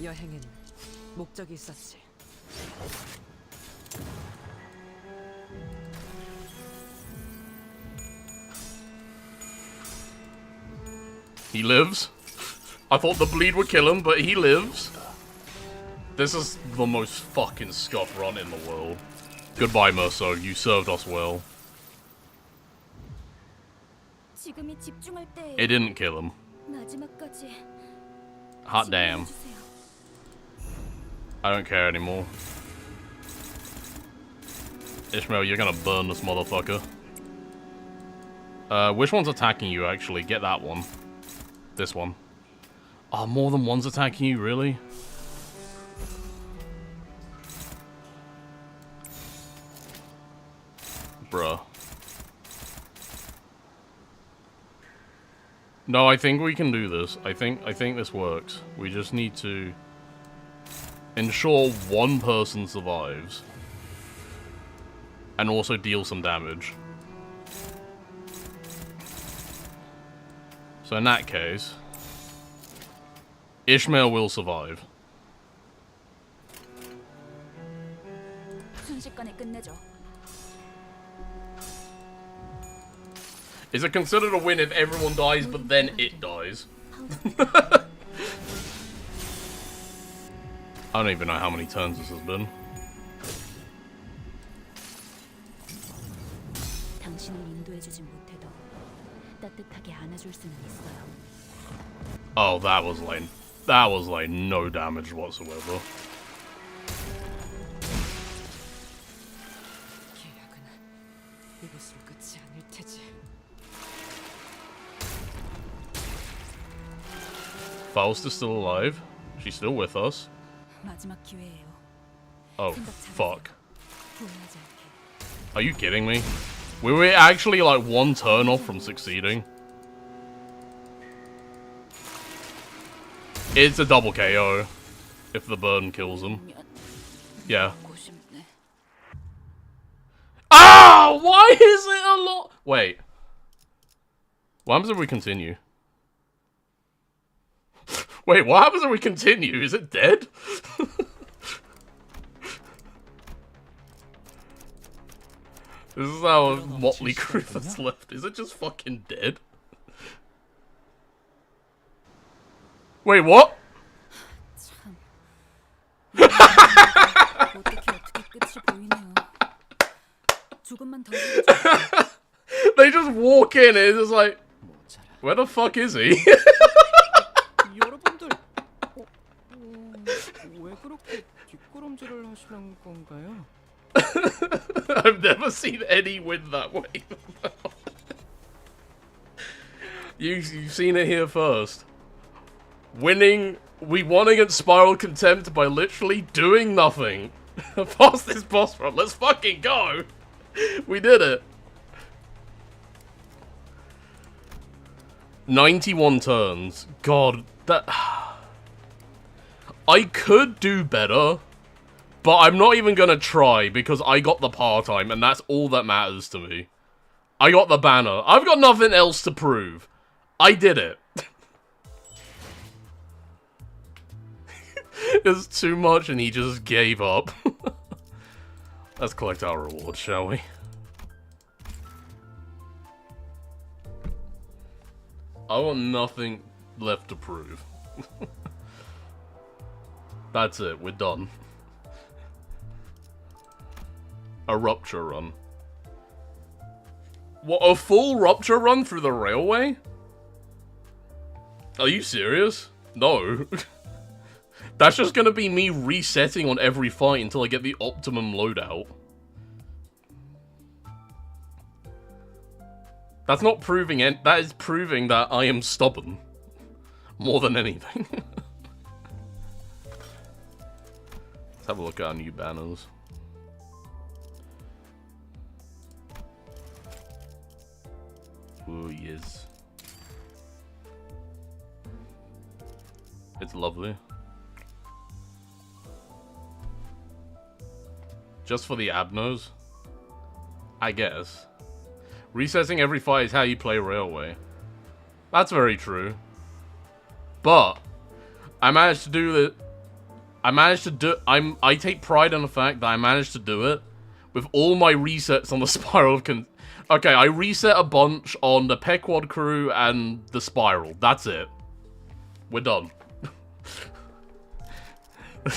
여행엔 목적이 있었지. He lives. I thought the bleed would kill him, but he lives. This is the most fucking scuff run in the world. Goodbye, Merso. You served us well. 지금이 집중할 때예요. It didn't kill him. 마지막까지 Hot damn. 집중해주세요. I don't care anymore. Ishmael, you're gonna burn this motherfucker. Which one's attacking you, actually? Get that one. This one. Oh, more than one's attacking you, really? Bruh. No, I think we can do this. I think this works. We just need to ensure one person survives. And also deal some damage. So in that case, Ishmael will survive. 순식간에 끝내죠. Is it considered a win if everyone dies, but then it dies? I don't even know how many turns this has been. 당신을 인도해주진 못해도 따뜻하게 안아줄 수는 있어요. Oh, that was like no damage whatsoever. 계약은 이것으로 끝이 아닐 테지. Faust is still alive. She's still with us. 마지막 기회예요. Oh, 생각 잘하세요. fuck. 후회하지 않게. Are you kidding me? We were actually like one turn off from succeeding. It's a double KO if the burn kills him. Yeah. 고심네. Ah! Why is it a lot? Wait. What happens if we continue? Wait, what happens if we continue? Is it dead? This is our motley crew that's left. Is it just fucking dead? Wait, what? 참. 어떻게 끝이 보이네요. 조금만 더. They just walk in and it's just like, Where the fuck is he? 여러분들 왜 그렇게 뒷걸음질을 하시는 건가요? I've never seen any win that way. You've seen it here first. We won against Spiral Contempt by literally doing nothing. Past this boss run, let's fucking go! We did it. 91 turns. God, that... I could do better, but I'm not even gonna try because I got the par time and that's all that matters to me. I got the banner. I've got nothing else to prove. I did it. It's too much and he just gave up. Let's collect our reward, shall we? I want nothing left to prove. That's it, we're done. A rupture run. What, a full rupture run through the railway? Are you serious? No. That's just gonna be me resetting on every fight until I get the optimum loadout. That's not proving it. That is proving that I am stubborn. More than anything. Let's have a look at our new banners. Ooh, yes. It's lovely. Just for the abnos? I guess. Resetting every fight is how you play Railway. That's very true. But I managed to do it. I take pride in the fact that I managed to do it with all my resets on the Spiral of Okay, I reset a bunch on the Pequod crew and the Spiral. That's it. We're done.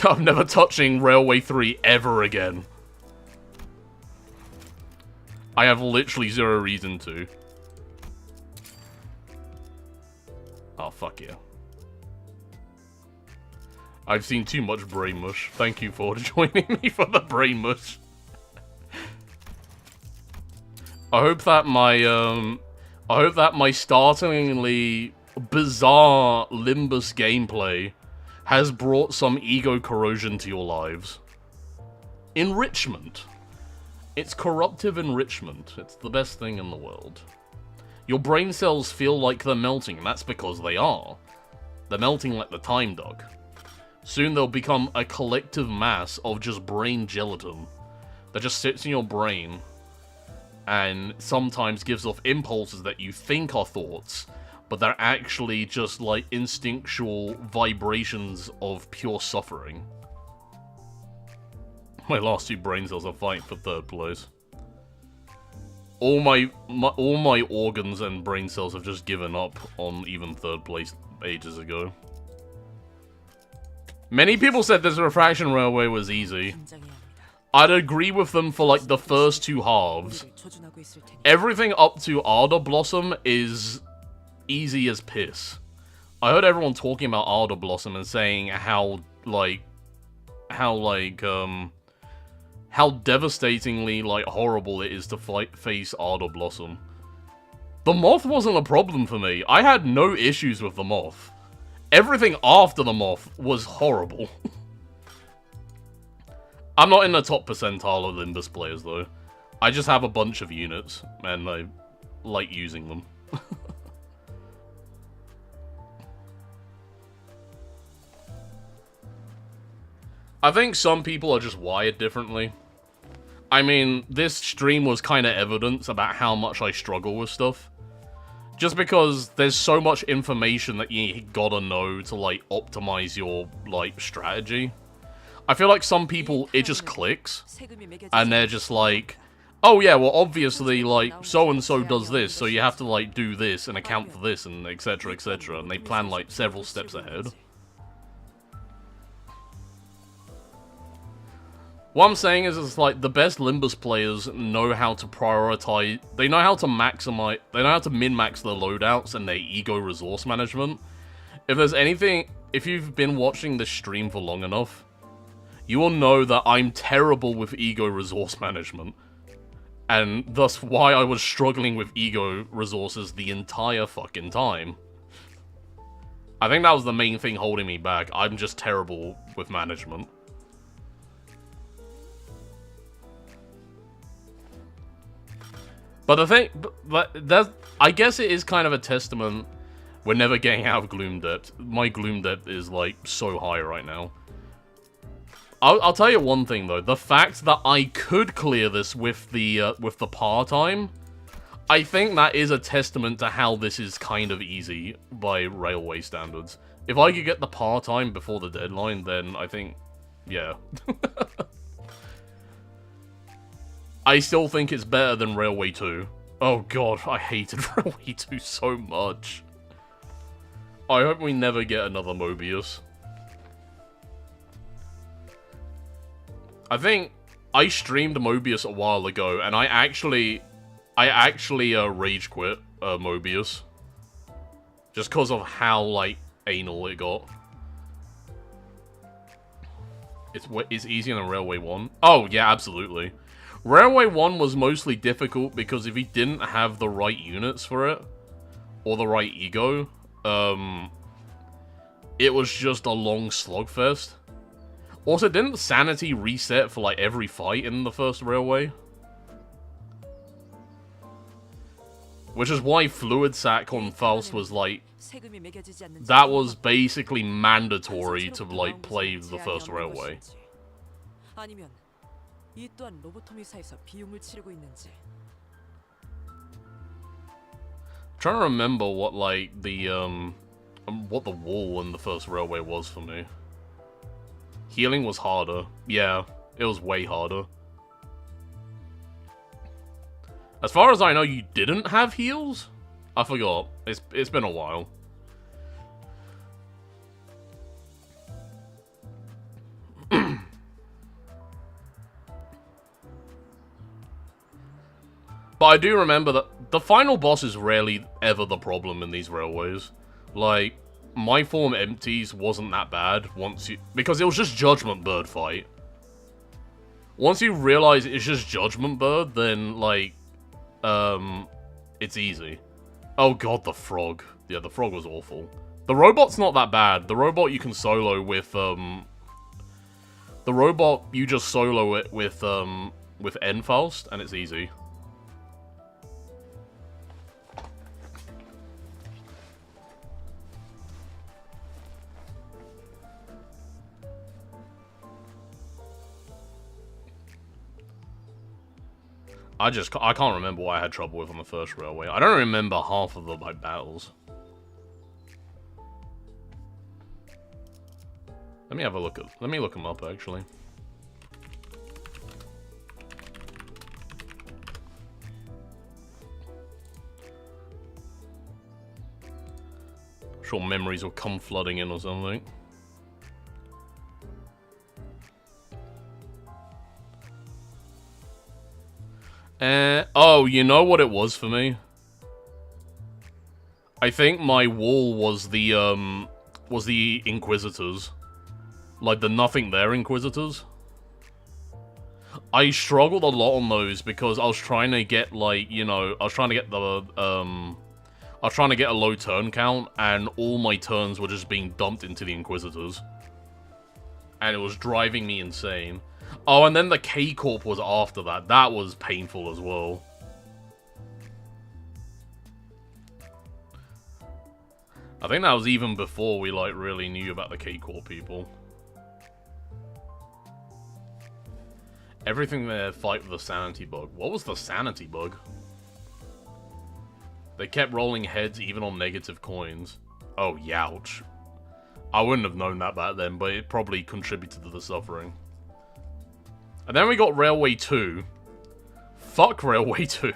I'm never touching Railway 3 ever again. I have literally zero reason to. Oh, fuck yeah. I've seen too much brain mush. Thank you for joining me for the brain mush. I hope that my startlingly bizarre Limbus gameplay has brought some ego corrosion to your lives. Enrichment. It's corruptive enrichment. It's the best thing in the world. Your brain cells feel like they're melting, and that's because they are. They're melting like the time dog. Soon they'll become a collective mass of just brain gelatin that just sits in your brain and sometimes gives off impulses that you think are thoughts, but they're actually just like instinctual vibrations of pure suffering. My last two brain cells are fighting for third place. All my organs and brain cells have just given up on even third place ages ago. Many people said this Refraction Railway was easy. I'd agree with them for like the first two halves. Everything up to Ardor Blossom is easy as piss. I heard everyone talking about Ardor Blossom and saying how devastatingly horrible it is to face Ardor Blossom. The Moth wasn't a problem for me. I had no issues with the Moth. Everything after the Moth was horrible. I'm not in the top percentile of Limbus players though. I just have a bunch of units and I like using them. I think some people are just wired differently. I mean, this stream was kind of evidence about how much I struggle with stuff. Just because there's so much information that you gotta know to, optimize your, strategy. I feel like some people, it just clicks. And they're just like, oh yeah, well obviously, so-and-so does this, so you have to, do this and account for this and etc, etc. And they plan, several steps ahead. What I'm saying is, it's like, the best Limbus players know how to prioritize, they know how to maximize, they know how to min-max their loadouts and their ego resource management. If there's anything, if you've been watching this stream for long enough, you will know that I'm terrible with ego resource management. And thus why I was struggling with ego resources the entire fucking time. I think that was the main thing holding me back. I'm just terrible with management. But the thing, I guess it is kind of a testament. We're never getting out of gloom depth. My gloom depth is like so high right now. I'll tell you one thing though. The fact that I could clear this with the par time, I think that is a testament to how this is kind of easy by railway standards. If I could get the par time before the deadline, then I think, yeah. I still think it's better than Railway 2. Oh god, I hated Railway 2 so much. I hope we never get another Mobius. I think I streamed Mobius a while ago, and I actually rage quit Mobius. Just because of how, like, anal it got. It's easier than Railway 1. Oh, yeah, absolutely. Railway 1 was mostly difficult because if you didn't have the right units for it, or the right ego, it was just a long slugfest. Also, didn't sanity reset for like every fight in the first Railway? Which is why Fluid Sac on Faust was like, that was basically mandatory to like play the first Railway. 이 또한 로보토미사에서 비용을 치르고 있는지. Trying to remember what like the wall in the first Railway was for me. Healing was harder. Yeah, it was way harder. As far as I know, you didn't have heals? I forgot. It's been a while. But I do remember that the final boss is rarely ever the problem in these railways. Like, My Form Empties wasn't that bad because it was just Judgment Bird fight. Once you realize it's just Judgment Bird, then, like, it's easy. Oh god, the frog. Yeah, the frog was awful. The robot's not that bad. The robot you can solo with, the robot, you just solo it with Enfaust, and it's easy. I can't remember what I had trouble with on the first Railway. I don't remember half of the battles. Let me look them up actually. I'm sure memories will come flooding in or something. Oh, you know what it was for me? I think my wall was the Inquisitors. Like the Nothing There Inquisitors. I struggled a lot on those because I was trying to get, like, you know, I was trying to get a low turn count, and all my turns were just being dumped into the Inquisitors. And it was driving me insane. Oh, and then the K-Corp was after that. That was painful as well. I think that was even before we, like, really knew about the K-Corp people. Everything there, fight with the sanity bug. What was the sanity bug? They kept rolling heads even on negative coins. Oh, youch. I wouldn't have known that back then, but it probably contributed to the suffering. And then we got Railway 2. Fuck Railway 2.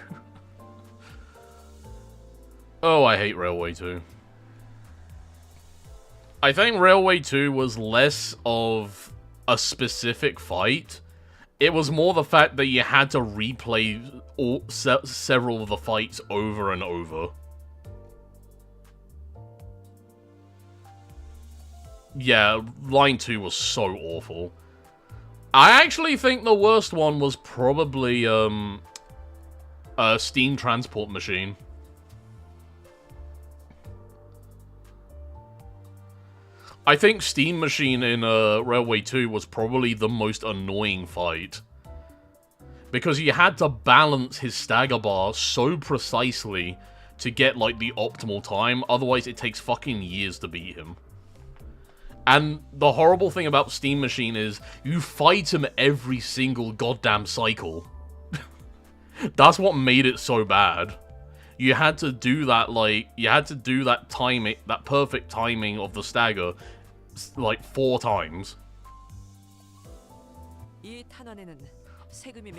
Oh, I hate Railway 2. I think Railway 2 was less of a specific fight It was more the fact that you had to replay several of the fights over and over. Yeah, Line 2 was so awful. I actually think the worst one was probably, Steam Transport Machine. I think Steam Machine in Railway 2 was probably the most annoying fight. Because you had to balance his stagger bar so precisely to get, like, the optimal time, otherwise it takes fucking years to beat him. And the horrible thing about Steam Machine is, you fight him every single goddamn cycle. That's what made it so bad. You had to do that, like, you had to do that timing, that perfect timing of the stagger, like, 4 times.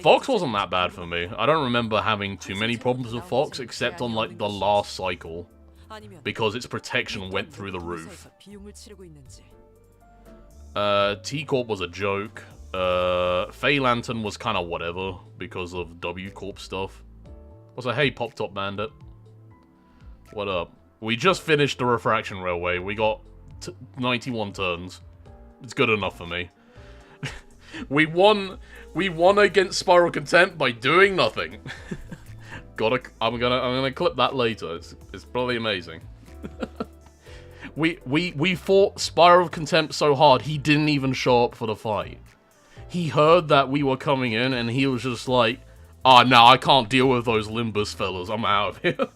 Fox wasn't that bad for me. I don't remember having too many problems with Fox, except on, like, the last cycle. Because its protection went through the roof. T-Corp was a joke. Fey Lantern was kind of whatever, because of W-Corp stuff. Also, hey, Pop Top Bandit. What up? We just finished the Refraction Railway. We got 91 turns. It's good enough for me. We won against Spiral Contempt by doing nothing. I'm gonna clip that later. It's probably amazing. we fought Spiral of Contempt so hard he didn't even show up for the fight. He heard that we were coming in and he was just like, "Ah, no, I can't deal with those Limbus fellas. I'm out of here."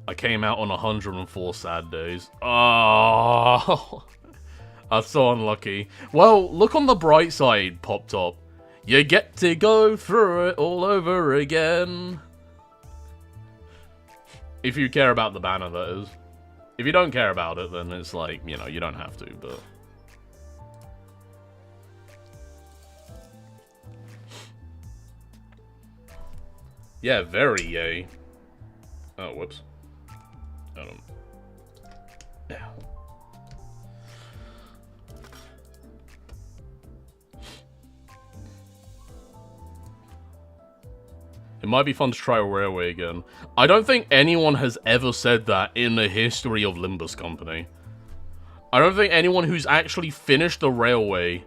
I came out on 104 sad days. Oh, that's so unlucky. Well, look on the bright side, Pop Top. You get to go through it all over again. If you care about the banner, that is. If you don't care about it, then it's like, you know, you don't have to, but... Yeah, very yay. Oh, whoops. I don't... Yeah. It might be fun to try a railway again. I don't think anyone has ever said that in the history of Limbus Company. I don't think anyone who's actually finished the railway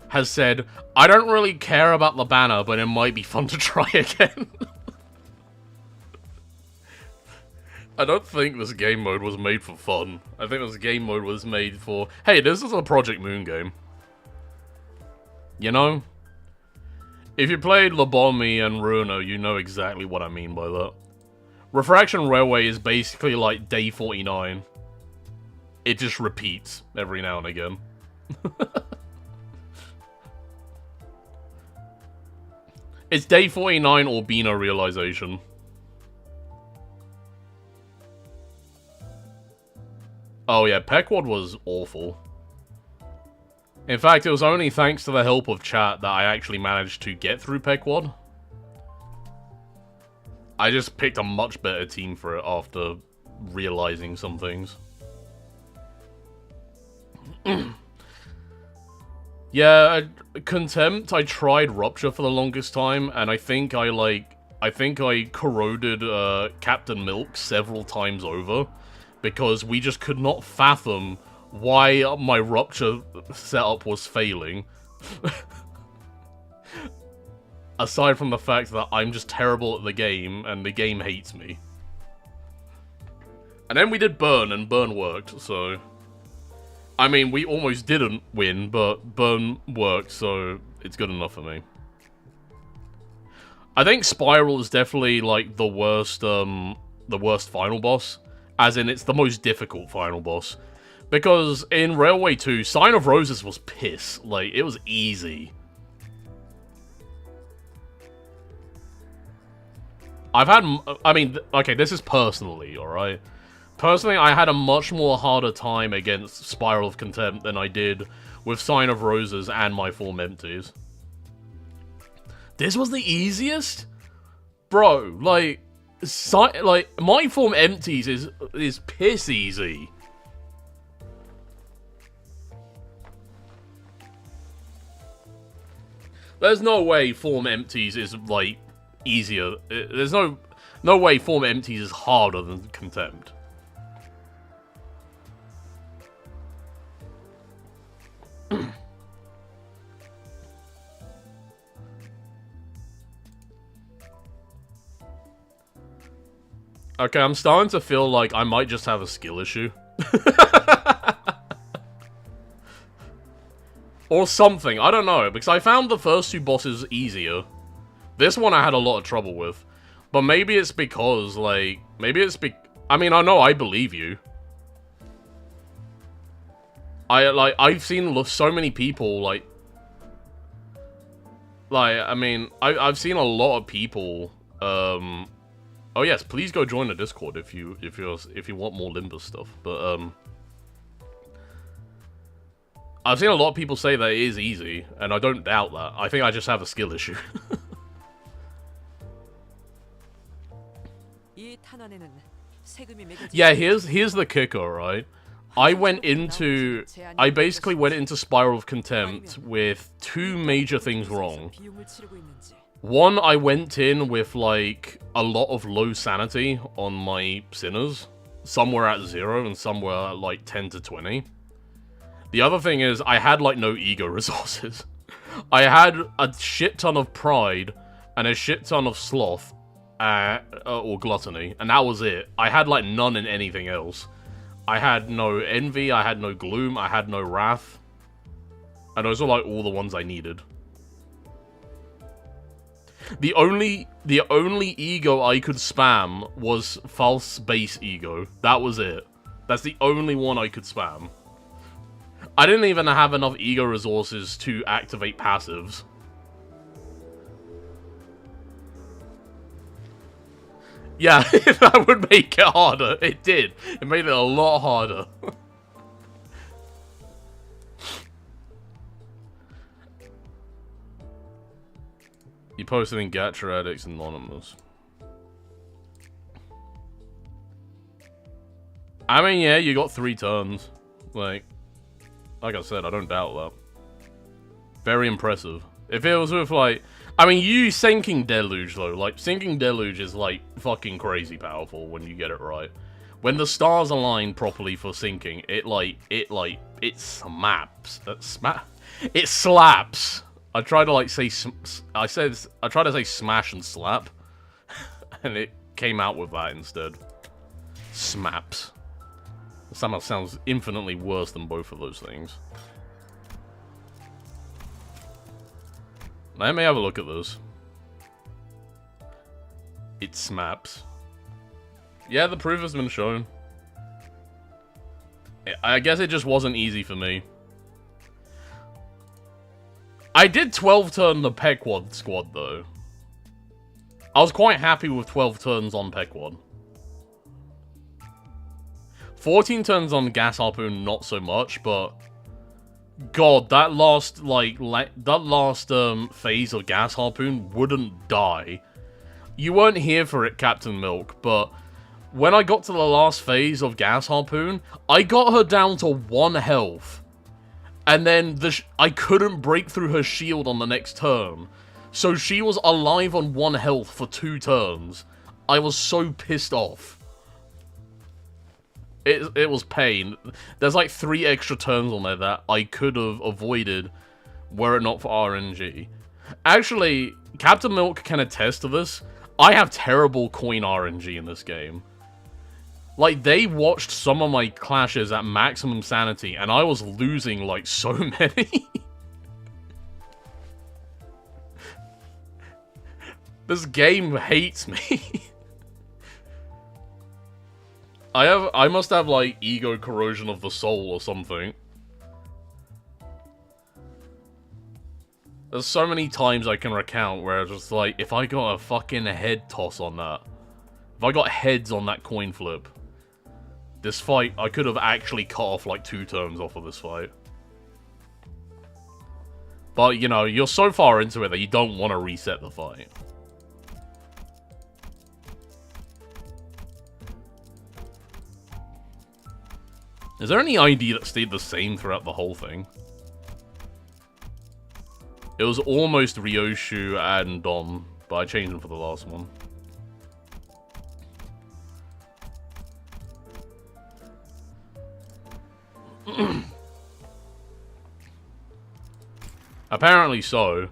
has said, I don't really care about the banner, but it might be fun to try again. I don't think this game mode was made for fun. I think this game mode was made for, hey, this is a Project Moon game. You know? If you played Lobomi and Ruiner, you know exactly what I mean by that. Refraction Railway is basically like Day 49. It just repeats every now and again. It's Day 49 or Beano Realization. Oh yeah, Pequod was awful. In fact, it was only thanks to the help of chat that I actually managed to get through Pequod. I just picked a much better team for it after realizing some things. Yeah, Contempt, I tried Rupture for the longest time, and I think I corroded Captain Milk several times over, because we just could not fathom why my Rupture setup was failing. Aside from the fact that I'm just terrible at the game, and the game hates me. And then we did Burn, and Burn worked, so... I mean, we almost didn't win, but Burn worked, so it's good enough for me. I think Spiral is definitely, like, the worst final boss. As in, it's the most difficult final boss. Because in Railway 2, Sign of Roses was piss. Like, it was easy. I mean, okay, this is personally, alright? Personally, I had a much more harder time against Spiral of Contempt than I did with Sign of Roses and My Form Empties. This was the easiest? Bro, like, My Form Empties is piss easy. There's no way form empties is, like, easier. There's no way form empties is harder than contempt. Okay, I'm starting to feel like I might just have a skill issue. Or something, I don't know, because I found the first two bosses easier. This one I had a lot of trouble with. But maybe it's because, like, I mean, I know I believe you. I've seen so many people, like, I mean, I've seen a lot of people, oh yes, please go join the Discord if you want more Limbus stuff. But I've seen a lot of people say that it is easy, and I don't doubt that. I think I just have a skill issue. Yeah, here's the kicker, right? I basically went into Spiral of Contempt with two major things wrong. One, I went in with, like, a lot of low sanity on my sinners. Some were at 0 and some were at, like, 10 to 20. The other thing is, I had, like, no ego resources. I had a shit ton of pride and a shit ton of sloth, or gluttony, and that was it. I had, like, none in anything else. I had no envy, I had no gloom, I had no wrath. And those are, like, all the ones I needed. The only ego I could spam was false base ego. That was it. That's the only one I could spam. I didn't even have enough ego resources to activate passives. Yeah, that would make it harder. It did. It made it a lot harder. You posted in Gacha Addicts Anonymous. I mean, yeah, you got 3 turns. Like I said, I don't doubt that. Very impressive. If it was with, like... I mean, you use Sinking Deluge, though. Like, Sinking Deluge is, like, fucking crazy powerful when you get it right. When the stars align properly for sinking, it smaps. It slaps. I tried to, like, say... I tried to say smash and slap. And it came out with that instead. Smaps. Somehow sounds infinitely worse than both of those things. Let me have a look at this. It smaps. Yeah, the proof has been shown. I guess it just wasn't easy for me. I did 12 turn the Pequod squad, though. I was quite happy with 12 turns on Pequod. 14 turns on Gas Harpoon, not so much, but... God, that last, phase of Gas Harpoon wouldn't die. You weren't here for it, Captain Milk, but... When I got to the last phase of Gas Harpoon, I got her down to 1 health. And then I couldn't break through her shield on the next turn. So she was alive on 1 health for 2 turns. I was so pissed off. It was pain. There's like 3 extra turns on there that I could have avoided were it not for RNG. Actually, Captain Milk can attest to this. I have terrible coin RNG in this game. Like, they watched some of my clashes at maximum sanity, and I was losing, like, so many. This game hates me. I must have, like, ego corrosion of the soul or something. There's so many times I can recount where it's just like, if I got a fucking head toss on that, if I got heads on that coin flip, this fight, I could have actually cut off like 2 turns off of this fight. But, you know, you're so far into it that you don't want to reset the fight. Is there any ID that stayed the same throughout the whole thing? It was almost Ryoshu and Dom, but I changed them for the last one. Apparently so.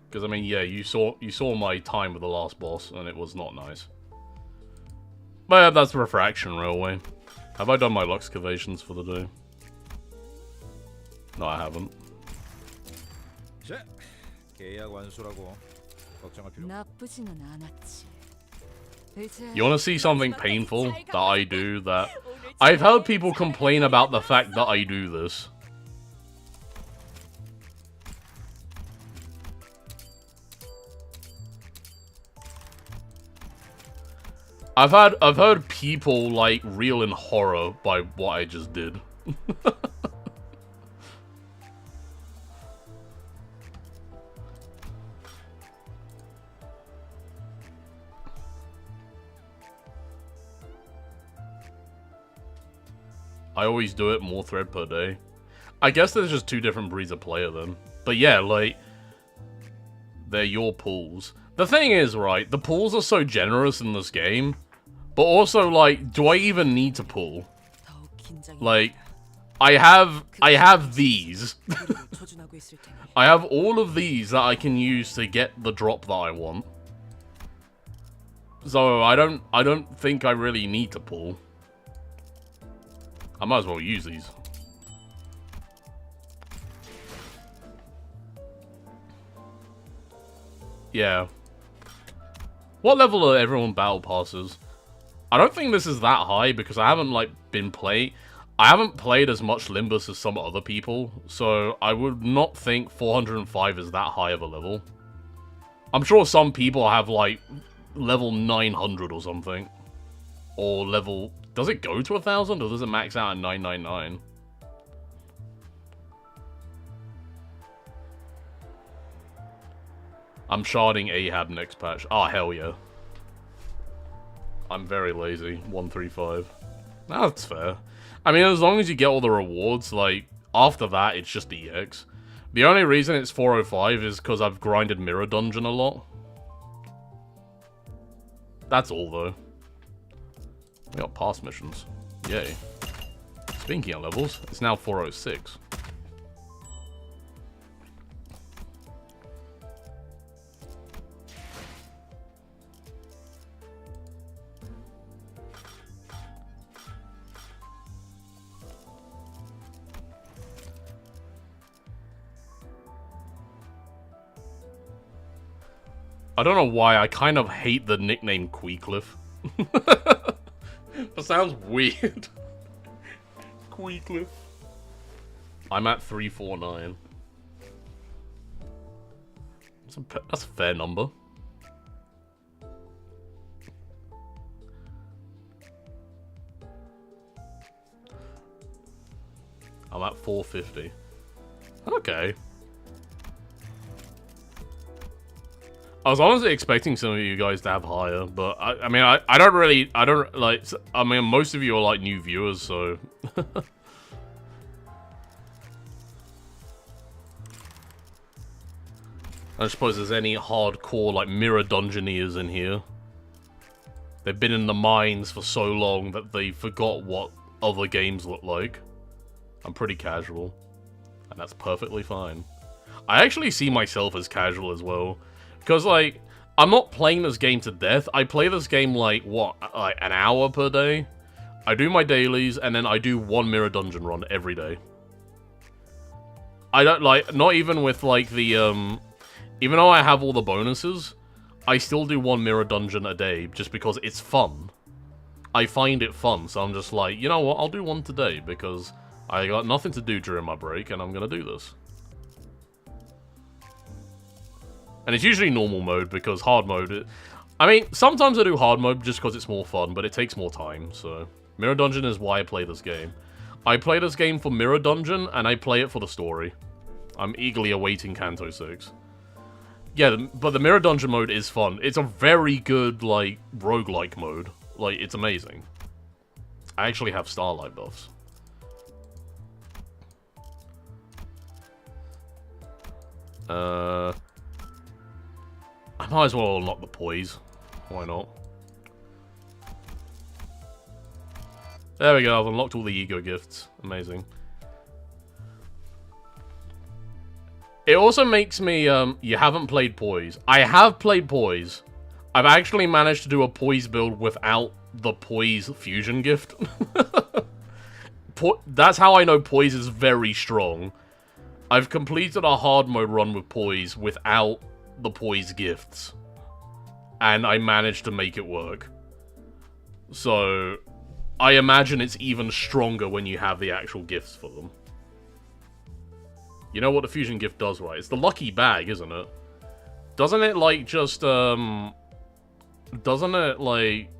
Because I mean, yeah, you saw my time with the last boss, and it was not nice. But yeah, that's Refraction Railway. Have I done my Luxcavations for the day? No, I haven't. 자, 계약 완수라고. 걱정할 필요. 나쁘지는 않았지. You want to see something painful that I do that... I've heard people complain about the fact that I do this. I've heard people like reel in horror by what I just did. I always do it more thread per day. I guess there's just two different breeds of player then. But yeah, like, they're your pools. The thing is, right, the pools are so generous in this game, but also, like, do I even need to pool? Like, I have these. I have all of these that I can use to get the drop that I want. So I don't think I really need to pool. I might as well use these. Yeah. What level are everyone battle passes? I don't think this is that high because I haven't like I haven't played as much Limbus as some other people, so I would not think 405 is that high of a level. I'm sure some people have like level 900 or something. Or level... Does it go to 1,000 or does it max out at 999? I'm sharding Ahab next patch. Oh, hell yeah. I'm very lazy. 135. That's fair. I mean, as long as you get all the rewards, like, after that, it's just EX. The only reason it's 405 is because I've grinded Mirror Dungeon a lot. That's all, though. We got past missions. Yay. Speaking of levels, it's now 406. I don't know why, I kind of hate the nickname Queecliff. That sounds weird. Queecliff. I'm at 349. That's a fair number. I'm at 450. Okay. I was honestly expecting some of you guys to have higher, but I mean, I don't like, I mean, most of you are like new viewers, so. I don't suppose there's any hardcore like mirror dungeoneers in here. They've been in the mines for so long that they forgot what other games look like. I'm pretty casual, and that's perfectly fine. I actually see myself as casual as well. Because, like, I'm not playing this game to death. I play this game, like, what, like, an hour per day? I do my dailies, and then I do one mirror dungeon run every day. I don't, like, not even with, like, the, even though I have all the bonuses, I still do one mirror dungeon a day, just because it's fun. I find it fun, so I'm just like, you know what, I'll do one today, because I got nothing to do during my break, and I'm gonna do this. And it's usually normal mode, because hard mode... I mean, sometimes I do hard mode just because it's more fun, but it takes more time, so... Mirror Dungeon is why I play this game. I play this game for Mirror Dungeon, and I play it for the story. I'm eagerly awaiting Kanto 6. Yeah, but the Mirror Dungeon mode is fun. It's a very good, like, roguelike mode. Like, it's amazing. I actually have Starlight buffs. I might as well unlock the poise. Why not? There we go, I've unlocked all the ego gifts. Amazing. It also makes me, you haven't played poise. I have played poise. I've actually managed to do a poise build without the poise fusion gift. That's how I know poise is very strong. I've completed a hard mode run with poise without the poise gifts. And I managed to make it work. So, I imagine it's even stronger when you have the actual gifts for them. You know what the fusion gift does, right? It's the lucky bag, isn't it? Doesn't it, like, just, doesn't it, like,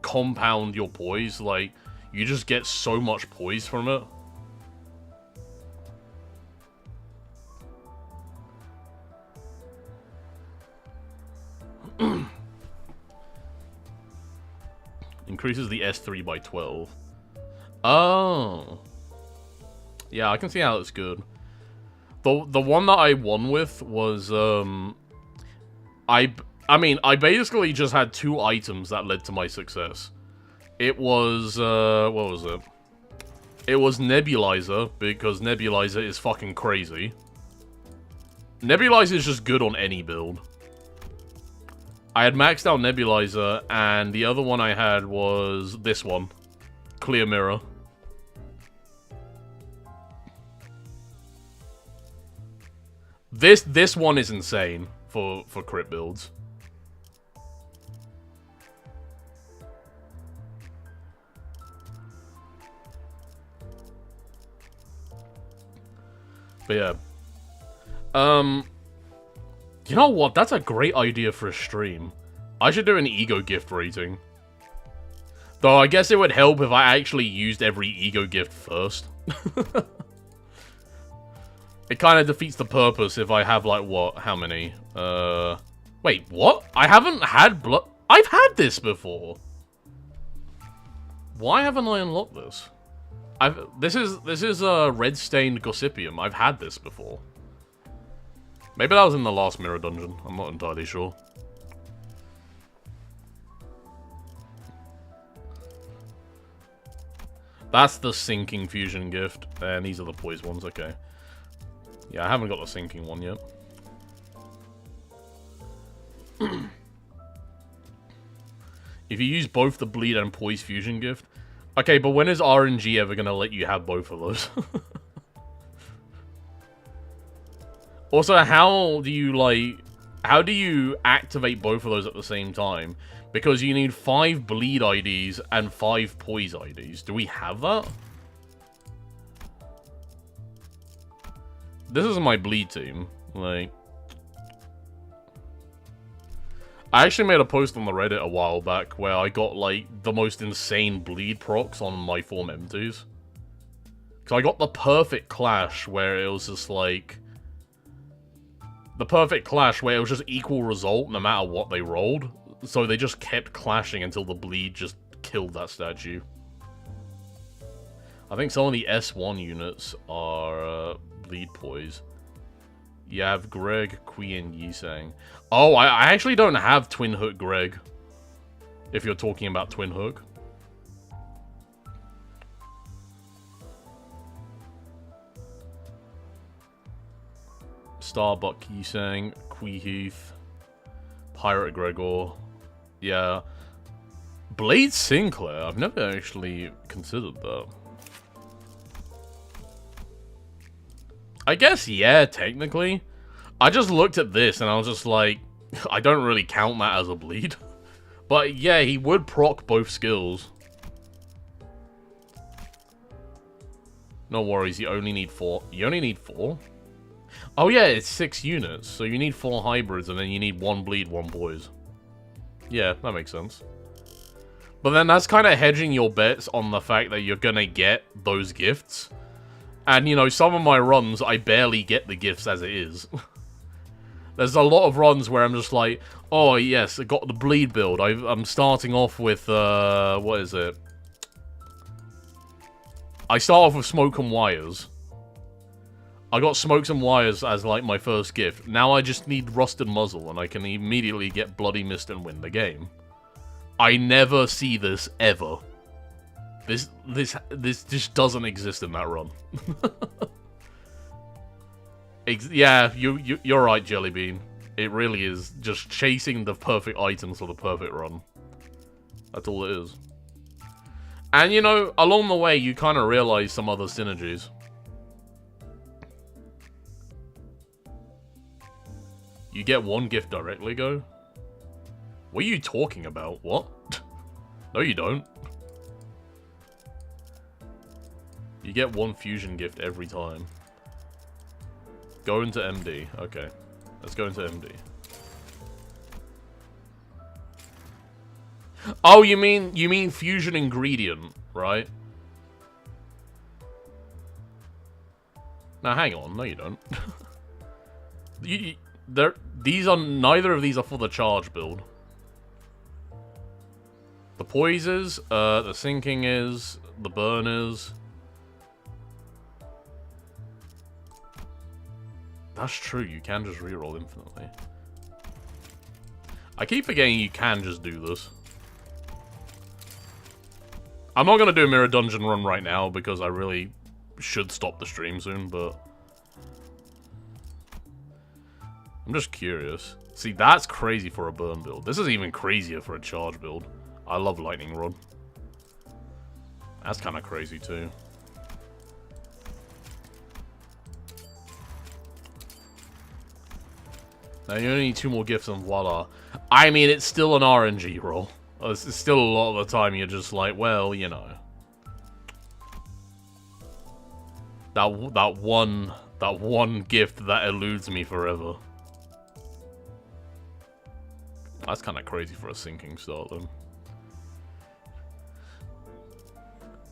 compound your poise? Like, you just get so much poise from it. Increases the S3 by 12. Oh. Yeah, I can see how it's good. The one that I won with was, I mean, I basically just had 2 items that led to my success. It was, what was it? It was Nebulizer, because Nebulizer is fucking crazy. Nebulizer is just good on any build. I had maxed out Nebulizer, and the other one I had was this one. Clear Mirror. This one is insane for crit builds. But yeah. You know what? That's a great idea for a stream. I should do an ego gift rating. Though I guess it would help if I actually used every ego gift first. It kind of defeats the purpose if I have, like, what? How many? Wait, what? I haven't had blood... I've had this before! Why haven't I unlocked this? This is red stained Gossipium. I've had this before. Maybe that was in the last mirror dungeon. I'm not entirely sure. That's the sinking fusion gift. And these are the poise ones, okay. Yeah, I haven't got the sinking one yet. If you use both the bleed and poise fusion gift... Okay, but when is RNG ever gonna let you have both of those? Also, how do you, like... How do you activate both of those at the same time? Because you need 5 bleed IDs and 5 poise IDs. Do we have that? This is my bleed team. Like... I actually made a post on the Reddit a while back where I got, like, the most insane bleed procs on my Form M2s. Because I got the perfect clash where it was just, like... The perfect clash where it was just equal result no matter what they rolled. So they just kept clashing until the bleed just killed that statue. I think some of the S1 units are bleed poise. You have Greg, Kui, and Yisang. Oh, I actually don't have Twin Hook Greg. If you're talking about Twin Hook. Starbuck Yisang, Kui Heath, Pirate Gregor. Yeah. Blade Sinclair. I've never actually considered that. I guess, yeah, technically. I just looked at this and I was just like, I don't really count that as a bleed. But yeah, he would proc both skills. No worries, you only need 4. You only need 4? Oh yeah, it's 6 units, so you need 4 hybrids and then you need 1 bleed, 1 poise. Yeah, that makes sense. But then that's kind of hedging your bets on the fact that you're gonna get those gifts. And, you know, some of my runs, I barely get the gifts as it is. There's a lot of runs where I'm just like, oh, yes, I got the bleed build. I'm starting off with, what is it? I start off with Smoke and Wires. I got Smokes and Wires as, like, my first gift. Now I just need Rusted Muzzle, and I can immediately get Bloody Mist and win the game. I never see this, ever. This just doesn't exist in that run. Yeah, you're right, Jellybean. It really is just chasing the perfect items for the perfect run. That's all it is. And, you know, along the way, you kind of realize some other synergies. You get one gift directly, go? What are you talking about? What? No, you don't. You get one fusion gift every time. Go into MD. Okay. Let's go into MD. Oh, you mean fusion ingredient, right? Now hang on, no you don't. Neither of these are for the charge build. The poise is, the sinking is, the burn is. That's true, you can just reroll infinitely. I keep forgetting you can just do this. I'm not going to do a mirror dungeon run right now because I really should stop the stream soon, but... I'm just curious. See, that's crazy for a burn build. This is even crazier for a charge build. I love Lightning Rod. That's kind of crazy too. Now you only need 2 more gifts and voila. I mean, it's still an RNG roll. It's still a lot of the time you're just like, well, you know. That one gift that eludes me forever. That's kind of crazy for a sinking start, though.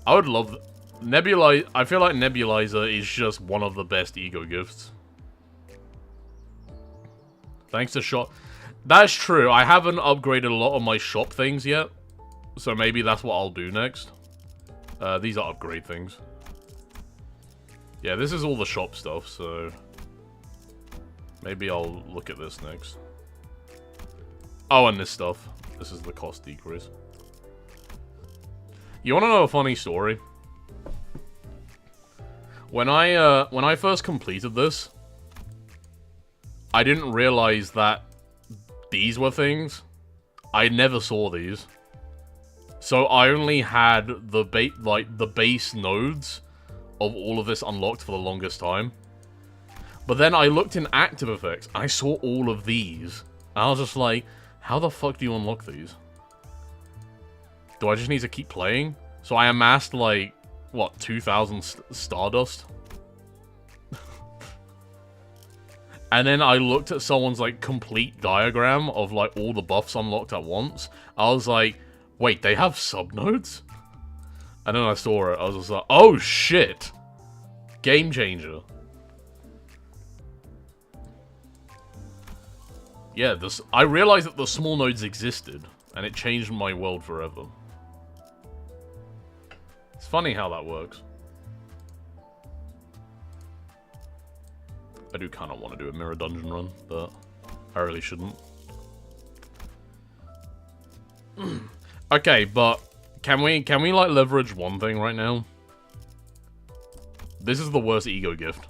I would love... Nebulizer... I feel like Nebulizer is just one of the best ego gifts. Thanks to shop... That's true. I haven't upgraded a lot of my shop things yet. So maybe that's what I'll do next. These are upgrade things. Yeah, this is all the shop stuff, so... Maybe I'll look at this next. Oh, and this stuff. This is the cost decrease. You wanna know a funny story? When I first completed this, I didn't realize that these were things. I never saw these. So I only had the base nodes of all of this unlocked for the longest time. But then I looked in active effects, and I saw all of these. And I was just like, how the fuck do you unlock these? Do I just need to keep playing? So I amassed, like, what, 2,000 Stardust? And then I looked at someone's, like, complete diagram of, like, all the buffs unlocked at once. I was like, wait, they have subnodes? And then I saw it. I was just like, oh, shit. Game changer. Yeah, I realized that the small nodes existed, and it changed my world forever. It's funny how that works. I do kind of want to do a mirror dungeon run, but I really shouldn't. Okay, but can we like leverage one thing right now? This is the worst ego gift.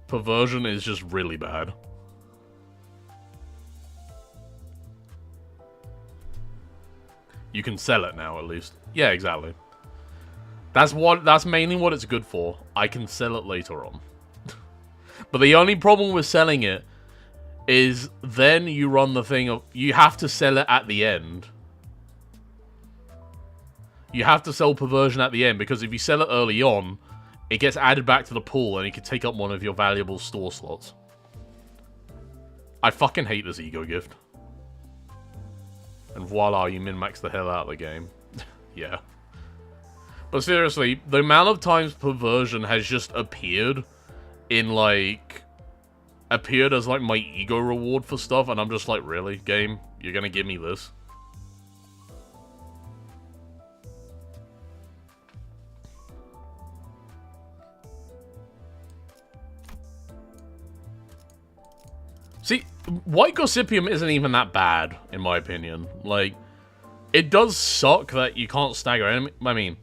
Perversion is just really bad. You can sell it now, at least. Yeah, exactly. That's mainly what it's good for. I can sell it later on. But the only problem with selling it is then you run the thing of you have to sell it at the end. You have to sell Perversion at the end, because if you sell it early on, it gets added back to the pool and it can take up one of your valuable store slots. I fucking hate this ego gift. And voila, you min-max the hell out of the game. Yeah. But seriously, the amount of times Perversion has just appeared in, like... appeared as, like, my ego reward for stuff, and I'm just like, really, game? You're gonna give me this? See, White Gossypium isn't even that bad, in my opinion. Like, it does suck that you can't stagger enemy. I mean,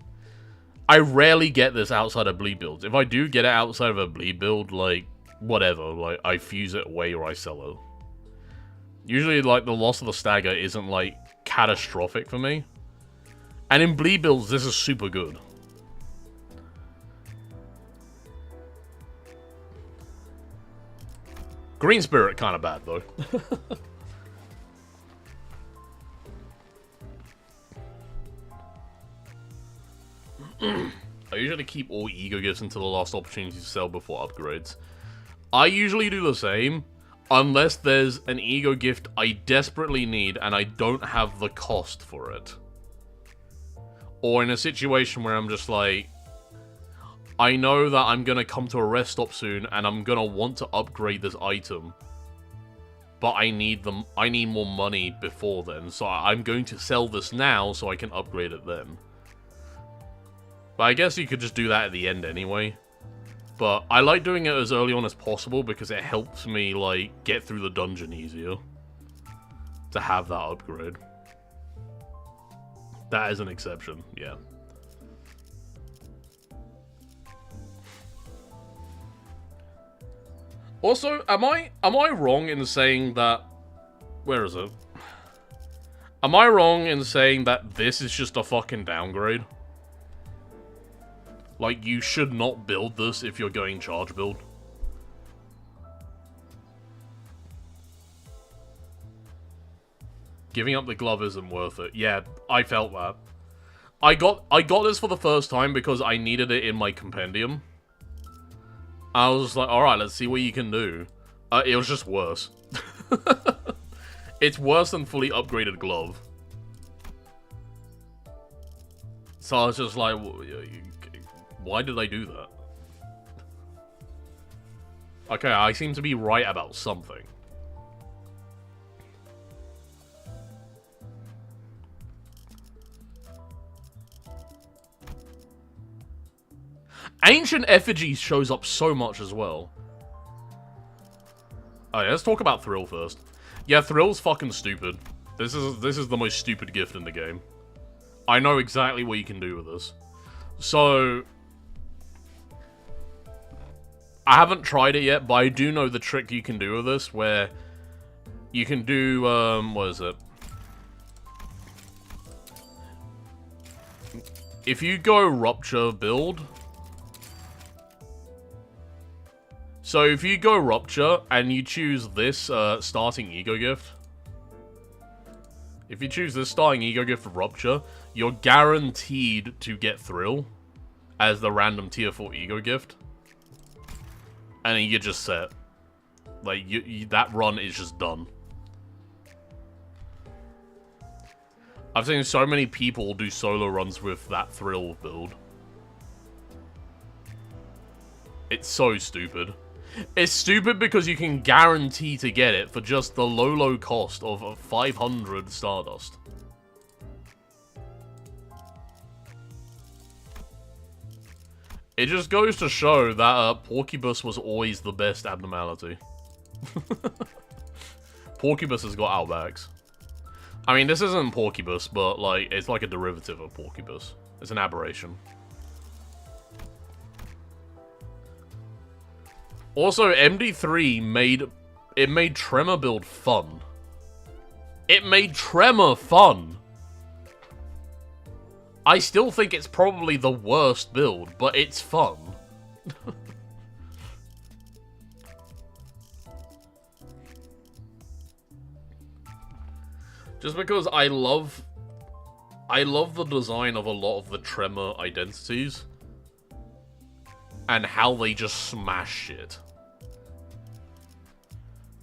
I rarely get this outside of bleed builds. If I do get it outside of a bleed build, like, whatever. Like, I fuse it away or I sell it. Usually, like, the loss of the stagger isn't, like, catastrophic for me. And in bleed builds, this is super good. Green Spirit kind of bad, though. I usually keep all ego gifts until the last opportunity to sell before upgrades. I usually do the same, unless there's an ego gift I desperately need and I don't have the cost for it. Or in a situation where I'm just like, I know that I'm gonna come to a rest stop soon and I'm gonna want to upgrade this item. But I need more money before then, so I'm going to sell this now so I can upgrade it then. But I guess you could just do that at the end anyway. But I like doing it as early on as possible because it helps me, like, get through the dungeon easier. To have that upgrade. That is an exception, yeah. Also, am I wrong in saying that... Where is it? Am I wrong in saying that this is just a fucking downgrade? Like, you should not build this if you're going charge build. Giving up the glove isn't worth it. Yeah, I felt that. I got this for the first time because I needed it in my compendium. I was just like, alright, let's see what you can do. It was just worse. It's worse than fully upgraded glove. So I was just like, why did I do that? Okay, I seem to be right about something. Ancient Effigy shows up so much as well. Alright, let's talk about Thrill first. Yeah, Thrill's fucking stupid. This is the most stupid gift in the game. I know exactly what you can do with this. So... I haven't tried it yet, but I do know the trick you can do with this, where... You can do, what is it? If you go Rupture build... So if you go Rupture, and you choose this starting Ego Gift... If you choose this starting Ego Gift for Rupture, you're guaranteed to get Thrill as the random tier 4 Ego Gift. And then you're just set. Like, that run is just done. I've seen so many people do solo runs with that Thrill build. It's so stupid. It's stupid because you can guarantee to get it for just the low cost of 500 Stardust. It just goes to show that Porcubus was always the best abnormality. Porcubus has got outbacks. I mean, this isn't Porcubus, but like it's like a derivative of Porcubus. It's an aberration. Also, MD3 made Tremor build fun. It made Tremor fun! I still think it's probably the worst build, but it's fun. Just because I love the design of a lot of the Tremor identities. And how they just smash shit.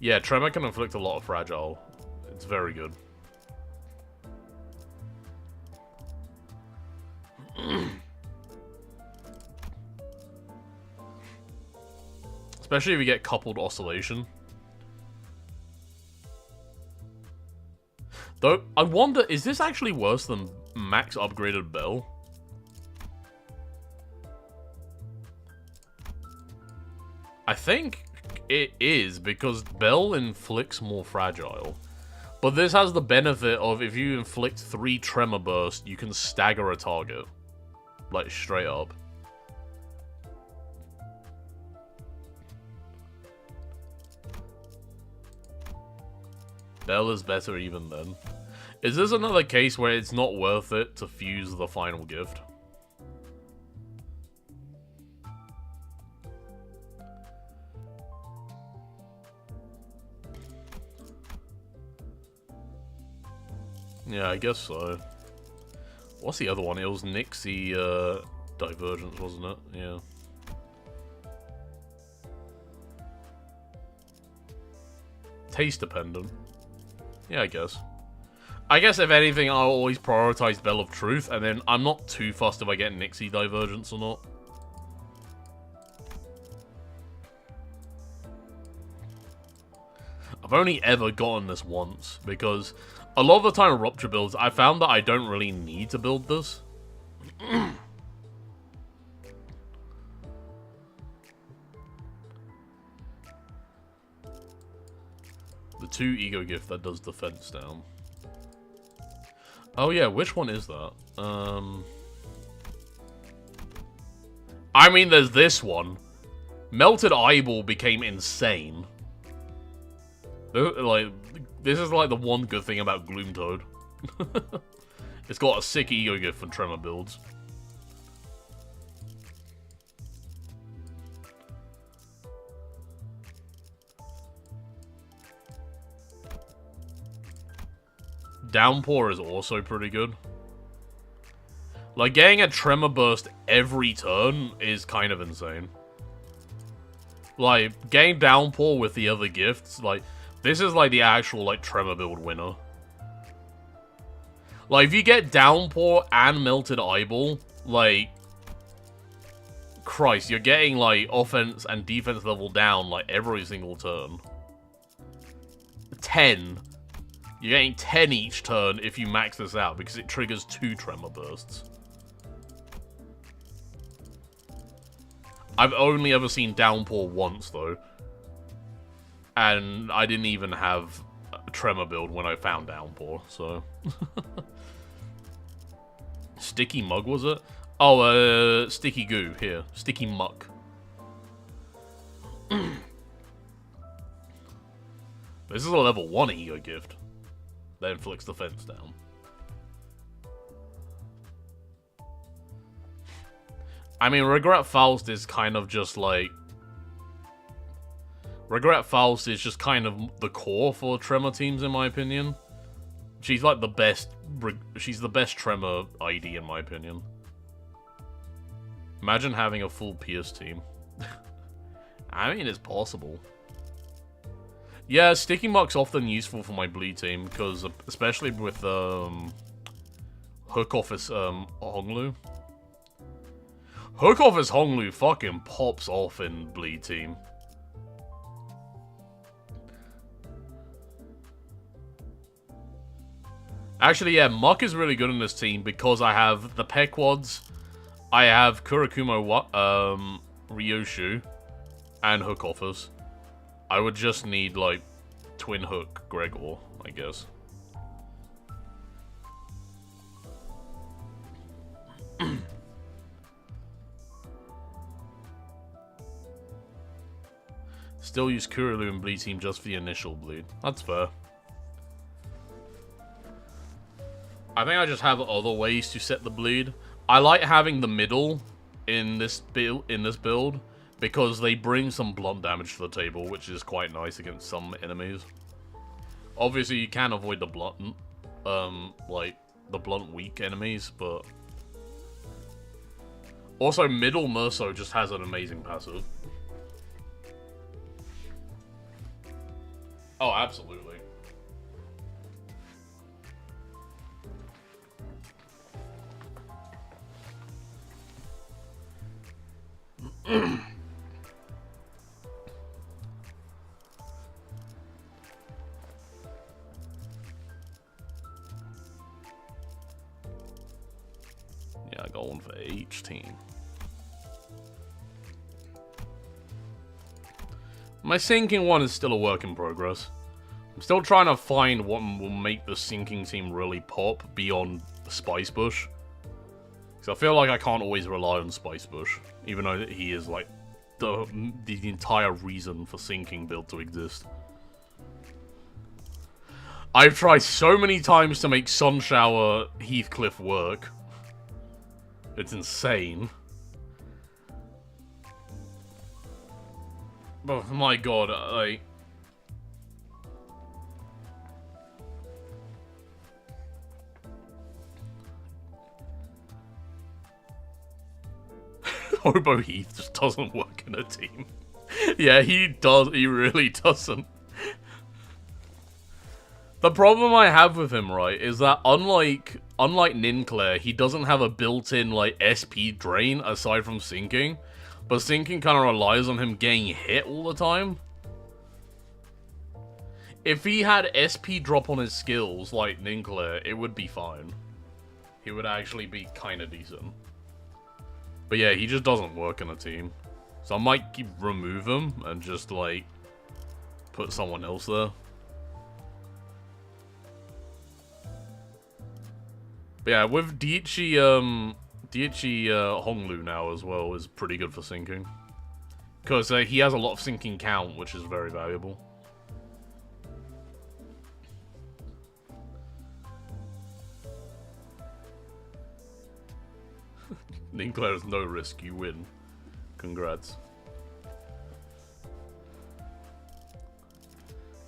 Yeah, Tremor can inflict a lot of fragile. It's very good. Especially if you get coupled oscillation. Though, I wonder, is this actually worse than max upgraded Bell? I think It is, because Bell inflicts more fragile. But this has the benefit of if you inflict 3 Tremor Burst, you can stagger a target. Like, straight up. Bell is better even then. Is this another case where it's not worth it to fuse the final gift? Yeah, I guess so. What's the other one? It was Nixie Divergence, wasn't it? Yeah. Taste dependent. Yeah, I guess. I guess if anything, I'll always prioritize Bell of Truth, and then I'm not too fussed if I get Nixie Divergence or not. I've only ever gotten this once, because a lot of the time Rupture builds, I found that I don't really need to build this. The 2 Ego Gift that does defense down. Oh yeah, which one is that? I mean, there's this one. Melted Eyeball became insane. Like, this is like the one good thing about Gloomtoad. It's got a sick Ego Gift for Tremor builds. Downpour is also pretty good. Like, getting a Tremor Burst every turn is kind of insane. Like, getting Downpour with the other gifts, like, this is like the actual, like, Tremor build winner. Like, if you get Downpour and Melted Eyeball, like, Christ, you're getting, like, offense and defense level down, like, every single turn. 10. You're getting 10 each turn if you max this out, because it triggers 2 Tremor Bursts. I've only ever seen Downpour once, though. And I didn't even have a Tremor build when I found Downpour, so... Sticky Mug, was it? Oh, Sticky Goo, here. Sticky Muck. This is a level 1 Ego Gift. That inflicts defense down. I mean, Regret Faust is kind of just like... Regret Faust is just kind of the core for Tremor teams, in my opinion. She's like the best... She's the best Tremor ID, in my opinion. Imagine having a full Pierce team. I mean, it's possible. Yeah, Sticky Muck's often useful for my bleed team, because especially with Hook Office Honglu. Hook Office Honglu fucking pops off in bleed team. Actually, yeah, Muck is really good in this team because I have the Pequods, I have Kurakumo Ryoshu, and Hook Office. I would just need, like, Twin Hook Gregor, I guess. Still use Kurulu and Bleed Team just for the initial bleed. That's fair. I think I just have other ways to set the bleed. I like having the middle in this build because they bring some blunt damage to the table, which is quite nice against some enemies. Obviously, you can avoid the blunt, like the blunt weak enemies, but also middle Merso just has an amazing passive. Oh, absolutely. Yeah, I got one for each team. My sinking one is still a work in progress. I'm still trying to find what will make the sinking team really pop beyond Spice Bush. Because I feel like I can't always rely on Spice Bush, even though he is like the entire reason for sinking build to exist. I've tried so many times to make Sunshower Heathcliff work. It's insane. Oh my god, like... Hobo Heath just doesn't work in a team. Yeah, he really doesn't. The problem I have with him, right, is that unlike Ninclair, he doesn't have a built-in, like, SP drain aside from sinking. But sinking kind of relies on him getting hit all the time. If he had SP drop on his skills, like Ninclair, it would be fine. He would actually be kind of decent. But yeah, he just doesn't work in a team. So I might remove him and just, like, put someone else there. But yeah, with Daiichi Honglu now as well is pretty good for sinking. Because he has a lot of sinking count, which is very valuable. Ninclair is no risk, you win. Congrats.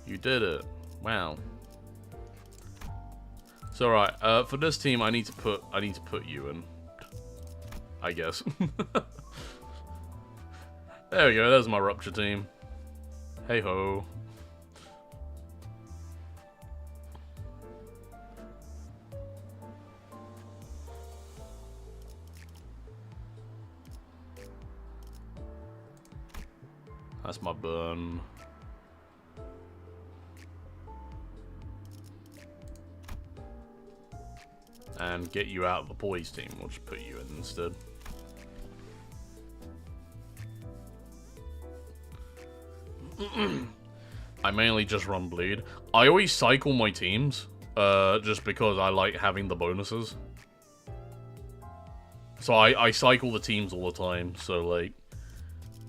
You did it. Wow. It's alright. For this team I need to put you in. I guess. There we go, there's my Rupture team. Hey ho. That's my burn. And get you out of the Poise team. We'll just put you in instead. I mainly just run Bleed. I always cycle my teams, just because I like having the bonuses. So I cycle the teams all the time, so like,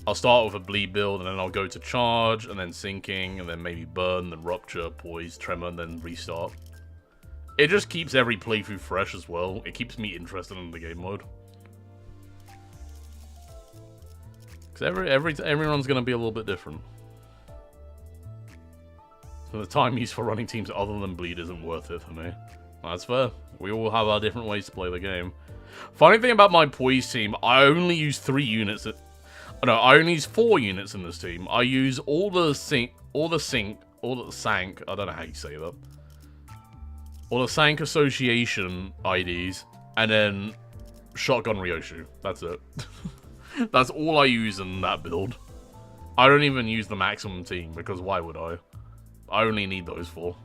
I'll start with a Bleed build, and then I'll go to Charge, and then Sinking, and then maybe Burn, then Rupture, Poise, Tremor, and then Restart. It just keeps every playthrough fresh as well. It keeps me interested in the game mode. Because everyone's going to be a little bit different. So the time used for running teams other than Bleed isn't worth it for me. That's fair. We all have our different ways to play the game. Funny thing about my Poise team, I only use 3 units. No, I only use 4 units in this team. I use all the Sank, I don't know how you say that. All the Sank Association IDs, and then Shotgun Ryoshu. That's it. That's all I use in that build. I don't even use the maximum team, because why would I? I only need those 4.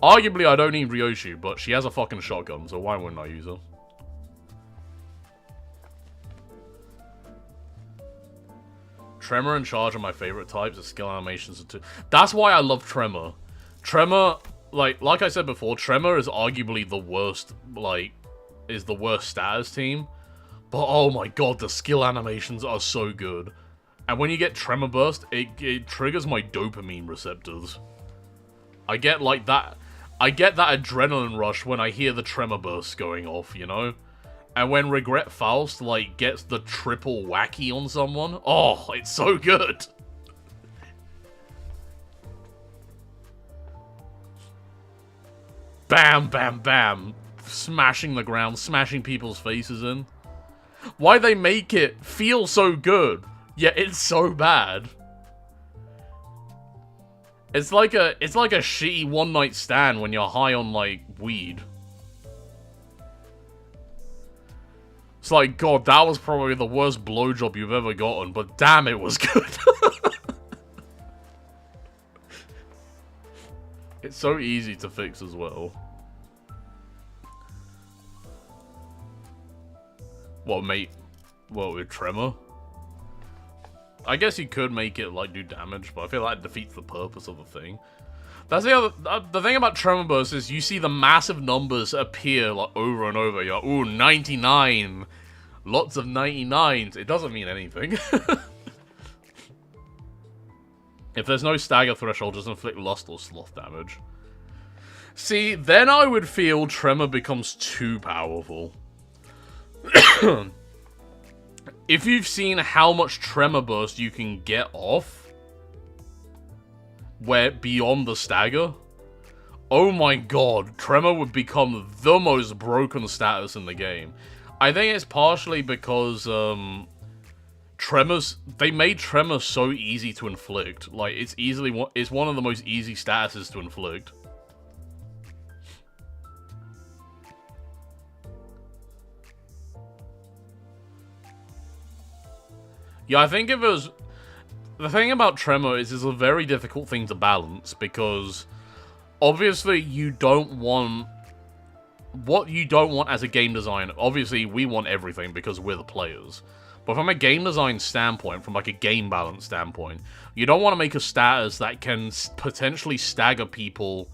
Arguably, I don't need Ryoshu, but she has a fucking shotgun, so why wouldn't I use her? Tremor and Charge are my favorite types. The skill animations are too. That's why I love Tremor. Tremor, like I said before, Tremor is arguably the worst, is the worst status team. But oh my god, the skill animations are so good. And when you get Tremor Burst, it triggers my dopamine receptors. I get that adrenaline rush when I hear the Tremor Burst going off, you know? And when Regret Faust, gets the triple wacky on someone, oh, it's so good! Bam, bam, bam. Smashing the ground, smashing people's faces in. Why they make it feel so good, yet it's so bad. It's like a shitty one-night stand when you're high on, weed. It's like, god, that was probably the worst blowjob you've ever gotten, but damn, it was good. It's so easy to fix as well. What, mate? What, with Tremor? I guess you could make it, like, do damage, but I feel like it defeats the purpose of the thing. That's the other... the thing about Tremor Burst is you see the massive numbers appear, like, over and over. You're like, ooh, 99. Lots of 99s. It doesn't mean anything. If there's no stagger threshold, just inflict lust or sloth damage. See, then I would feel Tremor becomes too powerful. If you've seen how much Tremor Burst you can get off, where beyond the stagger, oh my god, Tremor would become the most broken status in the game. I think it's partially because they made Tremor so easy to inflict. Like, it's one of the most easy statuses to inflict. Yeah, I think if it was... The thing about Tremor is it's a very difficult thing to balance, because obviously you don't want... What you don't want as a game designer... Obviously, we want everything because we're the players. But from a game design standpoint, from like a game balance standpoint, you don't want to make a status that can potentially stagger people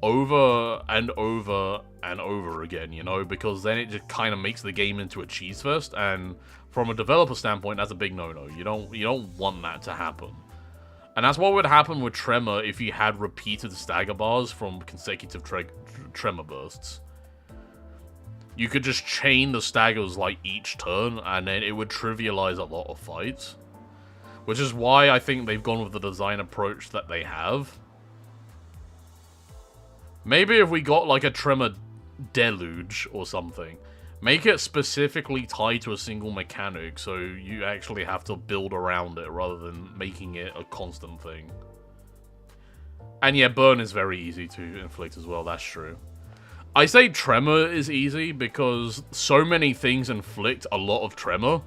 over and over and over again, you know? Because then it just kind of makes the game into a cheese fest, and... From a developer standpoint, that's a big no-no. You don't want that to happen. And that's what would happen with Tremor if you had repeated stagger bars from consecutive Tremor bursts. You could just chain the staggers like each turn, and then it would trivialize a lot of fights. Which is why I think they've gone with the design approach that they have. Maybe if we got like a Tremor deluge or something. Make it specifically tied to a single mechanic, so you actually have to build around it rather than making it a constant thing. And yeah, burn is very easy to inflict as well, that's true. I say Tremor is easy because so many things inflict a lot of Tremor.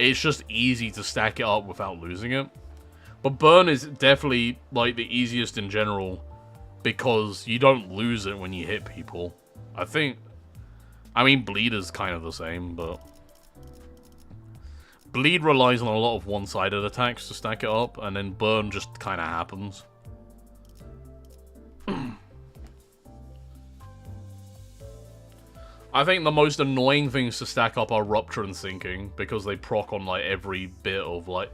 It's just easy to stack it up without losing it. But burn is definitely like the easiest in general because you don't lose it when you hit people. I mean, bleed is kind of the same, but... Bleed relies on a lot of one-sided attacks to stack it up, and then burn just kind of happens. I think the most annoying things to stack up are Rupture and Sinking, because they proc on, like, every bit of, like,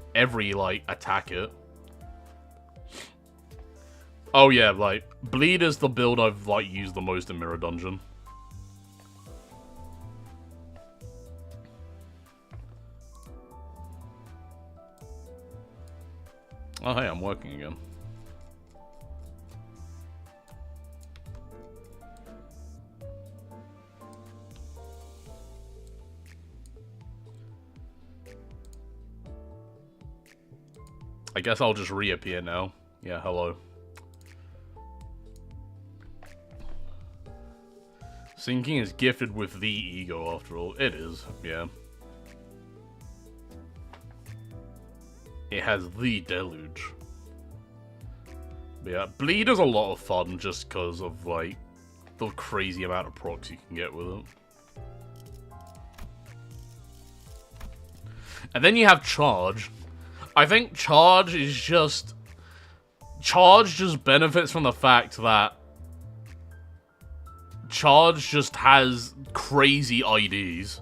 attack it. Oh yeah, like, Bleed is the build I've, like, used the most in Mirror Dungeon. Oh, hey, I'm working again. I guess I'll just reappear now. Yeah, hello. Sinking is gifted with the ego, after all. It is, yeah. It has the deluge. But yeah, Bleed is a lot of fun just because of, like, the crazy amount of procs you can get with it. And then you have Charge. I think Charge is just... Charge just benefits from the fact that Charge just has crazy IDs.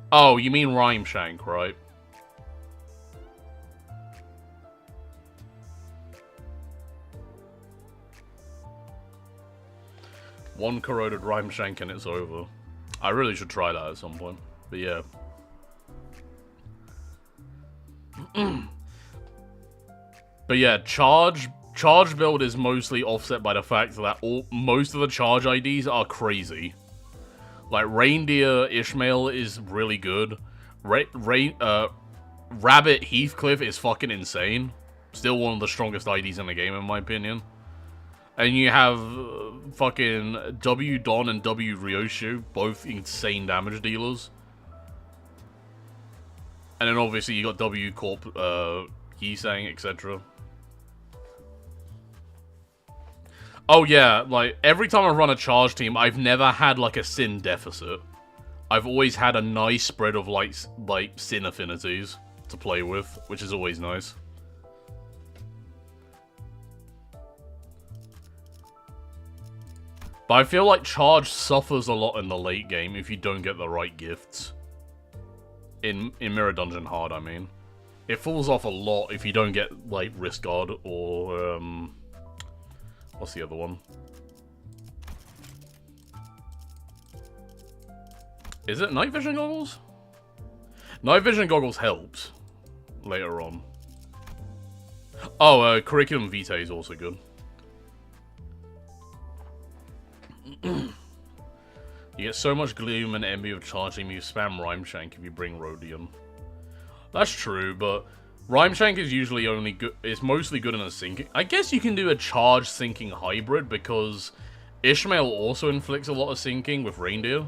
Oh, you mean Rhyme Shank, right? One corroded Rhyme Shank and it's over. I really should try that at some point. But yeah. But yeah, Charge build is mostly offset by the fact that most of the Charge IDs are crazy. Like, Reindeer Ishmael is really good. Rabbit Heathcliff is fucking insane. Still one of the strongest IDs in the game, in my opinion. And you have fucking W Don and W Ryoshu, both insane damage dealers. And then obviously you got W Corp, Yisang, etc. Oh yeah, like, every time I run a charge team, I've never had, like, a sin deficit. I've always had a nice spread of, like sin affinities to play with, which is always nice. But I feel like charge suffers a lot in the late game if you don't get the right gifts. In Mirror Dungeon Hard, I mean. It falls off a lot if you don't get, like, Wrist Guard or, what's the other one? Is it Night Vision Goggles? Night Vision Goggles helps later on. Oh, Curriculum Vitae is also good. You get so much Gloom and Envy of charging, you spam Rhyme Shank if you bring Rhodium. That's true, but Rhyme Shank is usually only good. It's mostly good in a sinking. I guess you can do a charge sinking hybrid because Ishmael also inflicts a lot of sinking with Reindeer.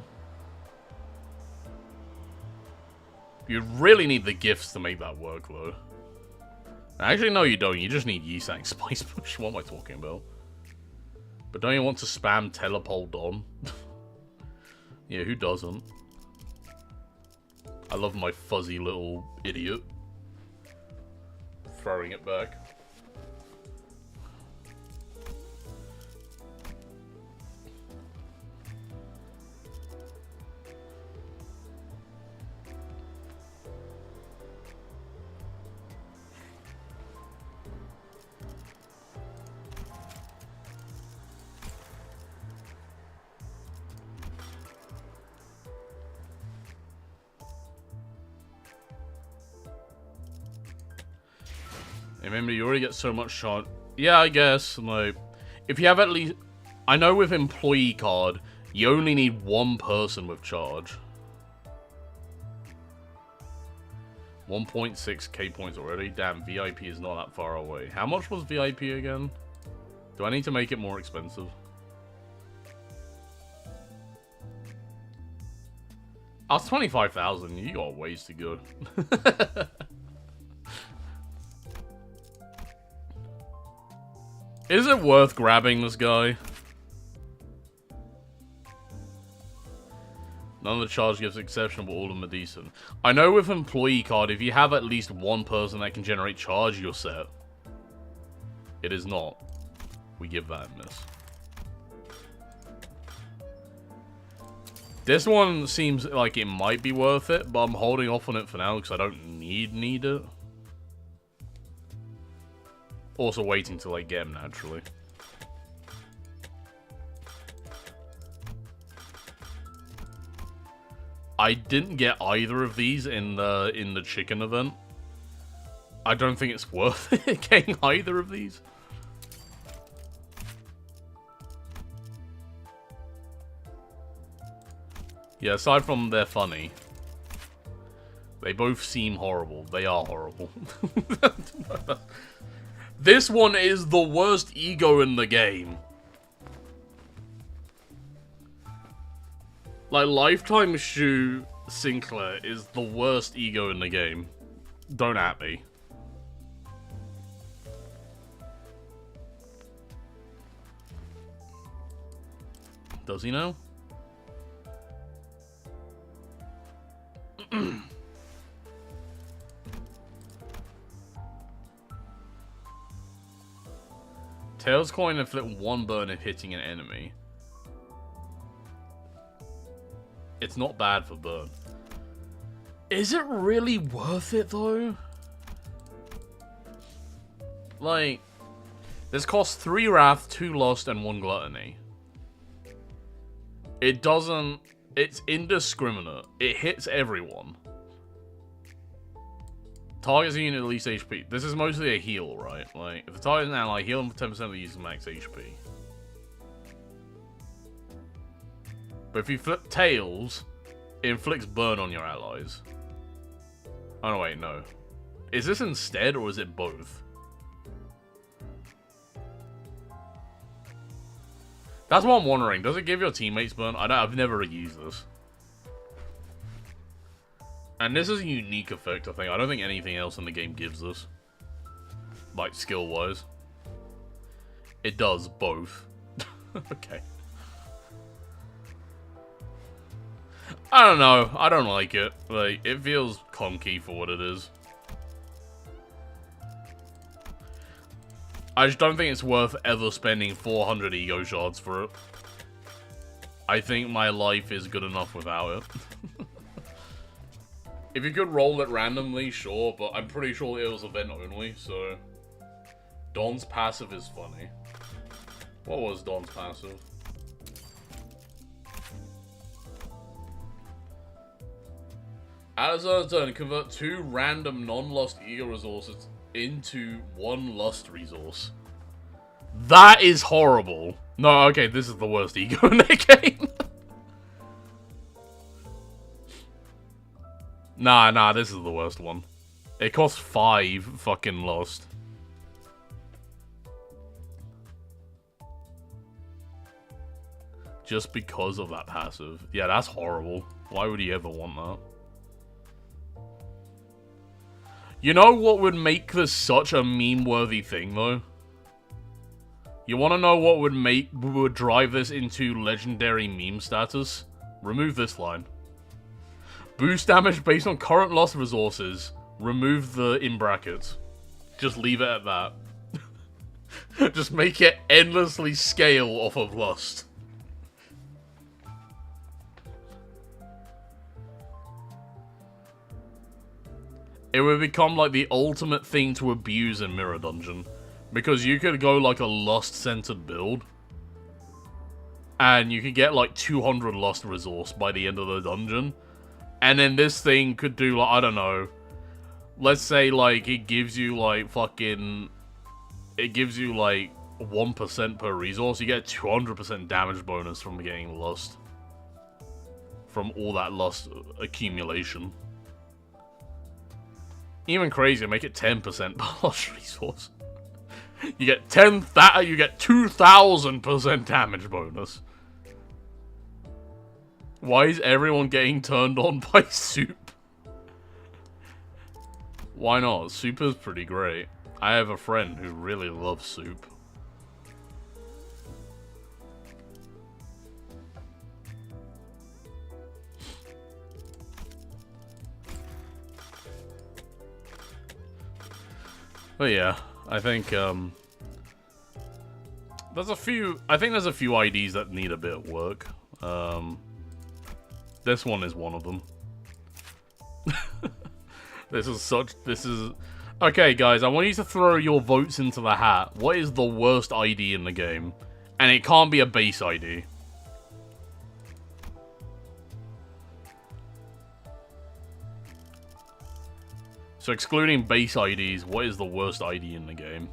You really need the gifts to make that work, though. Actually, no, you don't. You just need Yisang Spice Push. What am I talking about? But don't you want to spam Telepole Don? Yeah, who doesn't? I love my fuzzy little idiot. Throwing it back. Remember, you already get so much shot. Yeah, I guess. Like, if you have at least... I know with employee card, you only need one person with charge. 1.6k points already? Damn, VIP is not that far away. How much was VIP again? Do I need to make it more expensive? Oh, it's 25,000. You got ways to go. Is it worth grabbing this guy? None of the charge gifts exceptional, but all of them are decent. I know with employee card, if you have at least one person that can generate charge, you're set. It is not. We give that a miss. This one seems like it might be worth it, but I'm holding off on it for now because I don't need it. Also waiting till I get him naturally. I didn't get either of these in the chicken event. I don't think it's worth it getting either of these. Yeah, aside from they're funny, they both seem horrible. They are horrible. This one is the worst ego in the game. Like, Lifetime Shoe Sinclair is the worst ego in the game. Don't at me. Does he know? Tails coin inflict 1 burn if hitting an enemy. It's not bad for burn. Is it really worth it though? Like, this costs 3 Wrath, 2 Lust, and 1 Gluttony. It doesn't... It's indiscriminate. It hits everyone. Targets a unit at least HP. This is mostly a heal, right? Like, if the target's an ally, heal them for 10% of the user's max HP. But if you flip Tails, it inflicts burn on your allies. Oh, no, wait, no. Is this instead, or is it both? That's what I'm wondering. Does it give your teammates burn? I've never used this. And this is a unique effect, I think. I don't think anything else in the game gives this. Like, skill-wise. It does both. Okay. I don't know. I don't like it. Like, it feels clunky for what it is. I just don't think it's worth ever spending 400 ego shards for it. I think my life is good enough without it. If you could roll it randomly, sure, but I'm pretty sure it was event only, so... Don's passive is funny. What was Don's passive? At a certain turn, convert 2 random non-lust ego resources into 1 lust resource. That is horrible. No, okay, this is the worst ego in the game. Nah, this is the worst one. It costs 5 fucking lust. Just because of that passive. Yeah, that's horrible. Why would he ever want that? You know what would make this such a meme-worthy thing, though? You want to know what would drive this into legendary meme status? Remove this line. Boost damage based on current lost resources. Remove the in brackets. Just leave it at that. Just make it endlessly scale off of lust. It would become like the ultimate thing to abuse in Mirror Dungeon. Because you could go like a lust-centered build. And you could get like 200 lust resource by the end of the dungeon. And then this thing could do like, I don't know. Let's say like it gives you like fucking... It gives you like 1% per resource. You get 200% damage bonus from getting lust. From all that lust accumulation. Even crazier, make it 10% per lust resource. You get 2,000% damage bonus. Why is everyone getting turned on by soup? Why not? Soup is pretty great. I have a friend who really loves soup. But yeah, I think there's a few IDs that need a bit of work. This one is one of them. This is okay, guys, I want you to throw your votes into the hat. What is the worst ID in the game? And it can't be a base ID. So excluding base IDs, what is the worst ID in the game?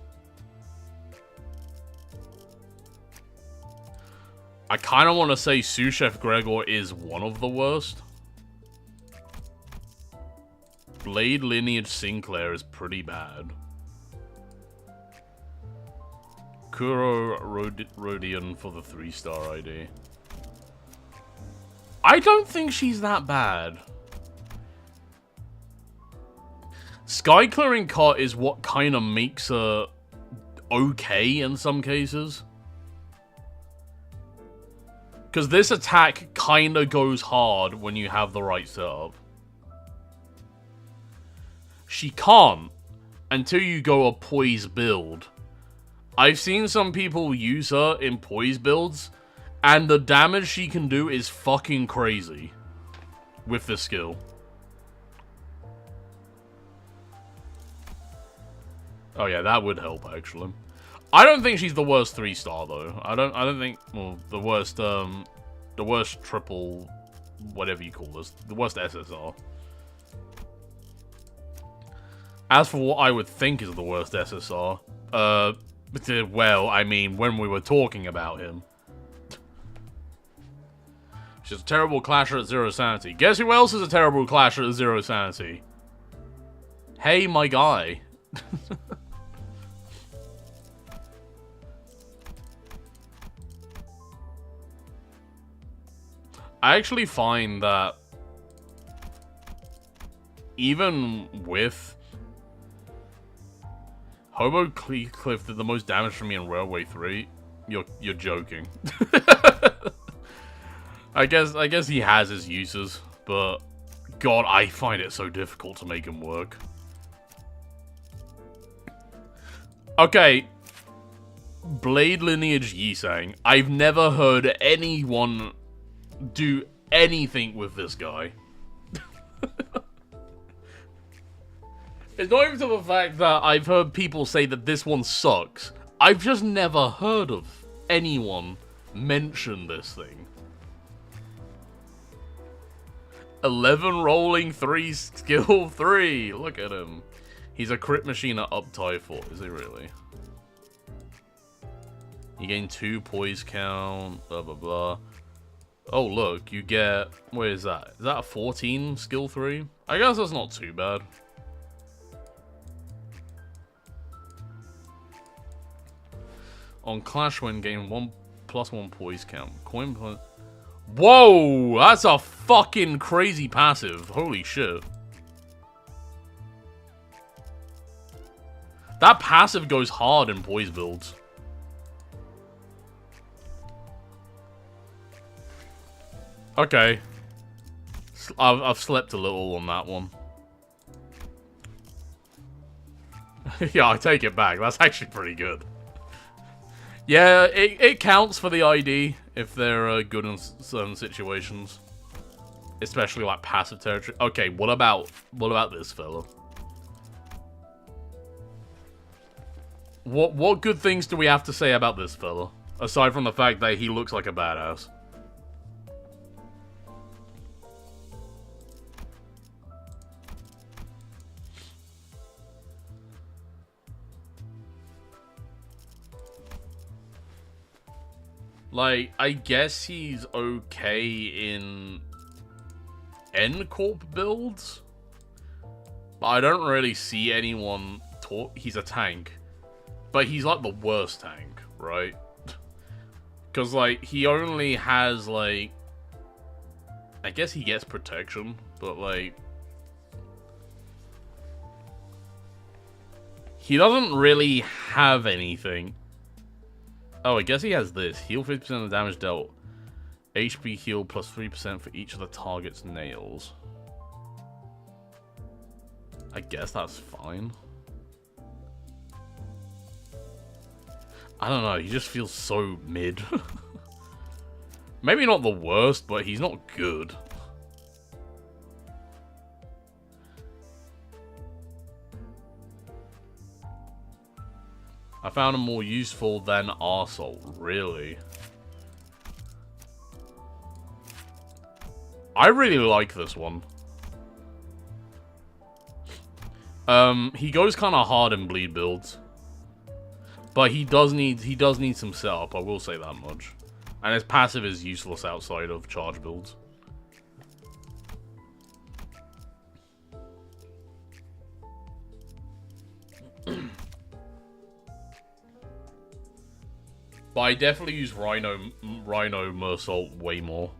I kind of want to say Sous Chef Gregor is one of the worst. Blade Lineage Sinclair is pretty bad. Kuro Rodion for the 3-star ID. I don't think she's that bad. Sky Clearing Cart is what kind of makes her okay in some cases. Because this attack kind of goes hard when you have the right setup. She can't until you go a poise build. I've seen some people use her in poise builds, and the damage she can do is fucking crazy with this skill. Oh yeah, that would help actually. I don't think she's the worst 3-star though. I don't think, well, the worst triple, whatever you call this, the worst SSR. As for what I would think is the worst SSR, well, I mean, when we were talking about him. She's a terrible clasher at 0 sanity. Guess who else is a terrible clasher at 0 sanity? Hey, my guy. I actually find that even with Hobo Cliff did the most damage for me in Railway 3. You're joking. I guess he has his uses, but God, I find it so difficult to make him work. Okay. Blade Lineage Yisang. I've never heard anyone do anything with this guy. It's not even to the fact that I've heard people say that this one sucks. I've just never heard of anyone mention this thing. 11 rolling, 3 skill 3. Look at him. He's a crit machine at up tie 4. Is he really? You gain 2 poise count, blah blah blah. Oh look, you get... Where is that? Is that a 14 skill 3? I guess that's not too bad. On Clash when gain 1+1 poise count. Coin plus... Whoa! That's a fucking crazy passive. Holy shit. That passive goes hard in poise builds. Okay. I've slept a little on that one. Yeah, I take it back. That's actually pretty good. Yeah, it counts for the ID if they're good in certain situations. Especially like passive territory. Okay, what about this fella? What good things do we have to say about this fella? Aside from the fact that he looks like a badass. Like, I guess he's okay in N-Corp builds, but I don't really see anyone talk. He's a tank, but he's like the worst tank, right? Because, like, he only has, like, I guess he gets protection, but, like, he doesn't really have anything. Oh, I guess he has this. Heal 50% of the damage dealt. HP heal plus 3% for each of the target's nails. I guess that's fine. I don't know, he just feels so mid. Maybe not the worst, but he's not good. I found him more useful than Arsehole, really. I really like this one. He goes kind of hard in bleed builds, but he does need some setup. I will say that much. And his passive is useless outside of charge builds. But I definitely use Rhino Mersault way more.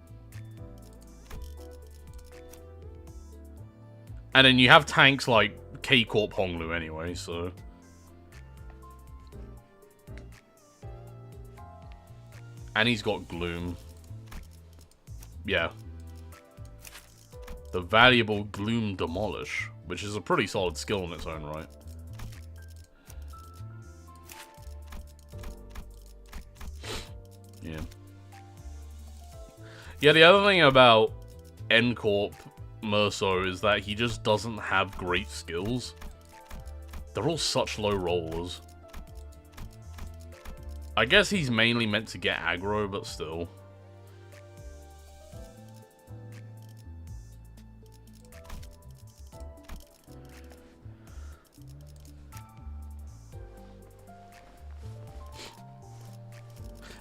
And then you have tanks like K-Corp Honglu anyway, so... And he's got Gloom. Yeah. The valuable Gloom Demolish, which is a pretty solid skill in its own right. Yeah. Yeah, the other thing about N-Corp Merso is that he just doesn't have great skills. They're all such low rollers. I guess he's mainly meant to get aggro, but still.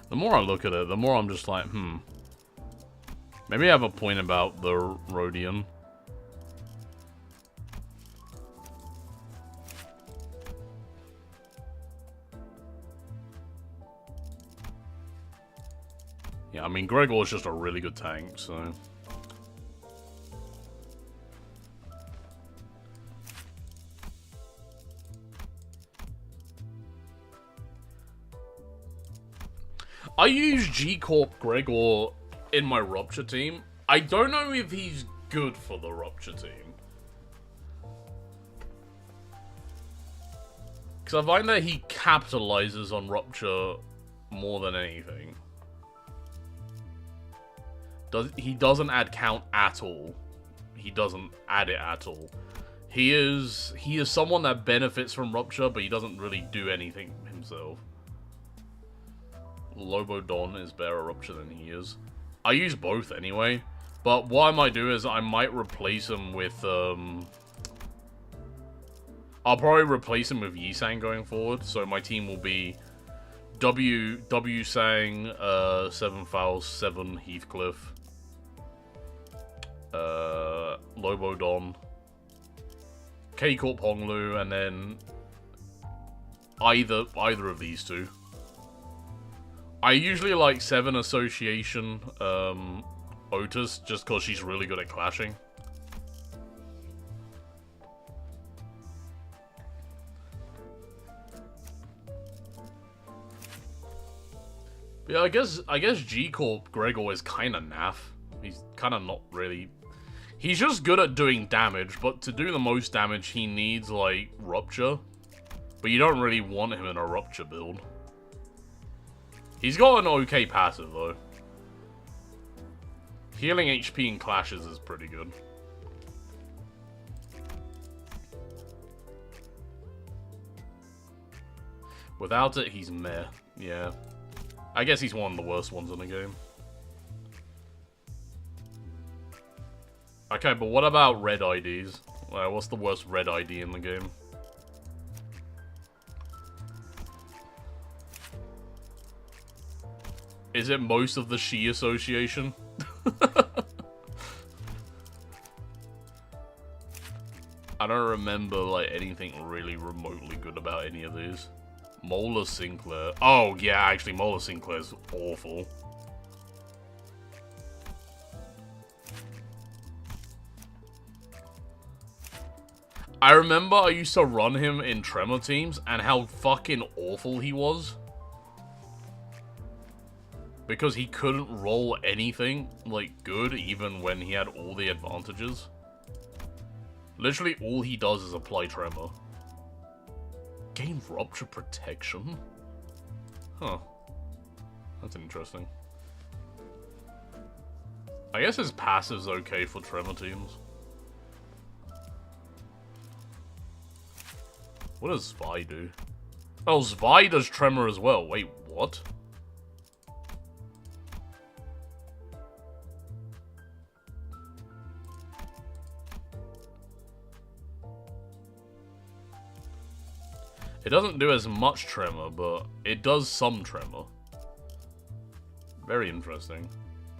The more I look at it, the more I'm just like, maybe I have a point about the Rhodian. Yeah, I mean, Gregor is just a really good tank, so... I use G-Corp Gregor in my Rupture team. I don't know if he's good for the Rupture team. Because I find that he capitalizes on Rupture more than anything. He doesn't add count at all. He doesn't add it at all. He is someone that benefits from Rupture, but he doesn't really do anything himself. Lobodon is better at Rupture than he is. I use both anyway, but what I might do is I might replace him with, I'll probably replace him with Yisang going forward, so my team will be W Sang, 7 Fouls, 7 Heathcliff, Lobodon, K-Corp Honglu, and then either of these two. I usually like 7 Association Otis, just because she's really good at clashing. But yeah, I guess G-Corp Gregor is kind of naff. He's kind of not really... He's just good at doing damage, but to do the most damage, he needs, like, Rupture. But you don't really want him in a Rupture build. He's got an okay passive, though. Healing HP in clashes is pretty good. Without it, he's meh. Yeah. I guess he's one of the worst ones in the game. Okay, but what about red IDs? What's the worst red ID in the game? Is it most of the Shi Association? I don't remember, like, anything really remotely good about any of these. Mola Sinclair. Oh, yeah, actually, Mola Sinclair's awful. I remember I used to run him in Tremor teams, and how fucking awful he was. Because he couldn't roll anything, like, good, even when he had all the advantages. Literally, all he does is apply Tremor. Gain Rupture Protection? Huh. That's interesting. I guess his passive's okay for Tremor teams. What does Zvi do? Oh, Zvi does Tremor as well. Wait, what? It doesn't do as much Tremor, but it does some Tremor. Very interesting.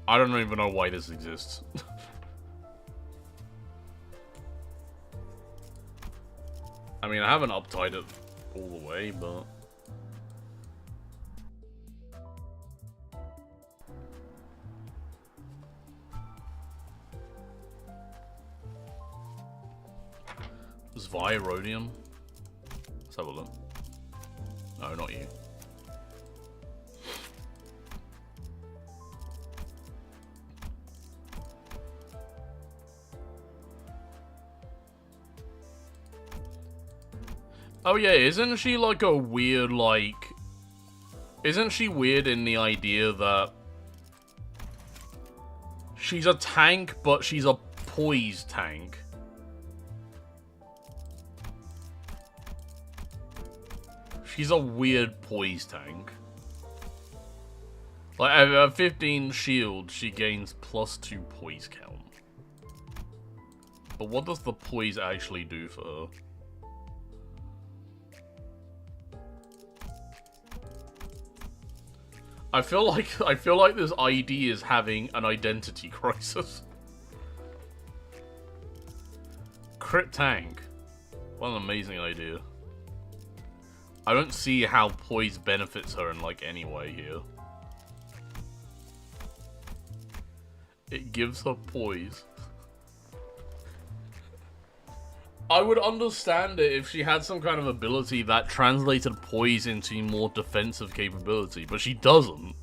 I don't even know why this exists. I mean, I haven't uptied it all the way, but... Zvi Rhodium? Let's have a look. No, not you. Oh yeah, isn't she like a weird, like... Isn't she weird in the idea that... She's a tank, but she's a poise tank? She's a weird poise tank. Like, at 15 shield, she gains +2 poise count. But what does the poise actually do for her? I feel like this ID is having an identity crisis. Crit tank. What an amazing idea. I don't see how poise benefits her in, like, any way here. It gives her poise. I would understand it if she had some kind of ability that translated poise into more defensive capability, but she doesn't.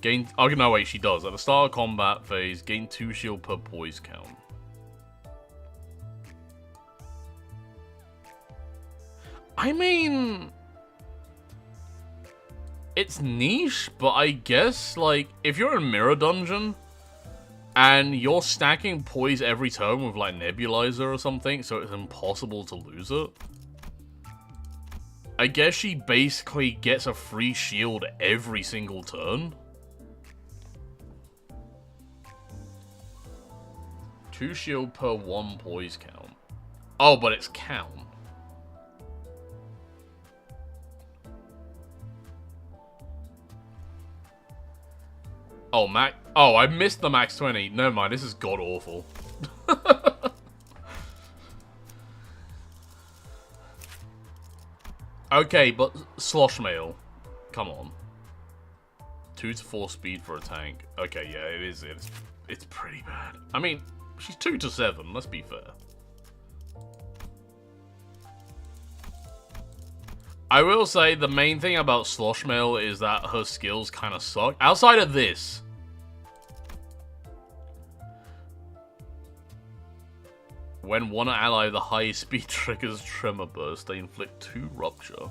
Gain... Oh, no, wait, she does. At the start of combat phase, gain 2 shield per poise count. I mean... It's niche, but I guess, like, if you're in Mirror Dungeon, and you're stacking poise every turn with, like, Nebulizer or something, so it's impossible to lose it, I guess she basically gets a free shield every single turn. 2 shield per 1 poise count. Oh, but it's count. Oh, Oh, I missed the max 20. Never mind, this is god-awful. Okay, but Slosh Mail. Come on. 2 to 4 speed for a tank. Okay, yeah, it's pretty bad. I mean, she's 2 to 7, let's be fair. I will say the main thing about Slosh Mail is that her skills kind of suck. Outside of this. When one ally with the highest speed triggers Tremor Burst, they inflict 2 Rupture.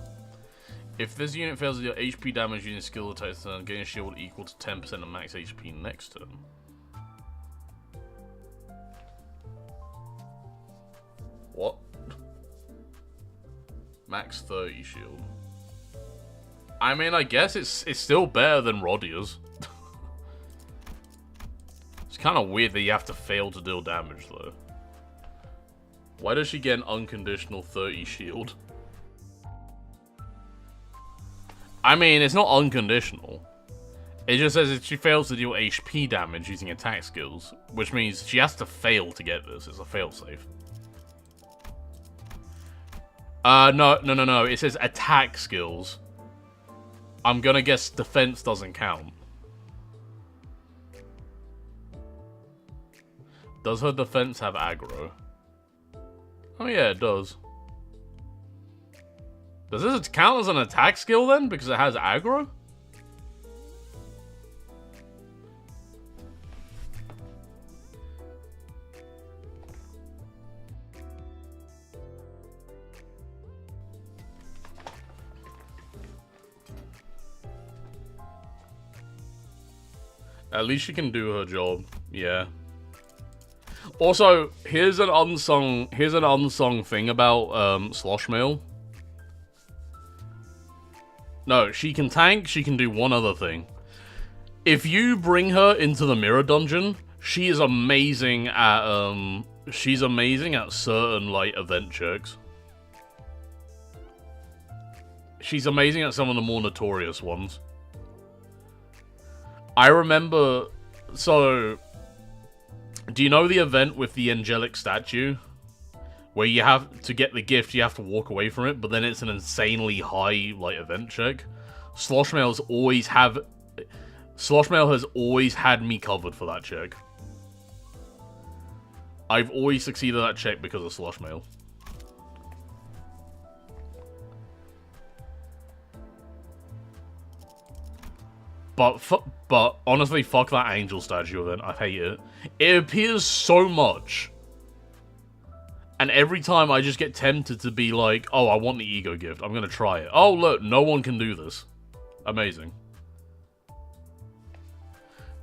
If this unit fails to deal HP damage using skill attacks, then gain a shield equal to 10% of max HP next turn. What? Max 30 shield. I mean, I guess it's still better than Rodia's. It's kind of weird that you have to fail to deal damage, though. Why does she get an unconditional 30 shield? I mean, it's not unconditional. It just says if she fails to deal HP damage using attack skills, which means she has to fail to get this. It's a failsafe. No. It says attack skills. I'm gonna guess defense doesn't count. Does her defense have aggro? Oh yeah, it does. Does this count as an attack skill then? Because it has aggro? At least she can do her job. Yeah. Also, here's an unsung thing about Slosh Mail. No, she can tank, she can do one other thing. If you bring her into the Mirror Dungeon, she is amazing at certain like event checks. She's amazing at some of the more notorious ones. I remember, so do you know the event with the angelic statue? Where you have to get the gift, you have to walk away from it, but then it's an insanely high like event check. Slosh Mail has always had me covered for that check. I've always succeeded that check because of Slosh Mail. But honestly, fuck that angel statue event. I hate it. It appears so much. And every time I just get tempted to be like, oh, I want the ego gift. I'm gonna try it. Oh, look, no one can do this. Amazing.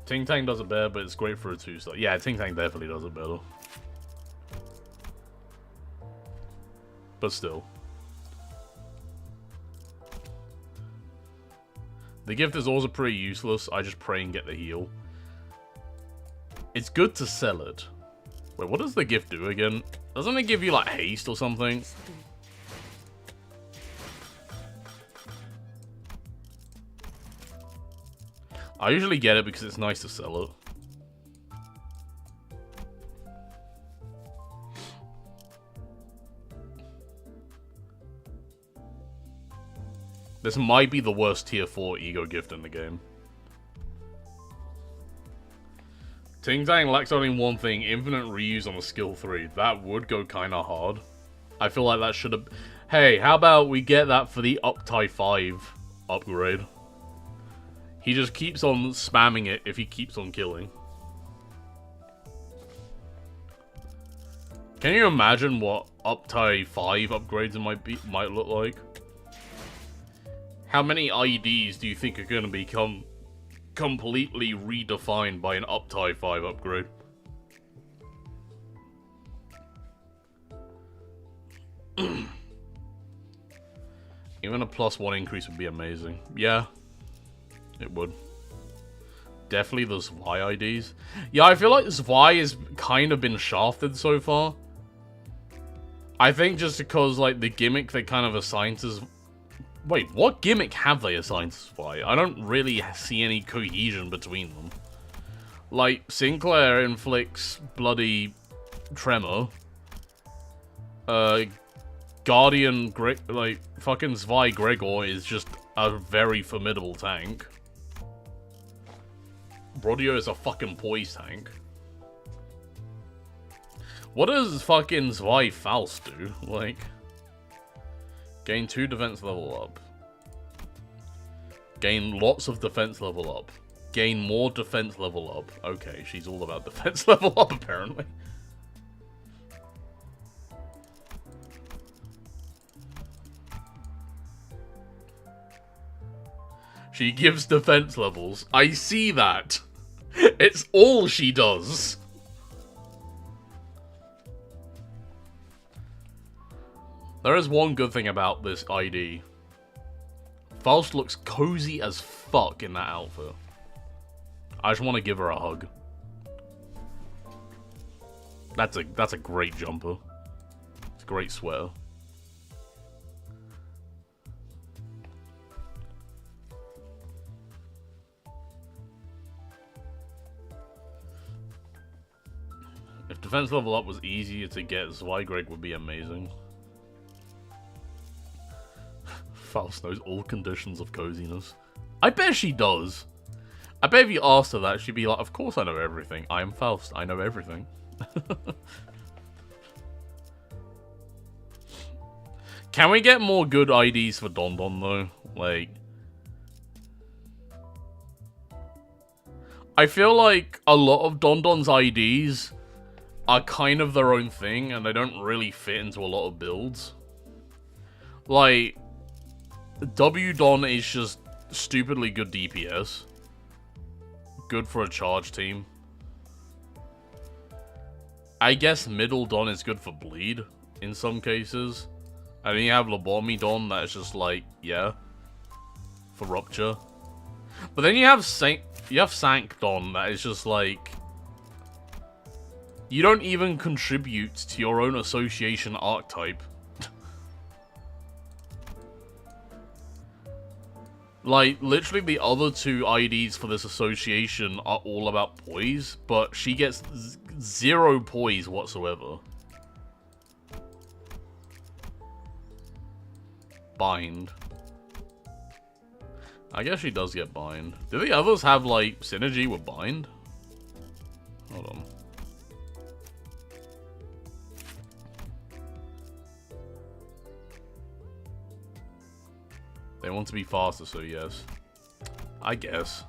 Ting Tang does it better, but it's great for a 2-star. Yeah, Ting Tang definitely does it better. But still. The gift is also pretty useless. I just pray and get the heal. It's good to sell it. Wait, what does the gift do again? Doesn't it give you, like, haste or something? I usually get it because it's nice to sell it. This might be the worst tier 4 ego gift in the game. Ting Tang lacks only one thing, infinite reuse on a skill 3. That would go kinda hard. I feel like that should have... Hey, how about we get that for the Uptai 5 upgrade? He just keeps on spamming it if he keeps on killing. Can you imagine what Uptie 5 upgrades might look like? How many IEDs do you think are going to become completely redefined by an Uptie 5 upgrade? Even a +1 increase would be amazing. Yeah, it would. Definitely the Zwei IDs. Yeah, I feel like Zwei has kind of been shafted so far. I think just because, like, the gimmick they kind of assigned to... Wait, what gimmick have they assigned to Zwei? I don't really see any cohesion between them. Like, Sinclair inflicts bloody tremor. Guardian, like, fucking Zwei Gregor is just a very formidable tank. Brodio is a fucking poise tank. What does fucking Zwei Faust do? Like, gain 2 defense level up. Gain lots of defense level up. Gain more defense level up. Okay, she's all about defense level up, apparently. She gives defense levels. I see that. It's all she does. There is one good thing about this ID. Faust looks cozy as fuck in that outfit. I just want to give her a hug. That's a great jumper. It's a great sweater. If defense level up was easier to get, Zweigreg would be amazing. Faust knows all conditions of coziness. I bet she does. I bet if you asked her that, she'd be like, of course I know everything. I am Faust. I know everything. Can we get more good IDs for Don Don, though? Like... I feel like a lot of Don Don's IDs are kind of their own thing, and they don't really fit into a lot of builds. Like... W Don is just stupidly good DPS. Good for a charge team. I guess middle Don is good for bleed in some cases. And then you have Lobotomy Don that is just like, yeah, for rupture. But then you have Sank Don that is just like, you don't even contribute to your own association archetype. Like, literally the other 2 IDs for this association are all about poise, but she gets 0 poise whatsoever. Bind. I guess she does get bind. Do the others have, like, synergy with bind? Hold on. They want to be faster, so yes. I guess.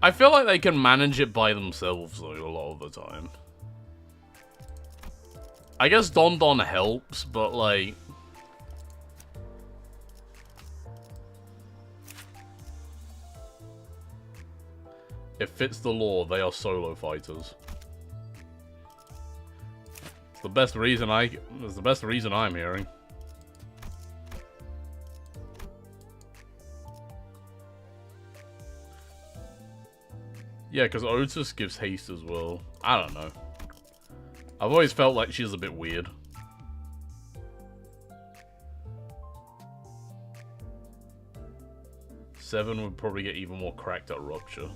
I feel like they can manage it by themselves, though, a lot of the time. I guess Don Don helps, but, like... it fits the lore, they are solo fighters. It's the best reason it's the best reason I'm hearing. Yeah, because Otis gives haste as well. I don't know. I've always felt like she's a bit weird. Seven would probably get even more cracked at rupture.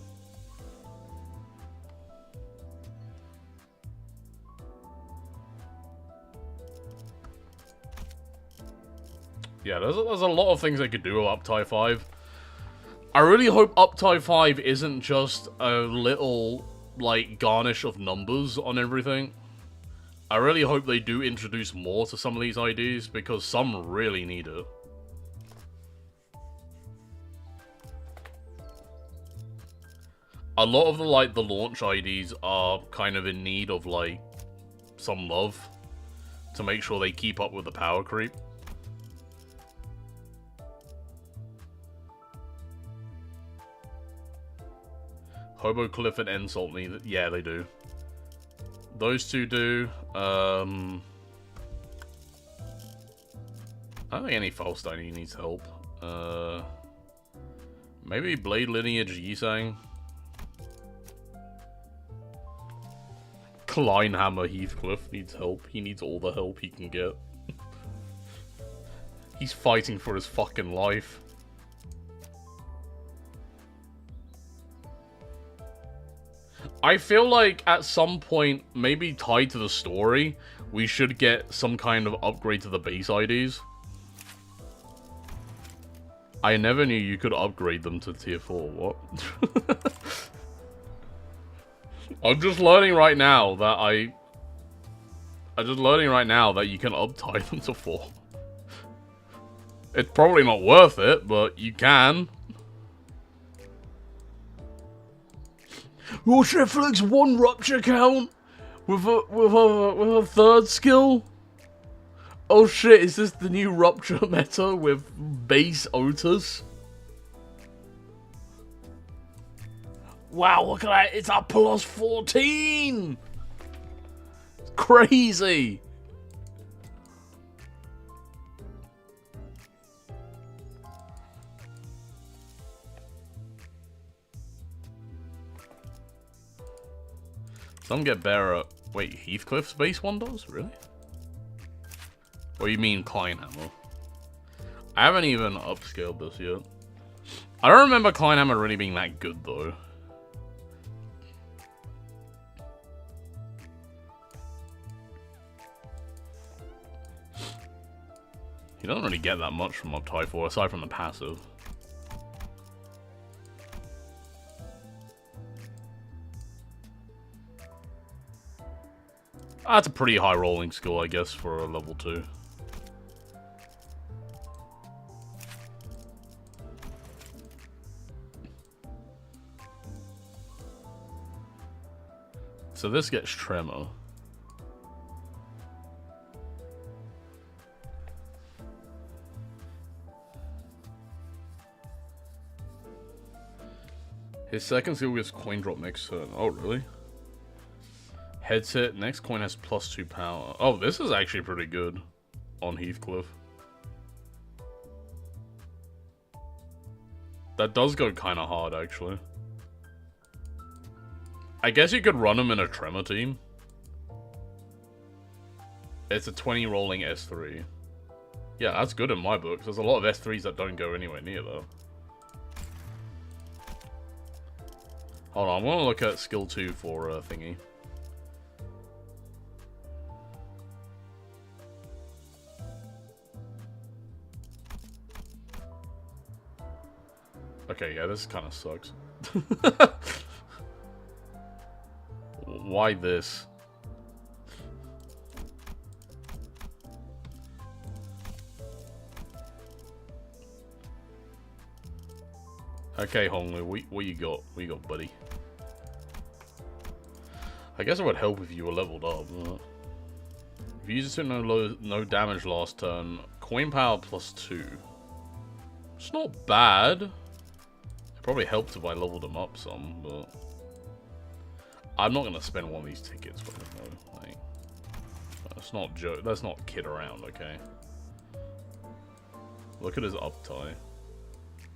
Yeah, there's a lot of things they could do with Uptie 5. I really hope Uptie 5 isn't just a little, like, garnish of numbers on everything. I really hope they do introduce more to some of these IDs, because some really need it. a lot of the launch IDs are kind of in need of like some love to make sure they keep up with the power creep. Hobo Cliff and Insult Me, yeah, they do. Those two do. I don't think any False Dynasty needs help. Maybe Blade Lineage Yisang. Kleinhammer Heathcliff needs help. He needs all the help he can get. He's fighting for his fucking life. I feel like at some point, maybe tied to the story, we should get some kind of upgrade to the base IDs. I never knew you could upgrade them to tier 4, what? I'm just learning right now that I'm just learning right now that you can up-tie them to 4. It's probably not worth it, but you can. Will Shriftlick's 1 rupture count with a third skill? Oh shit, is this the new rupture meta with base Otis? Wow, look at that, it's a plus 14! It's crazy! Some get better. Wait, Heathcliff's base 1 does? Really? Or you mean Kleinhammer? I haven't even upscaled this yet. I don't remember Kleinhammer really being that good though. You don't really get that much from up-tie 4 aside from the passive. That's a pretty high rolling skill, I guess, for a level 2. So this gets Tremor. His second skill gets coin drop next turn. Oh, really? Heads hit. Next coin has +2 power. Oh, this is actually pretty good on Heathcliff. That does go kind of hard, actually. I guess you could run him in a Tremor team. It's a 20 rolling S3. Yeah, that's good in my books. There's a lot of S3s that don't go anywhere near, though. Hold on, I want to look at skill 2 for thingy. Okay, yeah, this kind of sucks. Why this? Okay, Honglu, what you got? What you got, buddy? I guess it would help if you were leveled up. If you used it to no damage last turn, coin power +2. It's not bad. It probably helped if I leveled them up some, but I'm not gonna spend one of these tickets for it, though. Like, that's not joke. That's not kid around, okay? Look at his up-tie.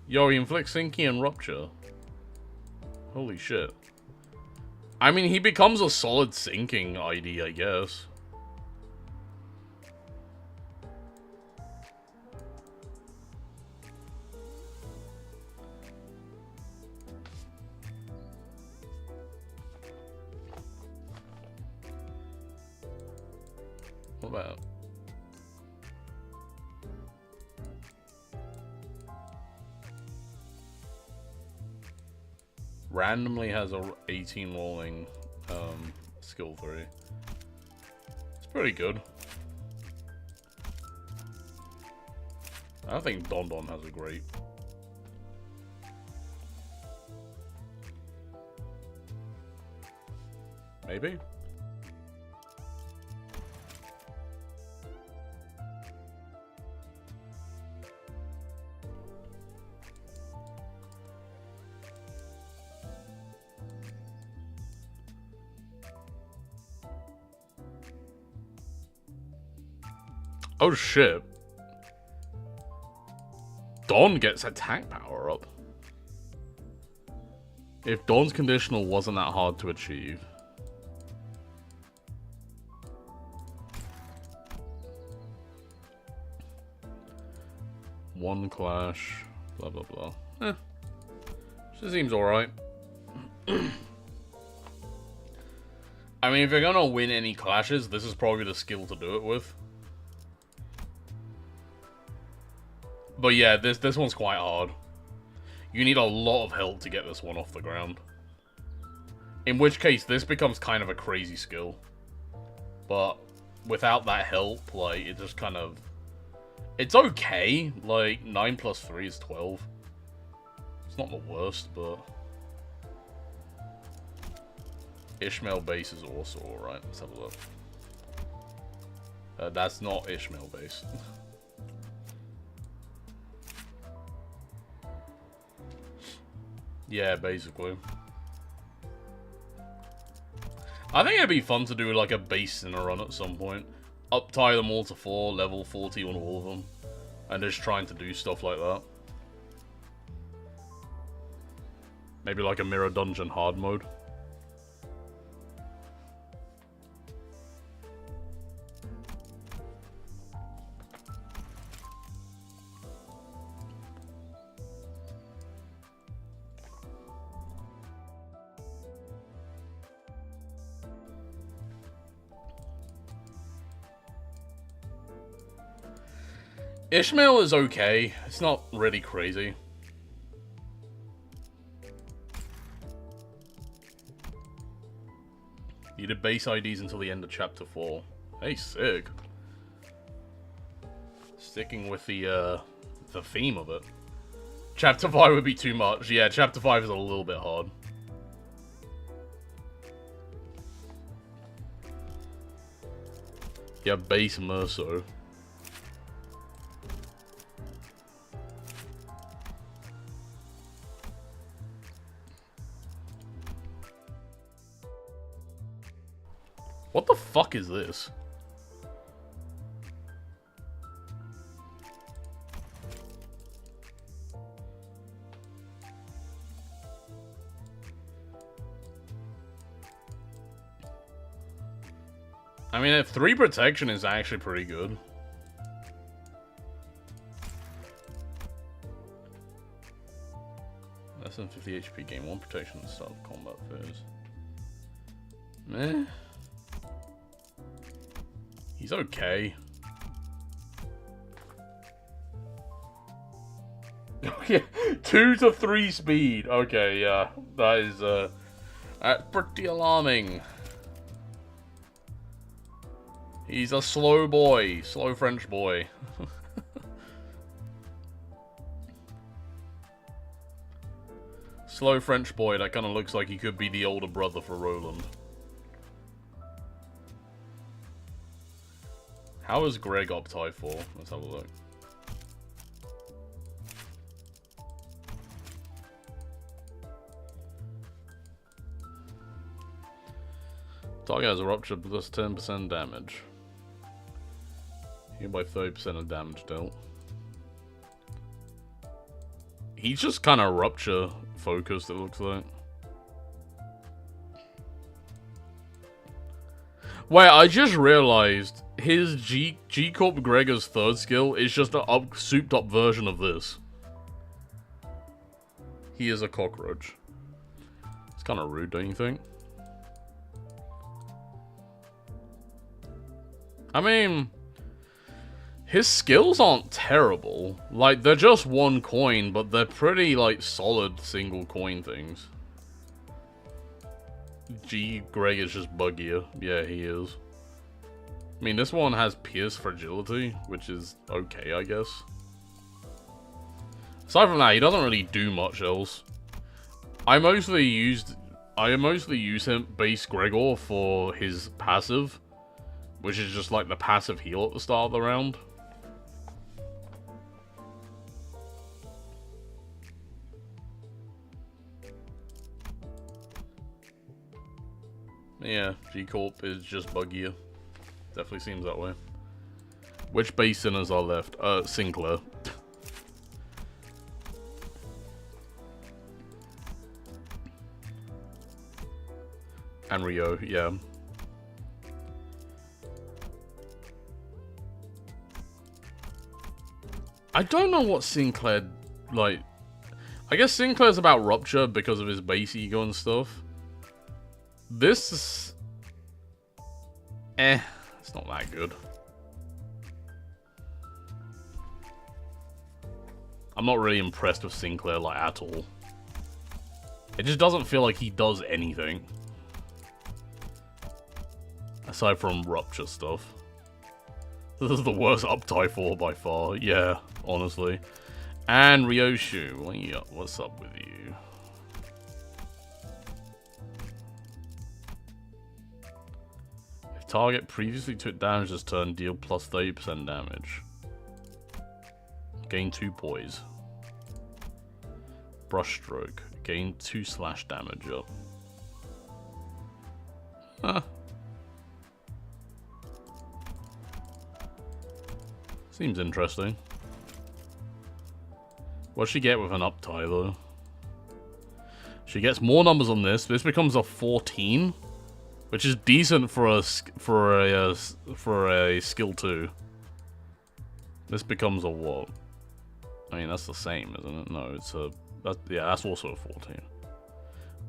Yo, he inflicts Sinky and Rupture. Holy shit. I mean, he becomes a solid sinking ID, I guess. What about? Randomly has a 18 rolling skill 3. It's pretty good. I don't think Don Don has a great. Maybe? Oh shit. Dawn gets attack power up. If Dawn's conditional wasn't that hard to achieve. One clash, blah blah blah. She seems alright. I mean, if you're gonna win any clashes, this is probably the skill to do it with. But yeah, this one's quite hard. You need a lot of help to get this one off the ground. In which case, this becomes kind of a crazy skill. But without that help, like, it just kind of... It's okay. Like, 9 plus 3 is 12. It's not the worst, but... Ishmael base is also alright. Let's have a look. That's not Ishmael base. Yeah, basically. I think it'd be fun to do like a base in a run at some point. Up-tie them all to 4, level 40 on all of them. And just trying to do stuff like that. Maybe like a mirror dungeon hard mode. Ishmael is okay. It's not really crazy. You did base IDs until the end of chapter 4. Hey, sick. Sticking with the theme of it. Chapter 5 would be too much. Yeah, chapter 5 is a little bit hard. Yeah, base Merso. What the fuck is this? I mean, 3 protection is actually pretty good. Less than 50 HP, gain 1 protection at the start of combat phase. Meh. He's okay. Yeah, 2 to 3 speed. Okay, yeah, that is that's pretty alarming. He's a slow boy, slow French boy. Slow French boy that kind of looks like he could be the older brother for Roland. How is Greg up tie 4? Let's have a look. Target has a rupture plus 10% damage. Heal by 30% of damage dealt. He's just kind of rupture focused, it looks like. Wait, I just realized his G-Corp Gregor's 3rd skill is just a souped up version of this. He is a cockroach. It's kind of rude, don't you think? I mean, his skills aren't terrible. Like, they're just 1 coin, but they're pretty, like, solid single coin things. Greg is just buggier. Yeah, he is. I mean, this one has Pierce Fragility, which is okay, I guess. Aside from that, he doesn't really do much else. I mostly used I mostly use him base Gregor for his passive, which is just like the passive heal at the start of the round. Yeah, G-Corp is just buggier. Definitely seems that way. Which base sinners are left? Sinclair. And Rio, yeah. I don't know what Sinclair, like... I guess Sinclair's about Rupture because of his base ego and stuff. This is... it's not that good. I'm not really impressed with Sinclair, like, at all. It just doesn't feel like he does anything. Aside from Rupture stuff. This is the worst uptie 4 by far. Yeah, honestly. And Ryoshu, what's up with you? If target previously took damage this turn, deal plus 30% damage. Gain 2 poise. Brushstroke. Gain 2 slash damage up. Huh. Seems interesting. What'd she get with an uptie though? She gets more numbers on this. This becomes a 14, which is decent for a skill 2. This becomes a what? I mean, that's the same, isn't it? No, it's a... yeah, that's also a 14.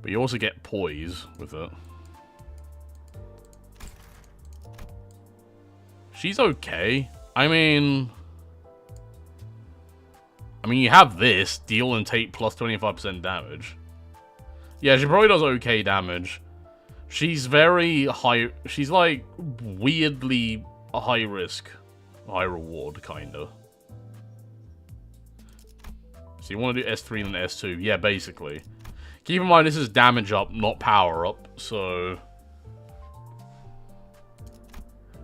But you also get poise with it. She's okay. I mean, you have this. Deal and take plus 25% damage. Yeah, she probably does okay damage. She's very high... She's, like, weirdly high risk, high reward, kinda. So you want to do S3 and S2. Yeah, basically. Keep in mind, this is damage up, not power up, so...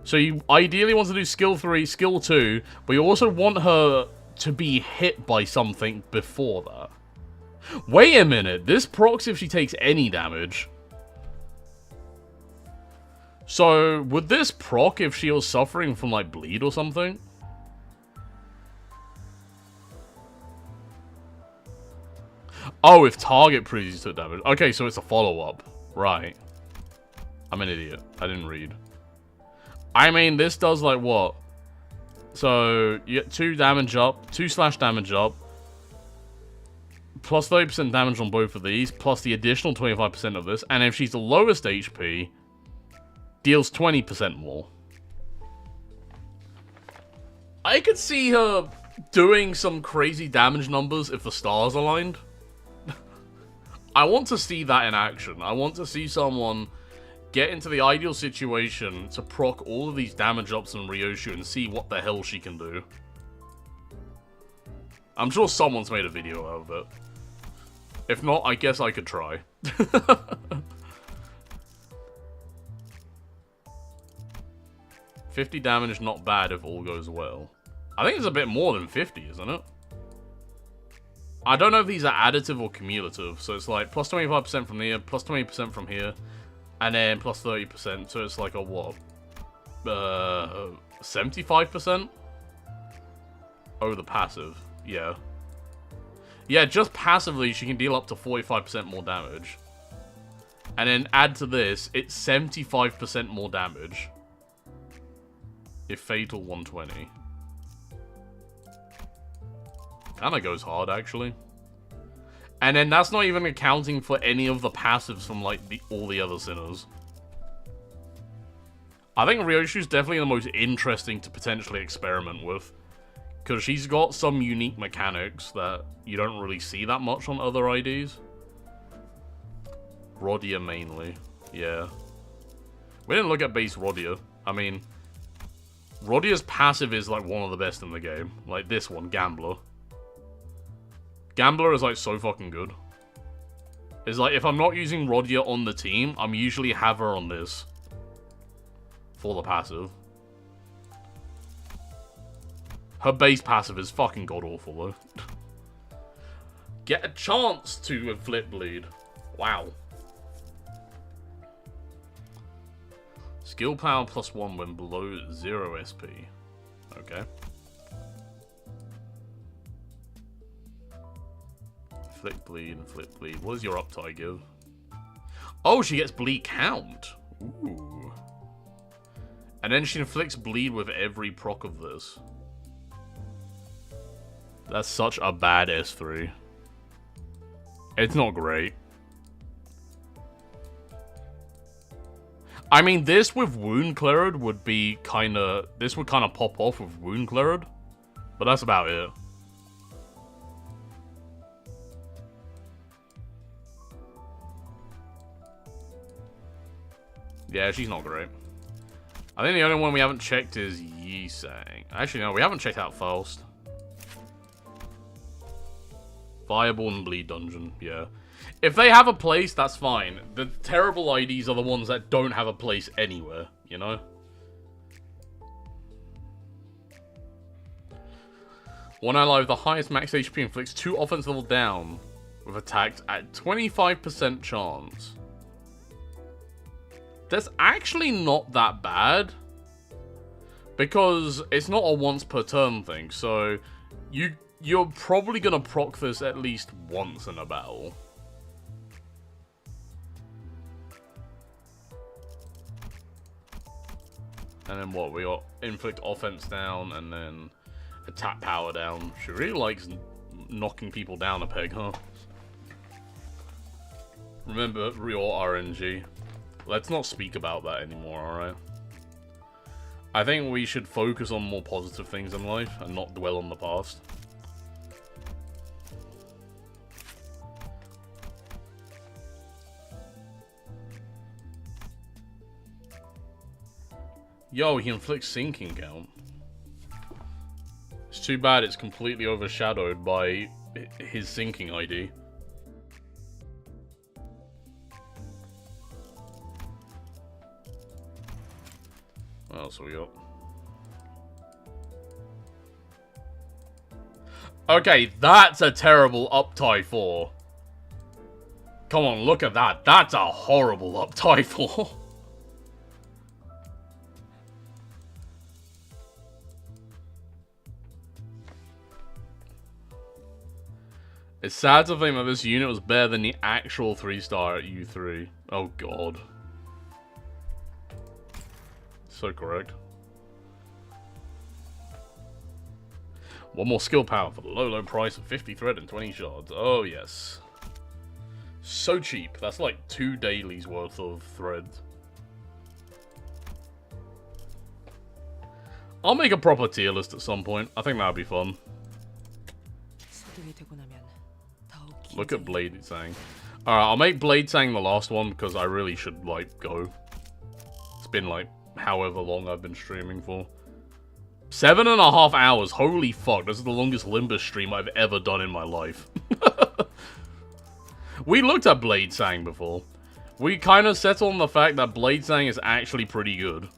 So you ideally want to do skill 3, skill 2, but you also want her to be hit by something before that. Wait a minute, this procs if she takes any damage. So, would this proc if she was suffering from, like, bleed or something? Oh, if target previously took damage. Okay, so it's a follow-up. Right. I'm an idiot. I didn't read. I mean, this does, like, what? So, you get 2 damage up, 2 slash damage up, plus 30% damage on both of these, plus the additional 25% of this, and if she's the lowest HP, deals 20% more. I could see her doing some crazy damage numbers if the stars aligned. I want to see that in action. I want to see someone get into the ideal situation to proc all of these damage ups on Ryoshu and see what the hell she can do. I'm sure someone's made a video out of it. If not, I guess I could try. 50 damage, not bad if all goes well. I think it's a bit more than 50, isn't it? I don't know if these are additive or cumulative, so it's like plus 25% from here, plus 20% from here, and then plus 30%, so it's like a what? 75%? Oh, the passive. Yeah. Yeah, just passively, she can deal up to 45% more damage. And then add to this, it's 75% more damage. If Fatal 120. Kinda goes hard, actually. And then that's not even accounting for any of the passives from, like, all the other sinners. I think Ryoshu's definitely the most interesting to potentially experiment with. Because she's got some unique mechanics that you don't really see that much on other IDs. Rodia mainly. Yeah. We didn't look at base Rodia. I mean, Rodia's passive is, like, one of the best in the game. Like this one, Gambler. Gambler is, like, so fucking good. Is like, if I'm not using Rodia on the team, I'm usually have her on this. For the passive. Her base passive is fucking god-awful, though. Get a chance to inflict bleed. Wow. Skill power +1 when below 0 SP. Okay. Inflict bleed. What does your uptie give? Oh, she gets bleed count. Ooh. And then she inflicts bleed with every proc of this. That's such a bad S3. It's not great. I mean, this with Wound Cleared would be kinda... This would kinda pop off with Wound Cleared. But that's about it. Yeah, she's not great. I think the only one we haven't checked is Yi-Sang. Actually, no, we haven't checked out Faust. Fireball and Bleed Dungeon, yeah. If they have a place, that's fine. The terrible IDs are the ones that don't have a place anywhere, you know? One ally with the highest max HP inflicts 2 offense level down with attacks at 25% chance. That's actually not that bad. Because it's not a once per turn thing, so you're probably gonna proc this at least once in a battle. And then what? We got inflict offense down and then attack power down. She really likes knocking people down a peg, huh? Remember your RNG. Let's not speak about that anymore, alright? I think we should focus on more positive things in life and not dwell on the past. Yo, he inflicts sinking count. It's too bad it's completely overshadowed by his sinking ID. What else we got? Okay, that's a terrible uptie 4. Come on, look at that. That's a horrible uptie 4. It's sad to think that this unit was better than the actual 3-star at U3. Oh god. So correct. One more skill power for the low price of 50 thread and 20 shards. Oh yes. So cheap. That's like 2 dailies worth of thread. I'll make a proper tier list at some point. I think that would be fun. Look at Blade Sang. Alright, I'll make Blade Sang the last one because I really should, like, go. It's been, like, however long I've been streaming for. 7.5 hours. Holy fuck. This is the longest Limbus stream I've ever done in my life. We looked at Blade Sang before. We kind of settled on the fact that Blade Sang is actually pretty good.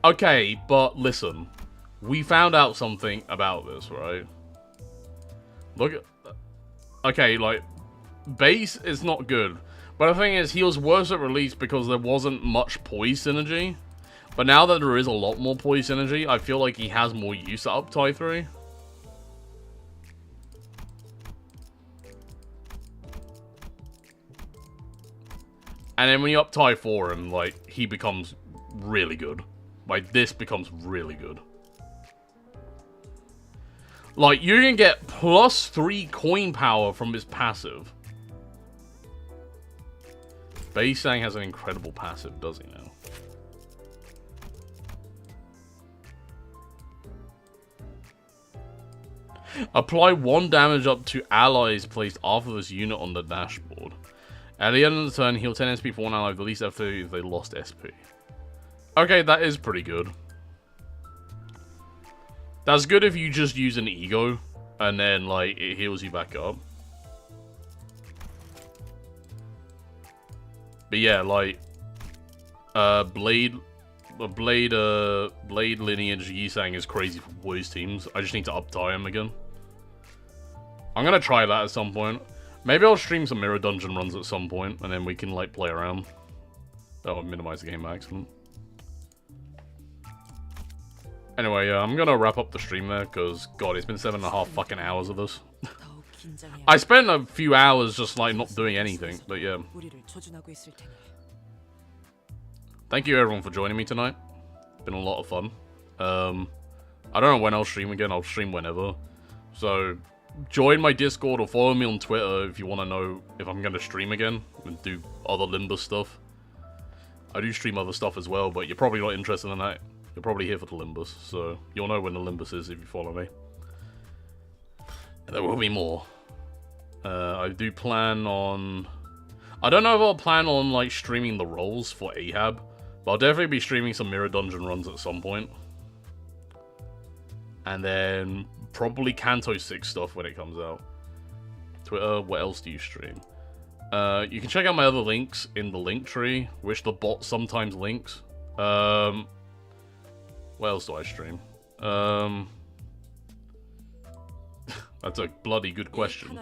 Okay, but listen. We found out something about this, right? Look at... Okay, like... Base is not good. But the thing is, he was worse at release because there wasn't much poise synergy. But now that there is a lot more poise synergy, I feel like he has more use at uptie 3. And then when you uptie 4 him, like, he becomes really good. Like, this becomes really good. Like, you can get +3 coin power from his passive. Baesang has an incredible passive, does he now? Apply 1 damage up to allies placed after this unit on the dashboard. At the end of the turn, heal 10 SP for one ally with the least F30 if they lost SP. Okay, that is pretty good. That's good if you just use an ego, and then, like, it heals you back up. But yeah, like, Blade Lineage Yisang is crazy for boys teams. I just need to up-tie him again. I'm gonna try that at some point. Maybe I'll stream some Mirror Dungeon runs at some point, and then we can, like, play around. That would minimize the game by accident. Anyway, I'm gonna wrap up the stream there, because, God, it's been 7.5 fucking hours of this. I spent a few hours just, like, not doing anything, but yeah. Thank you, everyone, for joining me tonight. Been a lot of fun. I don't know when I'll stream again. I'll stream whenever. So, join my Discord or follow me on Twitter if you want to know if I'm going to stream again and do other LIMBUS stuff. I do stream other stuff as well, but you're probably not interested in that. You're probably here for the LIMBUS, so you'll know when the LIMBUS is if you follow me. And there will be more. I do plan on... I don't know if I'll plan on, like, streaming the roles for Ahab, but I'll definitely be streaming some Mirror Dungeon runs at some point. And then probably Kanto 6 stuff when it comes out. Twitter, what else do you stream? You can check out my other links in the link tree, which the bot sometimes links. What else do I stream? That's a bloody good question.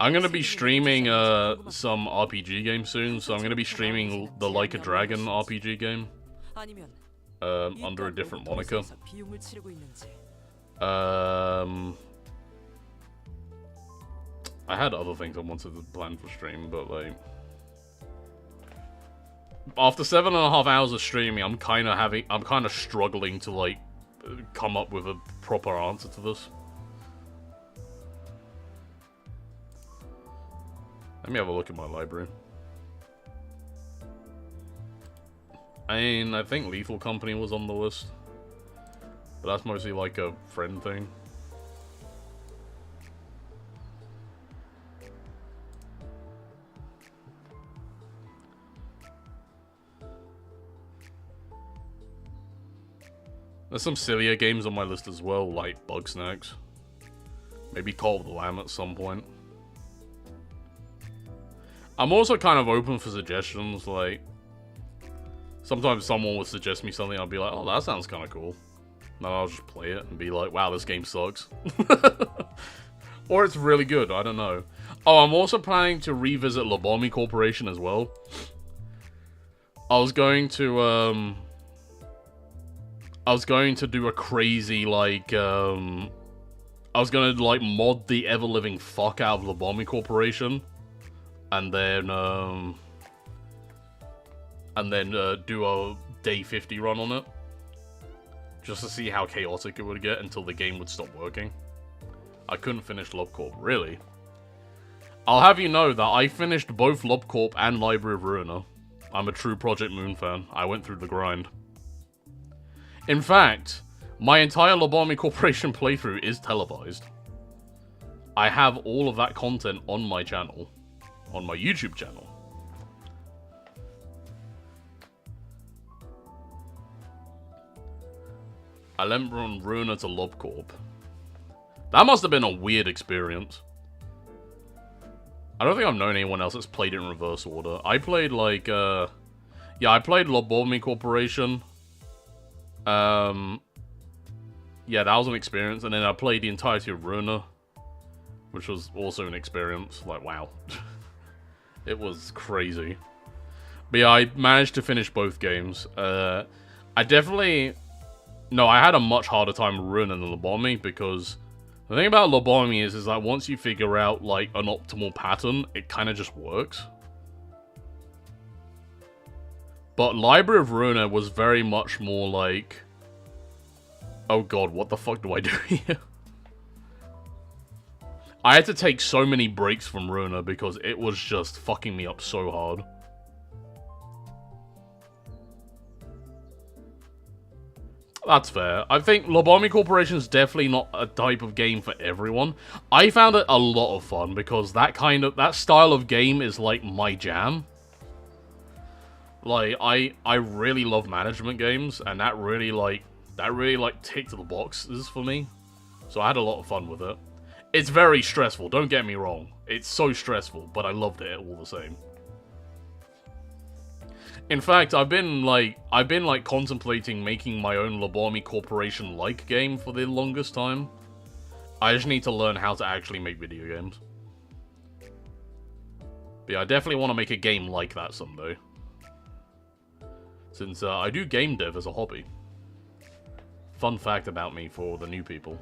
I'm going to be streaming some RPG games soon, so I'm going to be streaming the Like a Dragon RPG game. Under a different moniker. I had other things I wanted to plan for stream, but like... After 7.5 hours of streaming, I'm kind of struggling to like come up with a proper answer to this. Let me have a look at my library. I mean, I think Lethal Company was on the list. But that's mostly like a friend thing. There's some sillier games on my list as well, like Bugsnax. Maybe Call of the Lamb at some point. I'm also kind of open for suggestions, like... Sometimes someone would suggest me something, I'll be like, oh, that sounds kind of cool. And then I'll just play it and be like, wow, this game sucks. Or it's really good, I don't know. Oh, I'm also planning to revisit Lobomi Corporation as well. I was going to do a crazy, like, I was going to, like, mod the ever-living fuck out of Lobomi Corporation. And then do a day 50 run on it. Just to see how chaotic it would get until the game would stop working. I couldn't finish LobCorp, really. I'll have you know that I finished both LobCorp and Library of Ruina. I'm a true Project Moon fan. I went through the grind. In fact, my entire Lobomi Corporation playthrough is televised. I have all of that content on my channel. On my YouTube channel. I went from Ruina to LobCorp. That must have been a weird experience. I don't think I've known anyone else that's played it in reverse order. I played like, yeah, I played Lobomi Corporation. Yeah, that was an experience. And then I played the entirety of Ruina, which was also an experience. Like, wow. It was crazy. But yeah, I managed to finish both games. I definitely... No, I had a much harder time ruining than Lobomi, because the thing about Lobomi is that once you figure out, like, an optimal pattern, it kind of just works. But Library of Ruina was very much more like... Oh god, what the fuck do I do here? I had to take so many breaks from Ruina because it was just fucking me up so hard. That's fair. I think Lobomi Corporation is definitely not a type of game for everyone. I found it a lot of fun because that style of game is like my jam. Like, I really love management games, and that really ticked the boxes for me. So I had a lot of fun with it. It's very stressful, don't get me wrong. It's so stressful, but I loved it all the same. In fact, I've been like contemplating making my own Lobotomy Corporation-like game for the longest time. I just need to learn how to actually make video games. But yeah, I definitely want to make a game like that someday. Since I do game dev as a hobby. Fun fact about me for the new people.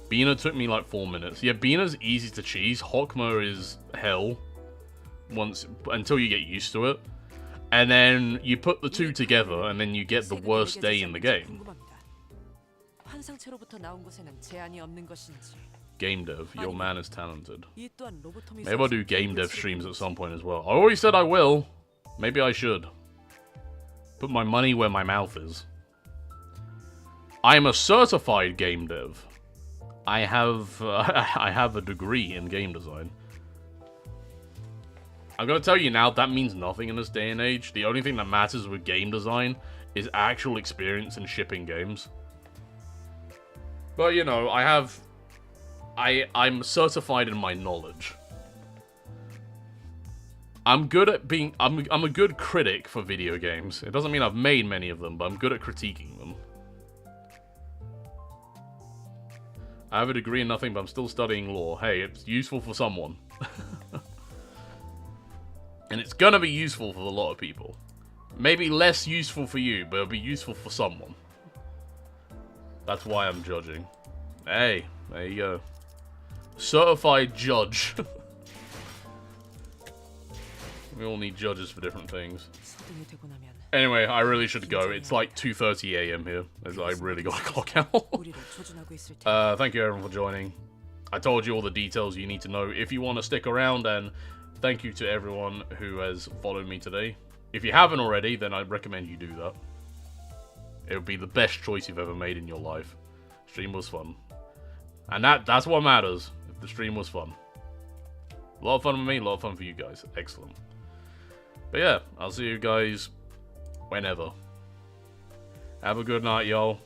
Bina took me like 4 minutes. Yeah, Bina's easy to cheese. Hokmo is hell. Until you get used to it. And then you put the two together and then you get the worst day in the game. Game dev, your man is talented. Maybe I'll do game dev streams at some point as well. I always said I will. Maybe I should. Put my money where my mouth is. I am a certified game dev. I have a degree in game design. I'm gonna tell you now, that means nothing in this day and age. The only thing that matters with game design is actual experience in shipping games. But you know, I'm certified in my knowledge. I'm good at being... I'm a good critic for video games. It doesn't mean I've made many of them, but I'm good at critiquing them. I have a degree in nothing, but I'm still studying law. Hey, it's useful for someone. And it's gonna be useful for a lot of people. Maybe less useful for you, but it'll be useful for someone. That's why I'm judging. Hey, there you go. Certified judge. We all need judges for different things. Anyway, I really should go. It's like 2:30 AM here. I really gotta clock out. Thank you everyone for joining. I told you all the details you need to know if you want to stick around, and thank you to everyone who has followed me today. If you haven't already, then I'd recommend you do that. It would be the best choice you've ever made in your life. Stream was fun. And that's what matters. If the stream was fun. A lot of fun for me, a lot of fun for you guys. Excellent. But yeah, I'll see you guys whenever. Have a good night, y'all.